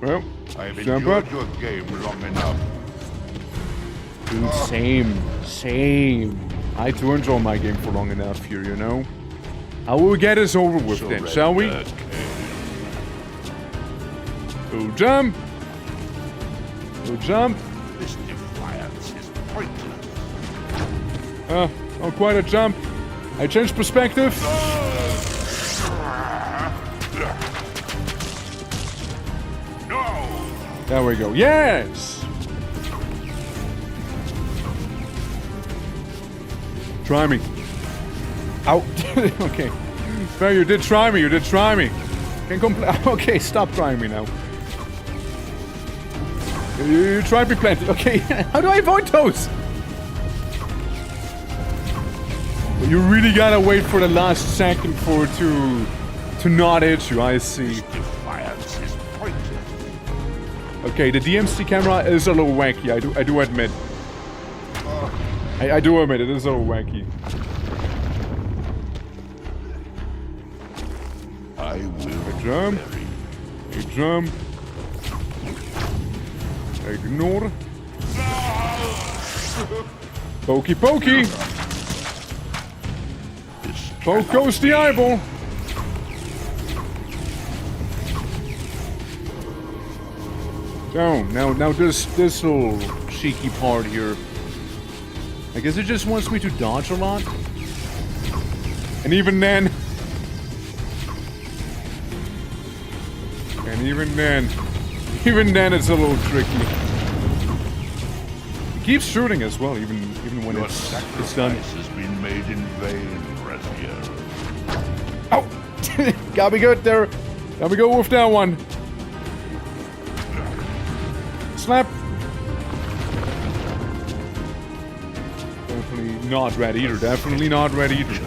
Well, I've enjoyed your game long enough. Dude, same. I too enjoy my game for long enough here, you know? How will we get this over with then, shall we? Oh, jump! Oh, jump! This defiance is pointless. Oh, quite a jump. I changed perspective. There we go. Yes! Try me. Ow. Okay. Fair, you did try me. Can't complain. Okay, stop trying me now. You tried me plenty. Okay, how do I avoid those? You really gotta wait for the last second for it to not hit you, I see. Defiance is pointless. Okay, the DMC camera is a little wacky, I do admit. I do admit it is a little wacky. I will jump. A jump. Ignore. Pokey pokey. Poke goes the eyeball. Oh, now this little cheeky part here. I guess it just wants me to dodge a lot. And even then... even then it's a little tricky. It keeps shooting as well, even when it's done. Has been made in vain, Raziel. Oh! Gotta be good there. Gotta be good with that one. Slap. Definitely not red either. Definitely not red either.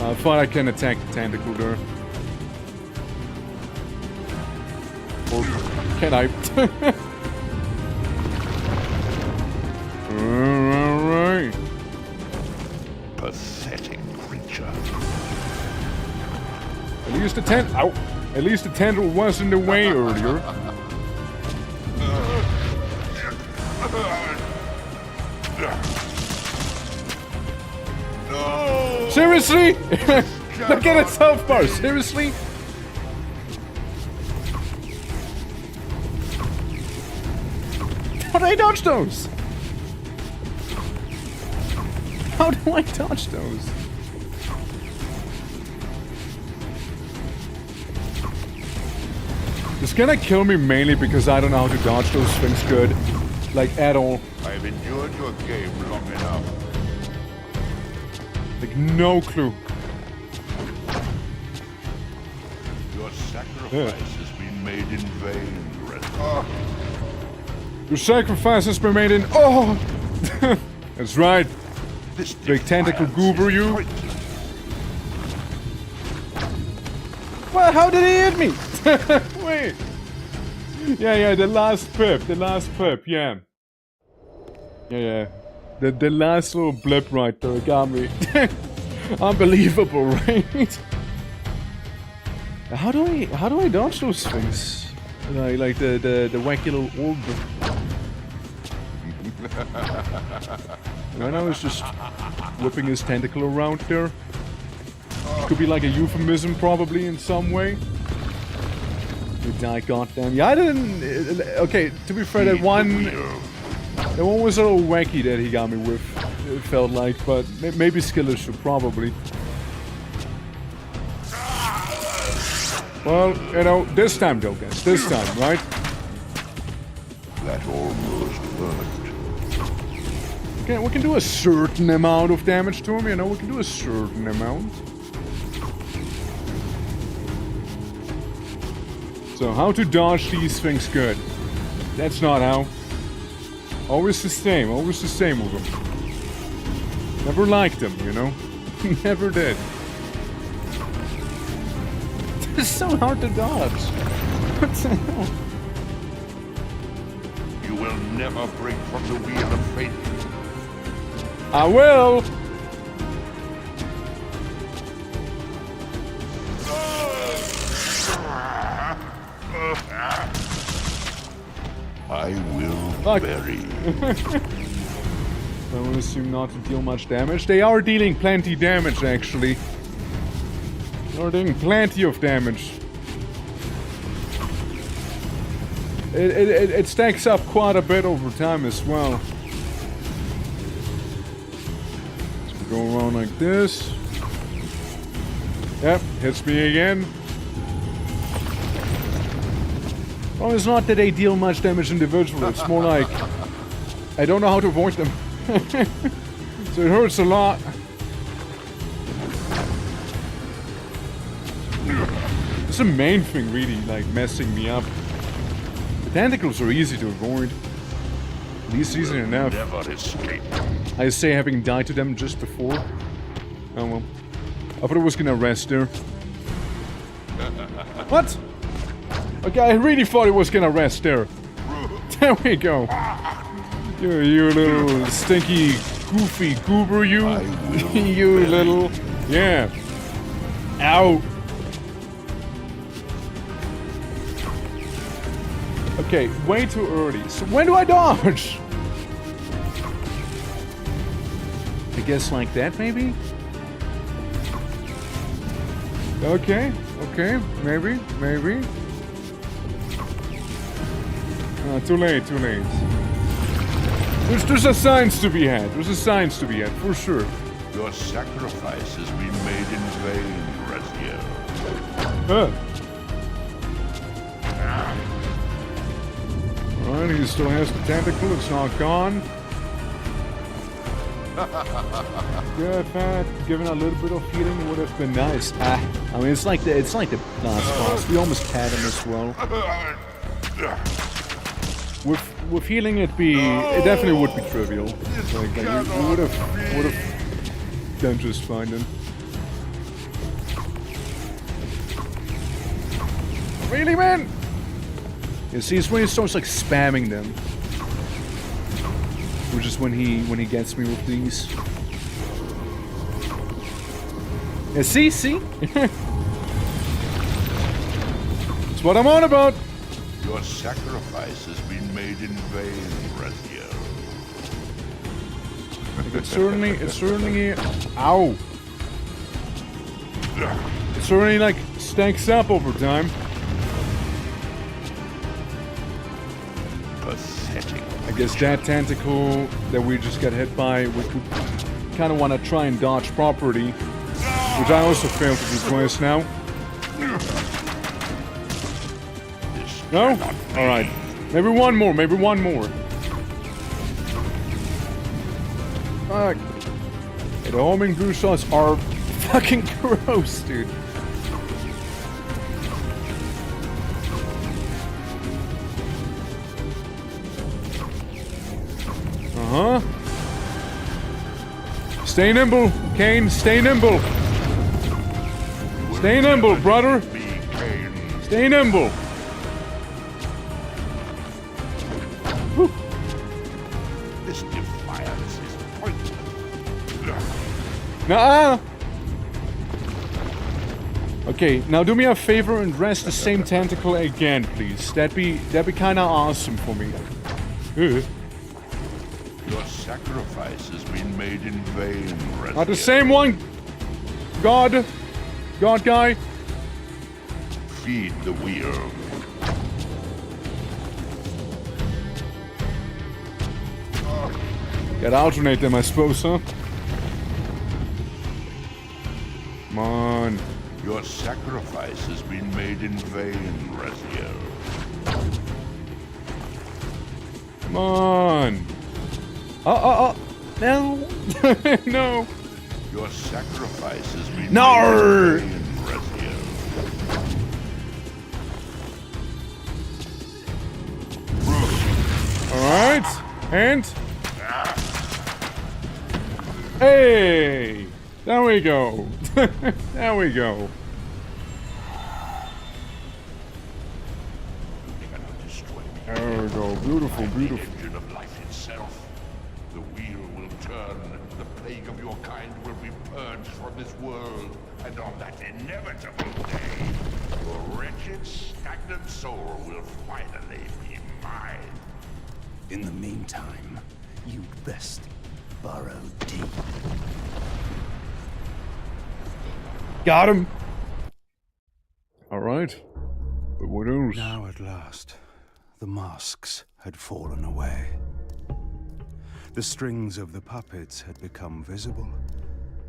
I thought I can attack the tentacle there. Or can I? Alright. Pathetic creature. At least the At least the tendril was in the way earlier. No! Seriously? Look at its health bar. Seriously? How do I dodge those? How do I dodge those? It's gonna kill me mainly because I don't know how to dodge those things good. Like, at all. I've endured your game long enough. Like, no clue. Your sacrifice has been made in vain, Red. Your sacrifice has been made in... Oh! That's right. This big tentacle goober, you. Pointless. Well, how did he hit me? Wait. Yeah, the last pip, yeah. Yeah. The last little blip right there got me. Unbelievable, right? How do I dodge those things? Like the wacky little orb. Right now he's just whipping his tentacle around there. Could be like a euphemism, probably, in some way. You die, goddamn. Yeah, I didn't... Okay, to be fair, that one was a little wacky that he got me with, it felt like, but maybe skill issue, probably. Well, you know, this time though, guys. This time, right? That almost worked. Okay, we can do a certain amount of damage to him, you know? We can do a certain amount. So, how to dodge these things good? That's not how. Always the same with them. Never liked them, you know? Never did. It's so hard to dodge. What the hell? You will never break from the wheel of fate. I will! I will bury. I will assume not to deal much damage. They are dealing plenty damage, actually. They are doing plenty of damage. It stacks up quite a bit over time as well. So we go around like this. Yep, hits me again. Well, it's not that they deal much damage individually, it's more like I don't know how to avoid them. So it hurts a lot. It's the main thing really, like, messing me up. The tentacles are easy to avoid. At least easy enough. Never escape. I say having died to them just before. Oh well. I thought it was gonna rest there. What? Okay, I really thought it was gonna rest there. There we go. You little stinky, goofy goober, you. You little... Yeah. Ow. Okay, way too early. So when do I dodge? I guess like that, maybe? Okay, maybe. Too late. There's a science to be had. For sure. Your sacrifice has been made in vain, Raziel. Alright, he still has the tentacle. It's not gone. Good, fat. Given a little bit of healing would have been nice. I mean, it's like the last boss. We almost had him as well. With healing, it definitely would be trivial. Like we would have done just fine then. Really, man? You see, it's when he starts like spamming them, which is when he gets me with these. Yeah, see? That's what I'm on about. Your sacrifice has been made in vain, Raziel. It certainly, ow. It certainly like stacks up over time. Pathetic. I guess that tentacle that we just got hit by, we could kind of want to try and dodge properly, which I also failed to do twice now. No? Alright. Maybe one more. Fuck. Yeah, the homing goo shots are fucking gross, dude. Uh-huh. Stay nimble, Kane. Stay nimble. Stay nimble, brother. Stay nimble. Whew. This defiance is pointless. Nuh-uh. Okay, now do me a favor and rest the same tentacle again, please. That'd be kind of awesome for me. Your sacrifice has been made in vain, Raziel. Not the same one! God guy! Feed the wheel. Gotta alternate them, I suppose, huh? Come on. Your sacrifice has been made in vain, Raziel. Come on. No. No. Your sacrifice has been No. made in vain, Raziel. Alright. And... Hey! There we go. There we go. There we go. Beautiful, beautiful. Engine of life itself. The wheel will turn. The plague of your kind will be purged from this world. And on that inevitable day, your wretched, stagnant soul will finally be mine. In the meantime, you'd best burrow deep. Got him! Alright. But what else? Now at last, the masks had fallen away. The strings of the puppets had become visible,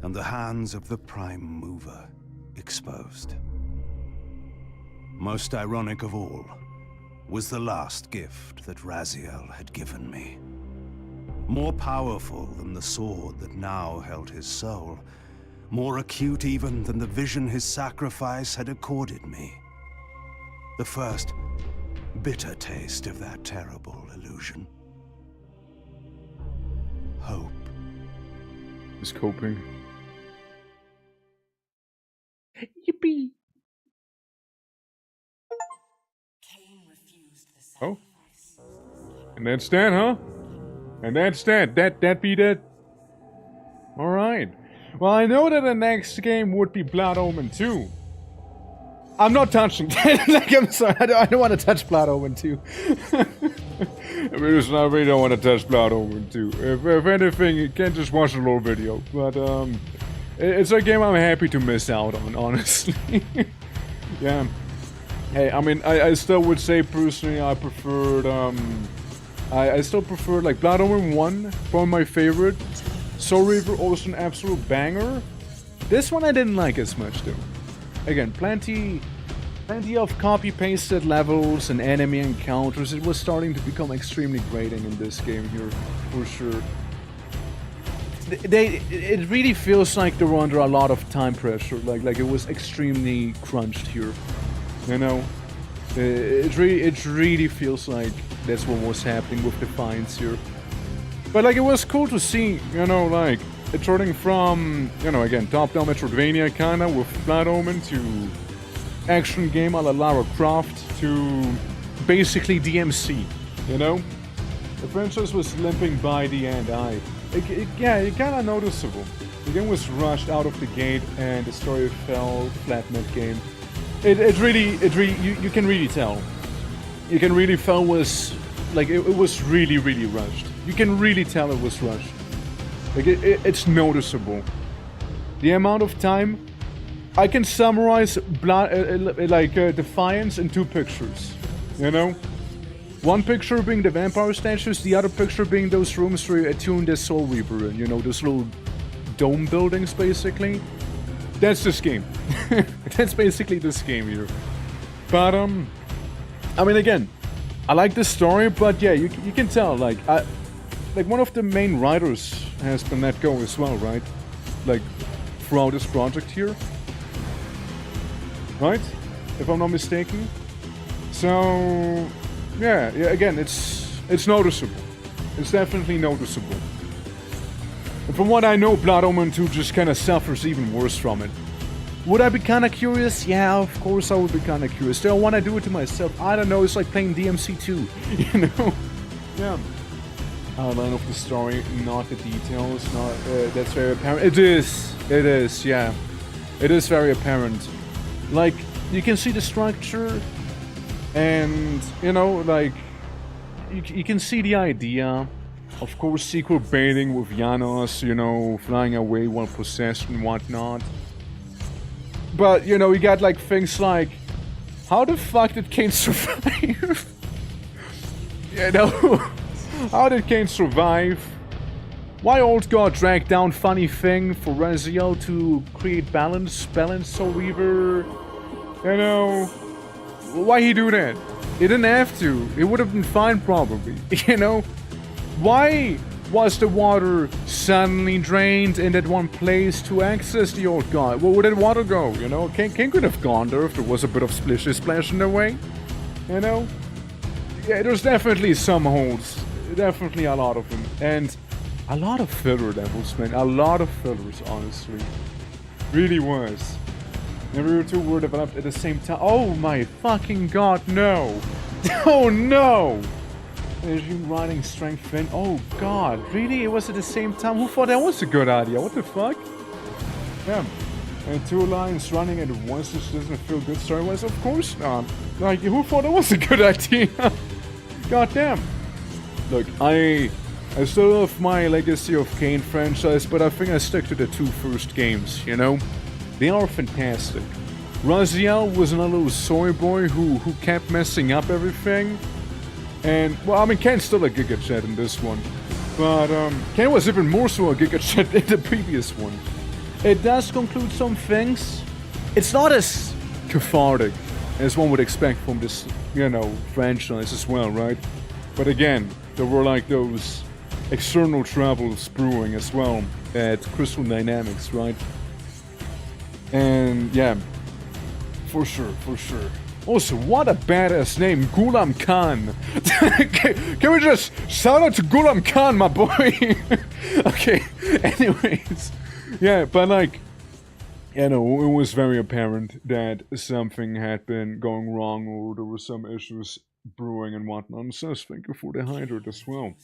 and the hands of the Prime Mover exposed. Most ironic of all was the last gift that Raziel had given me. More powerful than the sword that now held his soul, more acute even than the vision his sacrifice had accorded me. The first bitter taste of that terrible illusion. Hope. Is coping. Yippee! Oh. And that's that, huh? And that's that. That be that. Alright. Well, I know that the next game would be Blood Omen 2. I'm not touching that. Like, I'm sorry, I don't want to touch Blood Omen 2. I really don't want to touch Blood Omen 2. If anything, you can just watch a little video. But, it's a game I'm happy to miss out on, honestly. Yeah. Hey, I mean, I still would say, personally, I preferred, I still prefer, like, Blood Omen 1, probably my favorite. Soul Reaver, also an absolute banger. This one I didn't like as much, though. Again, plenty of copy-pasted levels and enemy encounters. It was starting to become extremely grating in this game here, for sure. It really feels like they were under a lot of time pressure. Like it was extremely crunched here. You know, it really feels like that's what was happening with Defiance here. But like, it was cool to see, you know, like, it turning from, you know, again, top-down Metroidvania kinda with Blood Omen to action game a la Lara Croft to basically DMC, you know? The franchise was limping by the end. Yeah, it kinda noticeable. The game was rushed out of the gate and the story fell flat mid-game. It really, you can really tell. You can really tell was, like, it was really rushed. You can really tell it was rushed. Like, it's noticeable. The amount of time... I can summarize Defiance in 2 pictures. You know? One picture being the vampire statues, the other picture being those rooms where you attune the Soul Reaper in. You know, those little dome buildings, basically. That's this game. That's basically this game here. But, I mean, again, I like the story, but yeah, you can tell, like one of the main writers has been let go as well, right? Like, throughout this project here. Right? If I'm not mistaken. So, yeah, again, it's noticeable. It's definitely noticeable. And from what I know, Blood Omen 2 just kinda suffers even worse from it. Would I be kinda curious? Yeah, of course I would be kinda curious. Do I wanna do it to myself? I don't know, it's like playing DMC 2, you know? Yeah. Outline of the story, not the details, that's very apparent. It is, yeah. It is very apparent. Like, you can see the structure, and, you know, like, you can see the idea Of course, sequel baiting with Janos, you know, flying away while possessed and whatnot. But, you know, you got like things like, how the fuck did Kain survive? You know, how did Kain survive? Why Old God dragged down funny thing for Raziel to create balance, Soul Weaver? You know, why he do that? He didn't have to. It would have been fine probably, you know? Why was the water suddenly drained in that one place to access the Old God? Where would that water go, you know? Kain could have gone there if there was a bit of splishy splash in the way, you know? Yeah, there's definitely some holes. Definitely a lot of them. And a lot of filler levels, man. A lot of fillers, honestly. Really was. And we two were developed at the same time. Oh my fucking god, no! Oh no! Regime riding strength fin. Oh god, really? It was at the same time? Who thought that was a good idea? What the fuck? Yeah. And two lines running at once just doesn't feel good story-wise? Of course not. Like, who thought that was a good idea? God damn. Look, I still love my Legacy of Kain franchise, but I think I stick to the two first games, you know? They are fantastic. Raziel was another little soy boy who kept messing up everything. And, well, I mean, Kain's still a Giga Chat in this one. But, Kain was even more so a Giga Chat in the previous one. It does conclude some things. It's not as cathartic as one would expect from this, you know, franchise as well, right? But again, there were like those external troubles brewing as well at Crystal Dynamics, right? And, yeah, for sure, for sure. Also, what a badass name, Ghulam Khan. Can we just shout out to Ghulam Khan, my boy? Okay, anyways. Yeah, but like, you know, it was very apparent that something had been going wrong or there were some issues brewing and whatnot. So thank you for the hydrate as well.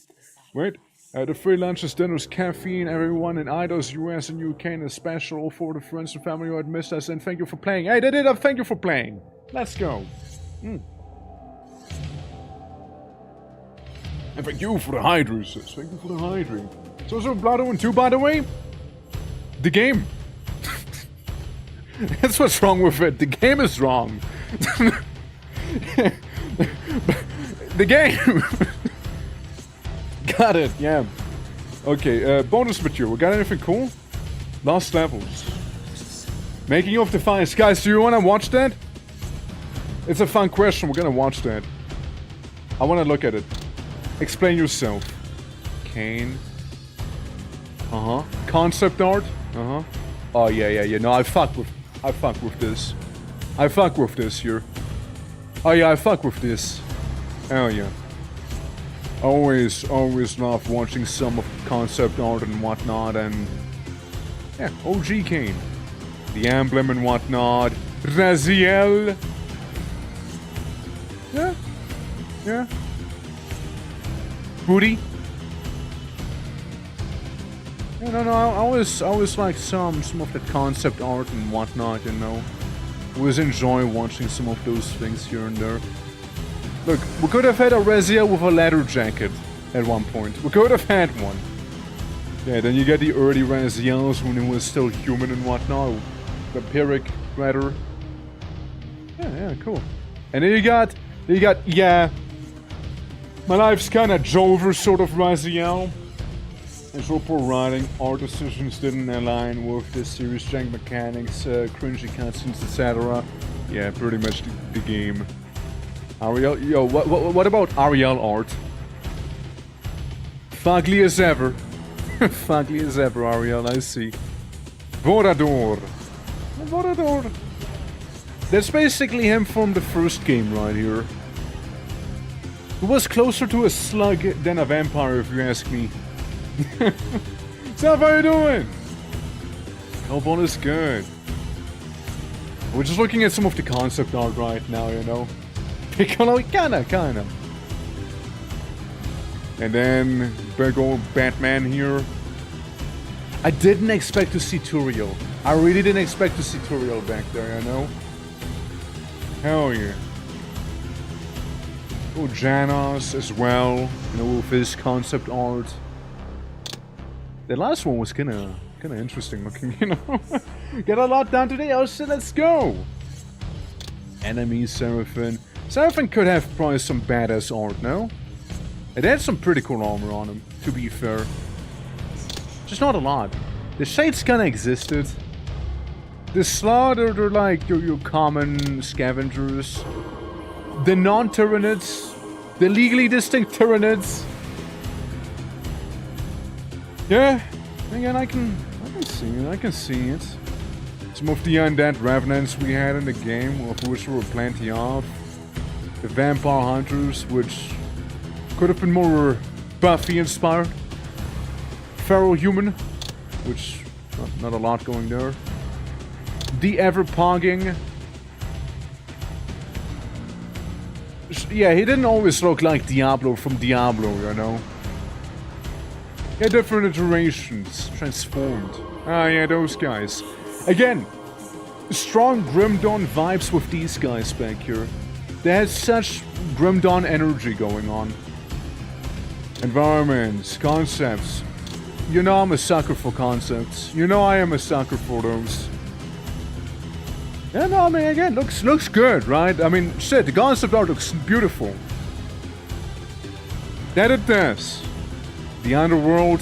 Wait, the free lunches, dinners, caffeine, everyone in Idos, US and UK, and a special for the friends and family who had missed us, and thank you for playing. Hey, they did a thank you for playing. Let's go. And thank you for the hydrate, sis. Thank you for the hydrate. So is there Blood 2, by the way? The game. That's what's wrong with it. The game is wrong. The game. Got it, yeah. Okay, bonus material. We got anything cool? Lost levels. Making of Defiance. Guys, do you want to watch that? It's a fun question. We're gonna watch that. I want to look at it. Explain yourself. Kain. Uh-huh. Concept art. Uh-huh. Oh, yeah. No, I fuck with this. I fuck with this here. Oh, yeah, I fuck with this. Hell yeah. Always love watching some of the concept art and whatnot, and yeah, OG Kain. The emblem and whatnot. Raziel. Yeah. Booty. Yeah, no, I always like some of the concept art and whatnot, you know. Always enjoy watching some of those things here and there. Look, we could have had a Raziel with a leather jacket at one point. We could have had one. Yeah, then you get the early Raziels when he was still human and whatnot. Vampiric, rather. Yeah, cool. And then you got, yeah. My life's kinda Jover sort of Raziel. And so poor writing, art decisions didn't align with the series jank mechanics, cringy cutscenes, etc. Yeah, pretty much the game. Ariel, yo, what about Ariel art? Fugly as ever. Fugly as ever, Ariel, I see. Vorador. That's basically him from the first game right here. He was closer to a slug than a vampire, if you ask me. Steph, how you doing? Hellborn is good. We're just looking at some of the concept art right now, you know. Piccolo, kinda. And then, big old Batman here. I didn't expect to see Turiel. I really didn't expect to see Turiel back there, you know. Hell yeah. Oh, Janos as well, you know, with his concept art. The last one was kinda interesting looking, you know? Get a lot done today, oh shit, let's go! Enemy Seraphim. Seraphim could have probably some badass art, no? It had some pretty cool armor on him, to be fair. Just not a lot. The Shades kinda existed. The Slaughter, they're like your common scavengers. The non-Tyranids. The legally distinct Tyranids. Yeah, again, I can see it. Some of the undead revenants we had in the game, of which there were plenty of. The vampire hunters, which could have been more Buffy inspired. Feral human, which not a lot going there. The ever-pogging. Yeah, he didn't always look like Diablo from Diablo, you know. Yeah, different iterations, transformed. Ah, yeah, those guys. Again, strong Grim Dawn vibes with these guys back here. They had such Grim Dawn energy going on. Environments, concepts. You know I'm a sucker for concepts. You know I am a sucker for those. Yeah, no, I mean, again, looks good, right? I mean, shit, the concept art looks beautiful. That it does. The Underworld,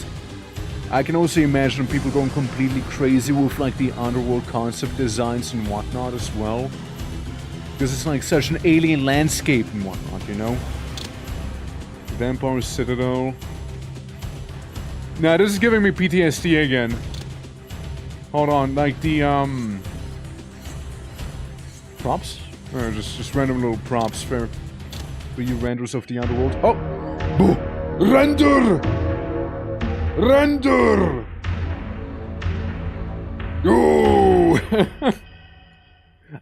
I can also imagine people going completely crazy with like the Underworld concept designs and whatnot as well. Because it's like such an alien landscape and whatnot, you know? Vampire Citadel. Now this is giving me PTSD again. Hold on, like the props? Or just random little props for you renders of the Underworld. Oh! Boo! Render! Render! Oh!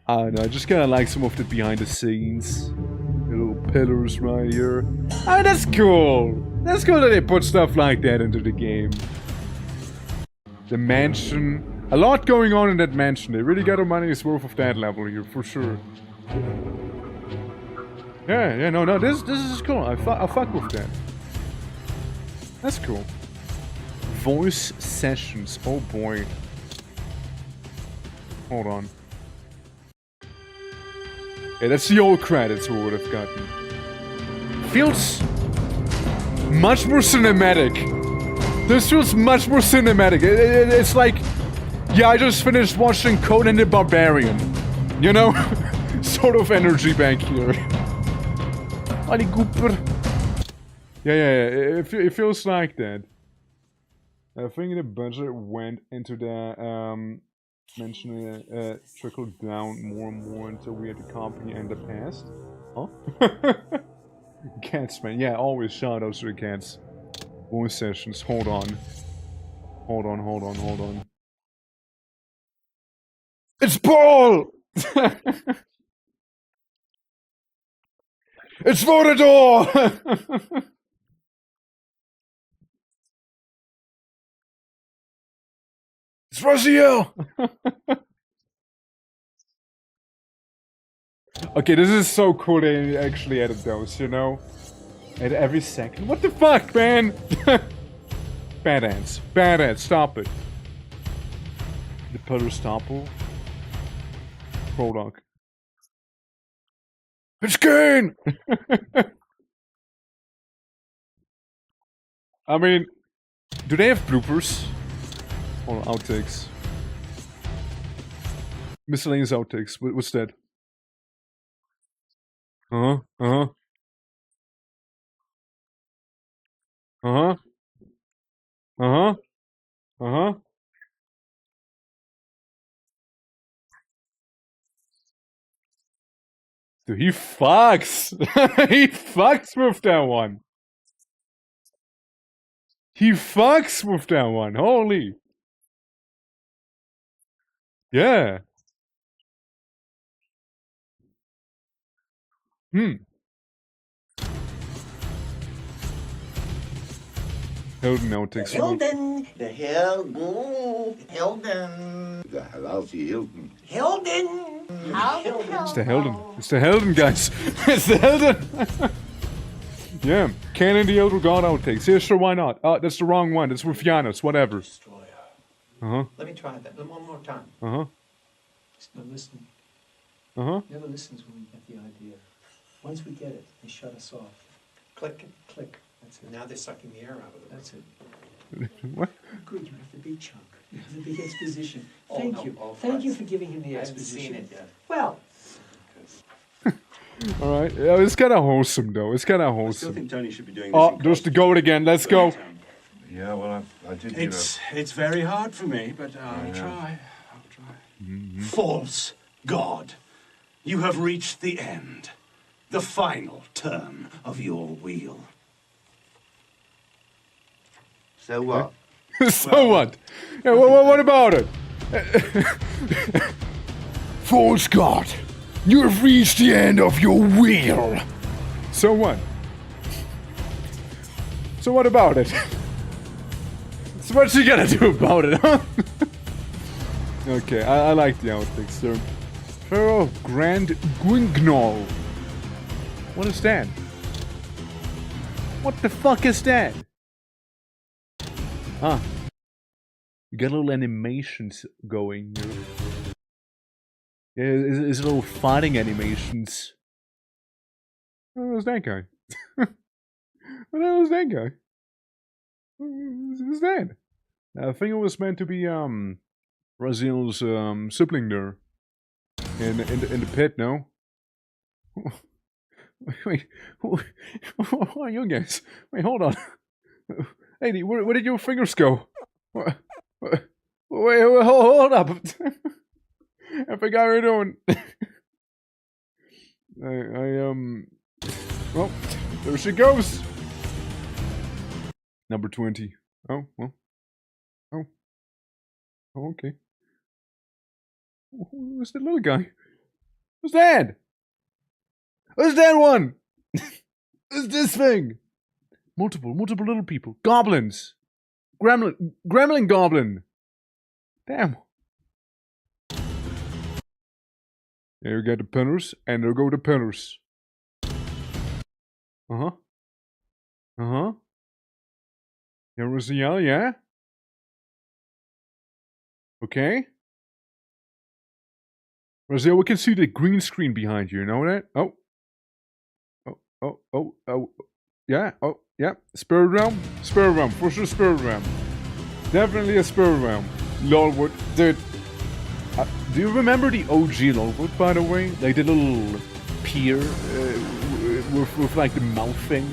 I don't know, I just kinda like some of the behind the scenes. The little pillars right here. Oh, that's cool! That's cool that they put stuff like that into the game. The mansion. A lot going on in that mansion. They really got their money's worth of that level here, for sure. Yeah, no, this is cool. I fuck with that. That's cool. Voice sessions. Oh boy. Hold on. Yeah, that's the old credits we would have gotten. Feels much more cinematic. This feels much more cinematic. It's like, yeah, I just finished watching Conan the Barbarian. You know? Sort of energy back here. Ali Cooper. Yeah, it feels like that. I think the budget went into the, mentioning trickled down more and more until we had the company and the past. Huh? Cats, man. Yeah, always shoutouts to the cats. Voice sessions. Hold on. It's Paul! It's Vorador! It's Raziel! Okay, this is so cool they actually added those, you know? At every second. What the fuck, man? Badass, stop it. The Pillar Stopple. Prologue. It's Kane! I mean, do they have bloopers? Or outtakes? Miscellaneous outtakes. What's that? Uh-huh. Dude, he fucks! He fucks with that one! He fucks with that one, holy! Yeah. Hilden outtakes. Hilden! The Hilden! The lousy Hilton. Hilden! It's the Hilden. It's the Hilden, guys. It's the Hilden. Yeah, Canon the Elder God outtakes. Yeah, sure, why not? That's the wrong one. That's Rufianos, whatever. Uh-huh. Let me try that one more time. Uh-huh. There's no listening. Uh-huh. Never listens when we get the idea. Once we get it, they shut us off. Click and click. That's it. Now they're sucking the air out of it. That's it. What? Good, you have the big chunk. You have the big exposition. Oh, Thank no, you. oh, Thank you Christ. for giving him the I haven't exposition. seen it yet. Well, Alright. Yeah, it's kind of wholesome, though. It's kind of I still wholesome. think Tony should be doing this. Oh, there's the goat again. Let's go. Yeah, well, I did get It's very hard for me, but I'll try. I'll try. False God, you have reached the end, the final turn of your wheel. So what? So what? Yeah, what about it? False God, you have reached the end of your wheel. So what? So what about it? So what's you gonna do about it, huh? Okay, I like the outfits, sir. Pharaoh of Grand Guignol. What is that? What the fuck is that? Ah. You got little animations going here. Yeah, it's little fighting animations. What the hell is that guy? What the hell is that guy? Who's that? I think it was meant to be, Raziel's, sibling there. In the pit, no? Wait, who are you guys? Wait, hold on. Hey, where did your fingers go? Wait, hold up. I forgot what you're doing. Well, there she goes. Number 20. Oh, well. Oh. Oh, okay. Who's the little guy? Who's that? Who's that one? Who's this thing? Multiple little people. Goblins. Gremlin goblin. Damn. There you get the pillars, and there go the pillars. Uh-huh. Uh-huh. Here was the yell, yeah? Okay. Raziel, we can see the green screen behind you know that? Oh. Oh. Yeah, oh, yeah. Spirit Realm? Spirit Realm, for sure Spirit Realm. Definitely a Spirit Realm. Lolwood, dude. Do you remember the OG Lolwood, by the way? Like the little pier with like the mouth thing?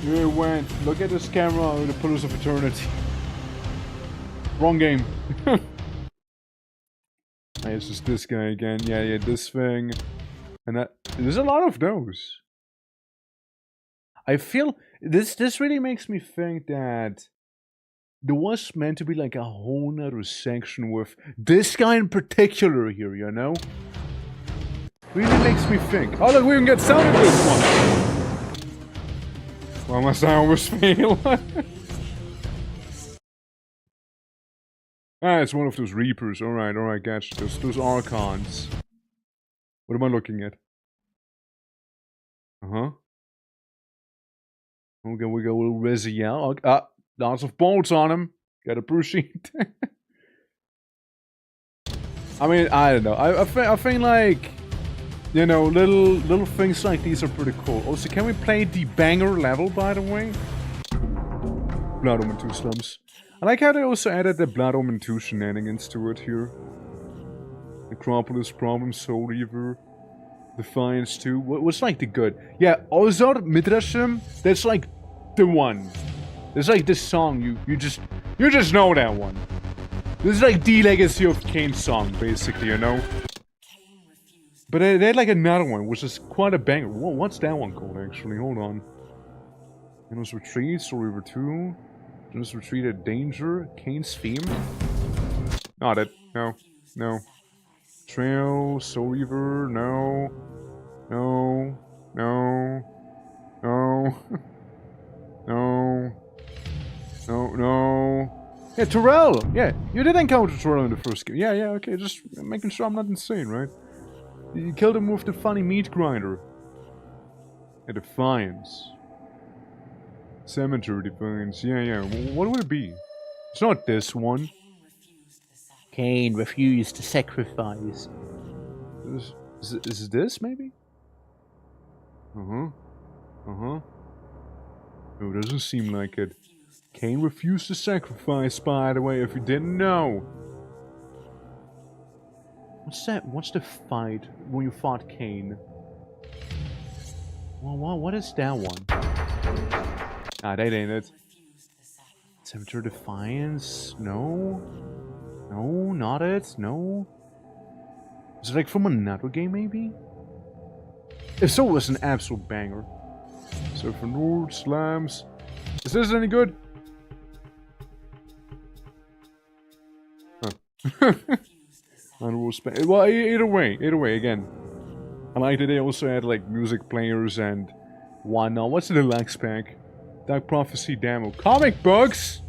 Here it went. Look at this camera with the Pillars of Eternity. Wrong game. It's just this guy again. Yeah, this thing. And that, there's a lot of those. I feel this really makes me think that there was meant to be like a whole nother section with this guy in particular here, you know? Really makes me think. Oh look, we can get sound in this one. Why must I always fail? Ah, it's one of those Reapers. Alright, gotcha. Those Archons. What am I looking at? Uh-huh. Okay, we go a little Raziel. Lots of bolts on him. Gotta appreciate. I mean, I don't know. I think like, you know, little things like these are pretty cool. Also, can we play the banger level, by the way? Blood Omen 2 slums. I like how they also added the Blood Omen 2 shenanigans to it here. Necropolis Problem, Soul Reaver, Defiance 2. What's like the good? Yeah, Ozar Midrashim, that's like the one. It's like this song, you just know that one. This is like the Legacy of Kain song, basically, you know? But they had like another one, which is quite a banger. Whoa, what's that one called, actually? Hold on. Thanos Retreat, Soul Reaver 2. Thanos Retreat at Danger, Kain's Theme. Not it. No. Trail, Soul Reaver, no. Yeah, Terrell! Yeah, you did encounter Terrell in the first game. Yeah, okay, just making sure I'm not insane, right? You killed him with the funny meat grinder. A Defiance. Cemetery Defiance. Yeah. What would it be? It's not this one. Cain refused to sacrifice. Is this maybe? No, doesn't seem like it. Cain refused to sacrifice, by the way, if you didn't know. What's that? What's the fight when you fought Cain? Well, what is that one? Ah, that ain't it. Cemetery Defiance? No? No, not it. No. Is it like from another game, maybe? If so, it was an absolute banger. So for Nord, Slams. Is this any good? Huh. Well, either way, again. I like that they also had like music players and whatnot. What's the deluxe pack? Dark Prophecy demo. Comic books!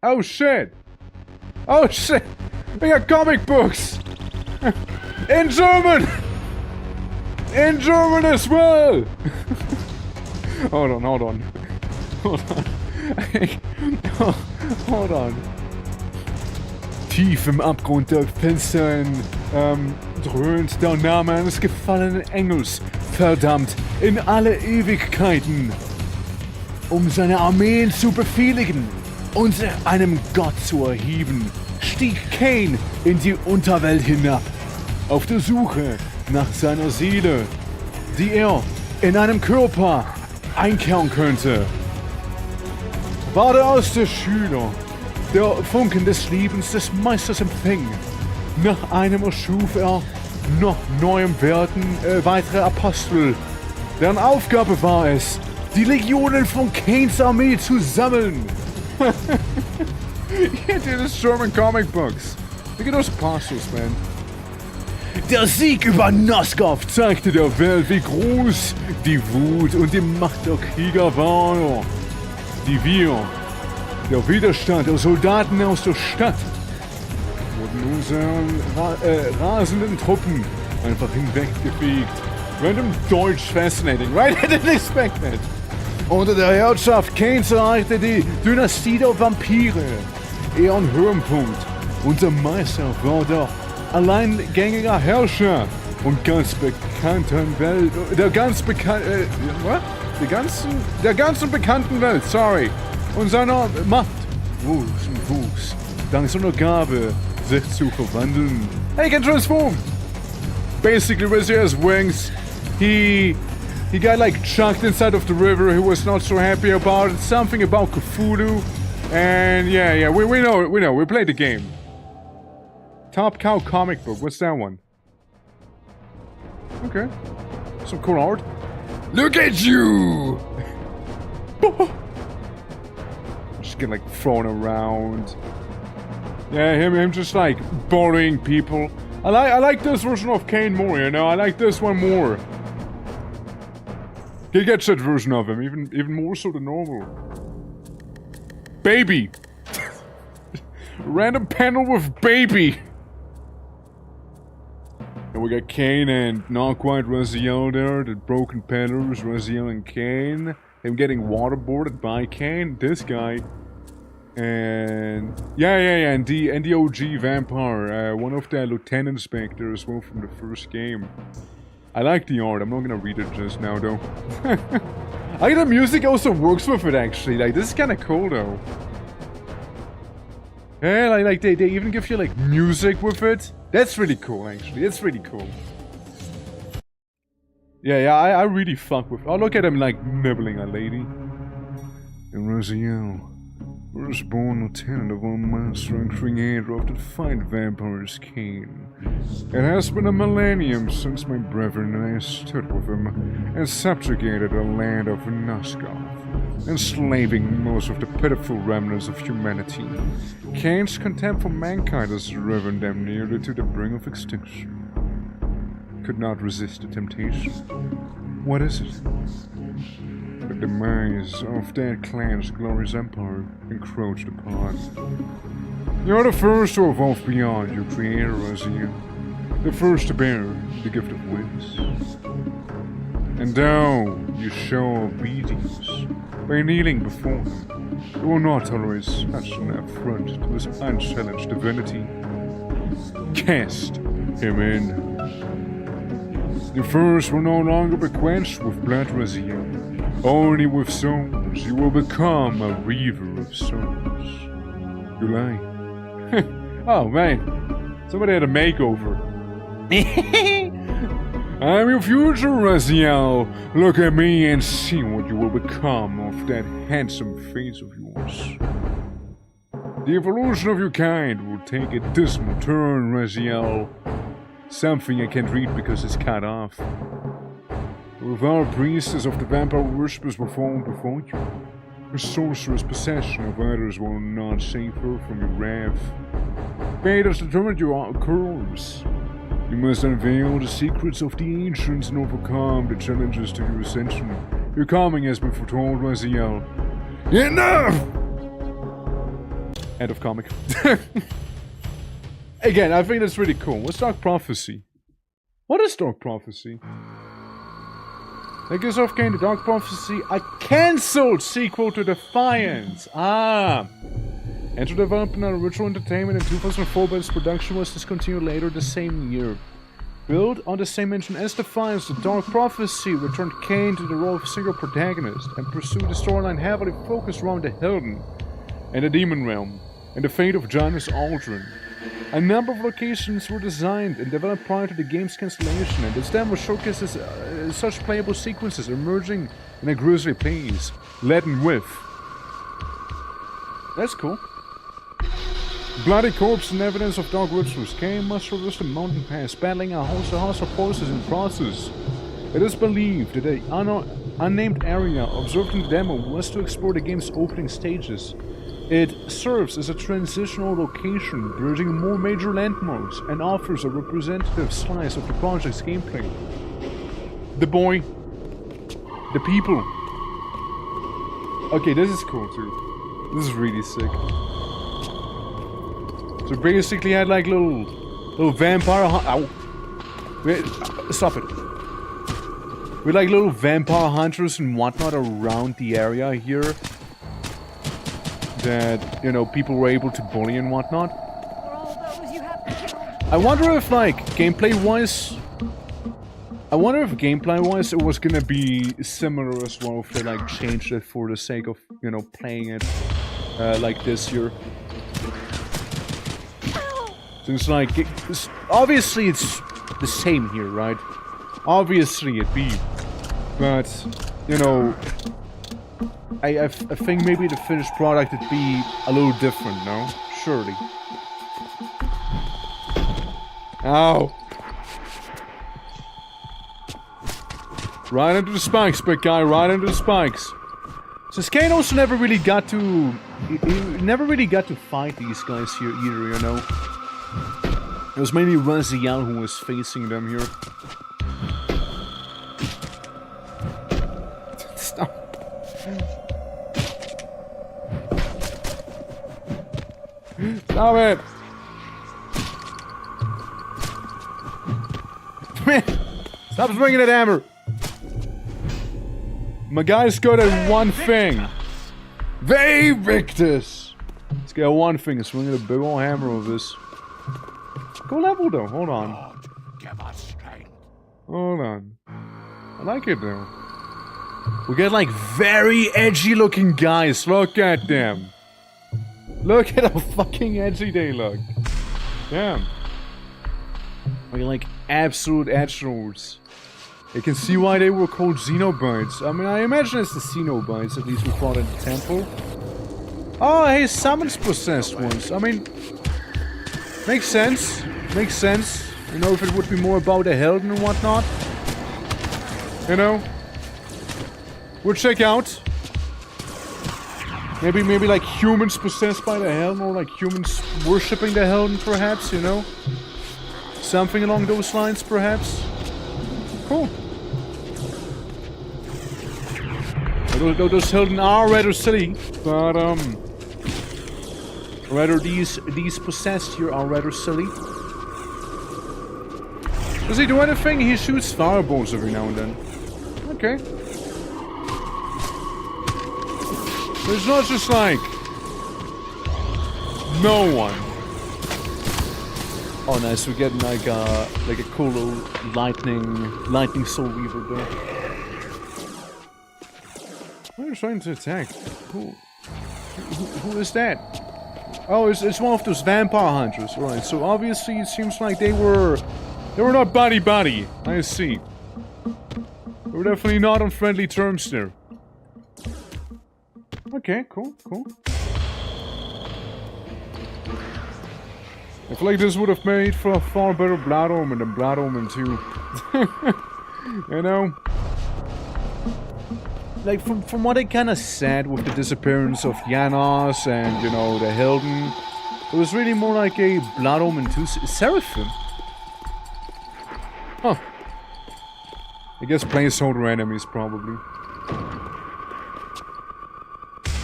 Oh shit! Oh shit! We got comic books! In German! In German as well! Hold on. Hold on. Tief im Abgrund der Finstern dröhnt der Name eines gefallenen Engels, verdammt in alle Ewigkeiten, um seine Armeen zu befehligen und einem Gott zu erheben, stieg Cain in die Unterwelt hinab, auf der Suche nach seiner Seele, die er in einem Körper einkehren könnte. War der erste Schüler, der Funken des Lebens des Meisters empfing. Nach einem erschuf er noch neuem weitere Apostel, deren Aufgabe war es, die Legionen von Cains Armee zu sammeln. Here do this German comic books. Look at those apostles, man. Der Sieg über Nosgoth zeigte der Welt, wie groß die Wut und die Macht der Krieger war, die der Widerstand der Soldaten aus der Stadt, wurden unseren rasenden Truppen einfach hinweggefegt. Random Deutsch fascinating, right? I didn't expect that. Unter der Herrschaft Cains erreichte die Dynastie der Vampire ihren Höhepunkt. Unser Meister war der alleingängiger Herrscher und der ganzen bekannten Welt, sorry. Und seiner Macht wuchs, dank seiner Gabe, sich zu verwandeln. He can transform! Basically, with his wings, he got like chucked inside of the river. He was not so happy about it. Something about Cthulhu. And yeah, we know, we played the game. Top Cow comic book, what's that one? Okay. Some cool art. Look at you! Just get like thrown around. Yeah, him just like bullying people. I like this version of Cain more, you know. I like this one more. He gets that version of him, even more so than normal. Baby. Random panel with baby. And we got Cain and not quite Raziel there. The broken pillars, Raziel and Cain. Him getting waterboarded by Cain. This guy. And and the OG vampire, one of the lieutenant inspectors, well, from the first game. I like the art. I'm not gonna read it just now though. I think the music also works with it actually. Like this is kind of cool though. Yeah, like they even give you like music with it. That's really cool actually. It's really cool. Yeah, I really fuck with. Oh, look at him like nibbling a lady. And Raziel. Firstborn lieutenant of our master and creator of the fine vampires Cain. It has been a millennium since my brethren and I stood with him and subjugated the land of Nosgoth, enslaving most of the pitiful remnants of humanity. Cain's contempt for mankind has driven them nearly to the brink of extinction. Could not resist the temptation. What is it? The demise of that clan's glorious empire encroached upon. You're the first to evolve beyond your creator, Raziel. The first to bear the gift of wings. And now you show obedience by kneeling before him. You will not tolerate such an affront to his unchallenged divinity. Cast him in. The thirst will no longer be quenched with blood, Raziel. Only with souls you will become a reaver of souls. You lie. Oh man, somebody had a makeover. I'm your future, Raziel. Look at me and see what you will become of that handsome face of yours. The evolution of your kind will take a dismal turn, Raziel. Something I can't read because it's cut off. The devout priestess of the vampire worshippers were fallen before you. Her sorcerous possession of others will not save her from your wrath. Fate has determined your course. You must unveil the secrets of the ancients and overcome the challenges to your ascension. Your coming has been foretold, Raziel. Enough! End of comic. Again, I think that's really cool. What's Dark Prophecy? What is Dark Prophecy? Nosgoth gained the Dark Prophecy, a cancelled sequel to Defiance. Enter development and Ritual Entertainment in 2004, but its production was discontinued later the same year. Built on the same engine as Defiance, the Dark Prophecy returned Kane to the role of single protagonist and pursued a storyline heavily focused around the Hilden and the Demon Realm and the fate of Janus Aldrin. A number of locations were designed and developed prior to the game's cancellation, and its demo showcases such playable sequences emerging in a grisly pace, laden with. That's cool. Bloody corpse and evidence of dark rituals. Kane must traverse the mountain pass, battling a host of hostile forces in the process. It is believed that the unnamed area observed in the demo was to explore the game's opening stages. It serves as a transitional location, bridging more major landmarks, and offers a representative slice of the project's gameplay. The boy. The people. Okay, this is cool too. This is really sick. So basically I had like little vampire Wait, stop it. With like little vampire hunters and whatnot around the area here. That, you know, people were able to bully and whatnot. I wonder if, like, gameplay-wise... it was gonna be similar as well if they, like, changed it for the sake of, you know, playing it like this here. Since, like, obviously it's the same here, right? Obviously it be. But, you know... I think maybe the finished product would be a little different, no? Surely. Ow! Right into the spikes, big guy, right into the spikes. Since Kane also never really got to... He never really got to fight these guys here either, you know? It was mainly Raziel who was facing them here. Stop. Stop it! Stop swinging that hammer! My guy's good at one thing. Victus! Let's get one thing, swinging a big old hammer with this. Go level though, hold on. Hold on. I like it though. We get like very edgy looking guys, look at them. Look at how fucking edgy they look. Damn. We're like absolute edge lords. You can see why they were called Xenobites. I mean, I imagine it's the Xenobites, at least we fought in the temple. Oh, hey, summons possessed ones. I mean, makes sense. Makes sense. You know, if it would be more about the Helden and whatnot. You know? We'll check out. Maybe like humans possessed by the Helden, or like humans worshipping the Helden, perhaps, you know? Something along those lines, perhaps. Cool. Those Helden are rather silly, but rather these possessed here are rather silly. Does he do anything? He shoots fireballs every now and then. Okay. It's not just like... no one. Oh nice, we're getting like a cool little lightning soul weaver there. We're trying to attack. Who is that? Oh, it's one of those vampire hunters, right? So obviously it seems like they were not buddy. I see. They were definitely not on friendly terms there. Okay, cool. I feel like this would have made for a far better Blood Omen than Blood Omen 2. You know? Like, from what I kind of said with the disappearance of Janos and, you know, the Hilden, it was really more like a Blood Omen 2 Seraphim. Huh. I guess placeholder enemies, probably.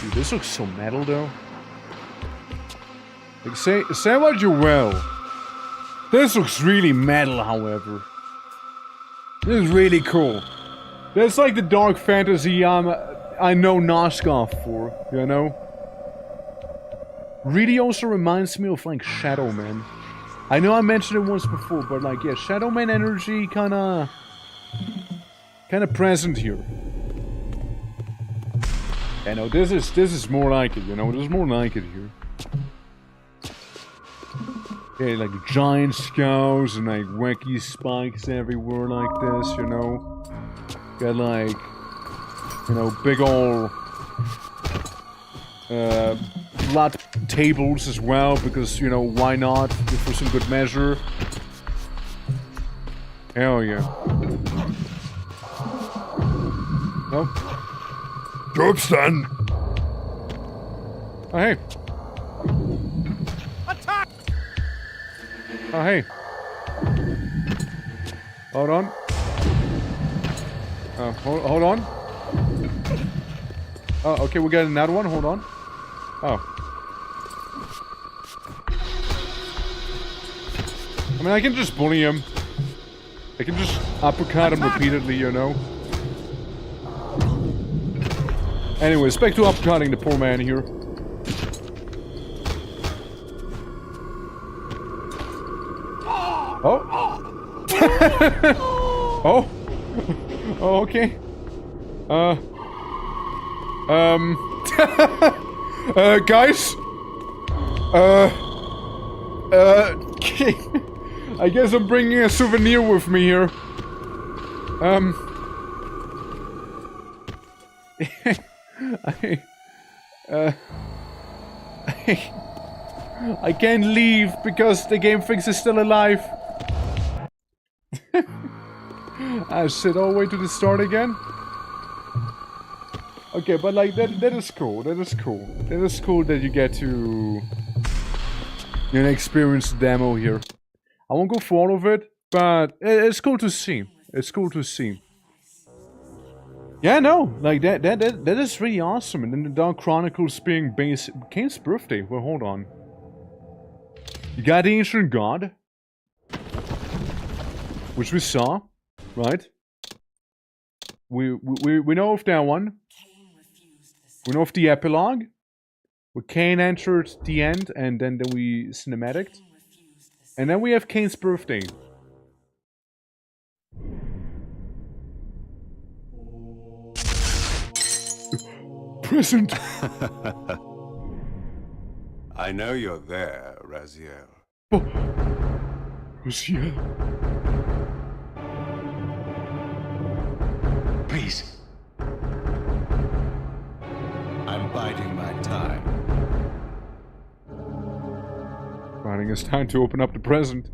Dude, this looks so metal, though. Like, say what you will. This looks really metal, however. This is really cool. That's like the dark fantasy I know Nosgoth for, you know? Really also reminds me of, like, Shadow Man. I know I mentioned it once before, but, like, yeah, Shadow Man energy kinda present here. Yeah, no, this is more like it, you know? This is more like it here. Yeah, like giant skulls and like wacky spikes everywhere like this, you know? Got like, you know, big ol' blood tables as well, because, you know, why not? For some good measure. Hell yeah. Oh. Job done. Oh, hey. Oh, hey. Hold on. Oh, hold on. Oh, okay, we got another one. Hold on. Oh. I mean, I can just bully him. I can just uppercut him repeatedly, you know? Anyways, back to uppercutting the poor man here. Oh. Oh. Oh, okay. Guys? I guess I'm bringing a souvenir with me here. I can't leave because the game thinks it's still alive. I sit all the way to the start again. Okay, but like that is cool. That is cool. That is cool that you get to, you know, experience the demo here. I won't go for all of it, but it's cool to see. It's cool to see. Yeah, no, like that is really awesome. And then the Dark Chronicles being based Kane's birthday. Well, hold on. You got the Ancient God, which we saw, right? We know of that one. We know of the epilogue, where Kane entered the end, and then we cinematicked, and then we have Kane's birthday. Present. I know you're there, Raziel. Oh, Raziel. Please. I'm biding my time. Biding his time to open up the present.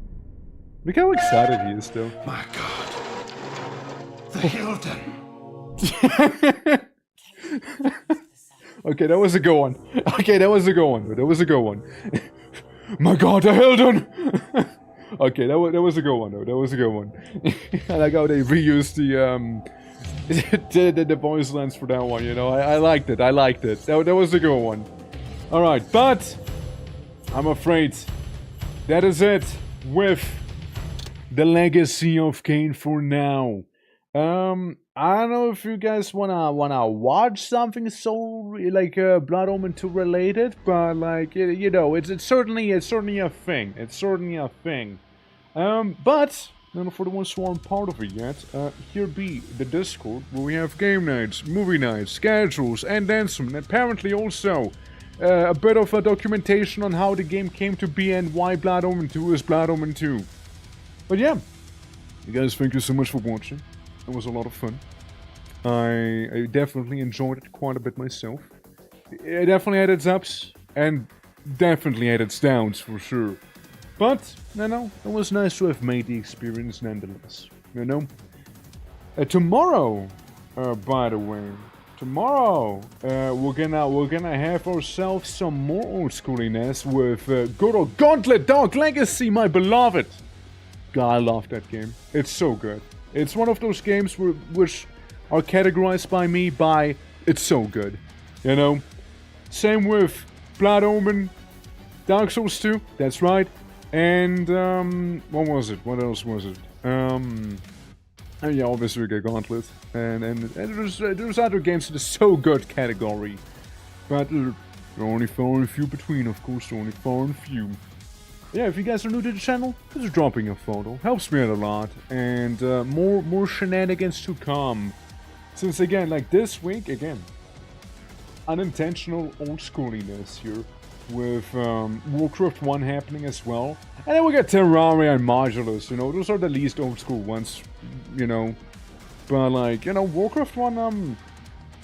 Look how excited he is still. My God. The Hilden. Okay, that was a good one. Okay, that was a good one. That was a good one. My God, the Hilden! Okay, that was a good one, though. That was a good one. I like how they reused the voice lens for that one, you know? I liked it. I liked it. That was a good one. Alright, but I'm afraid that is it with the Legacy of Kane for now. I don't know if you guys wanna watch something so like Blood Omen 2 related, but like you know, it's certainly a thing. It's certainly a thing. But for the ones who aren't part of it yet, here be the Discord where we have game nights, movie nights, schedules, and then some. And apparently also a bit of a documentation on how the game came to be and why Blood Omen 2 is Blood Omen 2. But yeah, you guys, thank you so much for watching. It was a lot of fun. I definitely enjoyed it quite a bit myself. It definitely had its ups, and definitely had its downs for sure. But, you know, it was nice to have made the experience nonetheless. You know? Tomorrow, by the way, we're gonna have ourselves some more old schooliness with good old Gauntlet Dog Legacy, my beloved. God, I love that game. It's so good. It's one of those games which are categorized by me by it's so good, you know? Same with Blood Omen, Dark Souls 2, that's right, and, what was it? What else was it? And yeah, obviously we get Gauntlet, and there's other games in the so good category, but there are only far and few between, of course, there are only far and few. Yeah, if you guys are new to the channel, just dropping a photo helps me out a lot, and more shenanigans to come. Since again, like this week, again, unintentional old schooliness here with Warcraft 1 happening as well, and then we got Terraria and Modulus. You know, those are the least old school ones, you know. But like, you know, Warcraft 1, I'm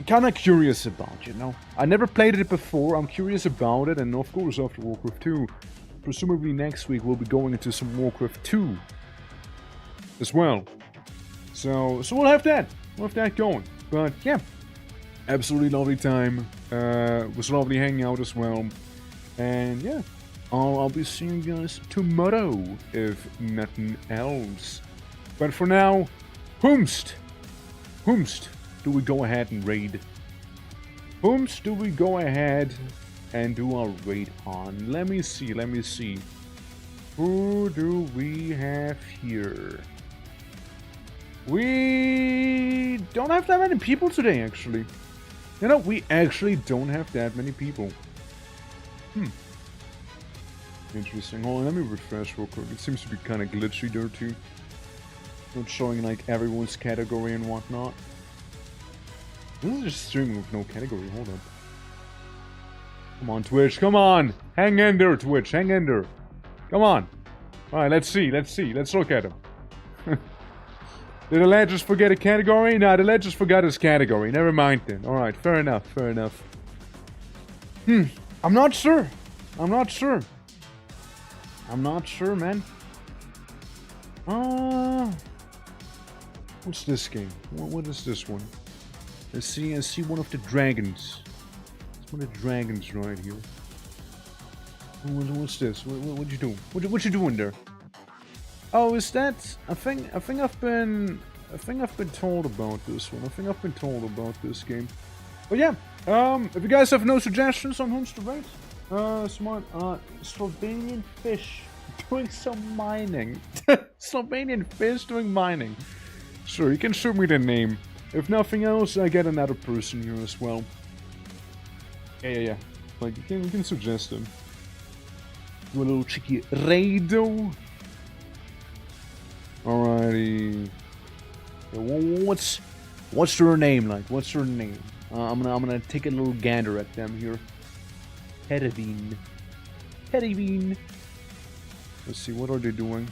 kind of curious about. You know, I never played it before. I'm curious about it, and of course after Warcraft 2. Presumably next week we'll be going into some Warcraft 2 as well. So we'll have that. We'll have that going. But yeah, absolutely lovely time. It was lovely hanging out as well. And yeah, I'll be seeing you guys tomorrow if nothing else. But for now, whomst do we go ahead and raid? Whomst do we go ahead and do our raid on? Let me see. Who do we have here? We don't have that many people today, actually. You know, we actually don't have that many people. Interesting. Hold on, let me refresh real quick. It seems to be kind of glitchy there, too. Not showing, like, everyone's category and whatnot. This is just streaming with no category. Hold up. Come on, Twitch, come on! Hang in there, Twitch, hang in there. Come on. Alright, let's see. Let's look at him. Did the lad just forget a category? Nah, the lad just forgot his category. Never mind then. Alright, fair enough. I'm not sure, man. What's this game? What is this one? I see one of the dragons. One of the dragons right here. What's this? What you doing? What you doing there? Oh, is that? I think I've been told about this one. I think I've been told about this game. But yeah, if you guys have no suggestions on who's to rate, Slovenian fish doing some mining. Slovenian fish doing mining. Sure, you can shoot me the name. If nothing else, I get another person here as well. Yeah. Like, you can suggest them. Do a little cheeky raido. Alrighty. What's their name like? What's their name? I'm gonna take a little gander at them here. Hedivine. Let's see, what are they doing?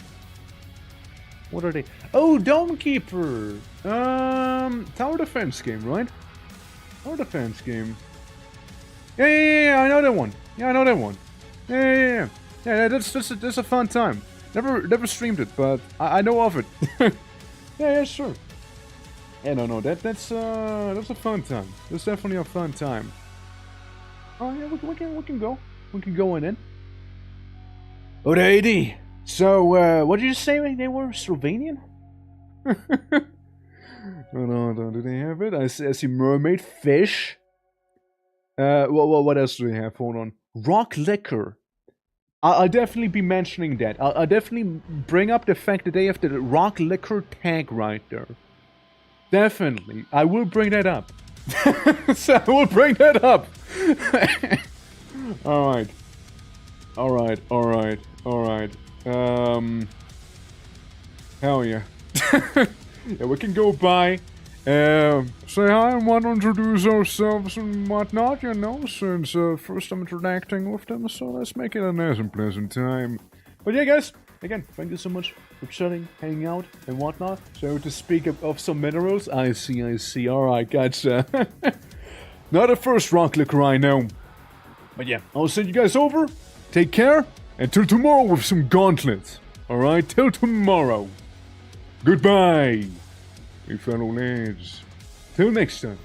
What are they? Oh, Dome Keeper! Tower defense game, right? Tower defense game. Yeah, I know that one. Yeah, that's a fun time. Never streamed it, but I know of it. yeah, sure. Yeah, no, that's a fun time. That's definitely a fun time. Oh yeah, we can go. We can go in. Alrighty. So, what did you say they were? Slovenian? No, do they have it? I see mermaid fish. What else do they have? Hold on. Rock liquor. I'll definitely be mentioning that. I'll definitely bring up the fact that they have the rock liquor tag right there. Definitely. I will bring that up. So I will bring that up. Alright. Alright, alright, alright. Hell yeah. Yeah, we can go by. Say hi and want to introduce ourselves and whatnot, you know, since first I'm interacting with them, so let's make it a nice and pleasant time. But yeah, guys, again, thank you so much for chilling, hanging out, and whatnot. So to speak of some minerals, I see, alright, gotcha. Not a first rock clicker, I know. But yeah, I'll send you guys over, take care, and till tomorrow with some gauntlets. Alright, till tomorrow. Goodbye, my fellow lads. Till next time.